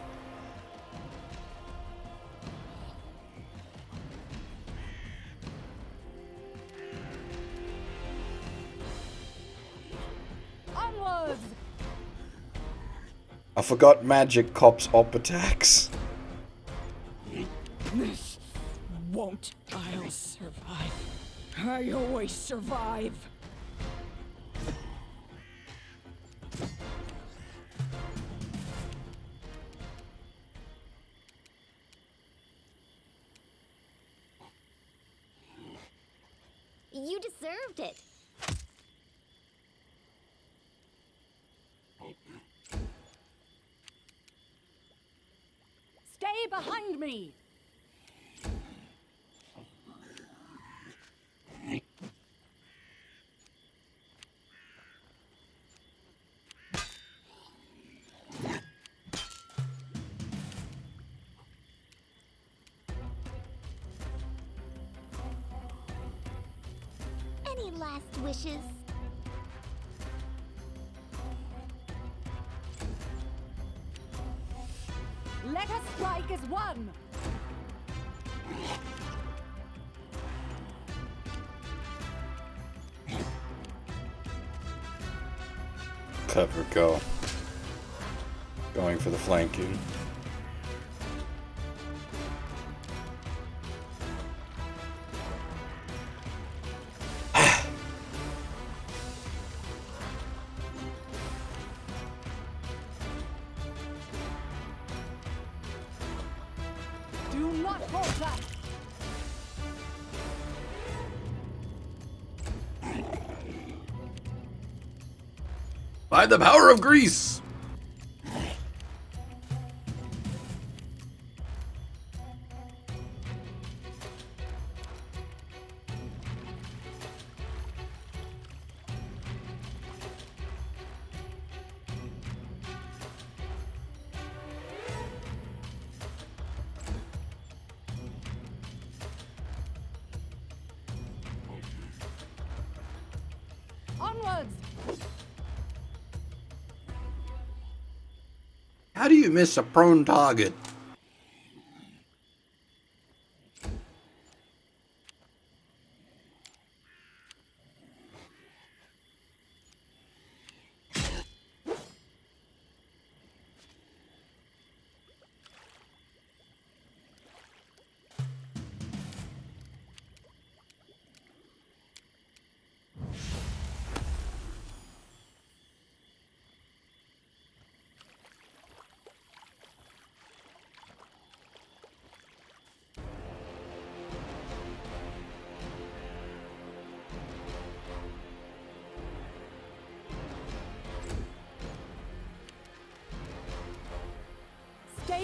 Onwards! I forgot magic cops op attacks. This won't. I'll survive. I always survive. You deserved it. Stay behind me! Any last wishes? Let us strike as one! Cover, go. Going for the flanking. Do not falter! By the power of Greece! Onwards! How do you miss a prone target?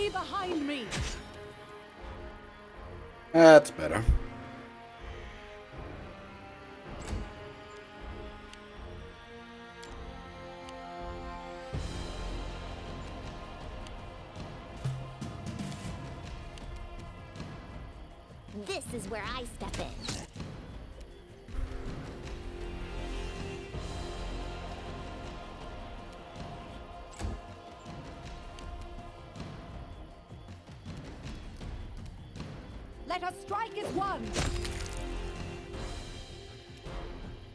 Stay behind me! That's better. This is where I step in. Let us strike as one!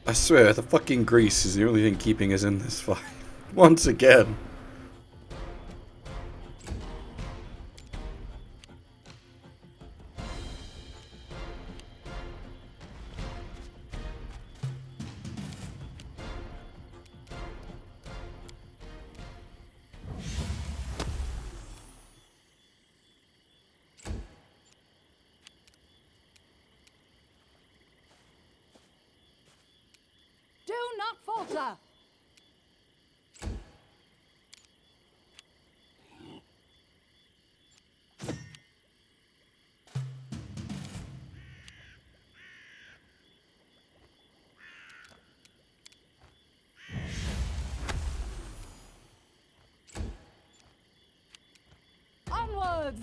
I swear, the fucking grease is the only thing keeping us in this fight. Once again. Do not falter! Onwards!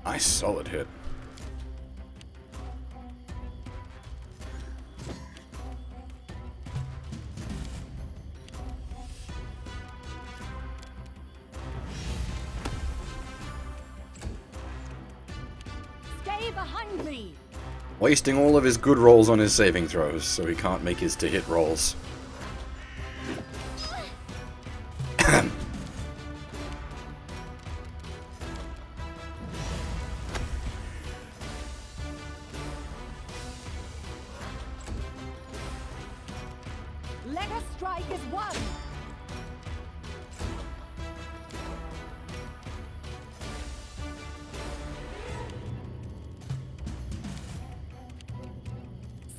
Nice solid hit. Stay behind me! Wasting all of his good rolls on his saving throws, so he can't make his to-hit rolls. Let us strike as one!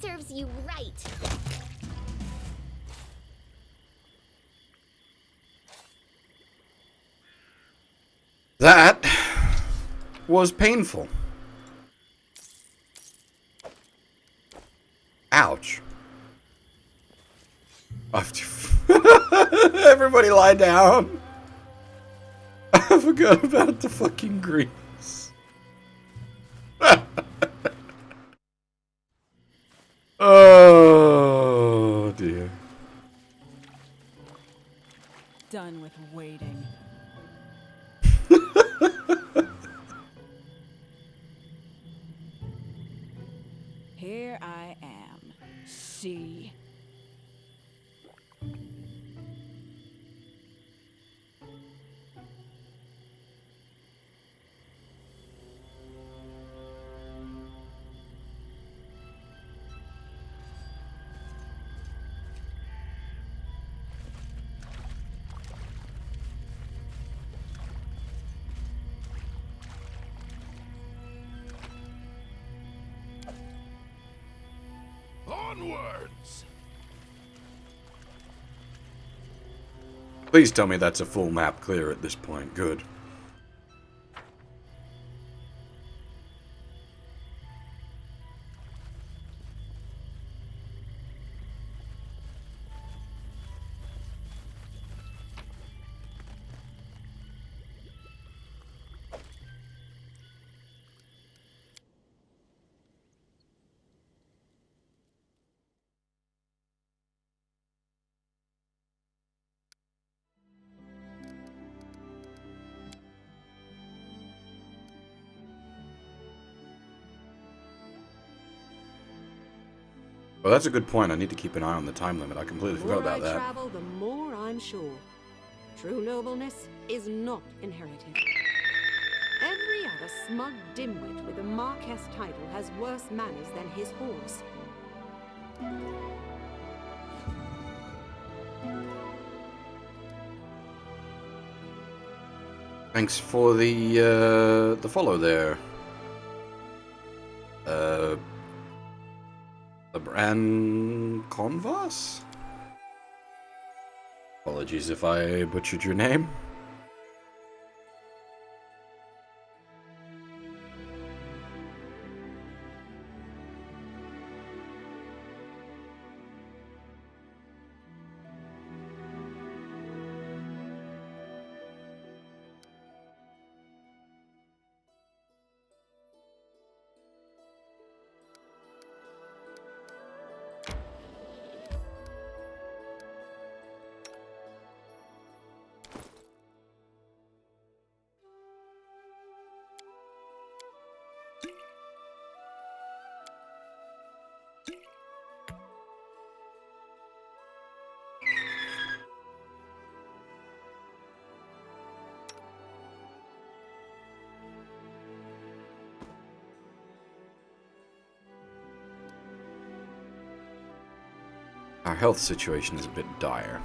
Serves you right. That was painful. Ouch. Everybody lie down. I forgot about the fucking grease. Oh dear. Done with waiting. Here I am. See. Onwards! Please tell me that's a full map clear at this point. Good. Well, that's a good point. I need to keep an eye on the time limit. I completely forgot about The more I that. travel, the more I'm sure. True nobleness is not inherited. Every other smug dimwit with a Marquess title has worse manners than his horse. Thanks for the follow there. Labran Convas? Apologies if I butchered your name. Our health situation is a bit dire.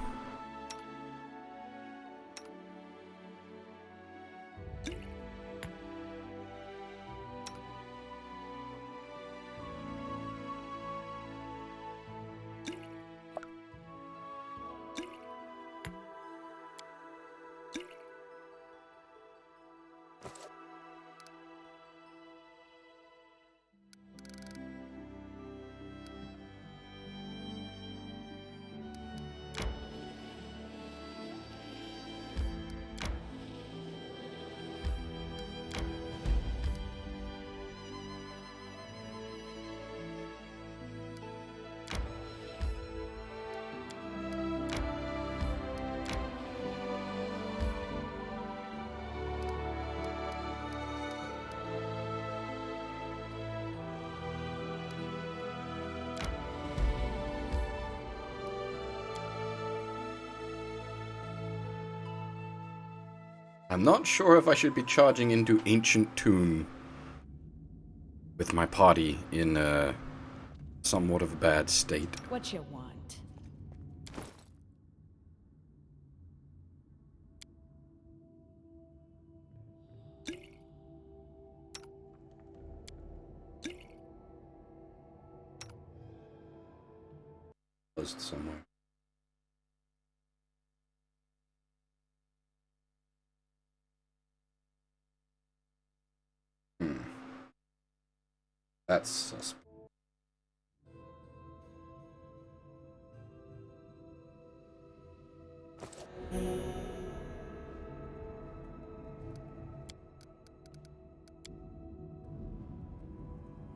I'm not sure if I should be charging into Ancient Tomb with my party in somewhat of a bad state. What you want? Buzzed somewhere. That's suspect.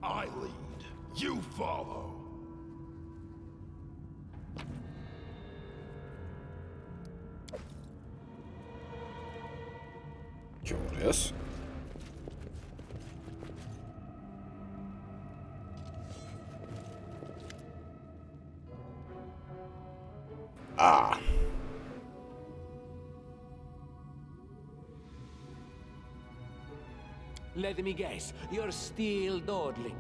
I lead, you follow. Curious. Ah. Let me guess, you're still dawdling.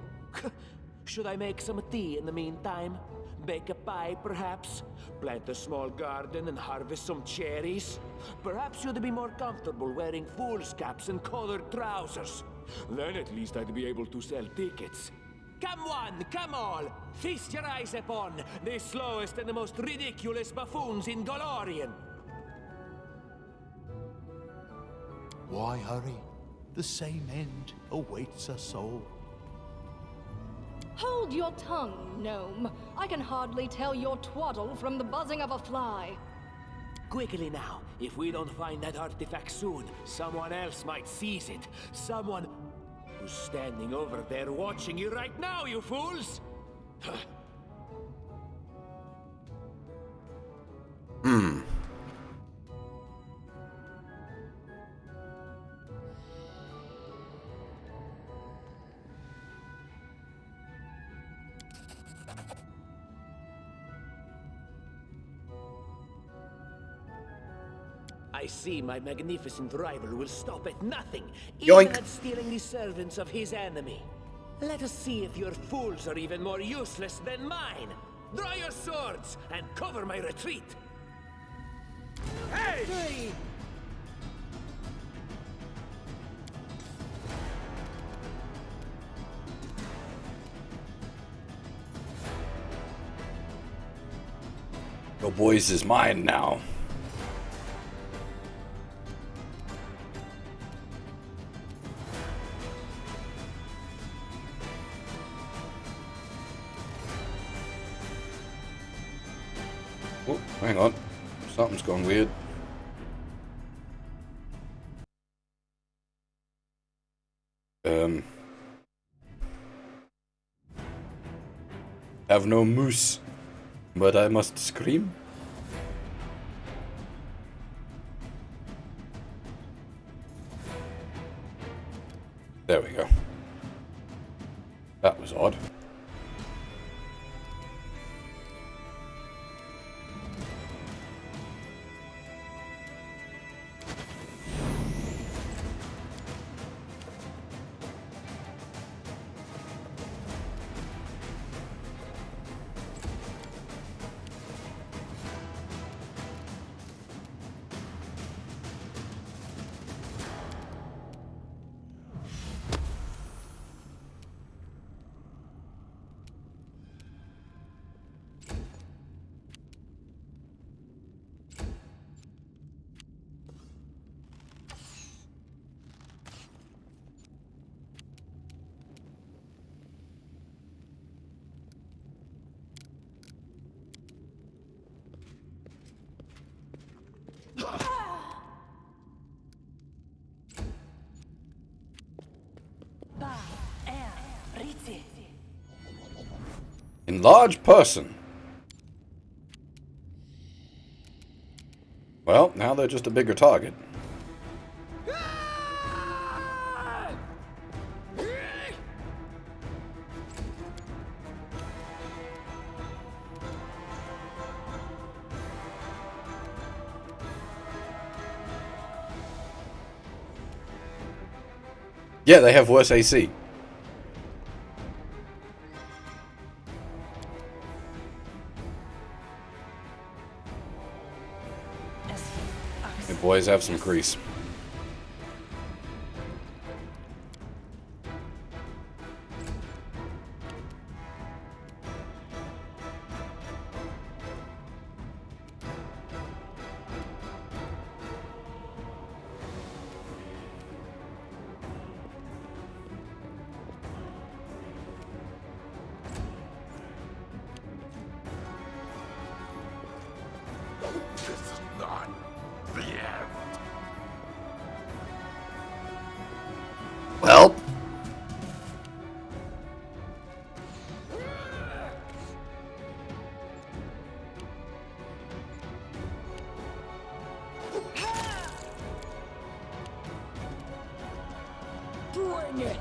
Should I make some tea in the meantime? Bake a pie, perhaps? Plant a small garden and harvest some cherries? Perhaps you'd be more comfortable wearing fool's caps and colored trousers. Then at least I'd be able to sell tickets. Come one, come all! Feast your eyes upon the slowest and the most ridiculous buffoons in Golorian! Why hurry? The same end awaits us all. Hold your tongue, gnome. I can hardly tell your twaddle from the buzzing of a fly. Quickly now, if we don't find that artifact soon, someone else might seize it. Someone who's standing over there watching you right now, you fools! I see my magnificent rival will stop at nothing, even Yoink. at stealing the servants of his enemy. Let us see if your fools are even more useless than mine. Draw your swords and cover my retreat. Hey! Your boys is mine now. Oh, hang on. Something's gone weird. Have no moose, but I must scream. There we go. That was odd. Enlarge person. Well, now they're just a bigger target. Yeah, they have worse AC. And boys have some grease. This is not the end. Well. Bring it!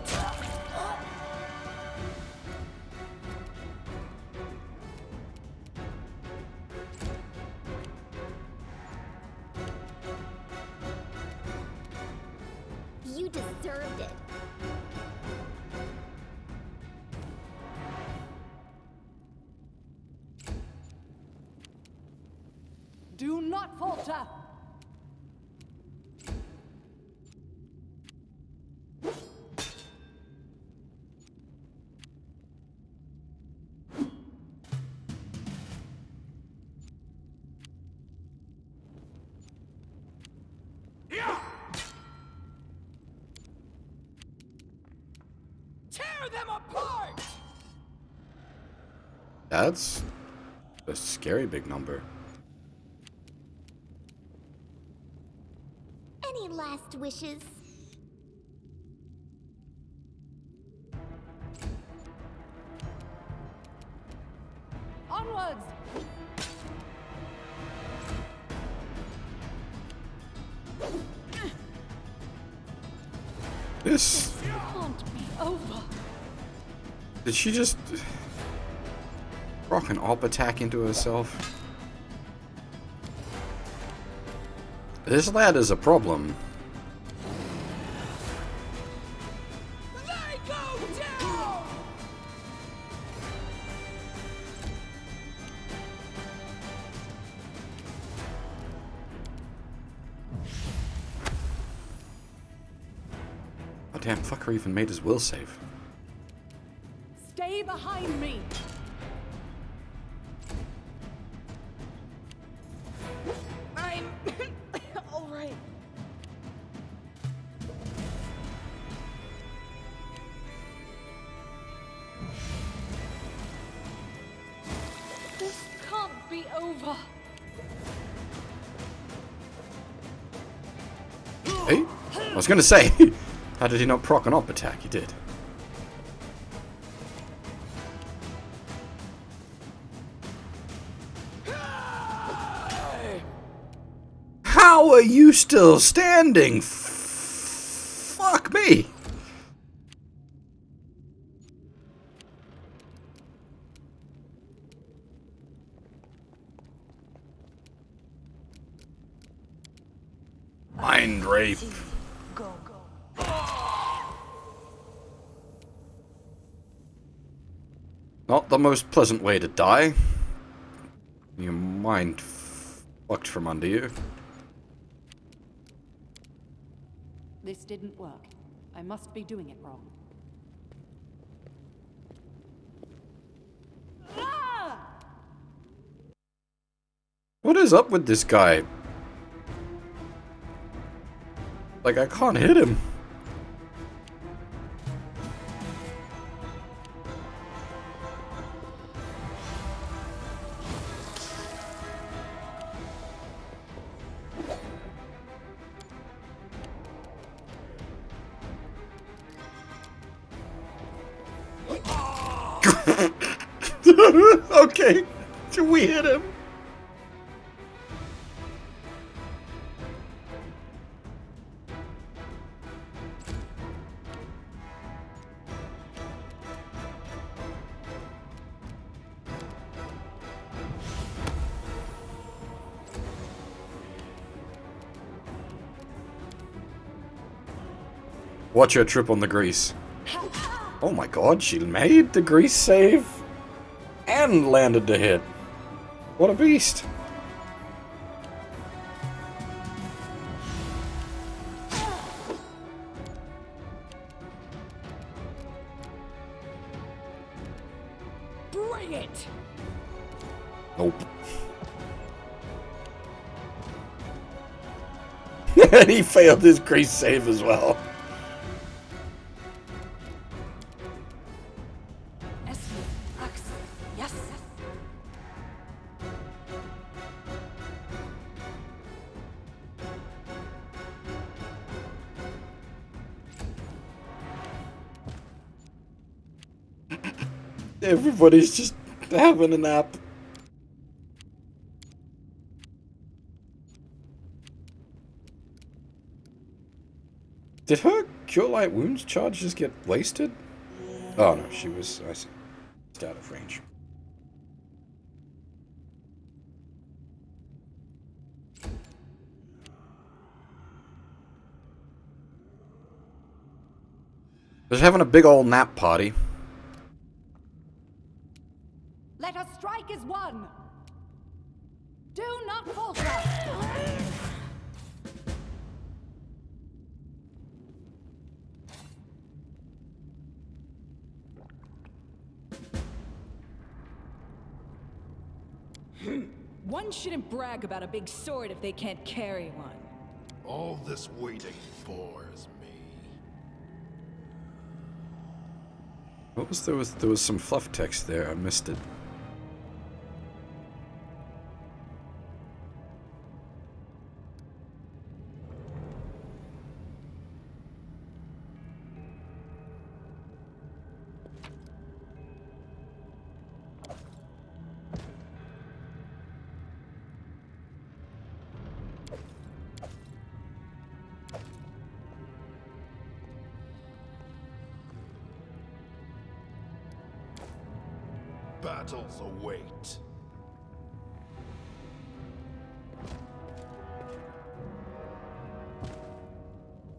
You deserved it. Do not falter! Tear them apart! That's a scary big number. Any last wishes? Onwards! This... Can't be over. Did she just... rock an AWP attack into herself? This lad is a problem. They go down! Oh damn, fucker even made his will save. Stay behind me! I'm alright. This can't be over. Hey? I was gonna say, how did he not proc an AWP attack? He did. How are you still standing? Fuck me. Mind rape. Go. Not the most pleasant way to die. Your mind fucked from under you. This didn't work. I must be doing it wrong. Ah! What is up with this guy? Like, I can't hit him. Okay, we hit him. Watch her trip on the grease. Oh my god, she made the grease save and landed the hit. What a beast. Bring it! Nope. And he failed his grease save as well. Yes. Everybody's just having a nap. Did her Cure Light Wounds charge just get wasted? Oh no, she was, I see, just out of range. Just having a big old nap party. Let us strike as one! Do not falter! One shouldn't brag about a big sword if they can't carry one. All this waiting bores me. What was there was some fluff text there, I missed it. Battles await.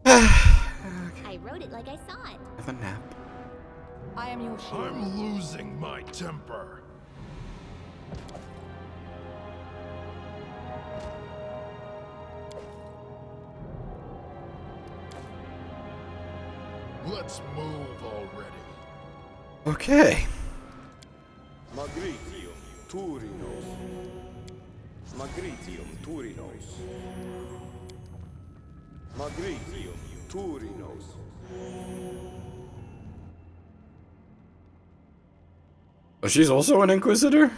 I wrote it like I saw it. Have a nap. I am your shield. I'm losing my temper. Let's move already. Okay. Magritium Turinos. Magritium Turinos. Magritium Turinos. Oh, she's also an Inquisitor?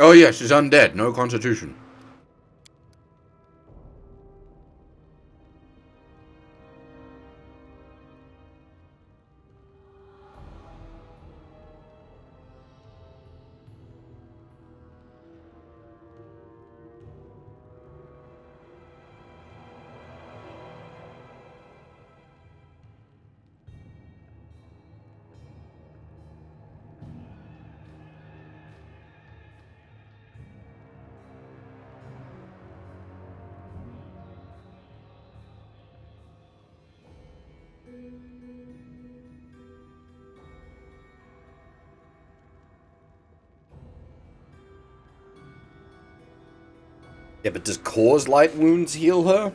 Oh yeah, she's undead, no constitution. Yeah, but does cause light wounds heal her?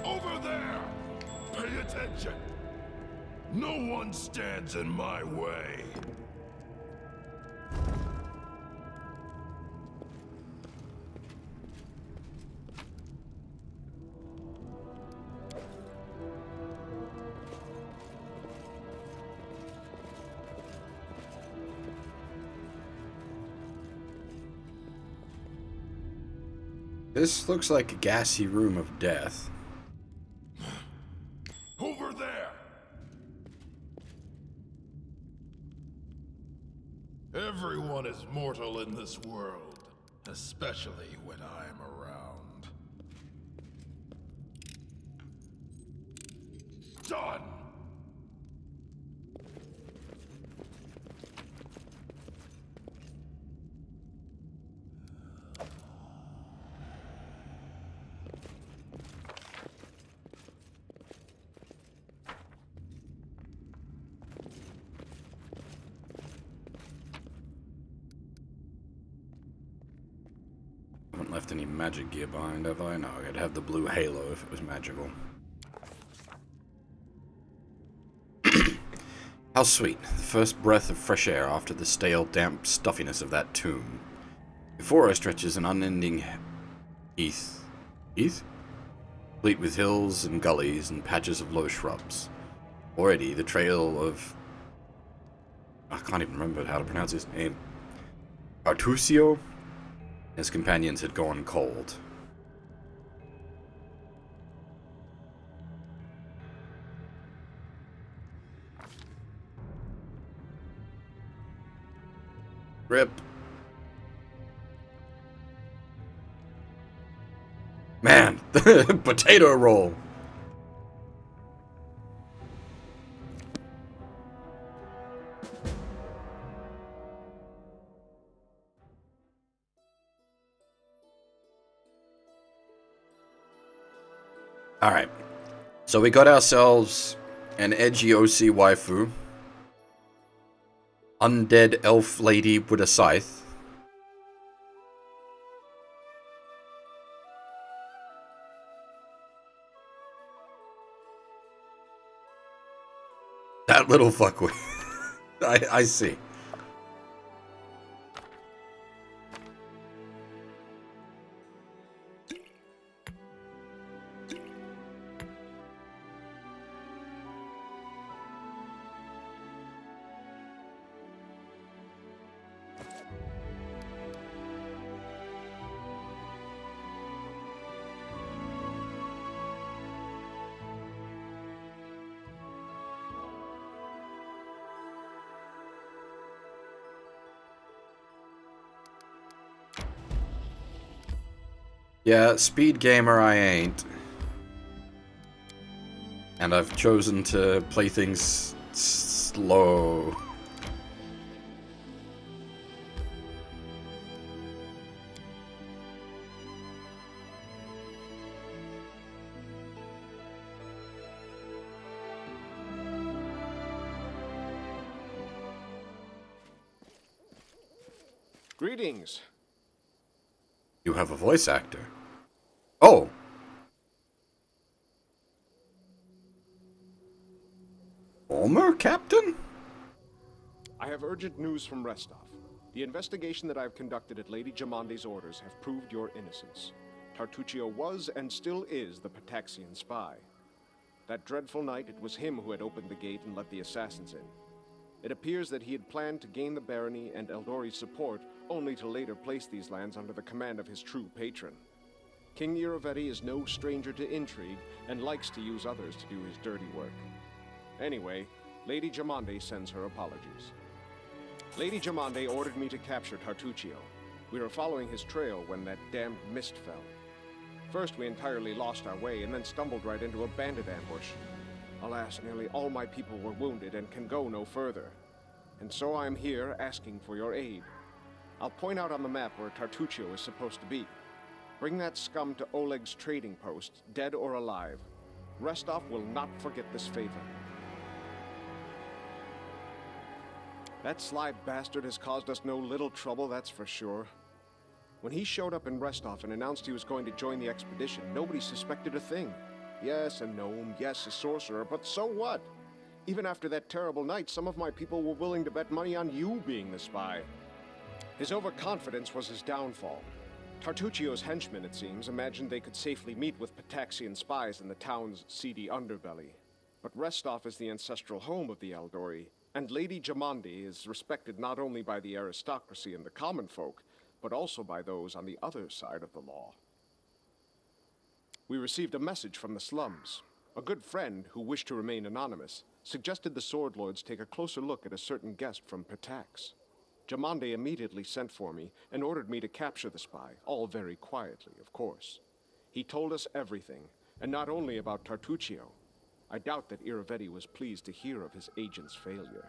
Over there! Pay attention! No one stands in my way. This looks like a gassy room of death. Over there! Everyone is mortal in this world, especially when I'm around. Done! Haven't left any magic gear behind, have I? No, I'd have the blue halo if it was magical. How sweet. The first breath of fresh air after the stale, damp stuffiness of that tomb. Before us stretches an unending heath. Heath? Complete with hills and gullies and patches of low shrubs. Already, the trail of... I can't even remember how to pronounce his name. Artusio? His companions had gone cold. Rip. Man, the potato roll. Alright. So we got ourselves an edgy OC waifu. Undead elf lady with a scythe. That little fuckwit. I see. Yeah, speed gamer I ain't. And I've chosen to play things slow. Greetings. You have a voice actor. Oh! Former captain? I have urgent news from Restov. The investigation that I have conducted at Lady Jamande's orders have proved your innocence. Tartuccio was and still is the Pataxian spy. That dreadful night, it was him who had opened the gate and let the assassins in. It appears that he had planned to gain the barony and Eldori's support, only to later place these lands under the command of his true patron. King Irovetti is no stranger to intrigue, and likes to use others to do his dirty work. Anyway, Lady Jamande sends her apologies. Lady Jamande ordered me to capture Tartuccio. We were following his trail when that damned mist fell. First, we entirely lost our way, and then stumbled right into a bandit ambush. Alas, nearly all my people were wounded and can go no further. And so I am here asking for your aid. I'll point out on the map where Tartuccio is supposed to be. Bring that scum to Oleg's trading post, dead or alive. Restov will not forget this favor. That sly bastard has caused us no little trouble, that's for sure. When he showed up in Restov and announced he was going to join the expedition, nobody suspected a thing. Yes, a gnome, yes, a sorcerer, but so what? Even after that terrible night, some of my people were willing to bet money on you being the spy. His overconfidence was his downfall. Tartuccio's henchmen, it seems, imagined they could safely meet with Pataxian spies in the town's seedy underbelly. But Restov is the ancestral home of the Eldori, and Lady Jamande is respected not only by the aristocracy and the common folk, but also by those on the other side of the law. We received a message from the slums. A good friend, who wished to remain anonymous, suggested the Sword Lords take a closer look at a certain guest from Patax. Jamande immediately sent for me and ordered me to capture the spy, all very quietly, of course. He told us everything, and not only about Tartuccio. I doubt that Irovetti was pleased to hear of his agent's failure.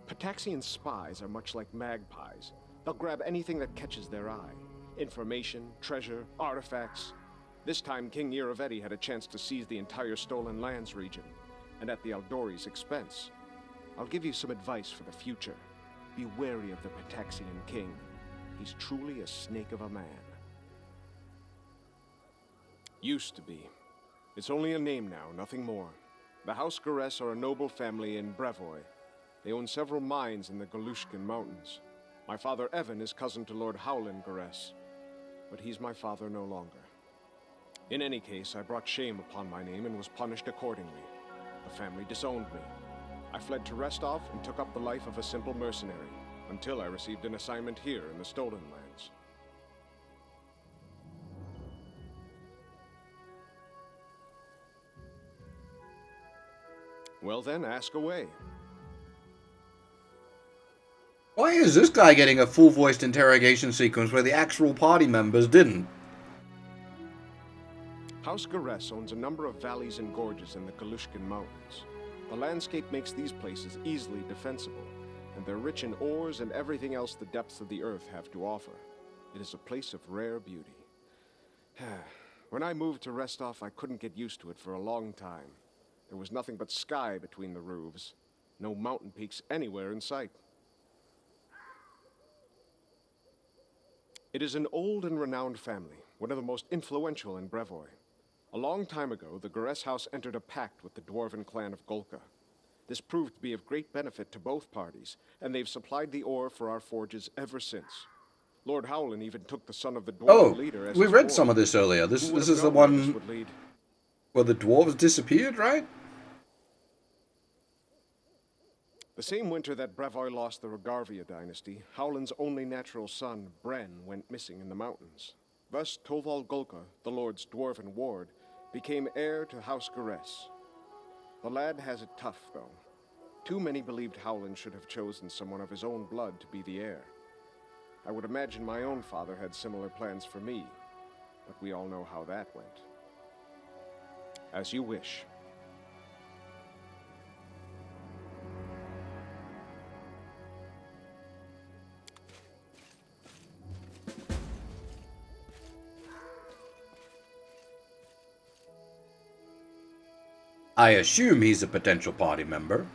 Pataxian spies are much like magpies. They'll grab anything that catches their eye. Information, treasure, artifacts. This time, King Irovetti had a chance to seize the entire Stolen Lands region, and at the Eldori's expense. I'll give you some advice for the future. Be wary of the Pataxian king. He's truly a snake of a man. Used to be. It's only a name now, nothing more. The House Garess are a noble family in Brevoy. They own several mines in the Galushkin Mountains. My father Evan is cousin to Lord Howland Garess, but he's my father no longer. In any case, I brought shame upon my name and was punished accordingly. The family disowned me. I fled to Restov and took up the life of a simple mercenary, until I received an assignment here in the Stolen Lands. Well then, ask away. Why is this guy getting a full-voiced interrogation sequence where the actual party members didn't? House Garess owns a number of valleys and gorges in the Galushkin Mountains. The landscape makes these places easily defensible, and they're rich in ores and everything else the depths of the earth have to offer. It is a place of rare beauty. When I moved to Restov, I couldn't get used to it for a long time. There was nothing but sky between the roofs. No mountain peaks anywhere in sight. It is an old and renowned family, one of the most influential in Brevoy. A long time ago, the Garess house entered a pact with the dwarven clan of Golka. This proved to be of great benefit to both parties, and they've supplied the ore for our forges ever since. Lord Howland even took the son of the dwarven leader as we his read ward. some of this earlier. This Who would is have the known where this one would lead? where the dwarves disappeared, right? The same winter that Brevoy lost the Rogarvia dynasty, Howland's only natural son, Bren, went missing in the mountains. Thus, Toval Golka, the Lord's dwarven ward, became heir to House Garess. The lad has it tough, though. Too many believed Howland should have chosen someone of his own blood to be the heir. I would imagine my own father had similar plans for me, but we all know how that went. As you wish. I assume he's a potential party member.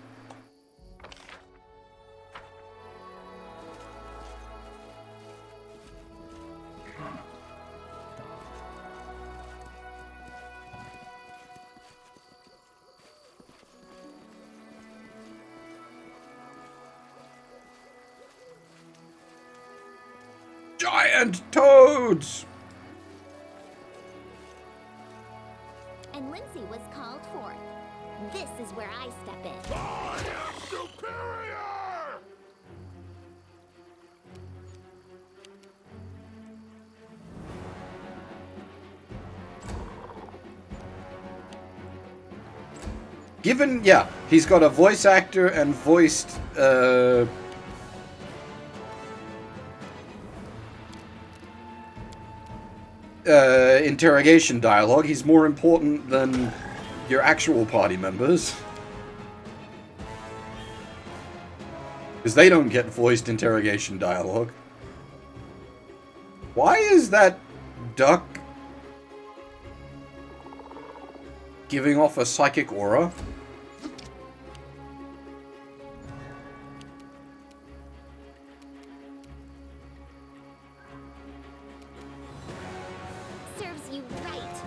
Giant toads! And Lindsay was called for. This is where I step in. I am superior! Given, yeah, he's got a voice actor and voiced, interrogation dialogue. He's more important than your actual party members. Because they don't get voiced interrogation dialogue. Why is that duck giving off a psychic aura? Serves you right.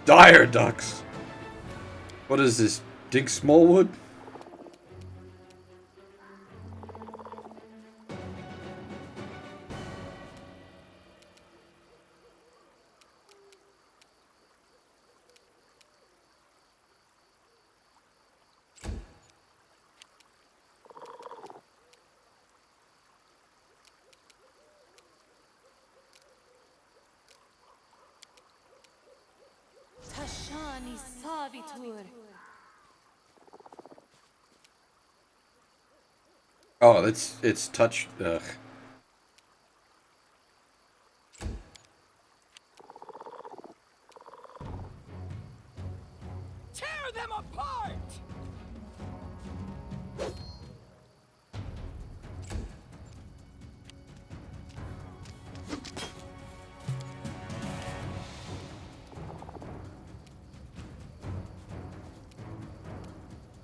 Dire ducks. What is this? Dig Smallwood? Tashani Savitur. Oh, it's touch. Ugh. Tear them apart!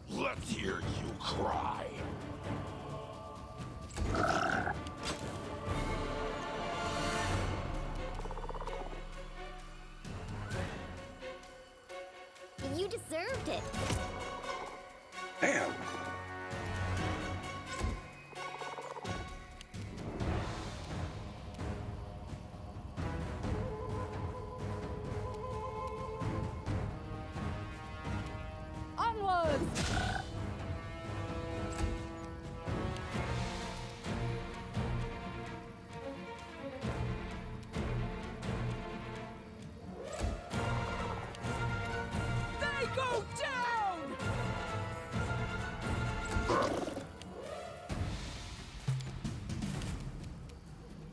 Let's hear you cry. You deserved it. Damn. Onwards! They go down!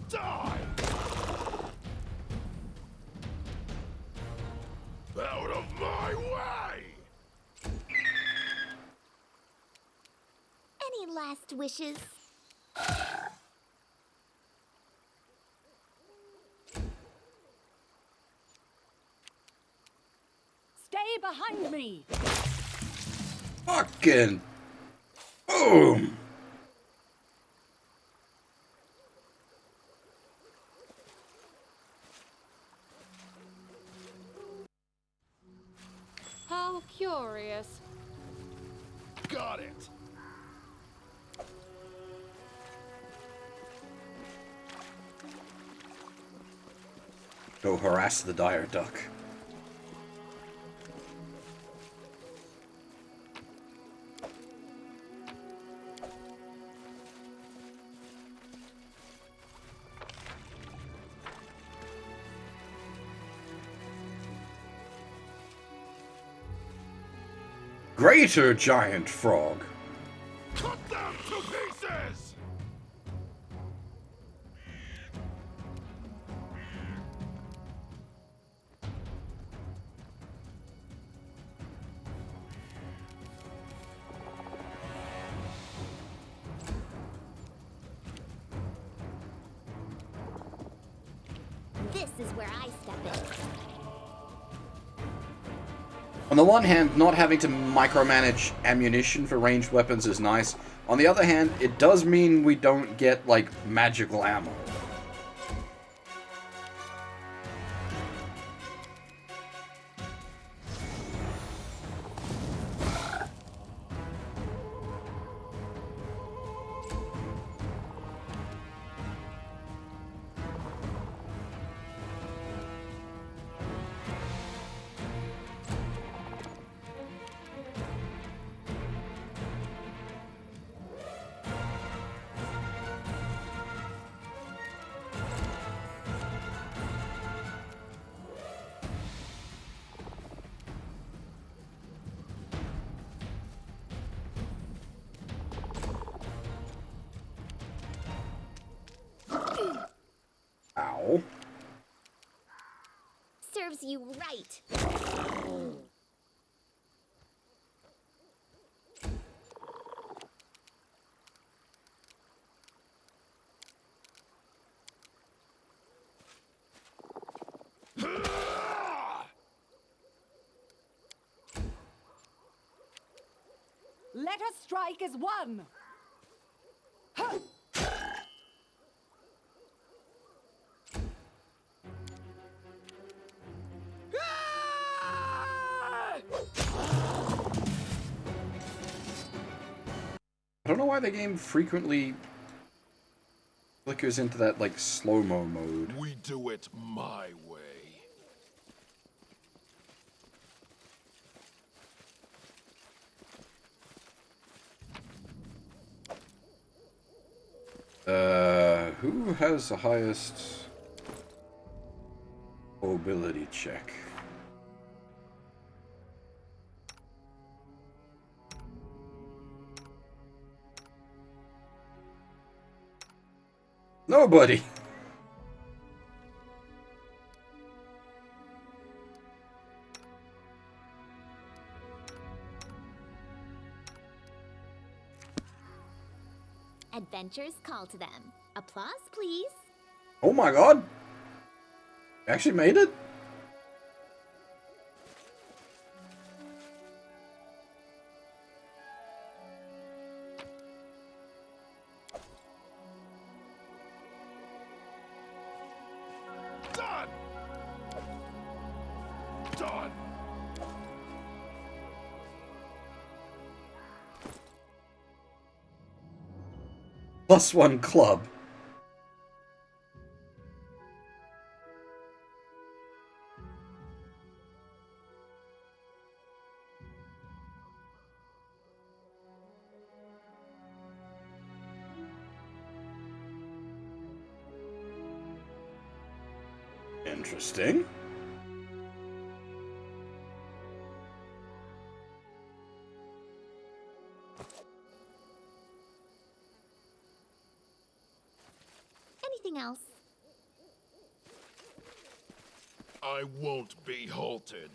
Die! Out of my way! Any last wishes? Stay behind me! Fucking boom. How curious. Got it! Go harass the dire duck. Greater giant frog. Cut them to pieces! This is where I step in. On the one hand, not having to micromanage ammunition for ranged weapons is nice. On the other hand, it does mean we don't get, like, magical ammo. Ow. Serves you right. Let us strike as one! Huh. I don't know why the game frequently flickers into that, like, slow-mo mode. We do it my way. Who has the highest mobility check? Nobody! Adventures call to them. Applause, please. Oh my god! Actually made it? Done! Done! +1 club. Interesting. Anything else? I won't be halted.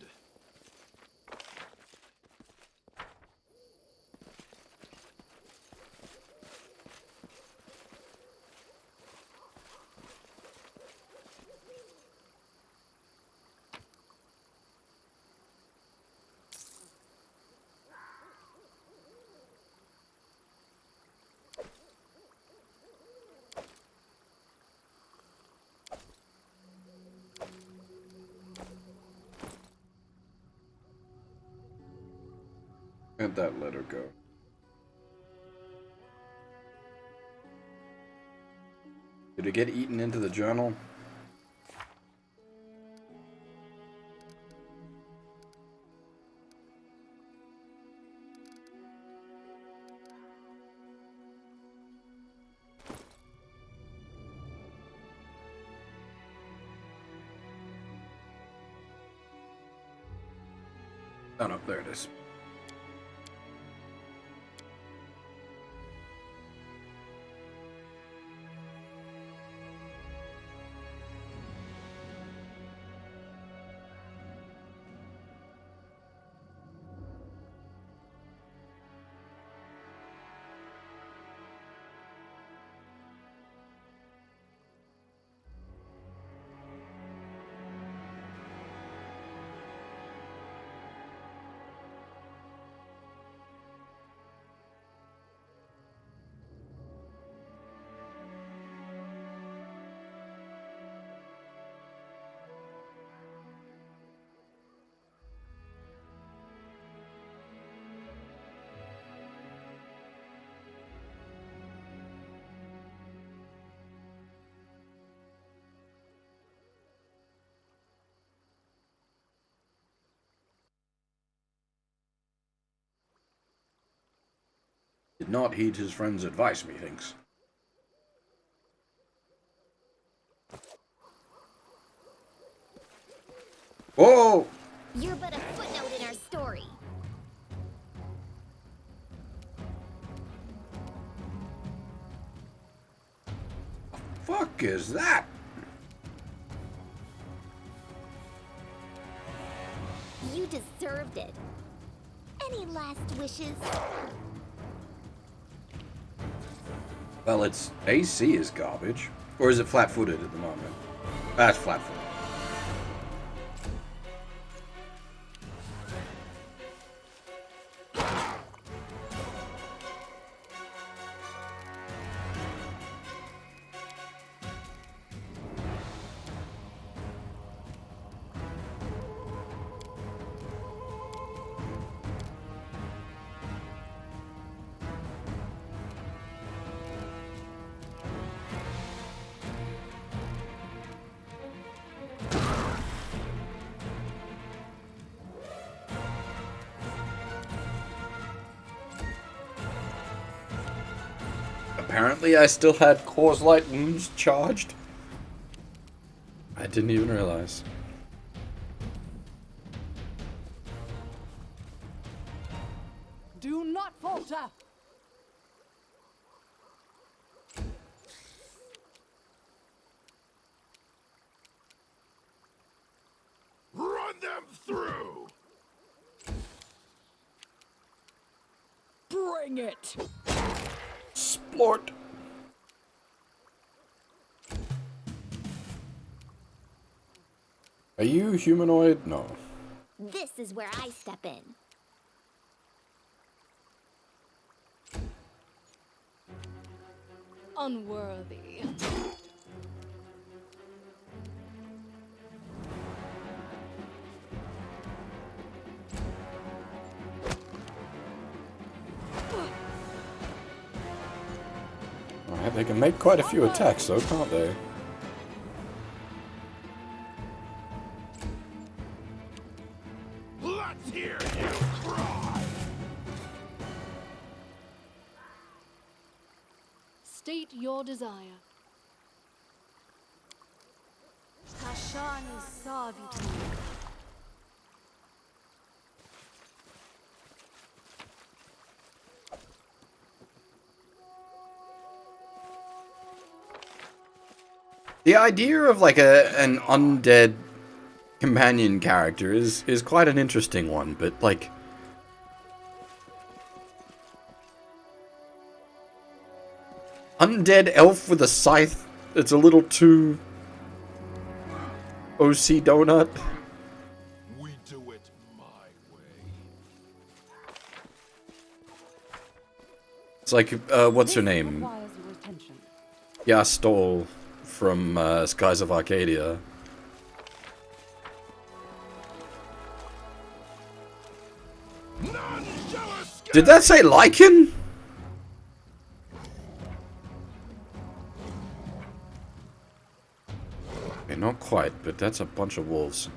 And that let her go. Did it get eaten into the journal? Oh no, there it is. Did not heed his friend's advice, methinks. Whoa! You're but a footnote in our story. Fuck is that? You deserved it. Any last wishes? Well, its AC is garbage. Or is it flat-footed at the moment? That's flat-footed. Apparently I still had Cause Light Wounds charged. I didn't even realize. Do not falter! Run them through! Bring it! Splort. Are you humanoid? No. This is where I step in. Unworthy. Alright, they can make quite a few attacks though, can't they? Let's hear you cry! State your desire. Kashani Savitu. The idea of like an undead companion character is quite an interesting one, but like undead elf with a scythe, it's a little too OC donut. We do it my way. It's like what's her name? Requires your attention. Yastol from Skies of Arcadia. None shall escape! Did that say Lycan? Okay, not quite, but that's a bunch of wolves.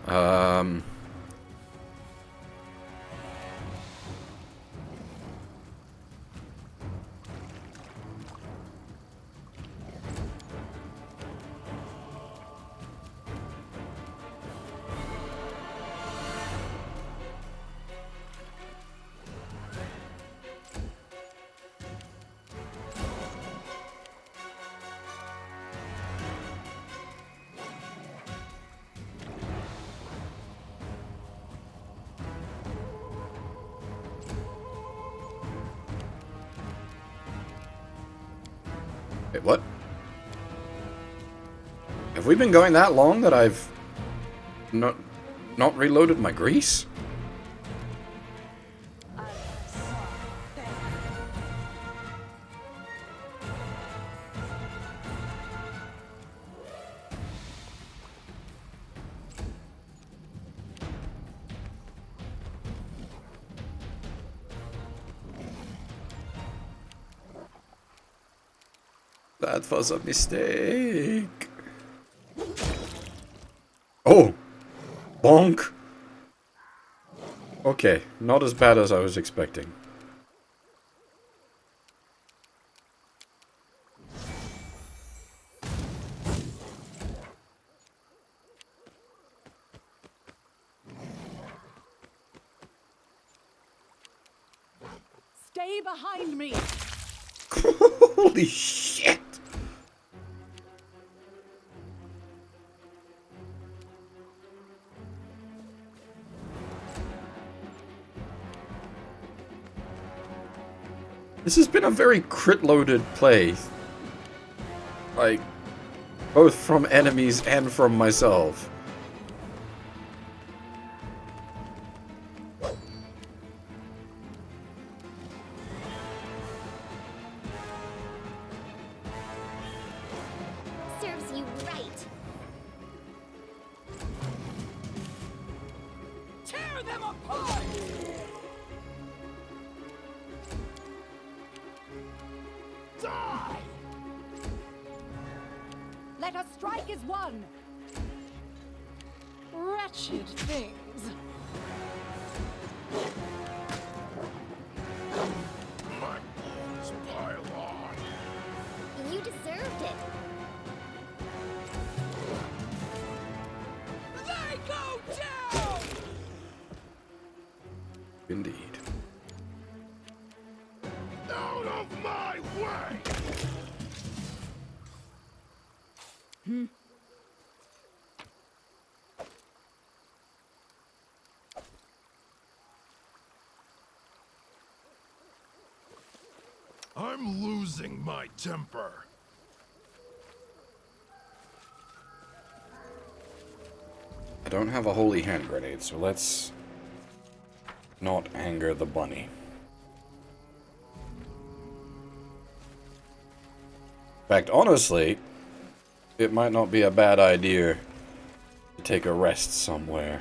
Wait, what? Have we been going that long that I've not reloaded my grease? That was a mistake. Oh! Bonk! Okay, not as bad as I was expecting. stay behind me! Holy shit! This has been a very crit-loaded play. Like, both from enemies and from myself. Serves you right. Tear them apart! Die! Let us strike as one! Wretched things. My wounds pile on. You deserved it. They go down! Indeed. Out of my way! I'm losing my temper. I don't have a holy hand grenade, so let's not anger the bunny. In fact, honestly, it might not be a bad idea to take a rest somewhere.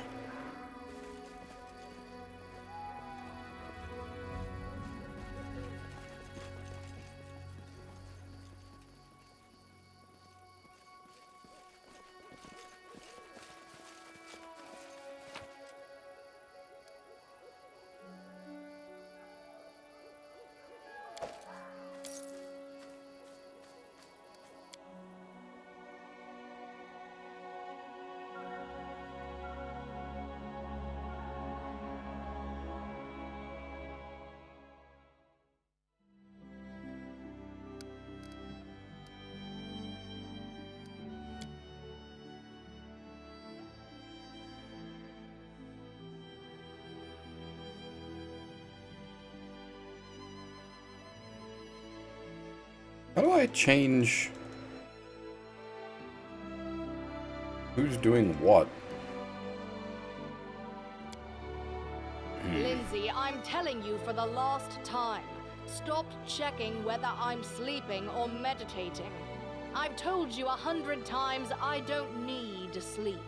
How do I change who's doing what? Lindsay, I'm telling you for the last time. Stop checking whether I'm sleeping or meditating. I've told you 100 times I don't need sleep.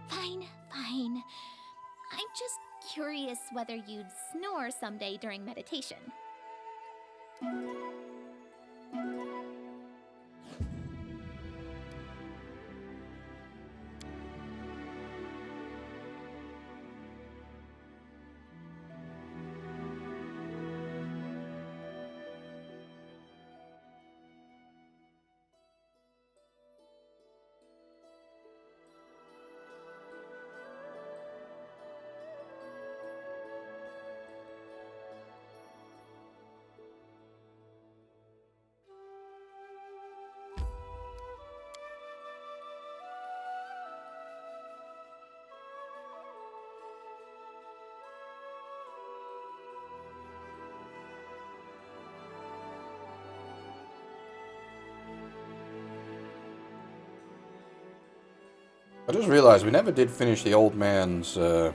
Fine, fine. I'm just curious whether you'd snore someday during meditation. I just realized we never did finish the old man's moon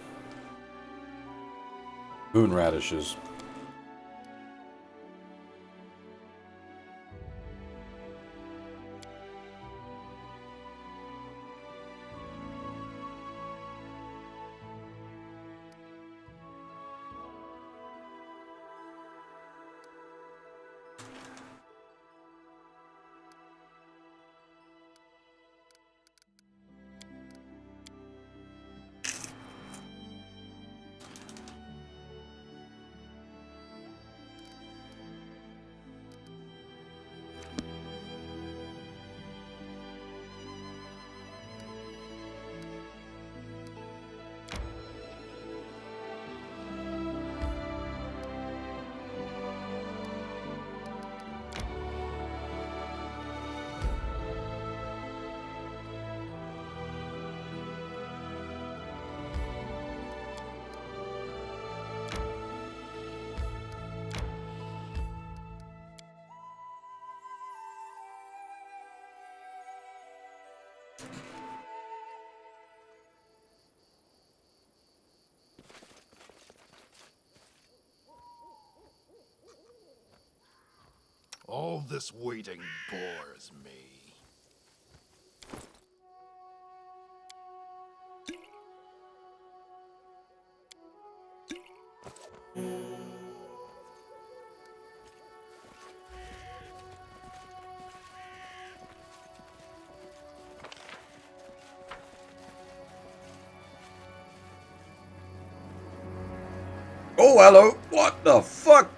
radishes. All this waiting bores me. Oh, hello. What the fuck?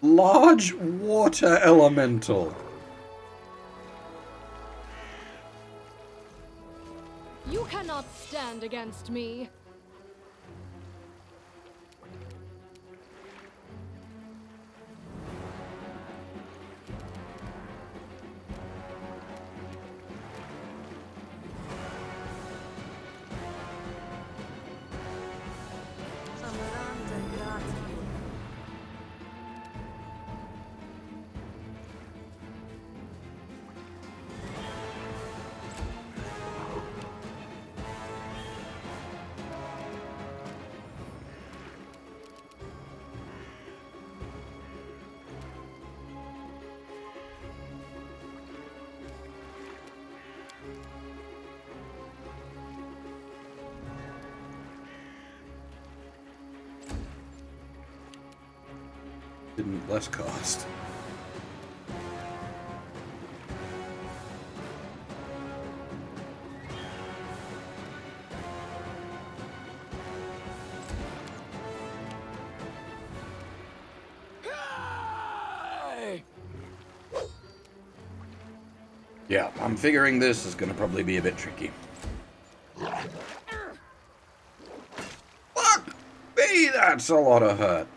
Large water elemental. You cannot stand against me. Didn't less cost. Yeah, I'm figuring this is gonna probably be a bit tricky. Fuck me, that's a lot of hurt.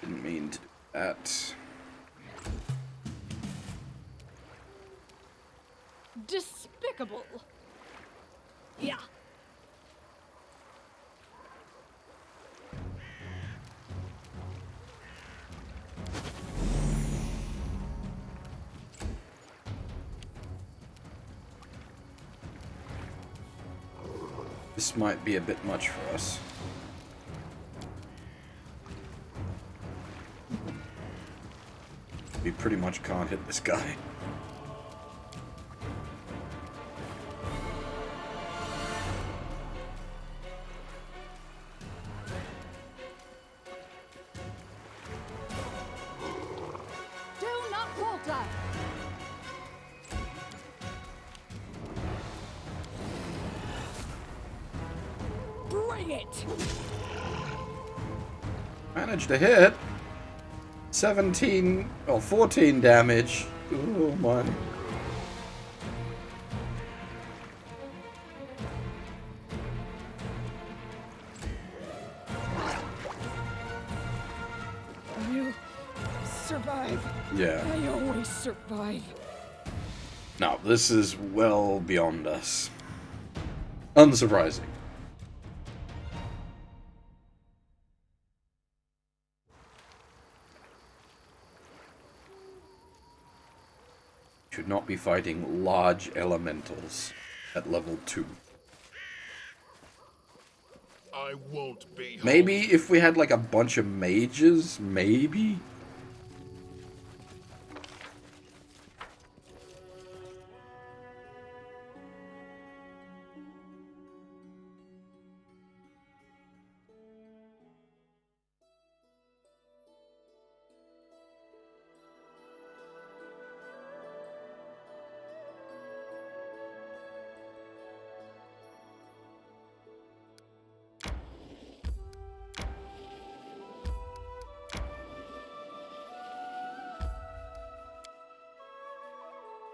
Didn't mean to do that. Despicable. Yeah. This might be a bit much for us. We pretty much can't hit this guy. Do not falter. Bring it. Managed to hit. 17 or 14 damage. Oh my. You survive. Yeah. I always survive. No, this is well beyond us. Unsurprising. Should not be fighting large elementals at level 2. I won't be home. Maybe if we had like a bunch of mages, maybe?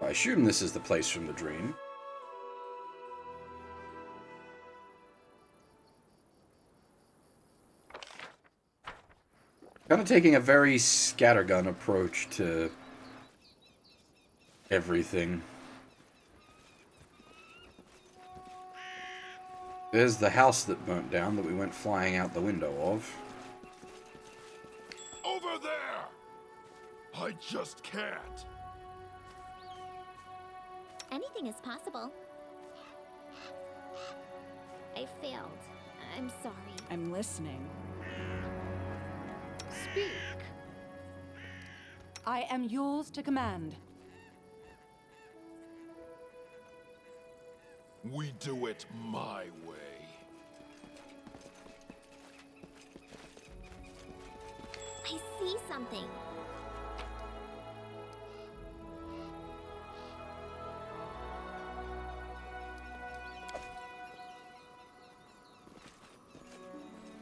I assume this is the place from the dream. Kind of taking a very scattergun approach to everything. There's the house that burnt down that we went flying out the window of. Over there! I just can't. Anything is possible. I failed. I'm sorry. I'm listening. Speak. I am yours to command. We do it my way. I see something.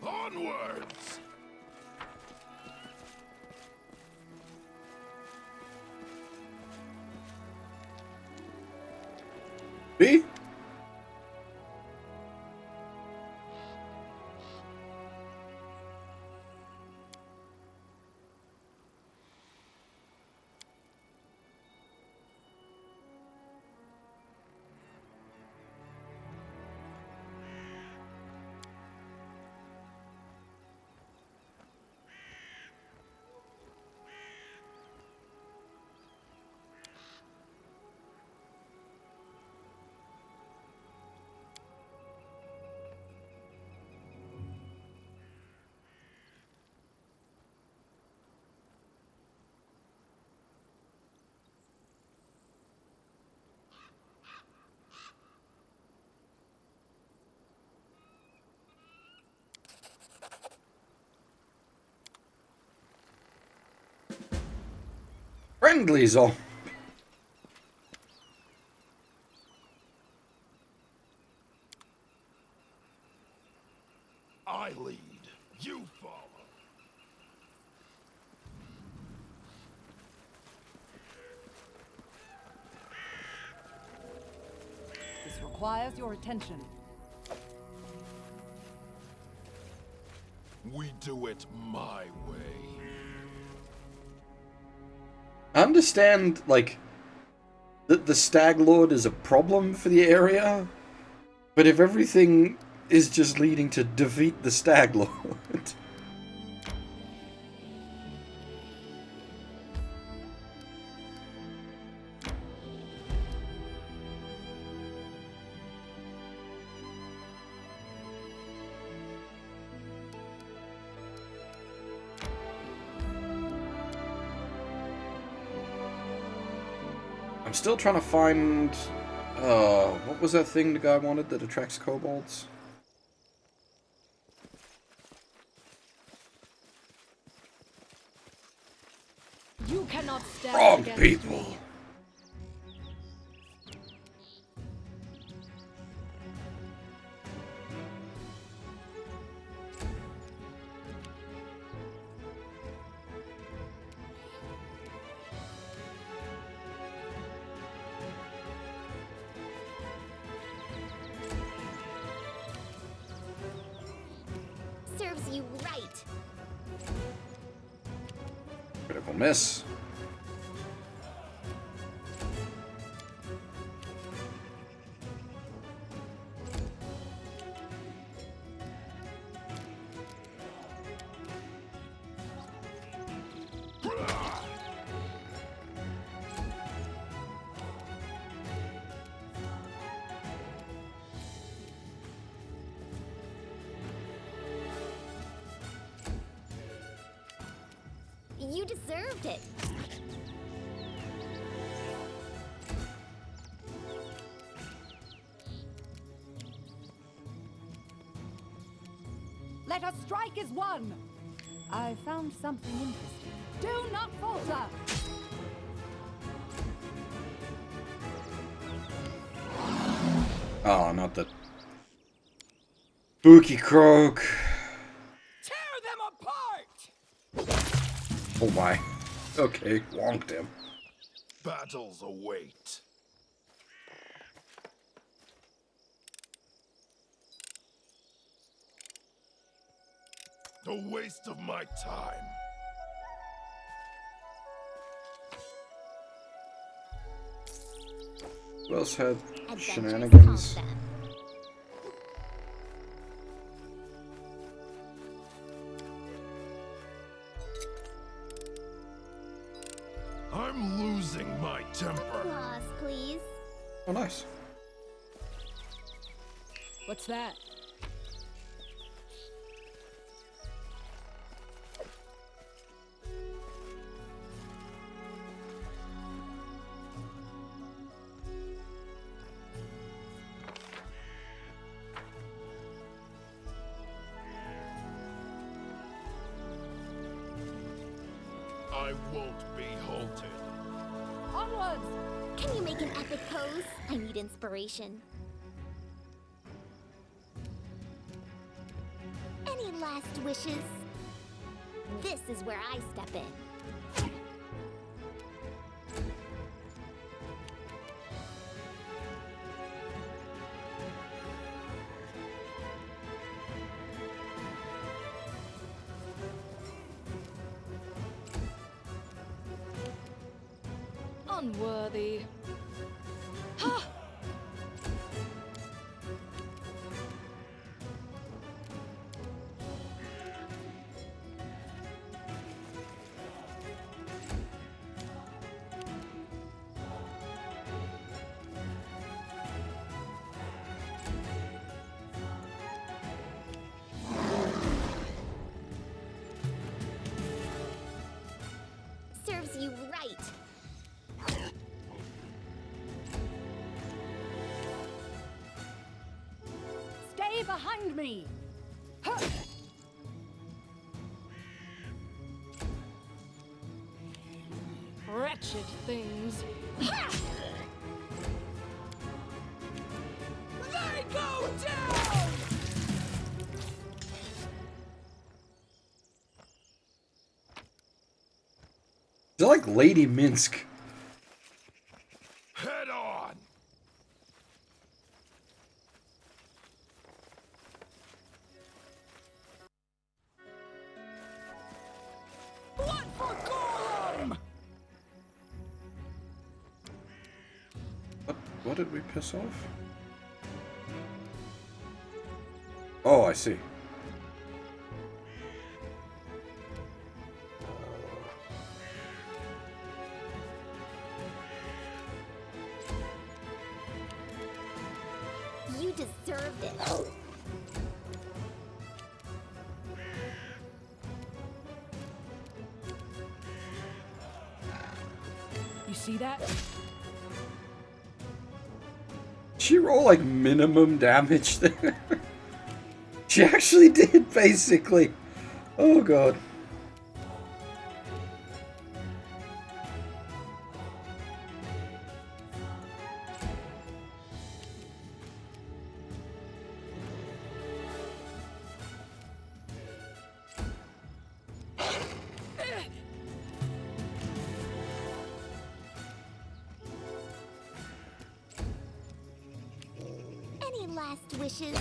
Onwards! B? Friendly zombie. I lead, you follow. This requires your attention. We do it my way. I understand, like, that the Stag Lord is a problem for the area, but if everything is just leading to defeat the Stag Lord... I'm still trying to find... what was that thing the guy wanted that attracts kobolds? You cannot stand Wrong against people! me. Serves you right. Critical miss. You deserved it. Let us strike as one! I found something interesting. Do not falter! Oh, not the... Spooky Croak. Tear them apart! Oh my. Okay, wonked him. Battles await. A waste of my time. Who else had Adventures shenanigans? called them. losing my temper. Applause, please. Oh, nice. What's that? I won't be halted. Onwards! Can you make an epic pose? I need inspiration. Any last wishes? This is where I step in. Unworthy. Ha! Serves you right. Stay behind me! Huh. Wretched things. They go down! They're like Lady Minsk. Head on! Blood for Golem! What did we piss off? Oh, I see. You deserved it. You see that? She roll like minimum damage there. She actually did, basically. Oh god. Any last wishes?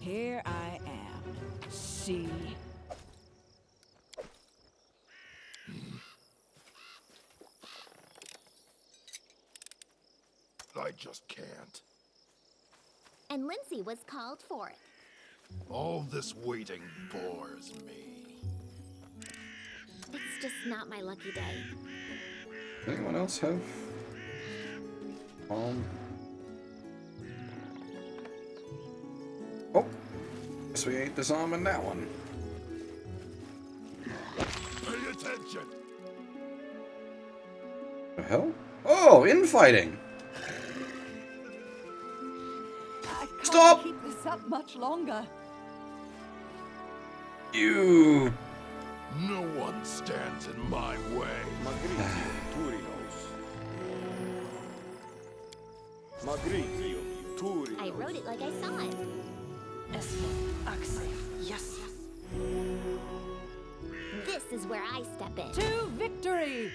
Here I am. See? I just can't. And Lindsay was called for it. All this waiting bores me. It's just not my lucky day. Anyone else have? Oh, guess we ain't disarming that one. Pay attention! The hell? Oh, infighting! I can't Stop! keep this up much longer. You. No one stands in my way. Magritio Turinos. Magritio Turinos. I wrote it like I saw it. Yes. This is where I step in. To victory!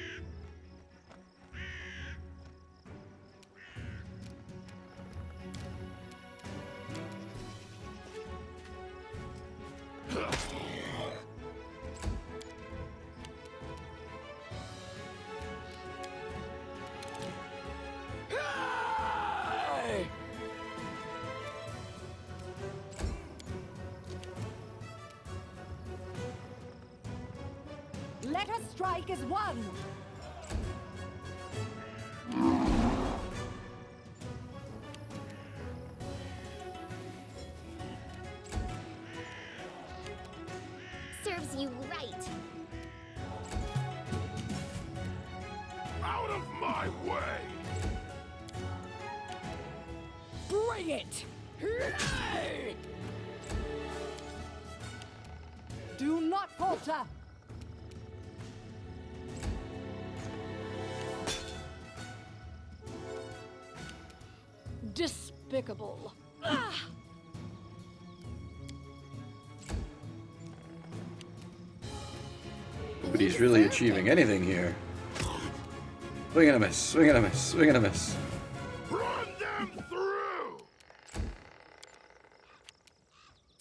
Let us strike as one! Serves you right. Out of my way! Bring it! Do not falter! Despicable. Ah! Nobody's really achieving anything here. Swing and a miss, swing and a miss, swing and a miss. Run them through!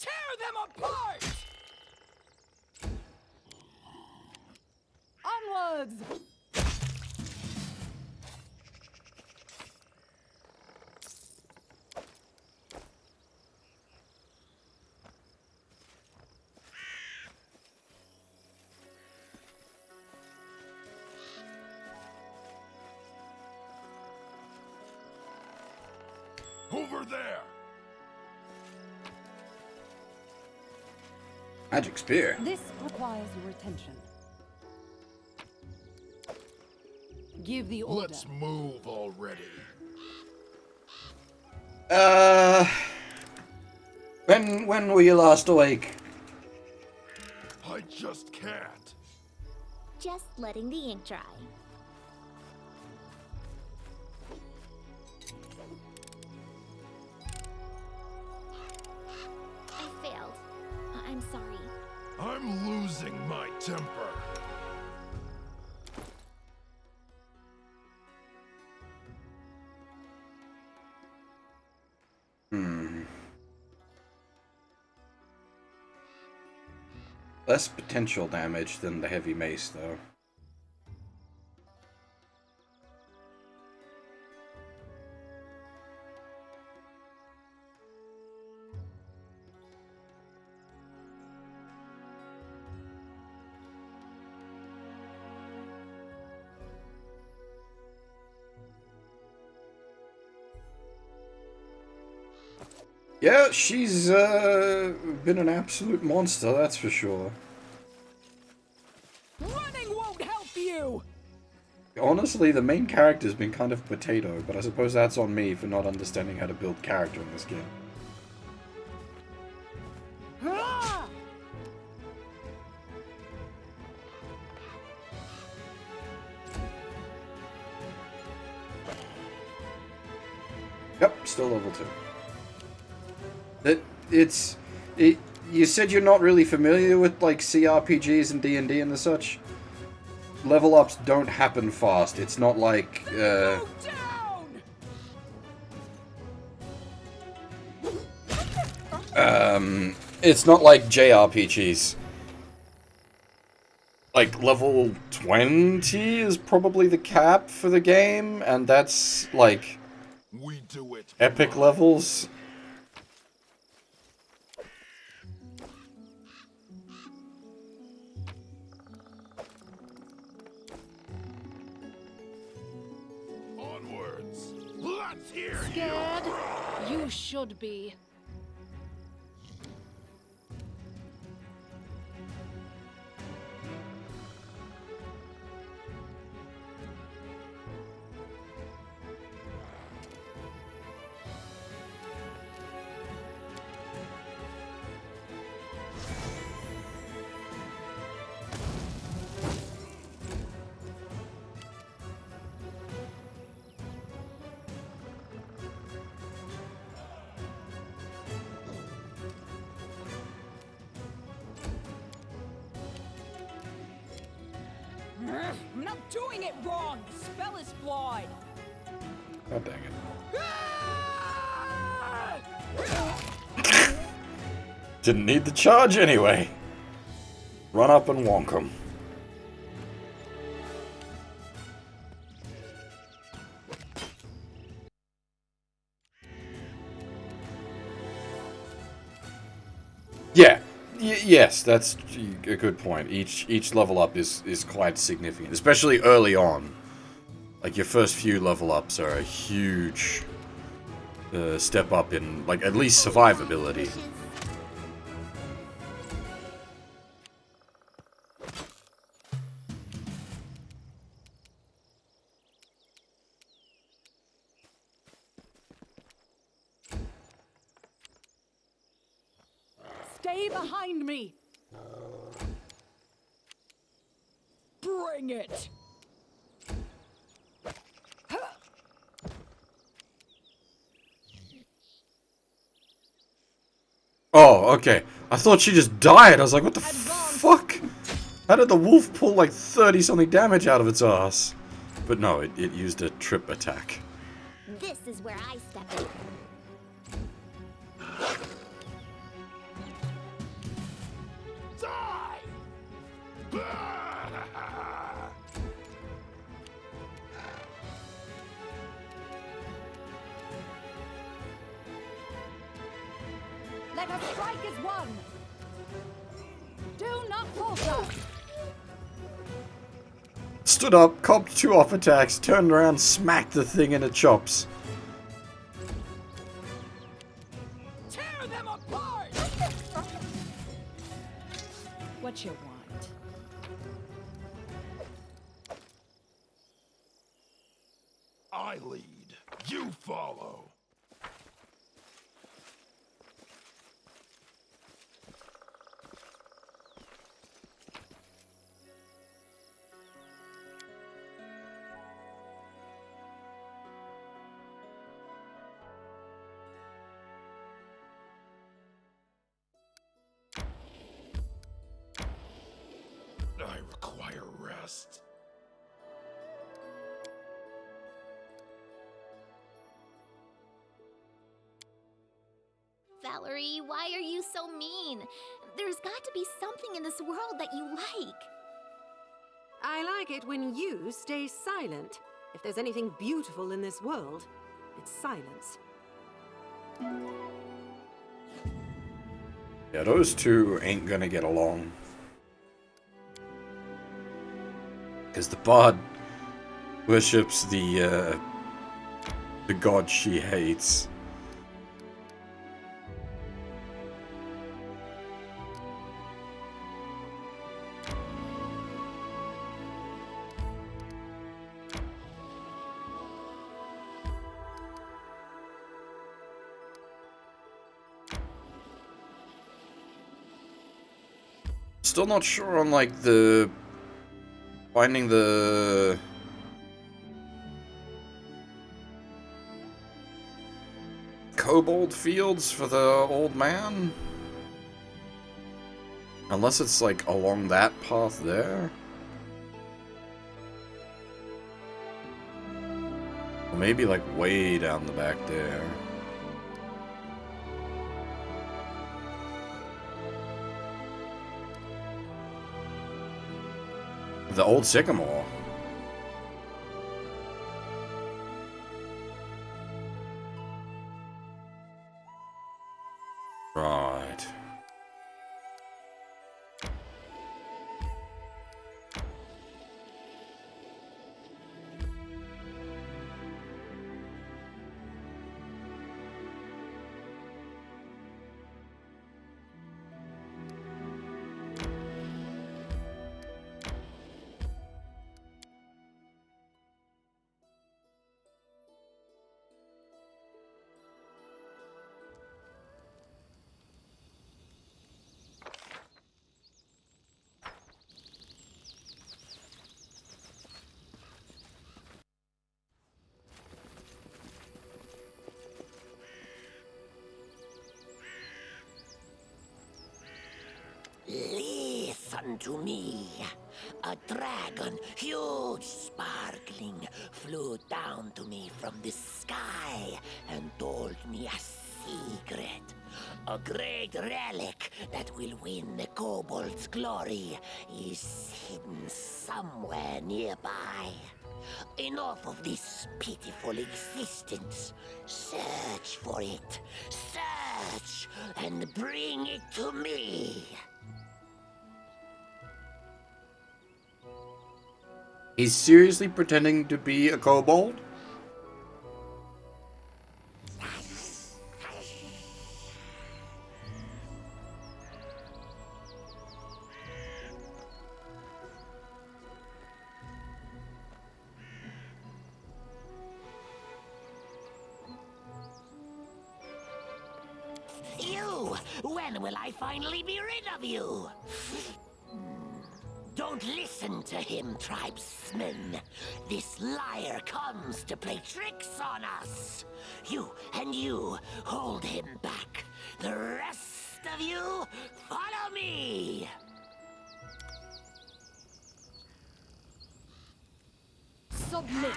Tear them apart! Onwards! Over there! Magic spear. This requires your attention. Give the order. Let's move already. When were you last awake? I just can't. Just letting the ink dry. I failed. I'm sorry. I'm losing my temper. Less potential damage than the heavy mace, though. Yeah, she's been an absolute monster, that's for sure. Running won't help you! Honestly, the main character's been kind of potato, but I suppose that's on me for not understanding how to build character in this game. Ah! Yep, still level 2. You said you're not really familiar with like CRPGs and D&D and the such. Level ups don't happen fast. It's not like it's not like JRPGs. Like level 20 is probably the cap for the game, and that's like We do it. epic levels. Onwards. Let's hear Scared? You should be. I'm not doing it wrong! The spell is flawed! Oh, dang it. Didn't need the charge anyway. Run up and wonk 'em. Yeah, Yes, that's a good point. Each level up is quite significant, especially early on. Like your first few level ups are a huge step up in, like, at least survivability. Stay behind me! Bring it! Oh, okay. I thought she just died. I was like, what the fuck? How did the wolf pull like 30-something damage out of its ass? But no, it used a trip attack. This is where I step in. Let us strike as one! Do not falter! Stood up, copped 2 off attacks, turned around, smacked the thing in the chops. Tear them apart! What you want? I lead. You follow. I require rest. Valerie, why are you so mean? There's got to be something in this world that you like. I like it when you stay silent. If there's anything beautiful in this world, it's silence. Yeah, those two ain't gonna get along. Because the bard worships the god she hates. Still not sure on, like, the finding the kobold fields for the old man, unless it's like along that path there, or maybe like way down the back there. The old sycamore. Right. Listen to me. A dragon, huge, sparkling, flew down to me from the sky and told me a secret. A great relic that will win the kobold's glory is hidden somewhere nearby. Enough of this pitiful existence. Search for it. Search! Search and bring it to me. He's seriously pretending to be a kobold? You! When will I finally be rid of you? Don't listen to him, tribesmen. This liar comes to play tricks on us. You and you, hold him back. The rest of you, follow me! Submit.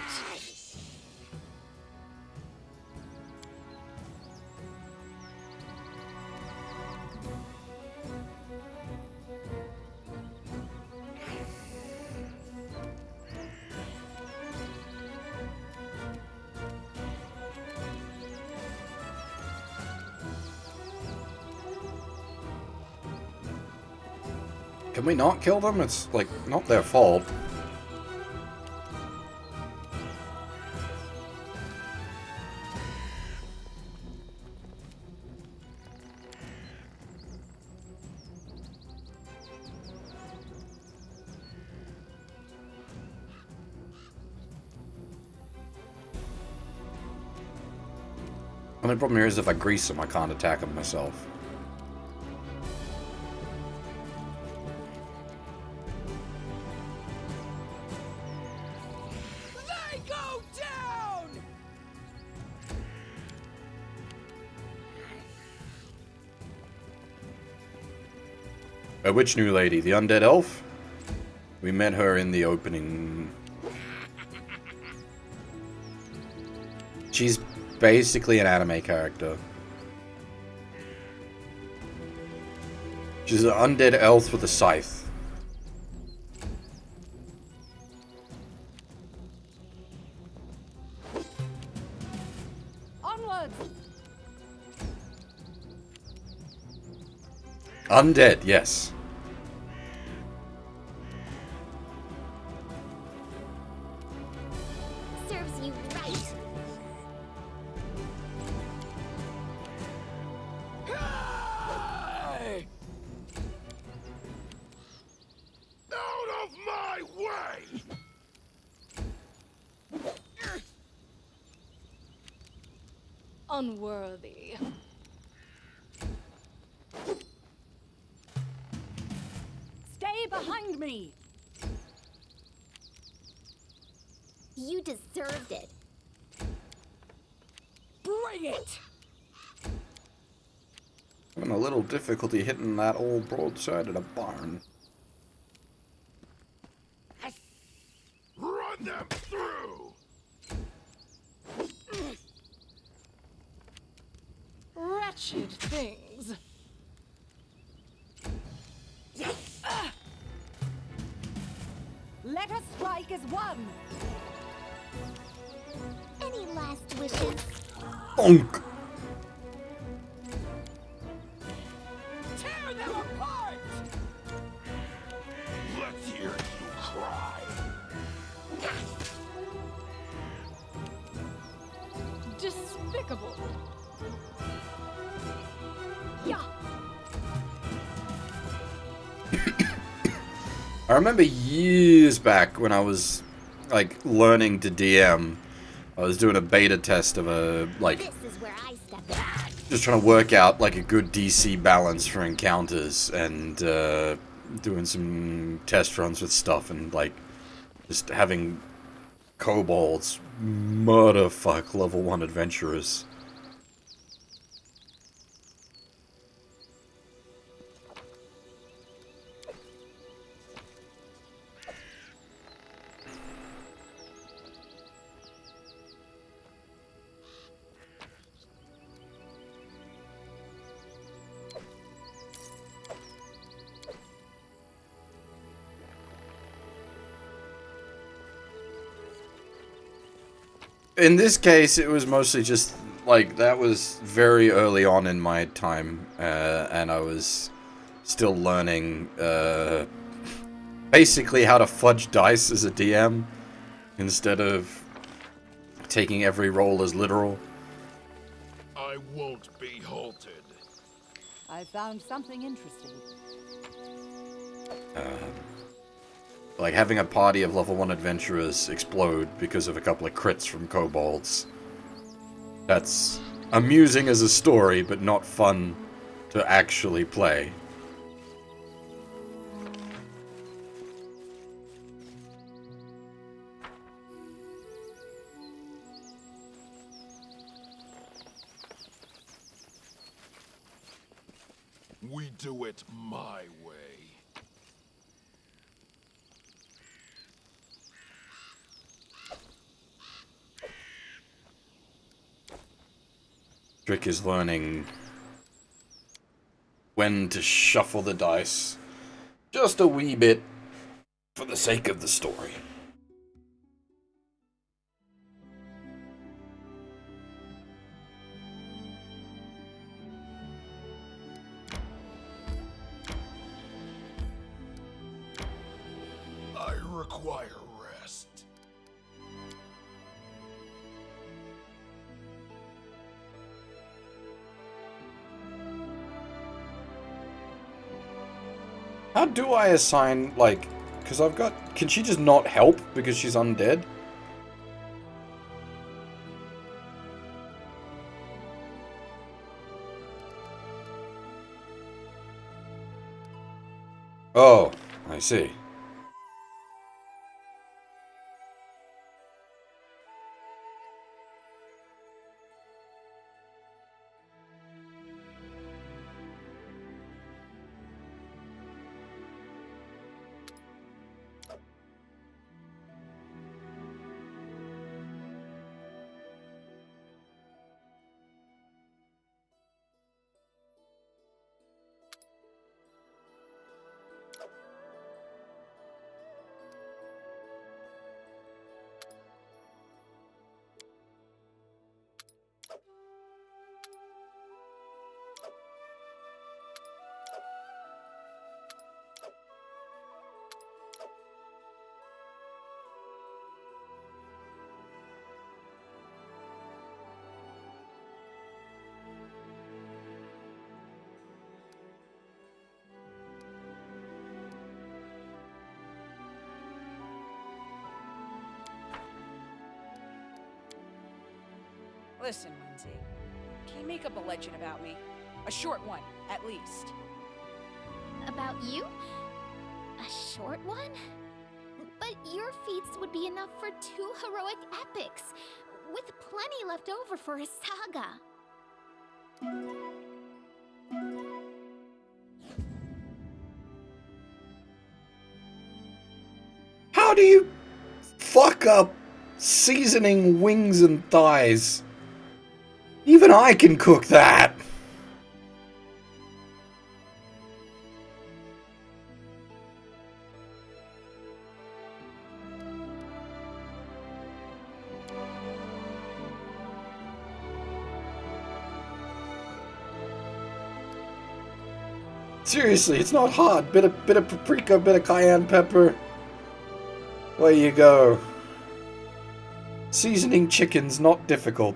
Can we not kill them? It's, like, not their fault. The only problem here is if I grease them, I can't attack them myself. They go down! Which new lady? The undead elf? We met her in the opening. She's basically an anime character. She's an undead elf with a scythe. Onwards! Undead, yes. Serves you right. Hey! Out of my way! Unworthy. Stay behind me! You deserved it. Bring it! Having a little difficulty hitting that old broadside of a barn. Run them through! Wretched things. Let us strike as one! Any last wishes? Bonk! Tear them apart! Let's hear you cry! Despicable. Yeah! I remember years back when I was, like, learning to DM, I was doing a beta test of a, like, This is where I step in. just trying to work out, like, a good DC balance for encounters, and, doing some test runs with stuff, and, like, just having kobolds motherfuck level 1 adventurers. In this case, it was mostly just like, that was very early on in my time, and I was still learning, basically how to fudge dice as a DM, instead of taking every roll as literal. I won't be halted. I found something interesting. Like, having a party of level 1 adventurers explode because of a couple of crits from kobolds. That's amusing as a story, but not fun to actually play. We do it my way. Trick is learning when to shuffle the dice just a wee bit for the sake of the story. I require rest. How do I assign, like, because I've got... Can she just not help because she's undead? Oh, I see. Listen, Lindsay. Can you make up a legend about me? A short one, at least. About you? A short one? But your feats would be enough for 2 heroic epics, with plenty left over for a saga. How do you fuck up seasoning wings and thighs? Even I can cook that! Seriously, it's not hard. Bit of paprika, bit of cayenne pepper. There you go. Seasoning chicken's not difficult.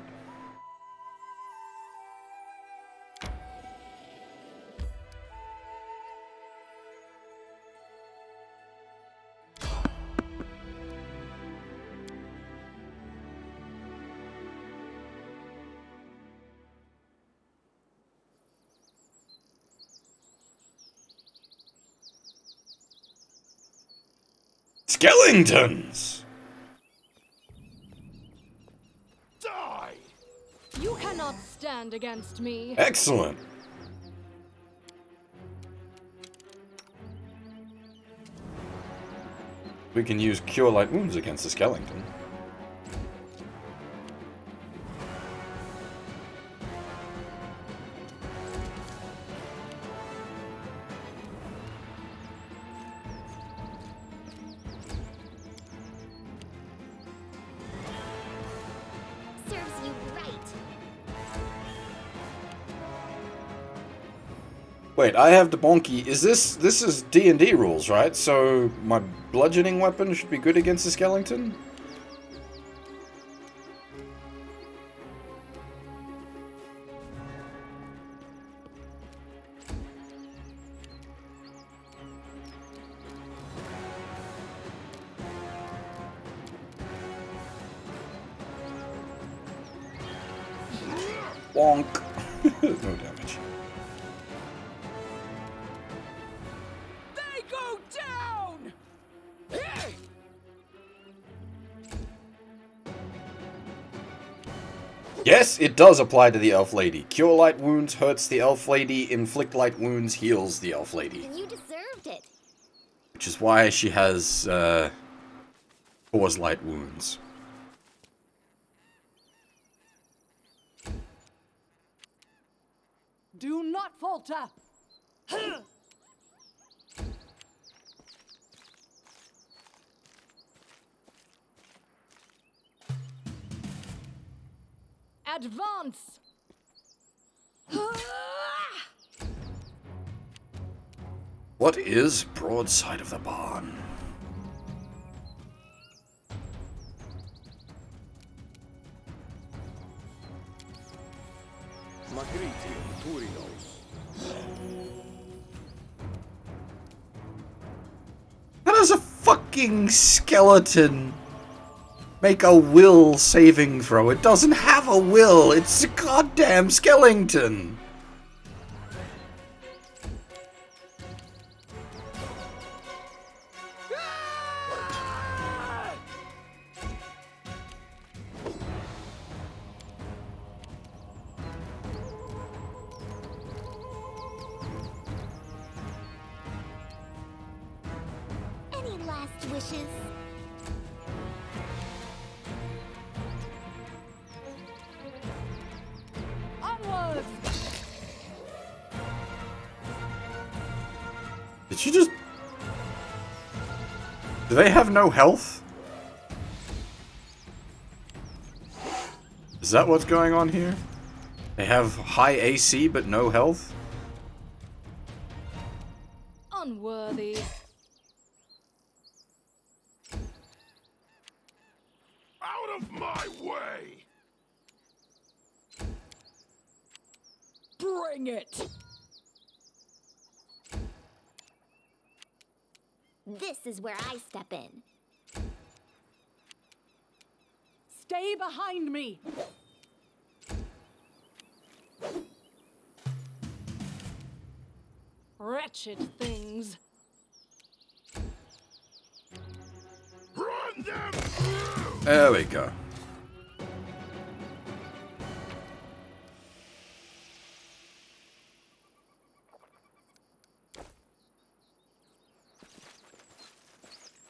Skeletons! Die! You cannot stand against me. Excellent. We can use Cure Light Wounds against the skeleton. Serves you right. Wait, I have the bonky. Is this is D&D rules, right? So my bludgeoning weapon should be good against the skeleton? Wonk. No damage. They go down! Yes, it does apply to the elf lady. Cure light wounds hurts the elf lady. Inflict light wounds heals the elf lady. You deserved it. Which is why she has, cause light wounds. Do not falter! Advance! What is broadside of the barn? Magritium Turinos. How does a fucking skeleton make a will saving throw? It doesn't have a will. It's a goddamn skeleton. Any last wishes? Onwards! Did she just... Do they have no health? Is that what's going on here? They have high AC but no health? Unworthy. Out of my way! Bring it! This is where I step in. Stay behind me! Wretched things. Run them through! There we go.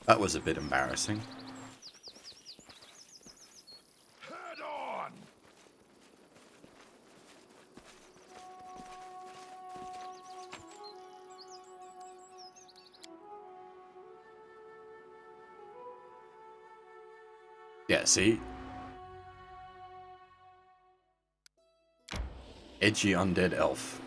That was a bit embarrassing. Head on! Yeah, see? Edgy undead elf.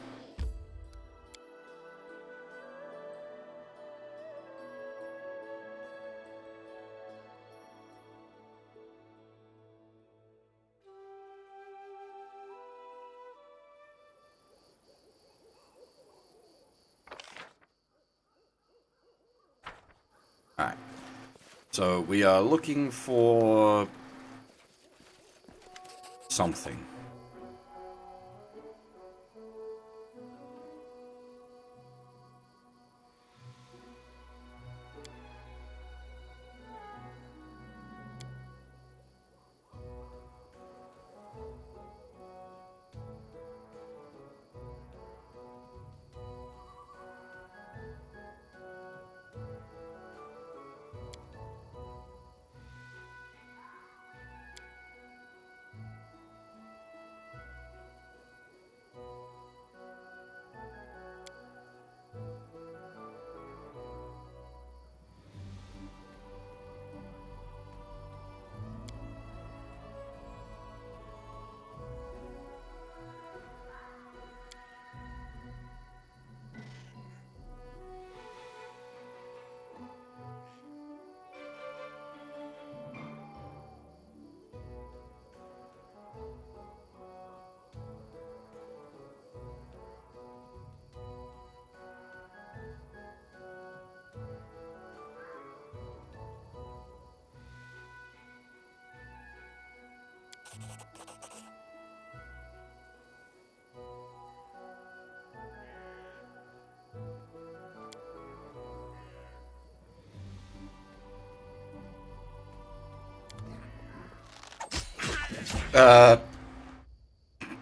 Alright. So we are looking for something.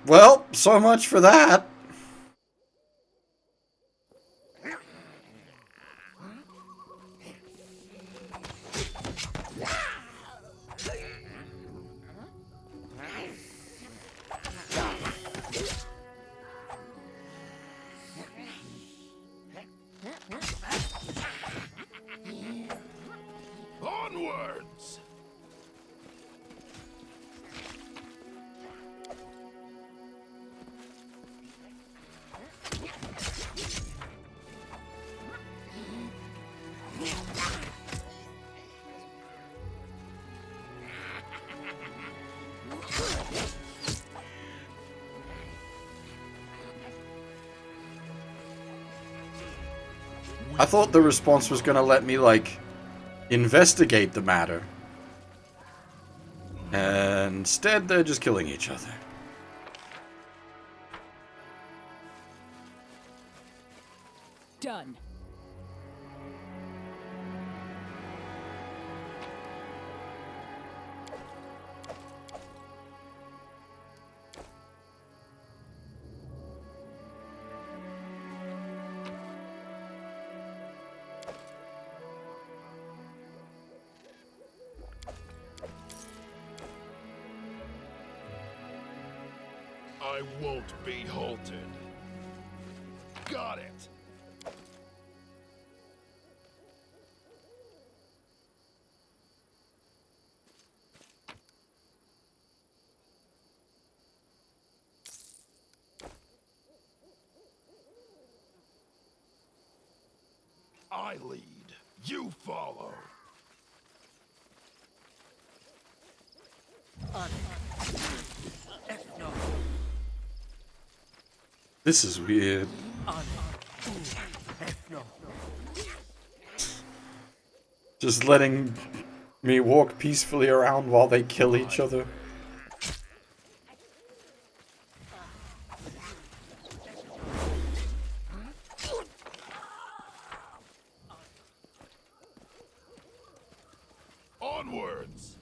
Well, so much for that. Onwards! I thought the response was gonna let me, like, investigate the matter. And instead, they're just killing each other. Done. I won't be halted. Got it. I lead. You follow. This is weird. Just letting me walk peacefully around while they kill each other. Onwards!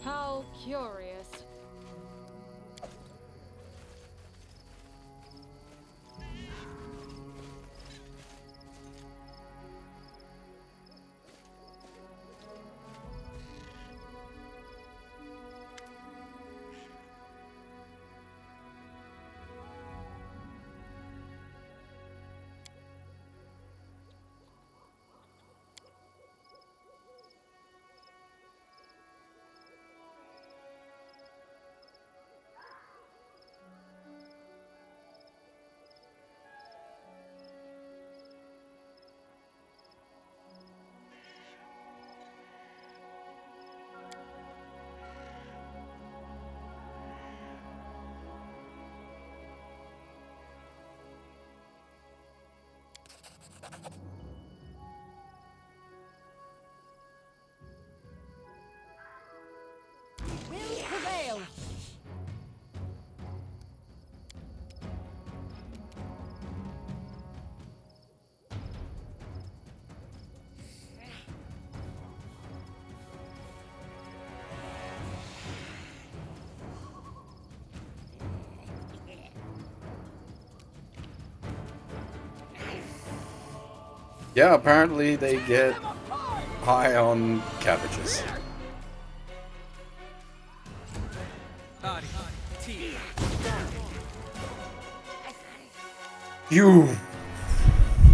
How curious. Will prevail. Yeah, apparently they get high on cabbages. You...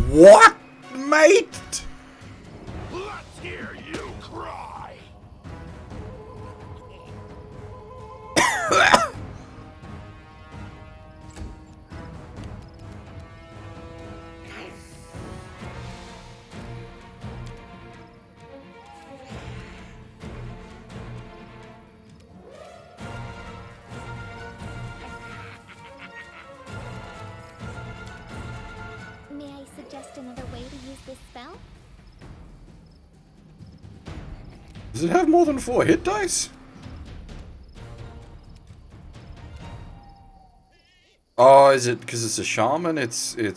What, mate? Let's hear you cry! May I suggest another way to use this spell? Does it have more than 4 hit dice? Oh, is it because it's a shaman? It's... They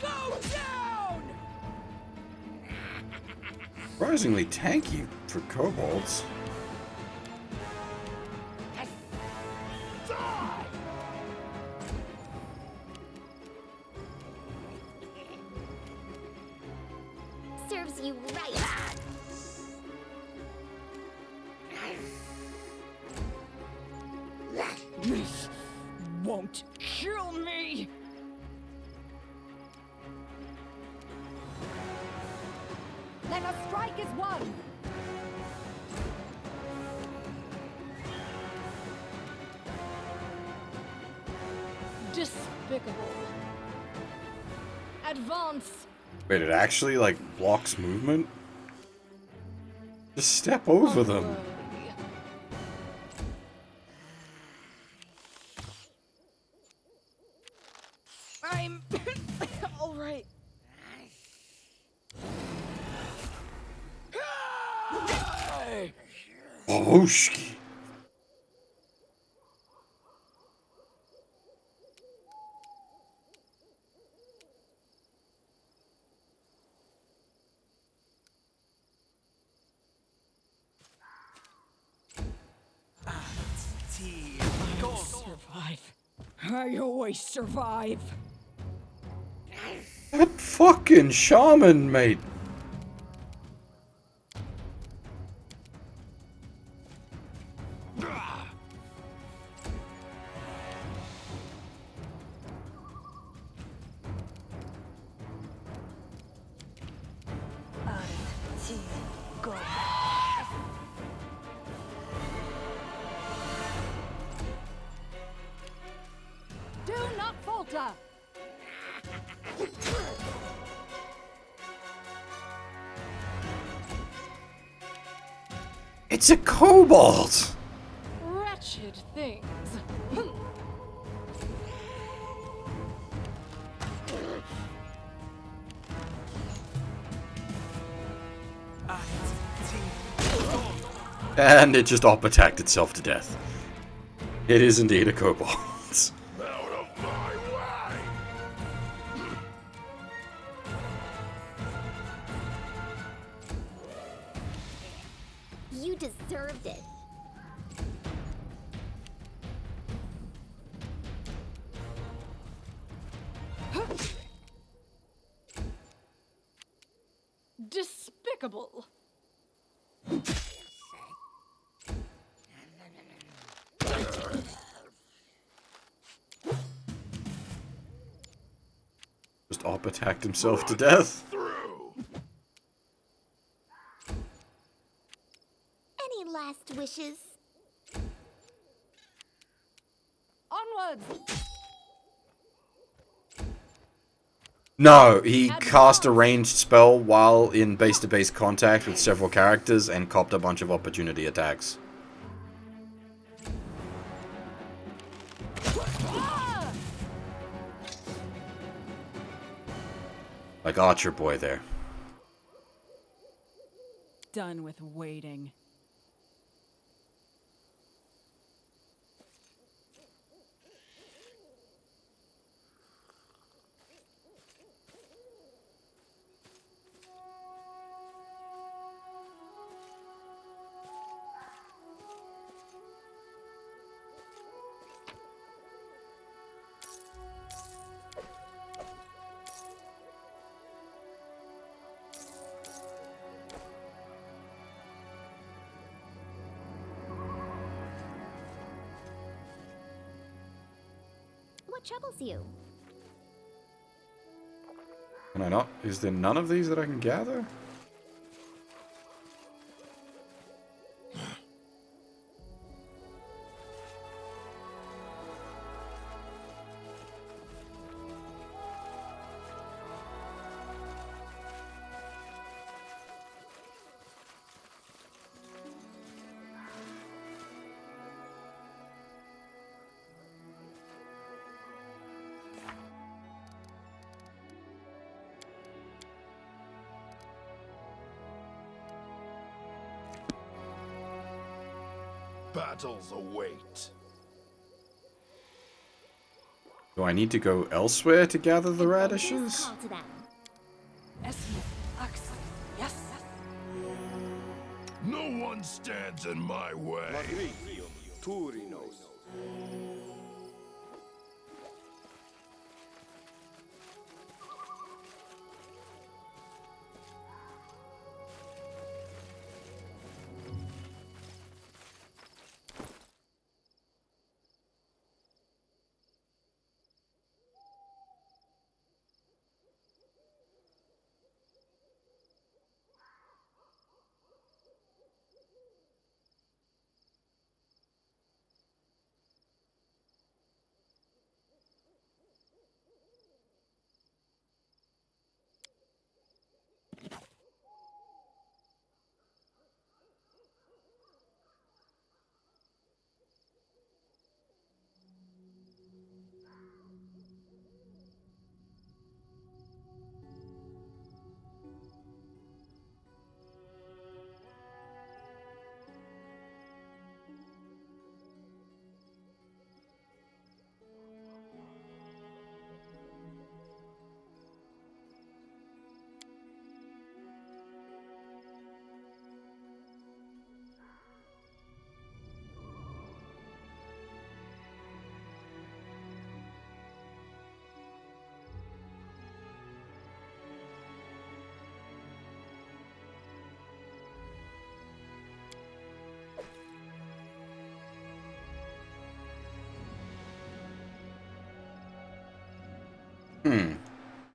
go down! surprisingly tanky for kobolds. Serves you right. This won't kill me! Then a strike is won! Despicable. Advance! Wait, it actually, like, blocks movement? Just step over them. I'm alright. Booshki. Survive. I always survive. That fucking shaman, mate. Do not falter! It's a kobold! Wretched things. And it just op-attacked itself to death. It is indeed a kobold. Out of my way! You deserved it. Despicable. Just op-attacked himself to death. Any last wishes? Onwards! No, he cast a ranged spell while in base-to-base contact with several characters and copped a bunch of opportunity attacks. Like Archer Boy there. Done with waiting. What troubles you? Can I not? Is there none of these that I can gather? Battles await. Do I need to go elsewhere to gather the radishes? Call to them. Yes. No one stands in my way. Turinos.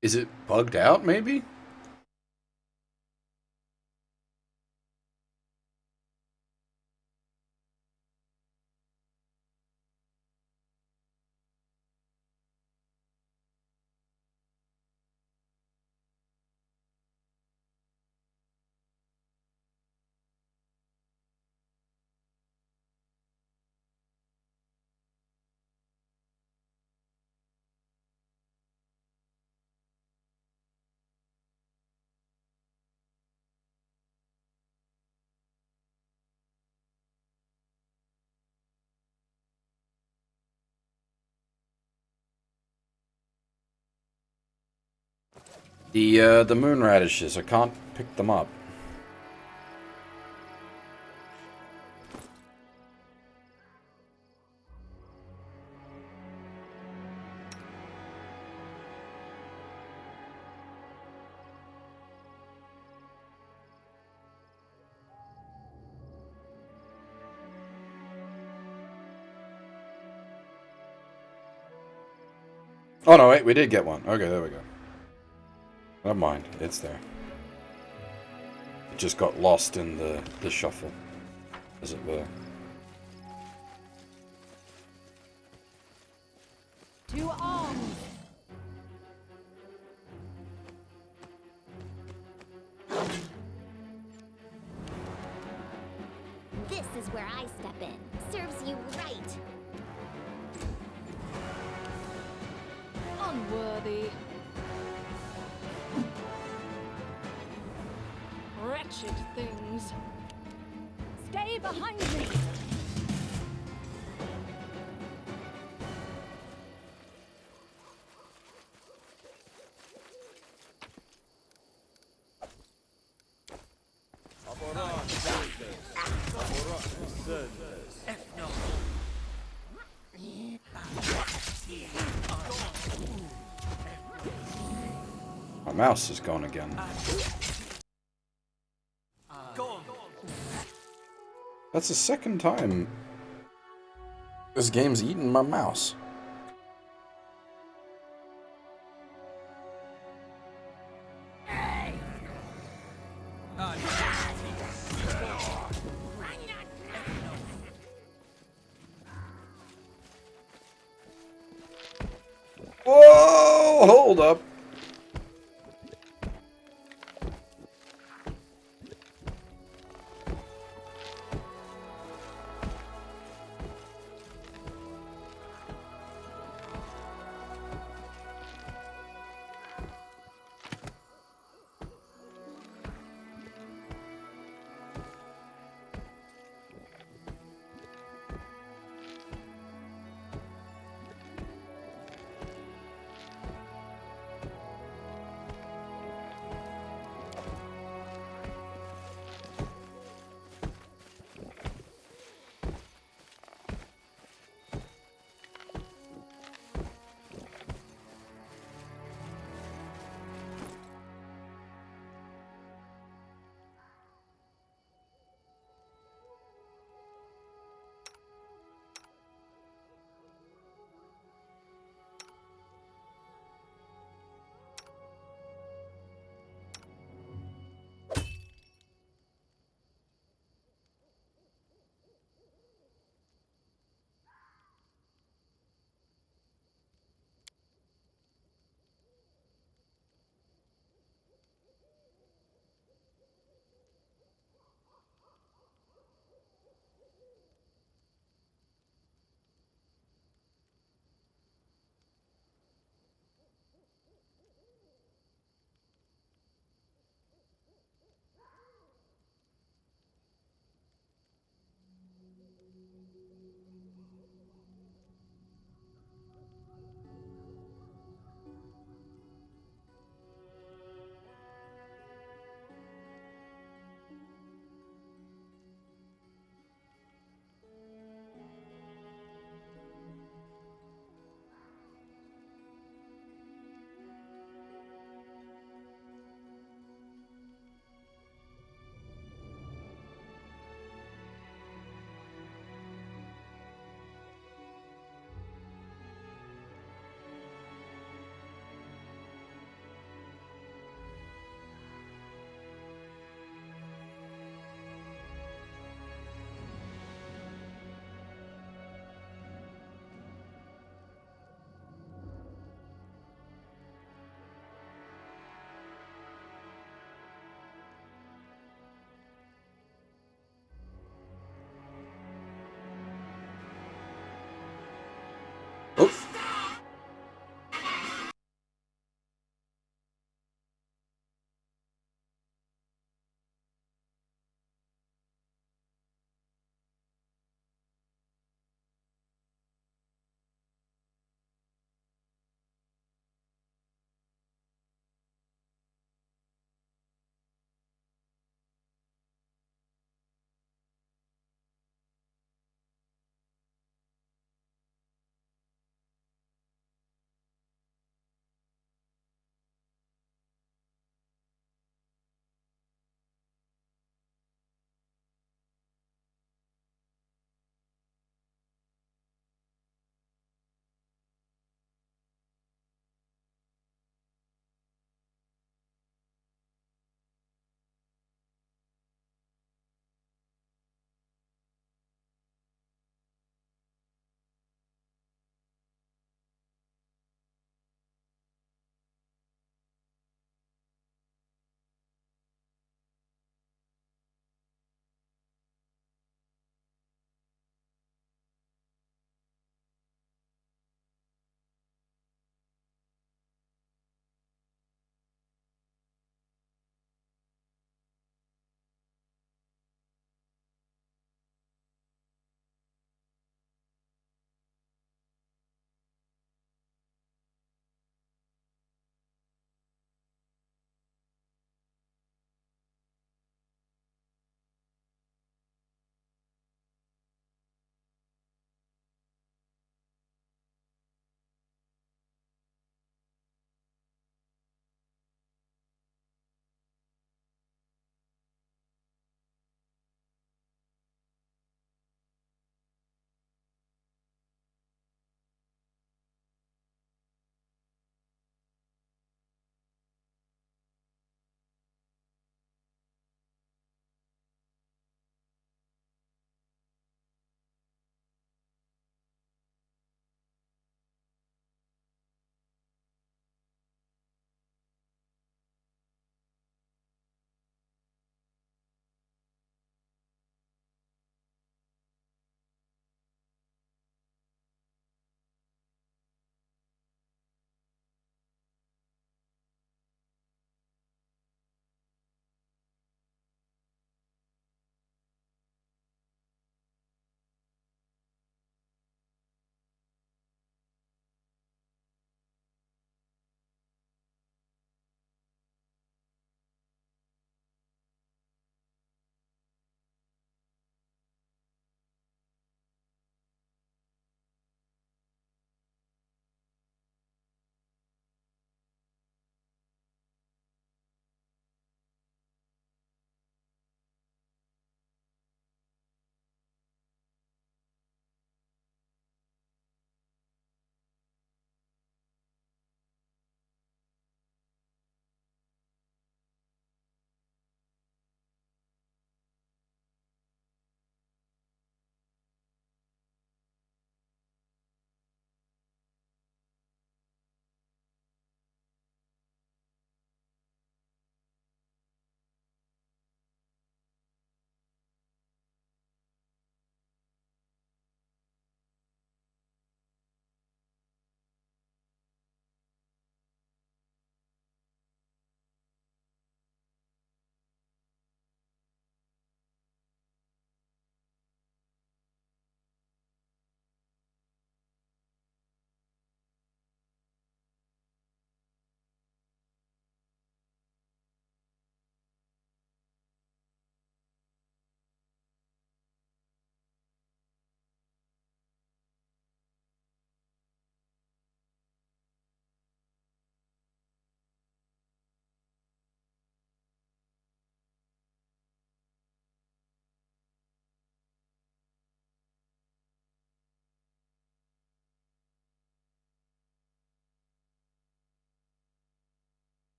Is it bugged out, maybe? The moon radishes, I can't pick them up. Oh no, wait, we did get one. Okay, there we go. Never mind, it's there. It just got lost in the shuffle, as it were. To arms! This is where I step in. Serves you right. Unworthy. Wretched things. Stay behind me! My mouse is gone again. That's the second time this game's eaten my mouse. Oh, hold up.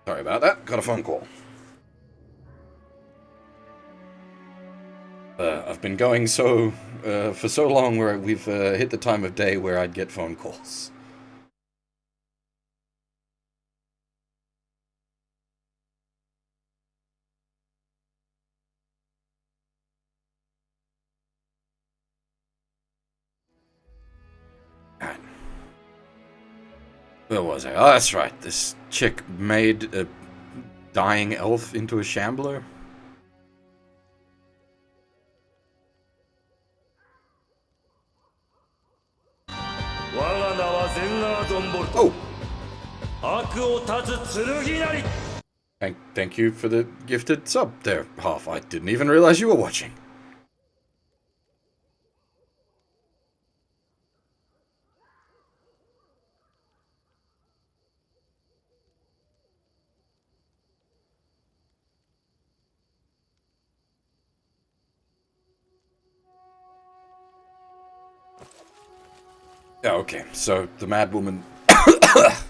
Sorry about that. Got a phone call. I've been going for so long where we've hit the time of day where I'd get phone calls. God. Where was I? Oh, that's right. This chick made a dying elf into a shambler. Oh! Thank you for the gifted sub there, Half. I didn't even realize you were watching. Okay, so the mad woman,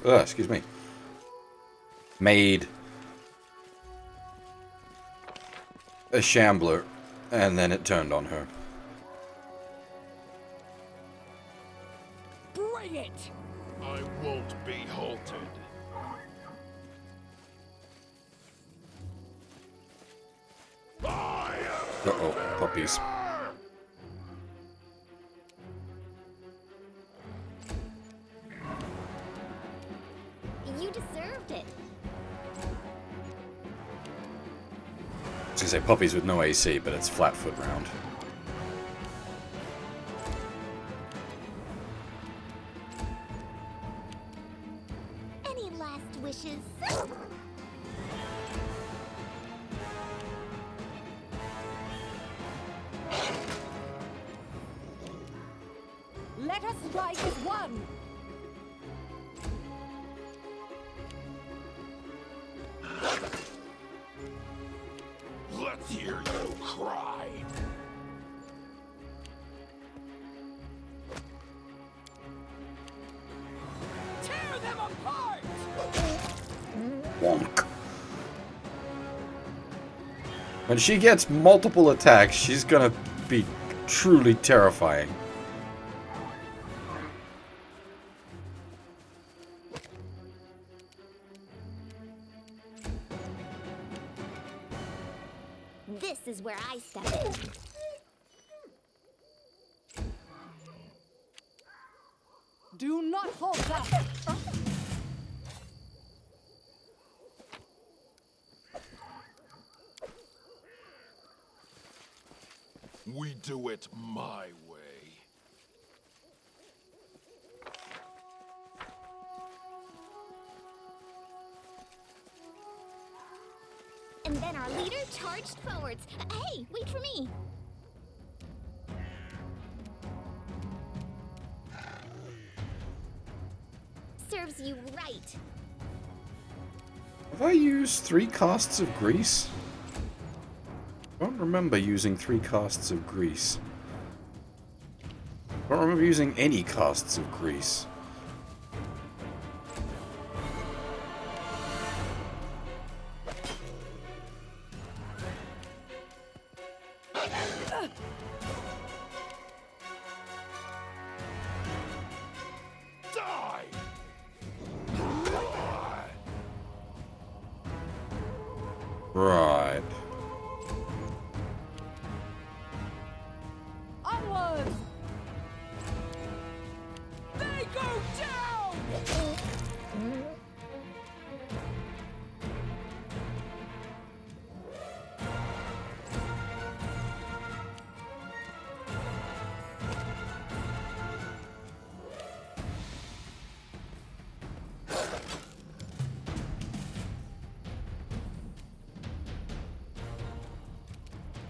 excuse me, made a shambler, and then it turned on her. Bring it! I won't be halted. Uh-oh, puppies. You deserved it. I was gonna say puppies with no AC, but it's Flatfoot round. Any last wishes? Let us strike as one! Let's hear you cry. Tear them apart! Wonk. When she gets multiple attacks, she's gonna be truly terrifying. This is where I step in. Do not falter! We do it my way. And then our leader charged forwards. Hey, wait for me! Serves you right. Have I used 3 casts of grease? I don't remember using 3 casts of grease. I don't remember using any casts of grease. Die! Right. Onwards! They go down!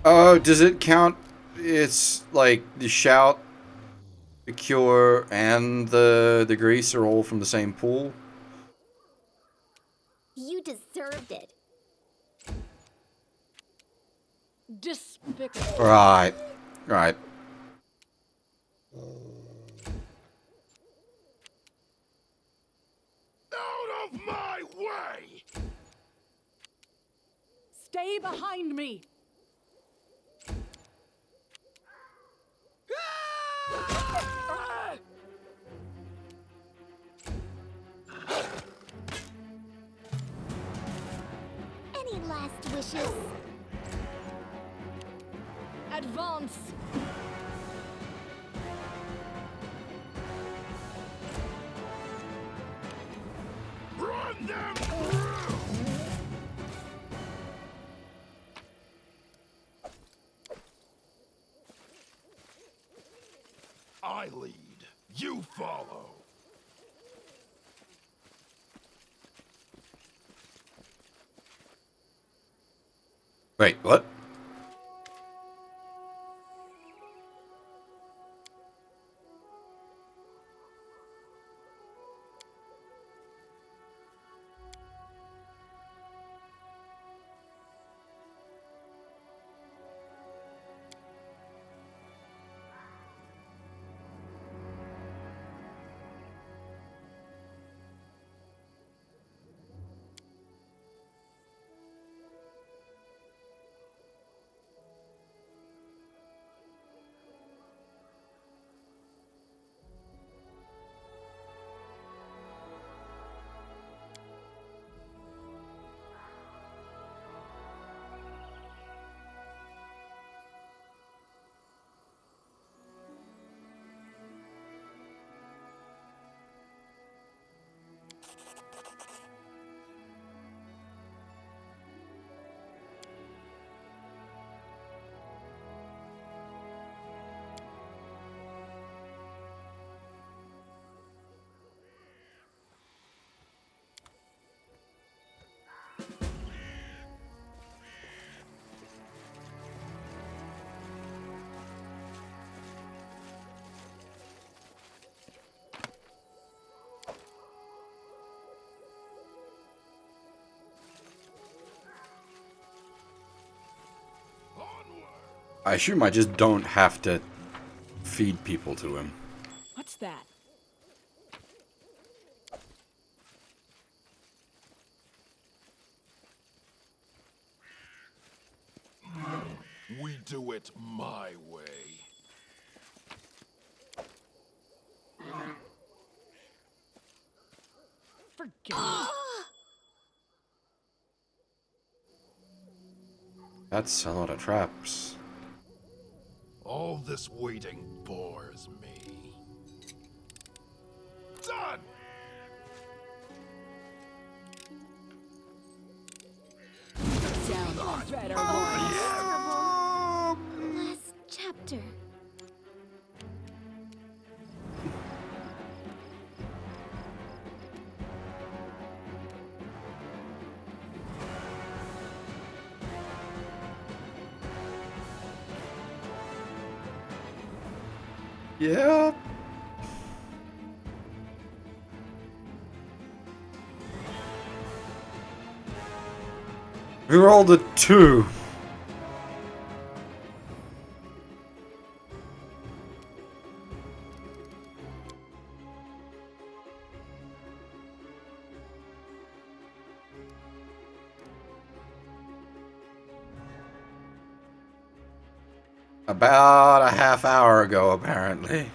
Oh, does it count? It's like the shout, the cure, and the grease are all from the same pool? You deserved it. Despicable. Right. Right. Out of my way! Stay behind me! Any last wishes? Advance! Run them I lead, you follow. Wait, what? I assume I just don't have to feed people to him. What's that? We do it my way. Forget it. That's a lot of traps. All this waiting bores me. Done! Down better Last chapter. Yeah. We rolled a 2. About a half hour ago, apparently.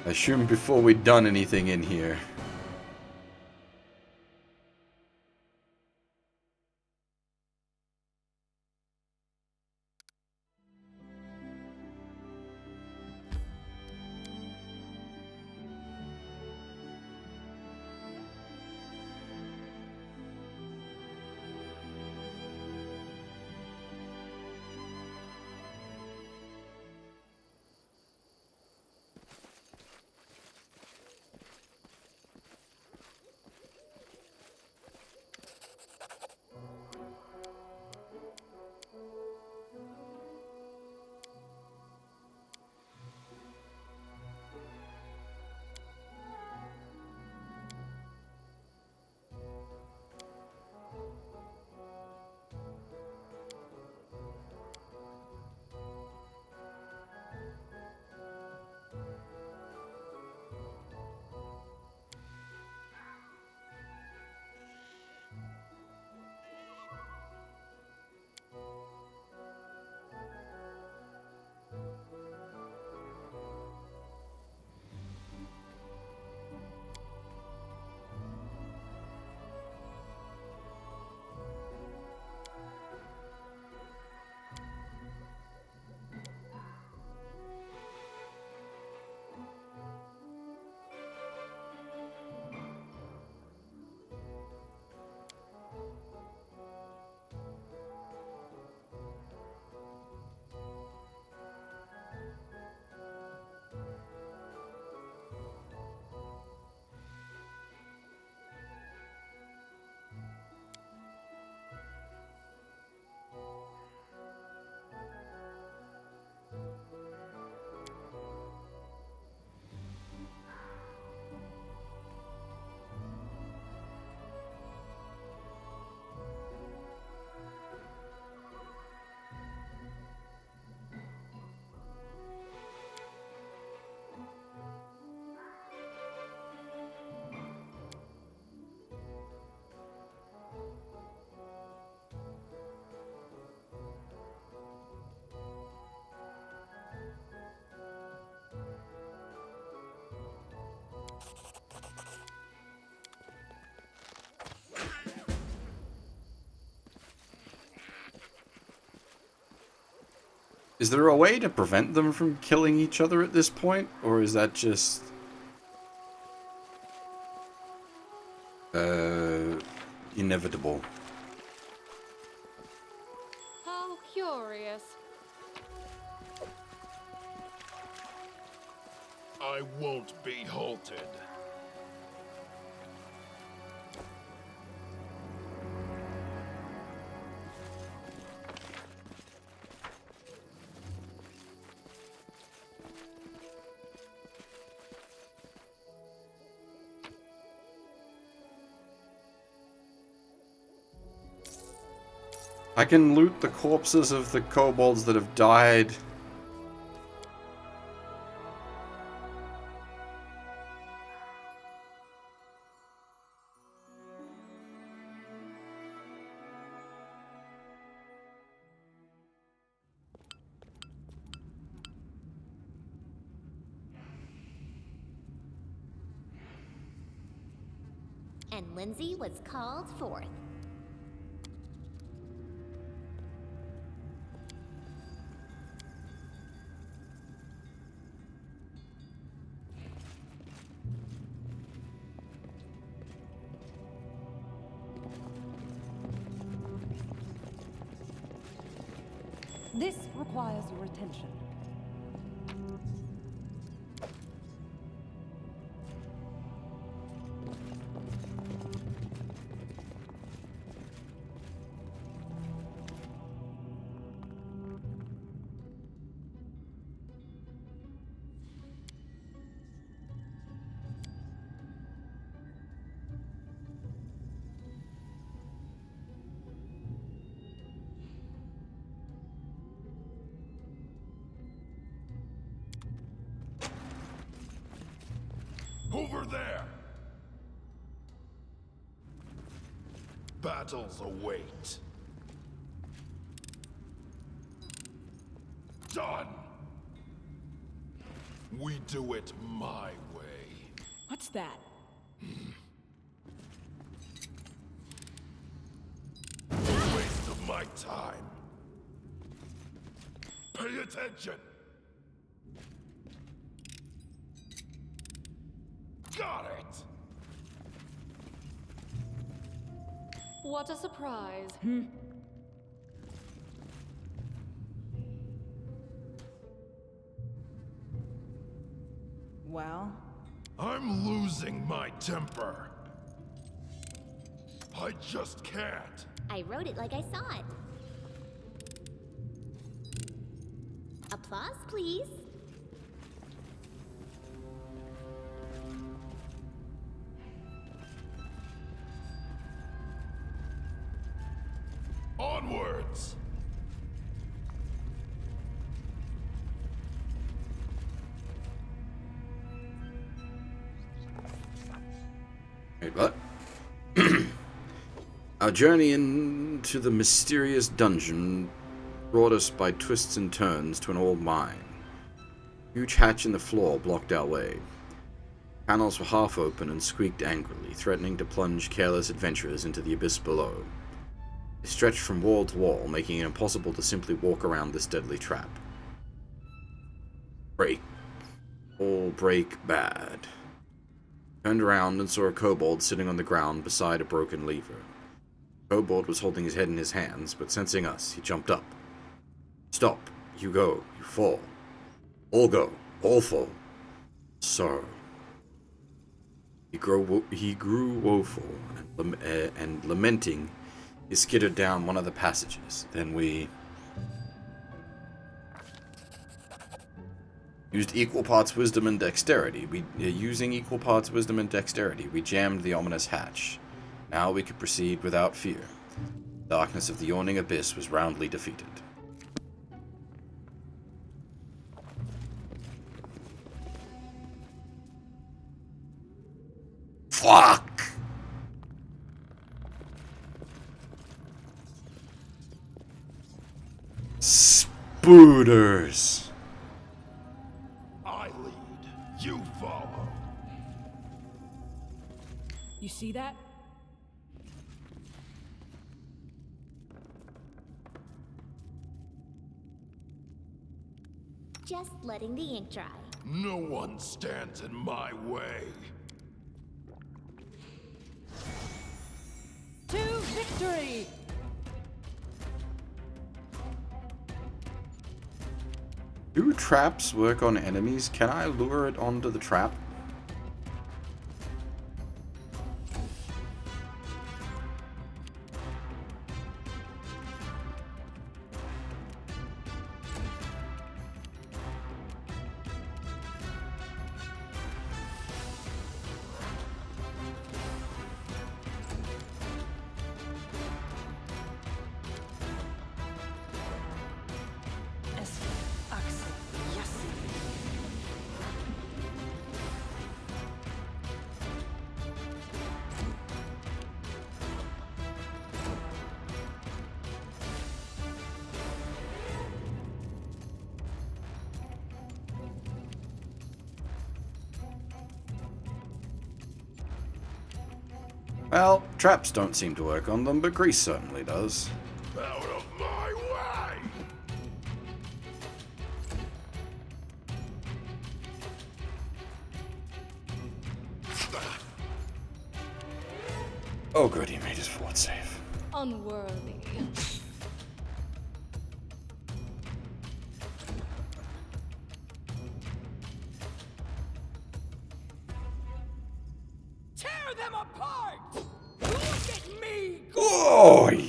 I assume before we'd done anything in here. Is there a way to prevent them from killing each other at this point? Or is that just... inevitable? How curious. I won't be halted. I can loot the corpses of the kobolds that have died. And Lindsay was called forth. This requires your attention. Over there! Battles await. Done! We do it my way. What's that? Waste of my time. Pay attention! Got it! What a surprise. Well? I'm losing my temper. I just can't. I wrote it like I saw it. Applause, please. Onwards! Wait, what? Our journey into the mysterious dungeon brought us by twists and turns to an old mine. A huge hatch in the floor blocked our way. Panels were half open and squeaked angrily, threatening to plunge careless adventurers into the abyss below. They stretched from wall to wall, making it impossible to simply walk around this deadly trap. Break. All break bad. Turned around and saw a kobold sitting on the ground beside a broken lever. The kobold was holding his head in his hands, but sensing us, he jumped up. Stop. You go. You fall. All go. All fall. Sorrow. He grew woeful, and lamenting, he skittered down one of the passages. Then we used equal parts wisdom and dexterity. Using equal parts wisdom and dexterity, we jammed the ominous hatch. Now we could proceed without fear. The darkness of the yawning abyss was roundly defeated. Fuck! Spooters! I lead, you follow. You see that? Just letting the ink dry. No one stands in my way. To victory! Do traps work on enemies? Can I lure it onto the trap? Well, traps don't seem to work on them, but grease certainly does. Out of my way! Oh good, he made his fort safe. Unworthy. Tear them apart! Look at me! Oy!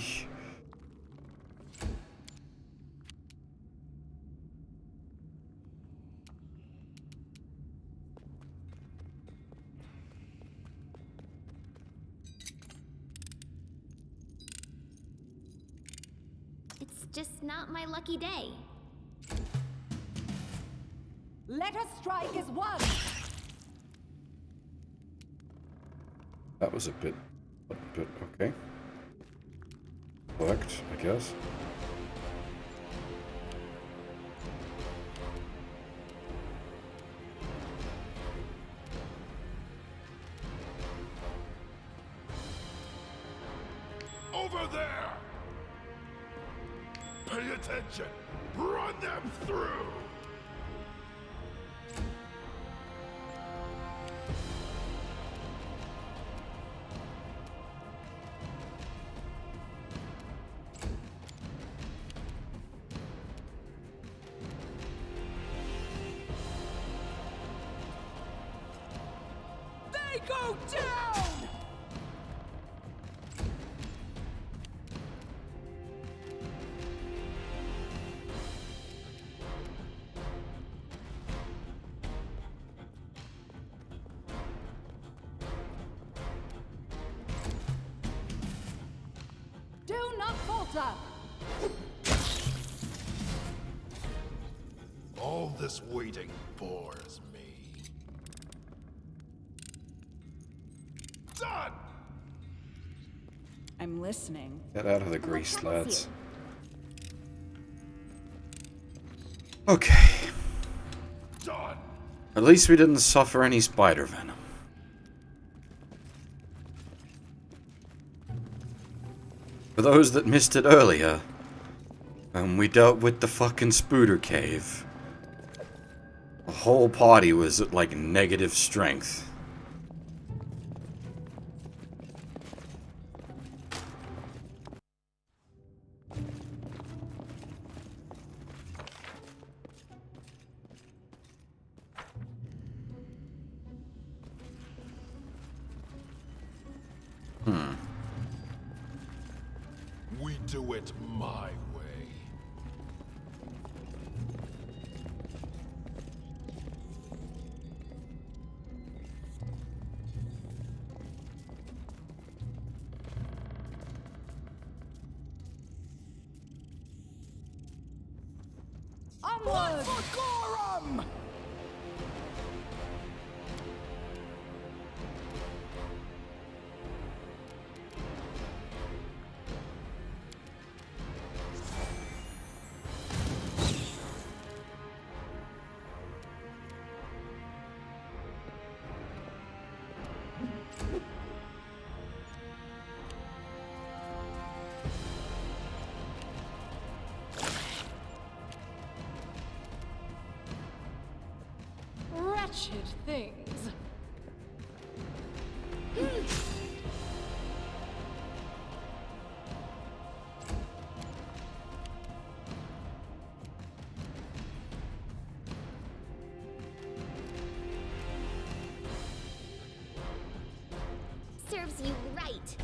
It's just not my lucky day. Let us strike as one! That was a bit okay. Worked, I guess. Over there! Pay attention! Run them through! They go down! Do not falter! All this waiting bores me. Done! I'm listening. Get out of the grease, lads. Okay. Done! At least we didn't suffer any spider venom. For those that missed it earlier, we dealt with the fucking Spooder Cave. The whole party was at like negative strength. We do it my way. Onward! Gorum! wretched things. Serves you right.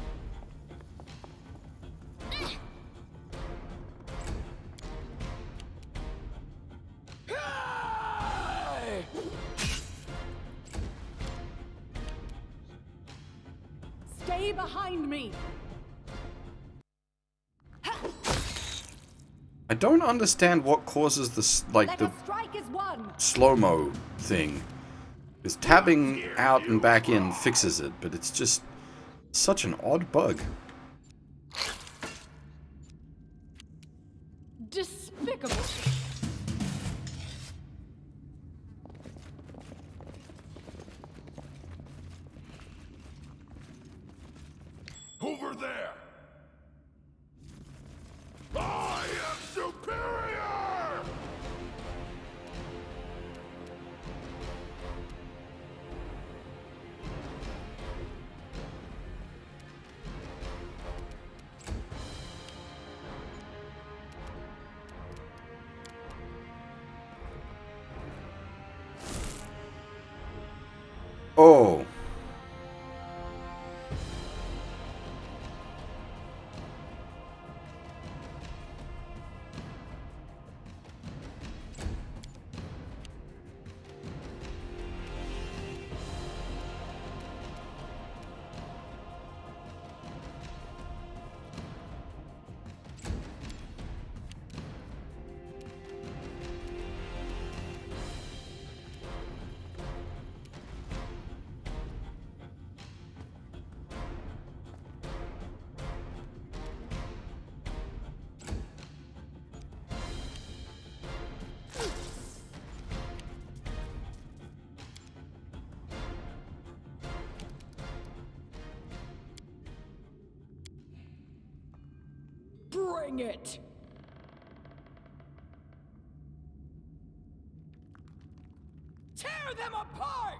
Stay behind me! I don't understand what causes this, like, Let the us strike as one! slow-mo thing. Because tabbing out and back in fixes it, but it's just such an odd bug. Despicable. Over there! I am superior! Oh. Bring it! Tear them apart!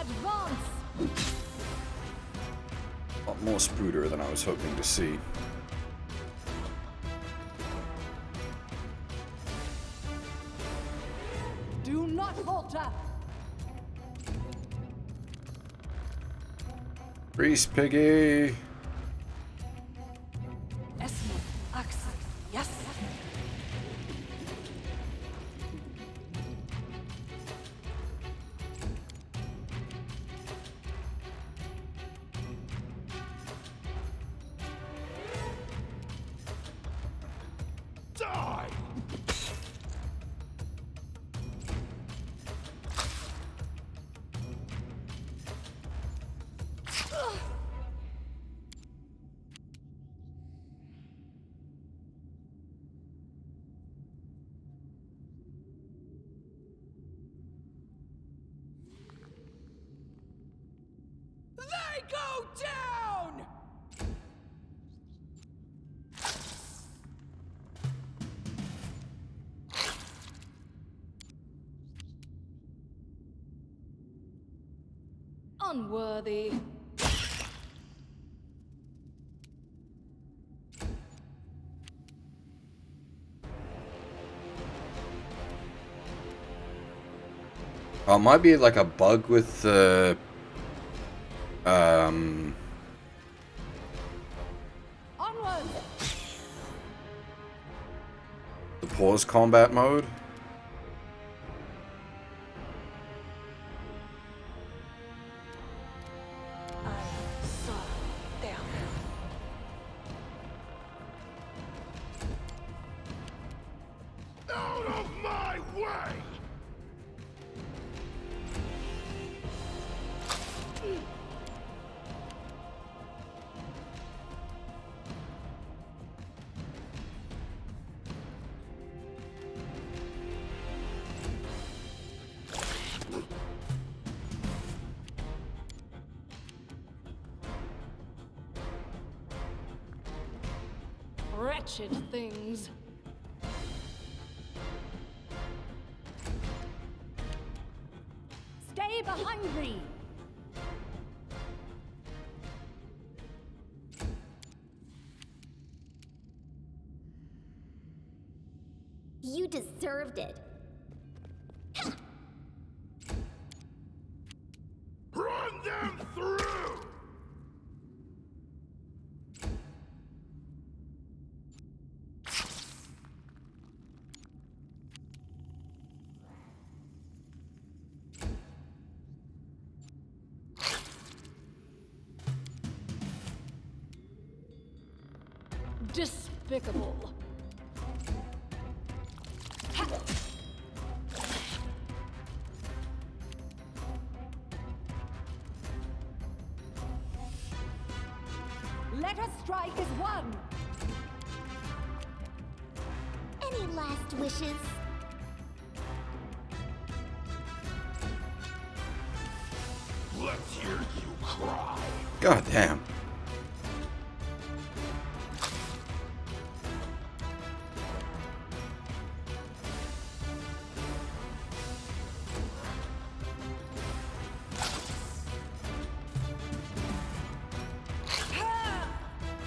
Advance! A lot more Spooter than I was hoping to see. Do not falter! Grease Piggy! Esmond, Axel, yes! Die! They go down! Unworthy. Oh, it might be like a bug with Onward! The pause combat mode. Out of my way! Wretched things. Stay behind me! You deserved it. Run them through! Despicable. Let us strike as one! Any last wishes? Let's hear you cry. God damn.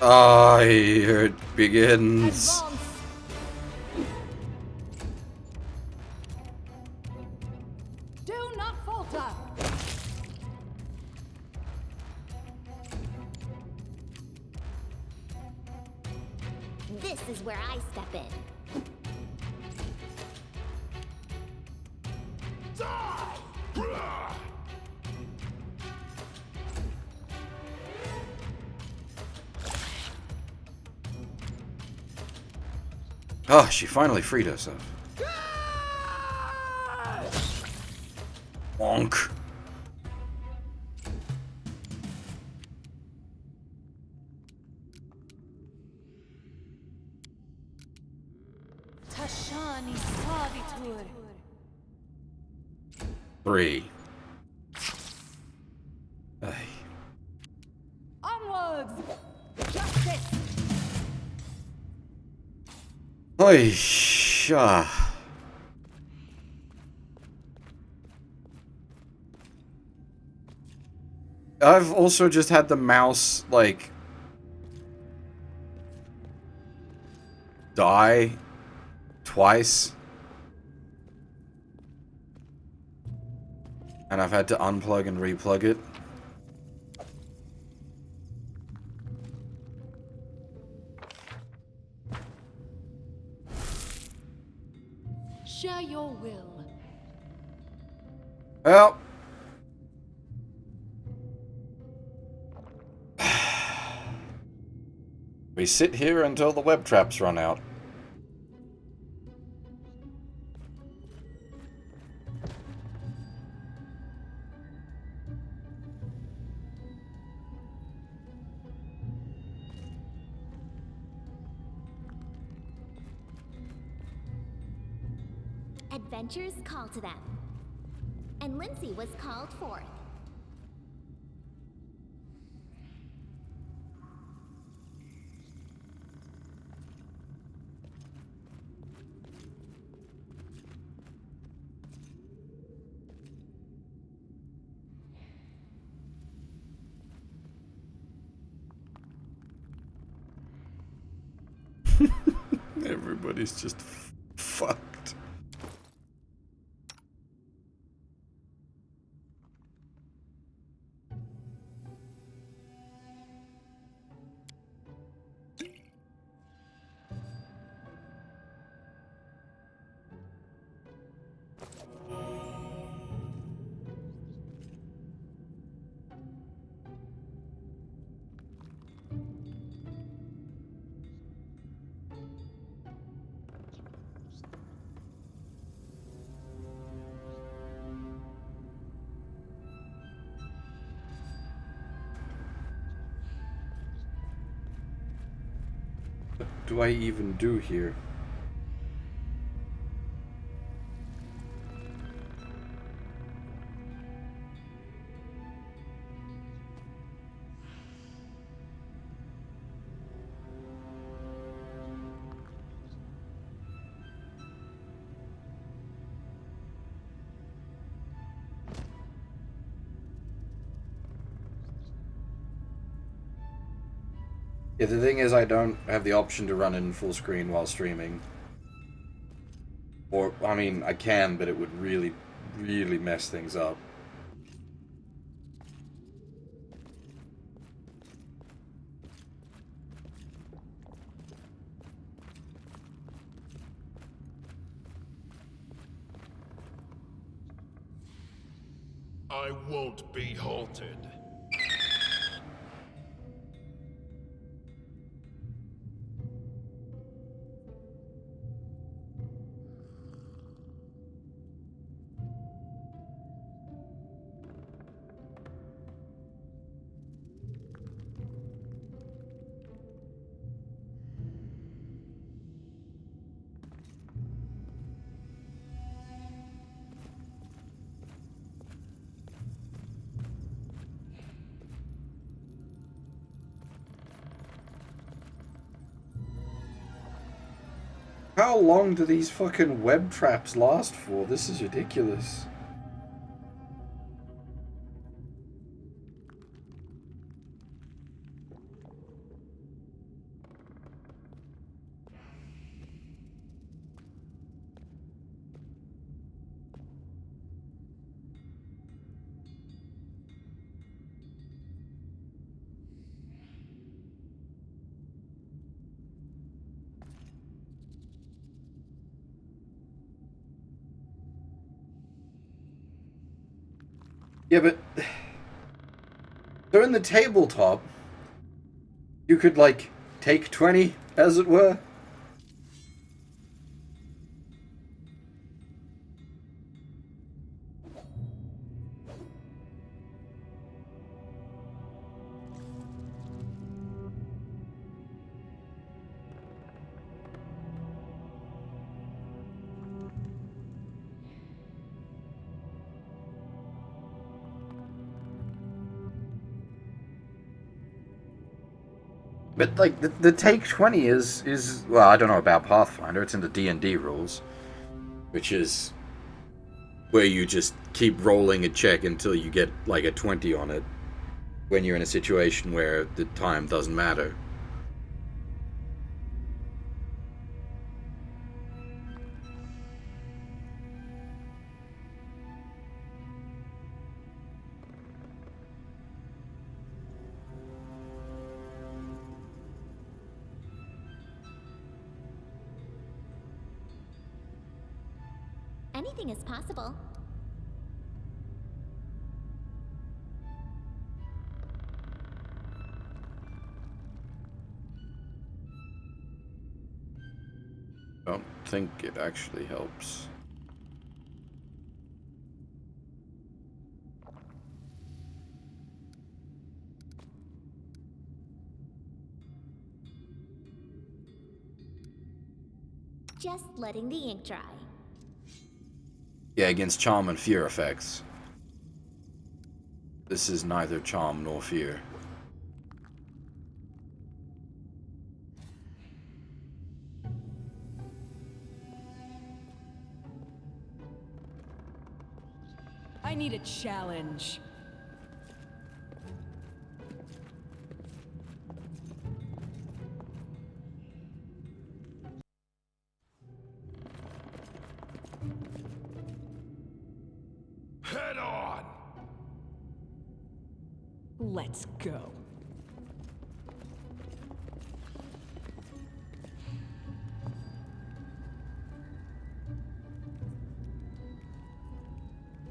Ah, here it begins. Advance! Do not falter! This is where I step in. Die! Oh, she finally freed herself. Bonk. Tashani Savitur. 3. Ay. Onwards! Justice! Oy, sha. I've also just had the mouse, like, die twice. And I've had to unplug and replug it. Share your will. Well. We sit here until the web traps run out. Adventures call to them. And Lindsay was called forth. Everybody's just fucked. do I even do here? Yeah, the thing is, I don't have the option to run in full screen while streaming. Or, I mean, I can, but it would really, really mess things up. I won't be halted. How long do these fucking web traps last for? This is ridiculous. Yeah, but... So in the tabletop, you could, like, take 20, as it were? But, like, the take 20 is... Well, I don't know about Pathfinder. It's in the D&D rules. Which is... where you just keep rolling a check until you get, like, a 20 on it. When you're in a situation where the time doesn't matter. Anything is possible. I don't think it actually helps. Just letting the ink dry. Yeah, against charm and fear effects. This is neither charm nor fear. I need a challenge. Head on! Let's go.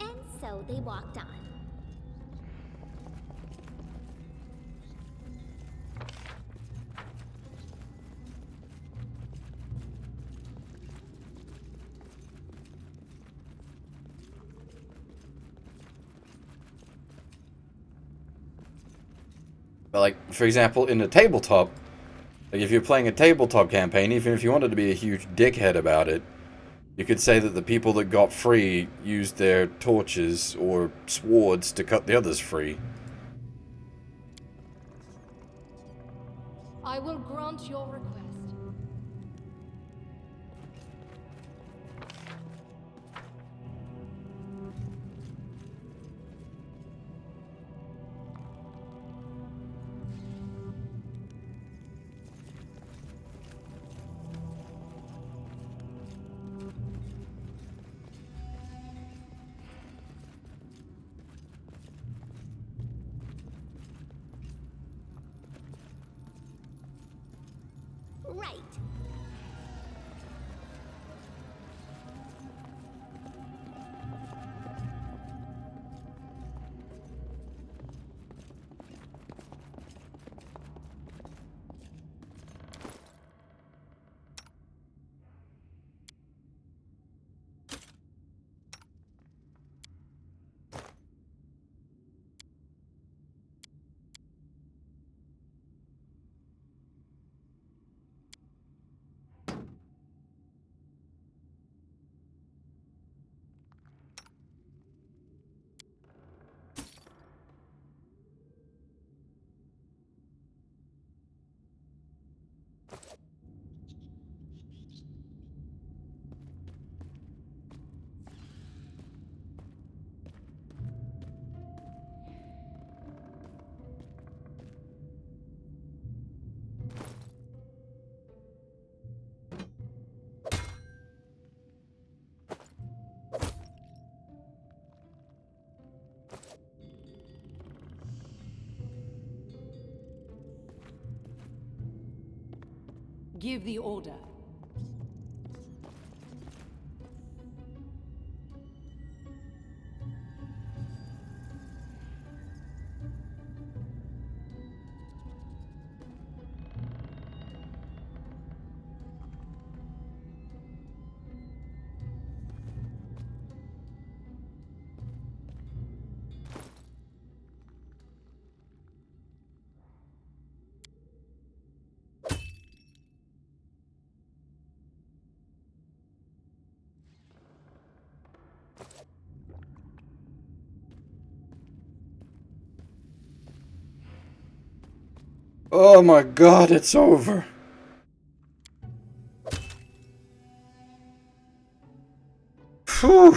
And so they walked on. But, like, for example, in the tabletop, Like, if you're playing a tabletop campaign, even if you wanted to be a huge dickhead about it, you could say that the people that got free used their torches or swords to cut the others free. I will grant your request. Right. Give the order. Oh my god, it's over. Phew.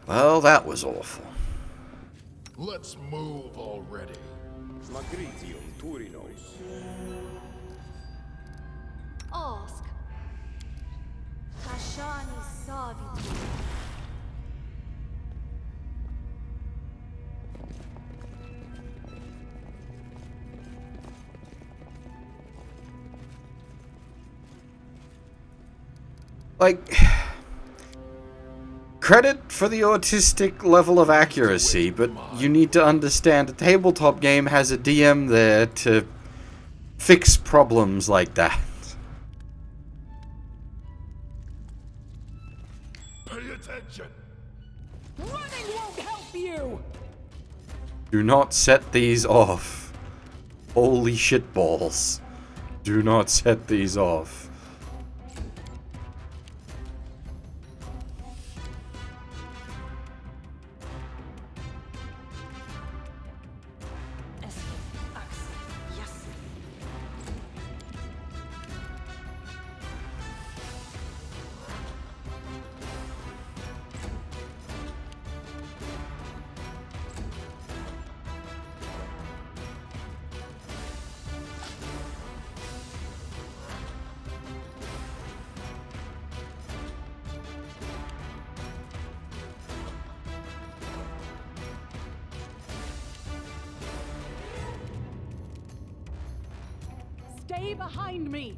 Well, that was awful. Let's move already. Magritium Turinos. Ask. Kashani Savitu. Like, credit for the autistic level of accuracy, but you need to understand a tabletop game has a DM there to fix problems like that. Pay attention. Running won't help you! Do not set these off. Holy shitballs. Do not set these off. Stay behind me!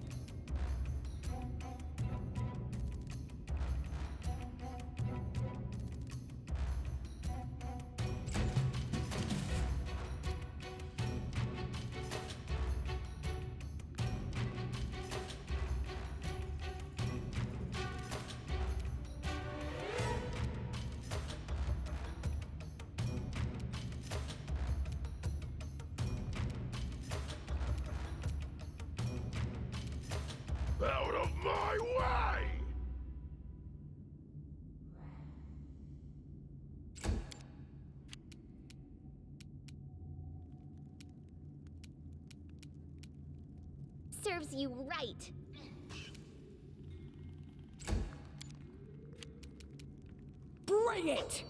my way! Serves you right. Bring it!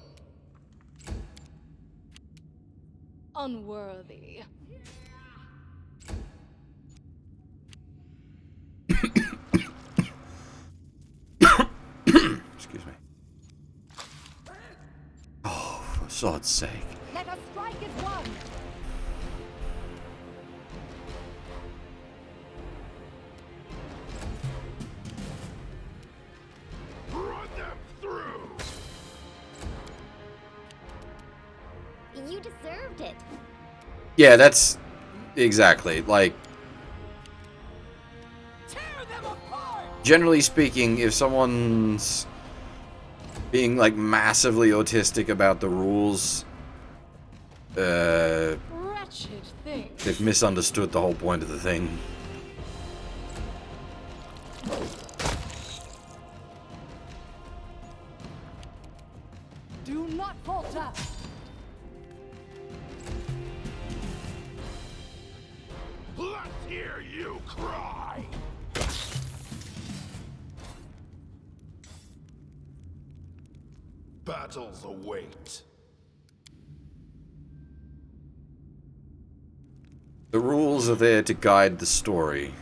Unworthy. Excuse me. Oh, for sod's sake. Let us strike as one. Run them through! You deserved it. Yeah, that's exactly like. Generally speaking, if someone's being like massively autistic about the rules, Wretched thing. they've misunderstood the whole point of the thing. Do not falter. Let's hear you cry! Battles await. The rules are there to guide the story.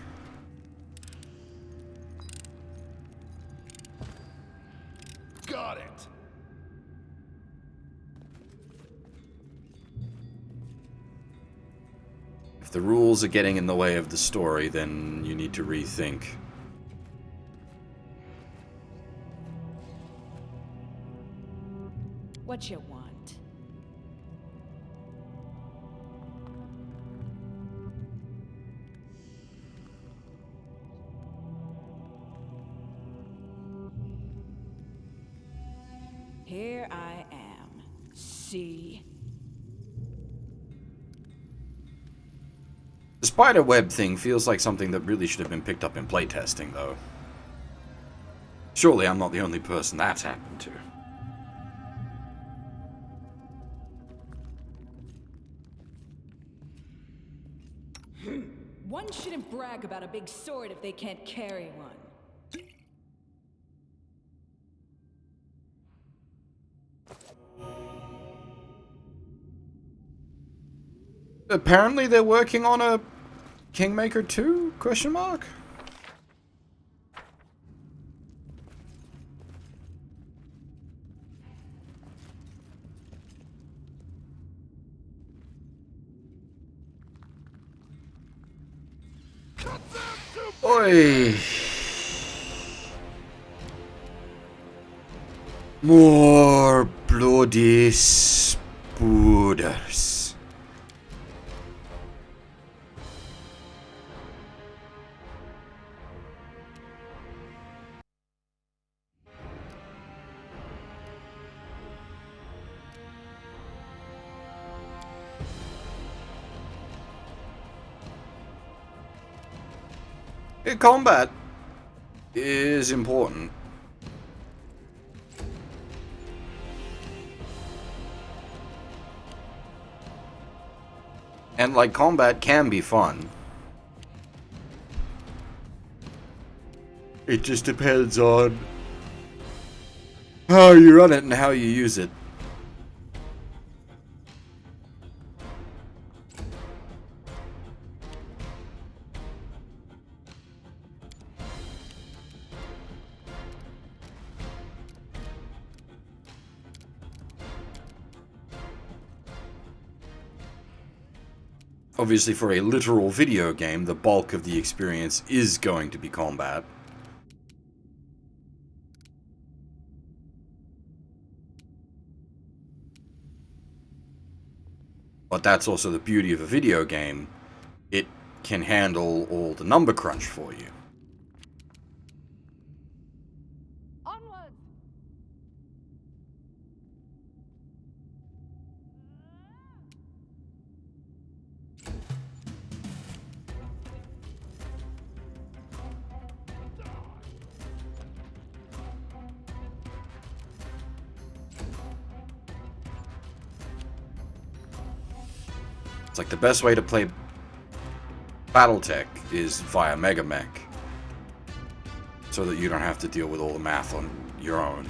Got it! If the rules are getting in the way of the story, then you need to rethink. What you want? Here I am. See? The spider web thing feels like something that really should have been picked up in playtesting, though. Surely I'm not the only person that's happened to. One shouldn't brag about a big sword if they can't carry one. Apparently they're working on a Kingmaker 2? Question mark? Oi! More bloody spooders. Combat is important. And like, combat can be fun. It just depends on how you run it and how you use it. Obviously, for a literal video game, the bulk of the experience is going to be combat. But that's also the beauty of a video game. It can handle all the number crunch for you. Onward. It's like the best way to play BattleTech is via Megamech, so that you don't have to deal with all the math on your own.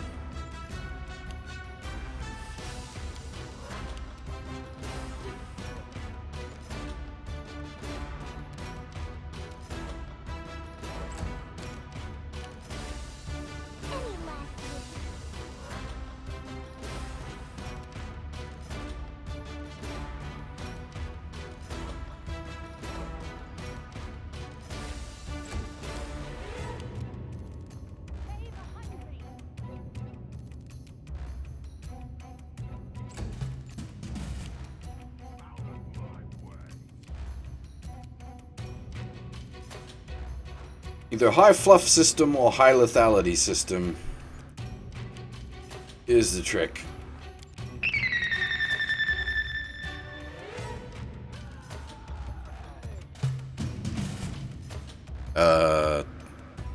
Either high fluff system or high lethality system is the trick.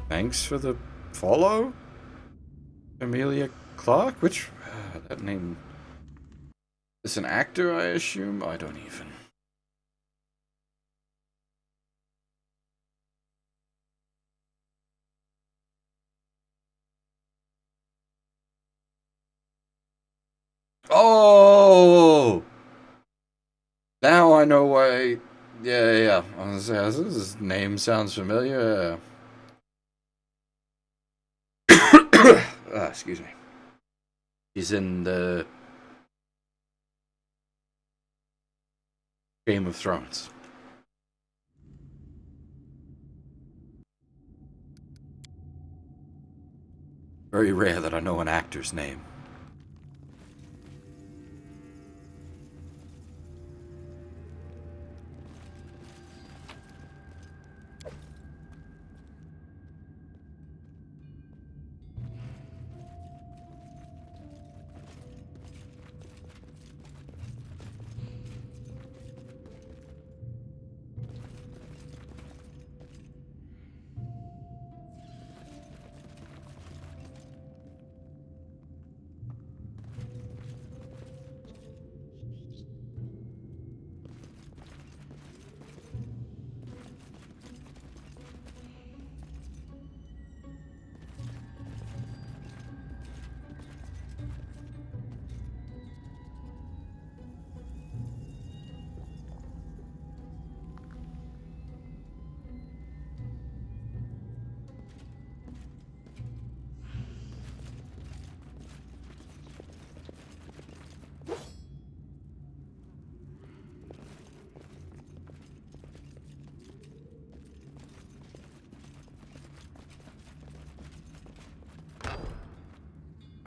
Thanks for the follow? Amelia Clark? Which, that name is an actor, I assume? I don't even. Oh! Now I know why. Yeah. I was gonna say, his name sounds familiar. Excuse me. He's in the Game of Thrones. Very rare that I know an actor's name.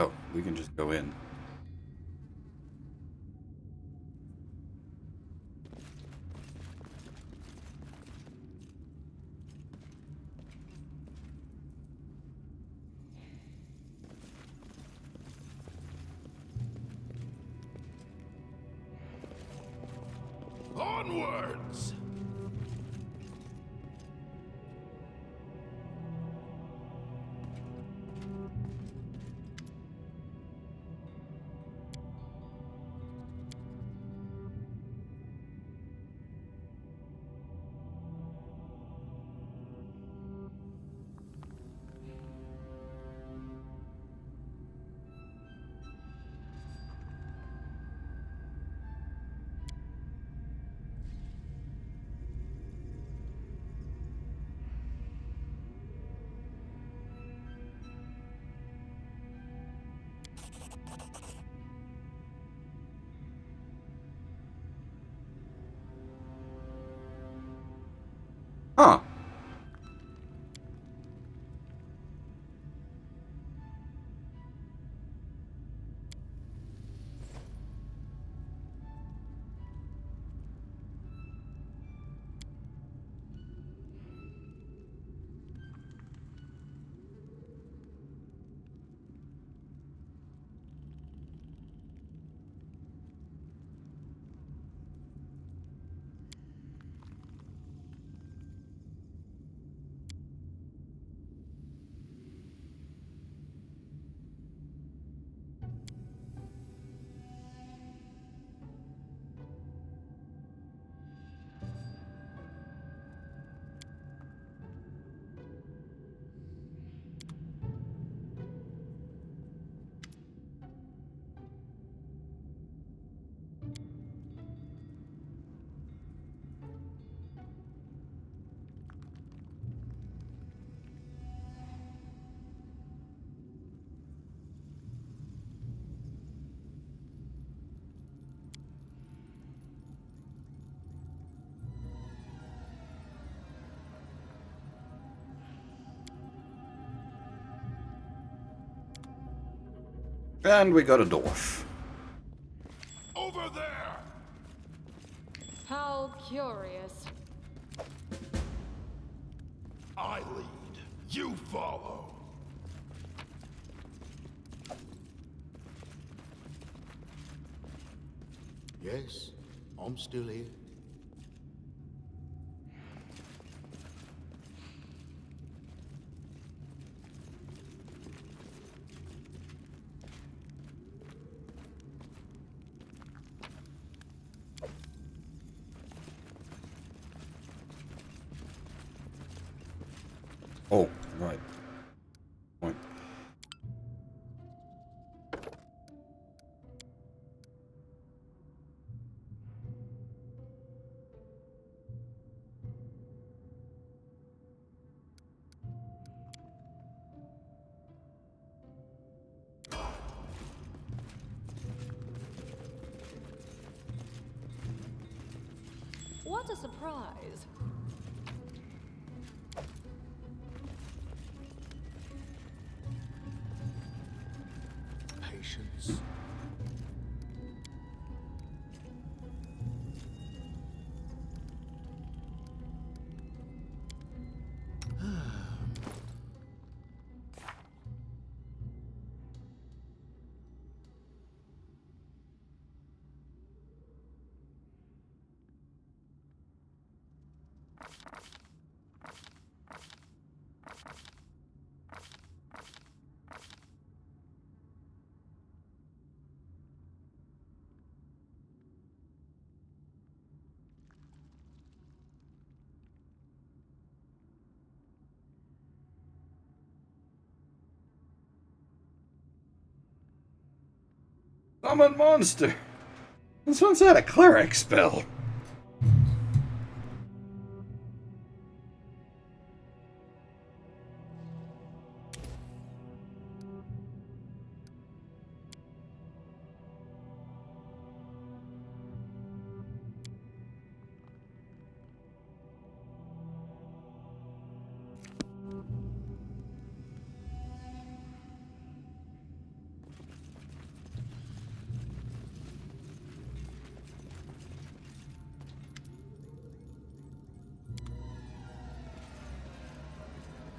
Oh, we can just go in. Onwards! And we got a dwarf. Over there! How curious. I lead. You follow. Yes, I'm still here. Oh, right. Point. What a surprise. Patience. Summon monster! This one's had a cleric spell.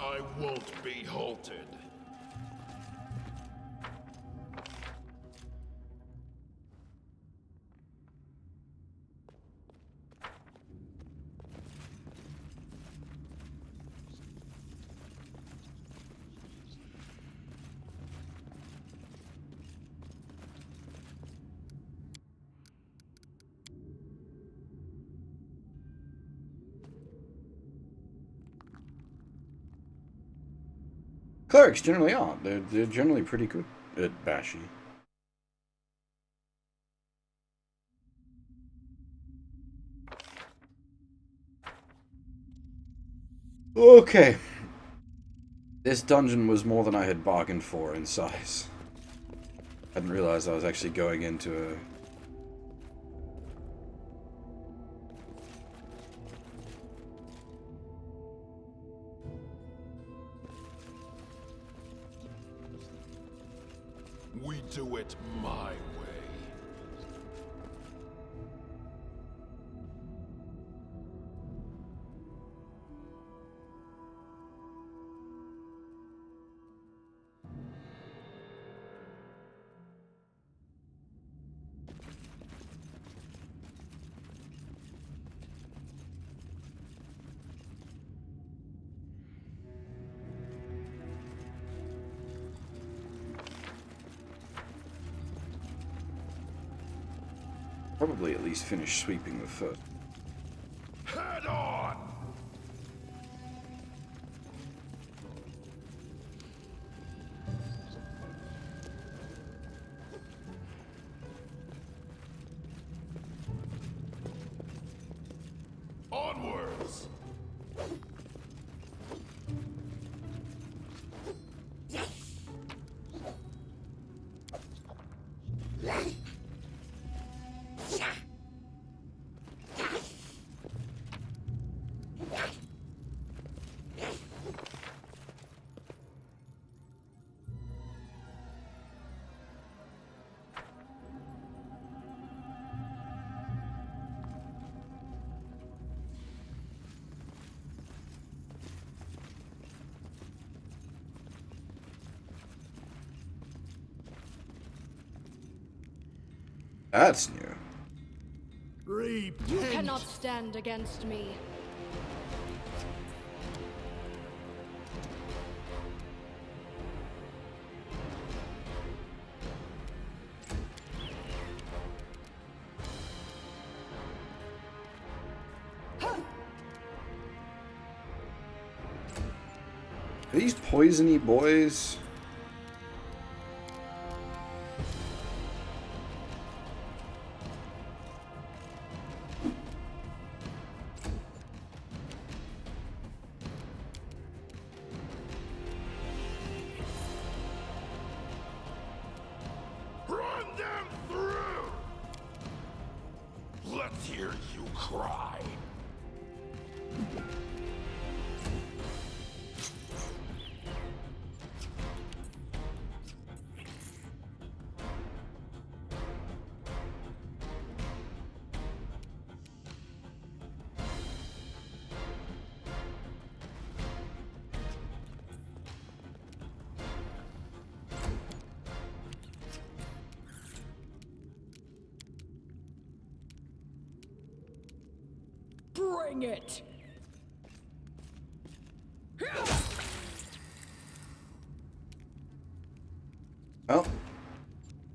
I won't be halted. Clerics generally are. They're generally pretty good at Bashy. Okay. This dungeon was more than I had bargained for in size. I hadn't realized I was actually going into a... We do it my way. Probably at least finish sweeping the foot. Head on! Onwards! That's new. Repent. You cannot stand against me. Are these poisony boys? Run them through! Let's hear you cry. Bring it! Well,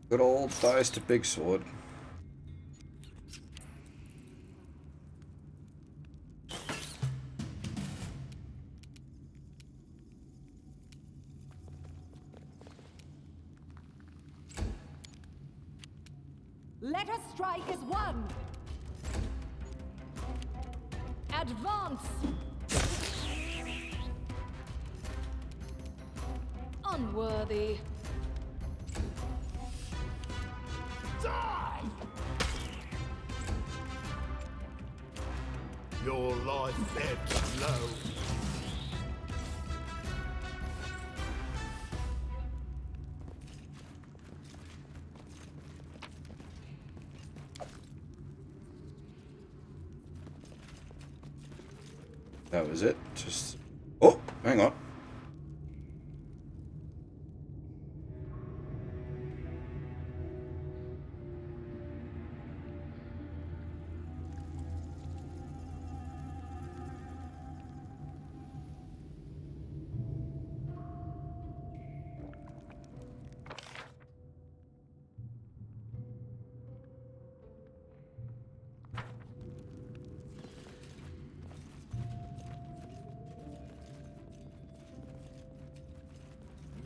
good old thighs to big sword. Let us strike as one! Advance! Unworthy. Die! Your life ebbs low. That was it. Just... Oh, hang on.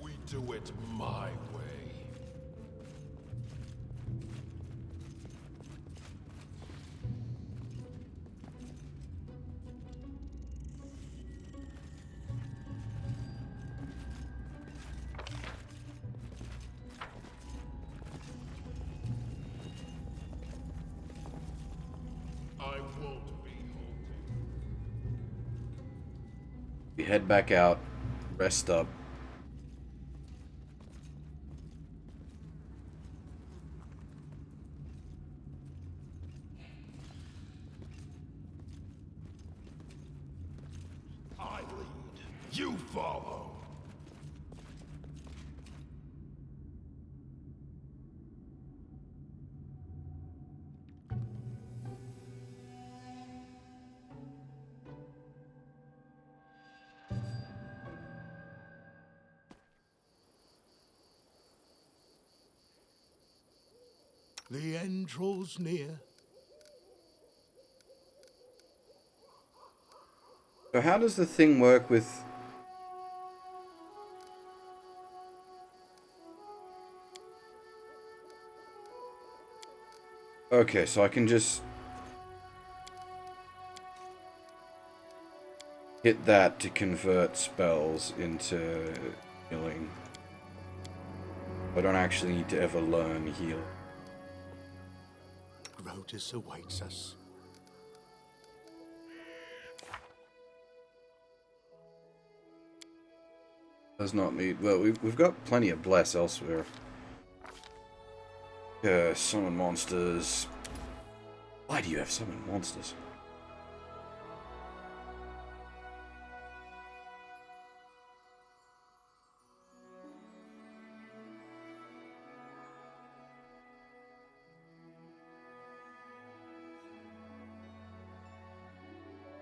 We do it my way. I won't be halted. We head back out, rest up. I lead. You follow. The end draws near. So how does the thing work with... Okay, so I can just... hit that to convert spells into healing. I don't actually need to ever learn heal. Grotus awaits us. Does not need... Well, we've got plenty of bless elsewhere. Summon monsters. Why do you have summon monsters?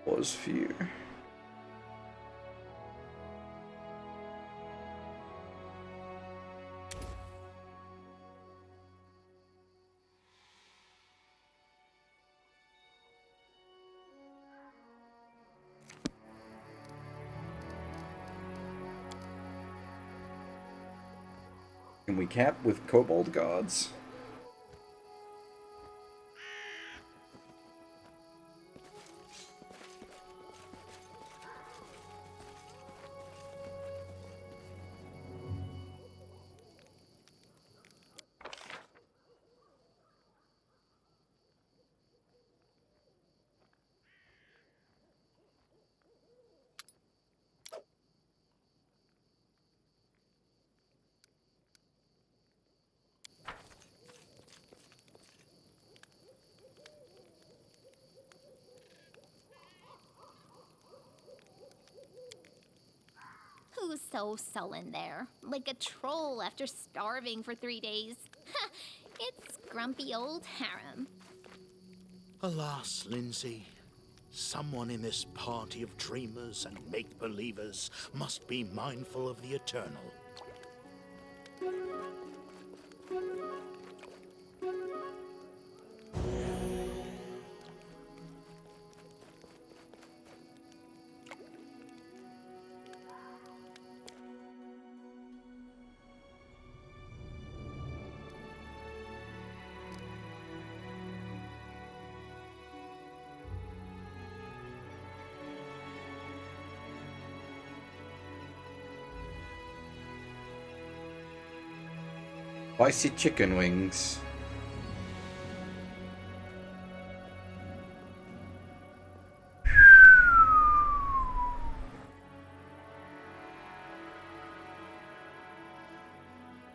was few. Can we cap with kobold guards? Who's so sullen there? Like a troll after starving for 3 days. Ha! It's grumpy old Harem. Alas, Lindsay, someone in this party of dreamers and make-believers must be mindful of the eternal. Spicy chicken wings.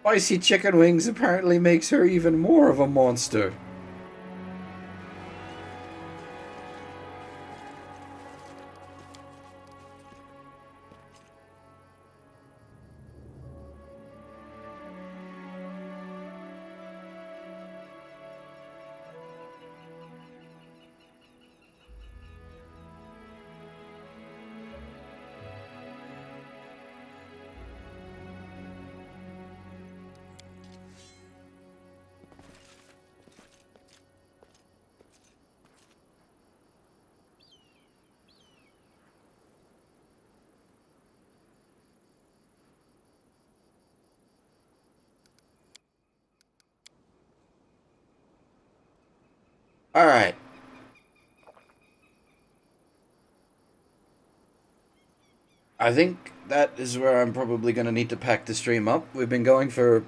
Spicy chicken wings apparently makes her even more of a monster. Alright. I think that is where I'm probably going to need to pack the stream up. We've been going for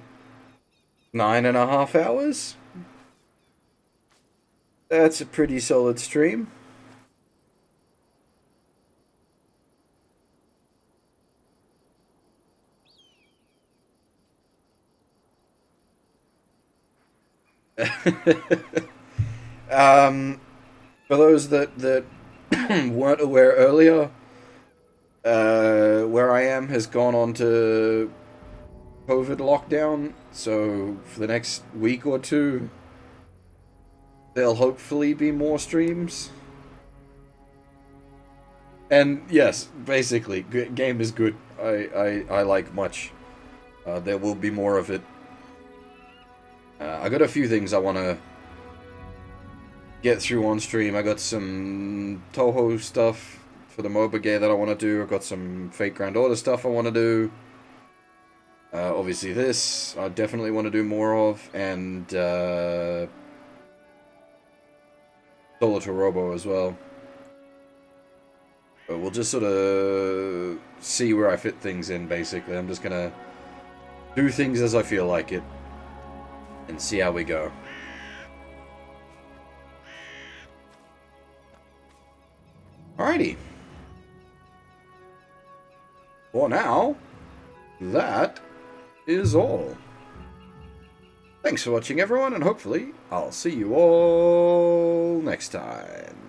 9.5 hours. That's a pretty solid stream. For those that weren't aware earlier, where I am has gone on to COVID lockdown, so for the next week or two, there'll hopefully be more streams. And yes, basically, game is good. I like much. There will be more of it. I got a few things I want to get through on stream. I got some Toho stuff for the MOBA game that I want to do. I got some Fate Grand Order stuff I want to do. Obviously this, I definitely want to do more of, and Solo to Robo as well. But we'll just sort of see where I fit things in, basically. I'm just gonna do things as I feel like it, and see how we go. Alrighty. For now, that is all. Thanks for watching, everyone, and hopefully I'll see you all next time.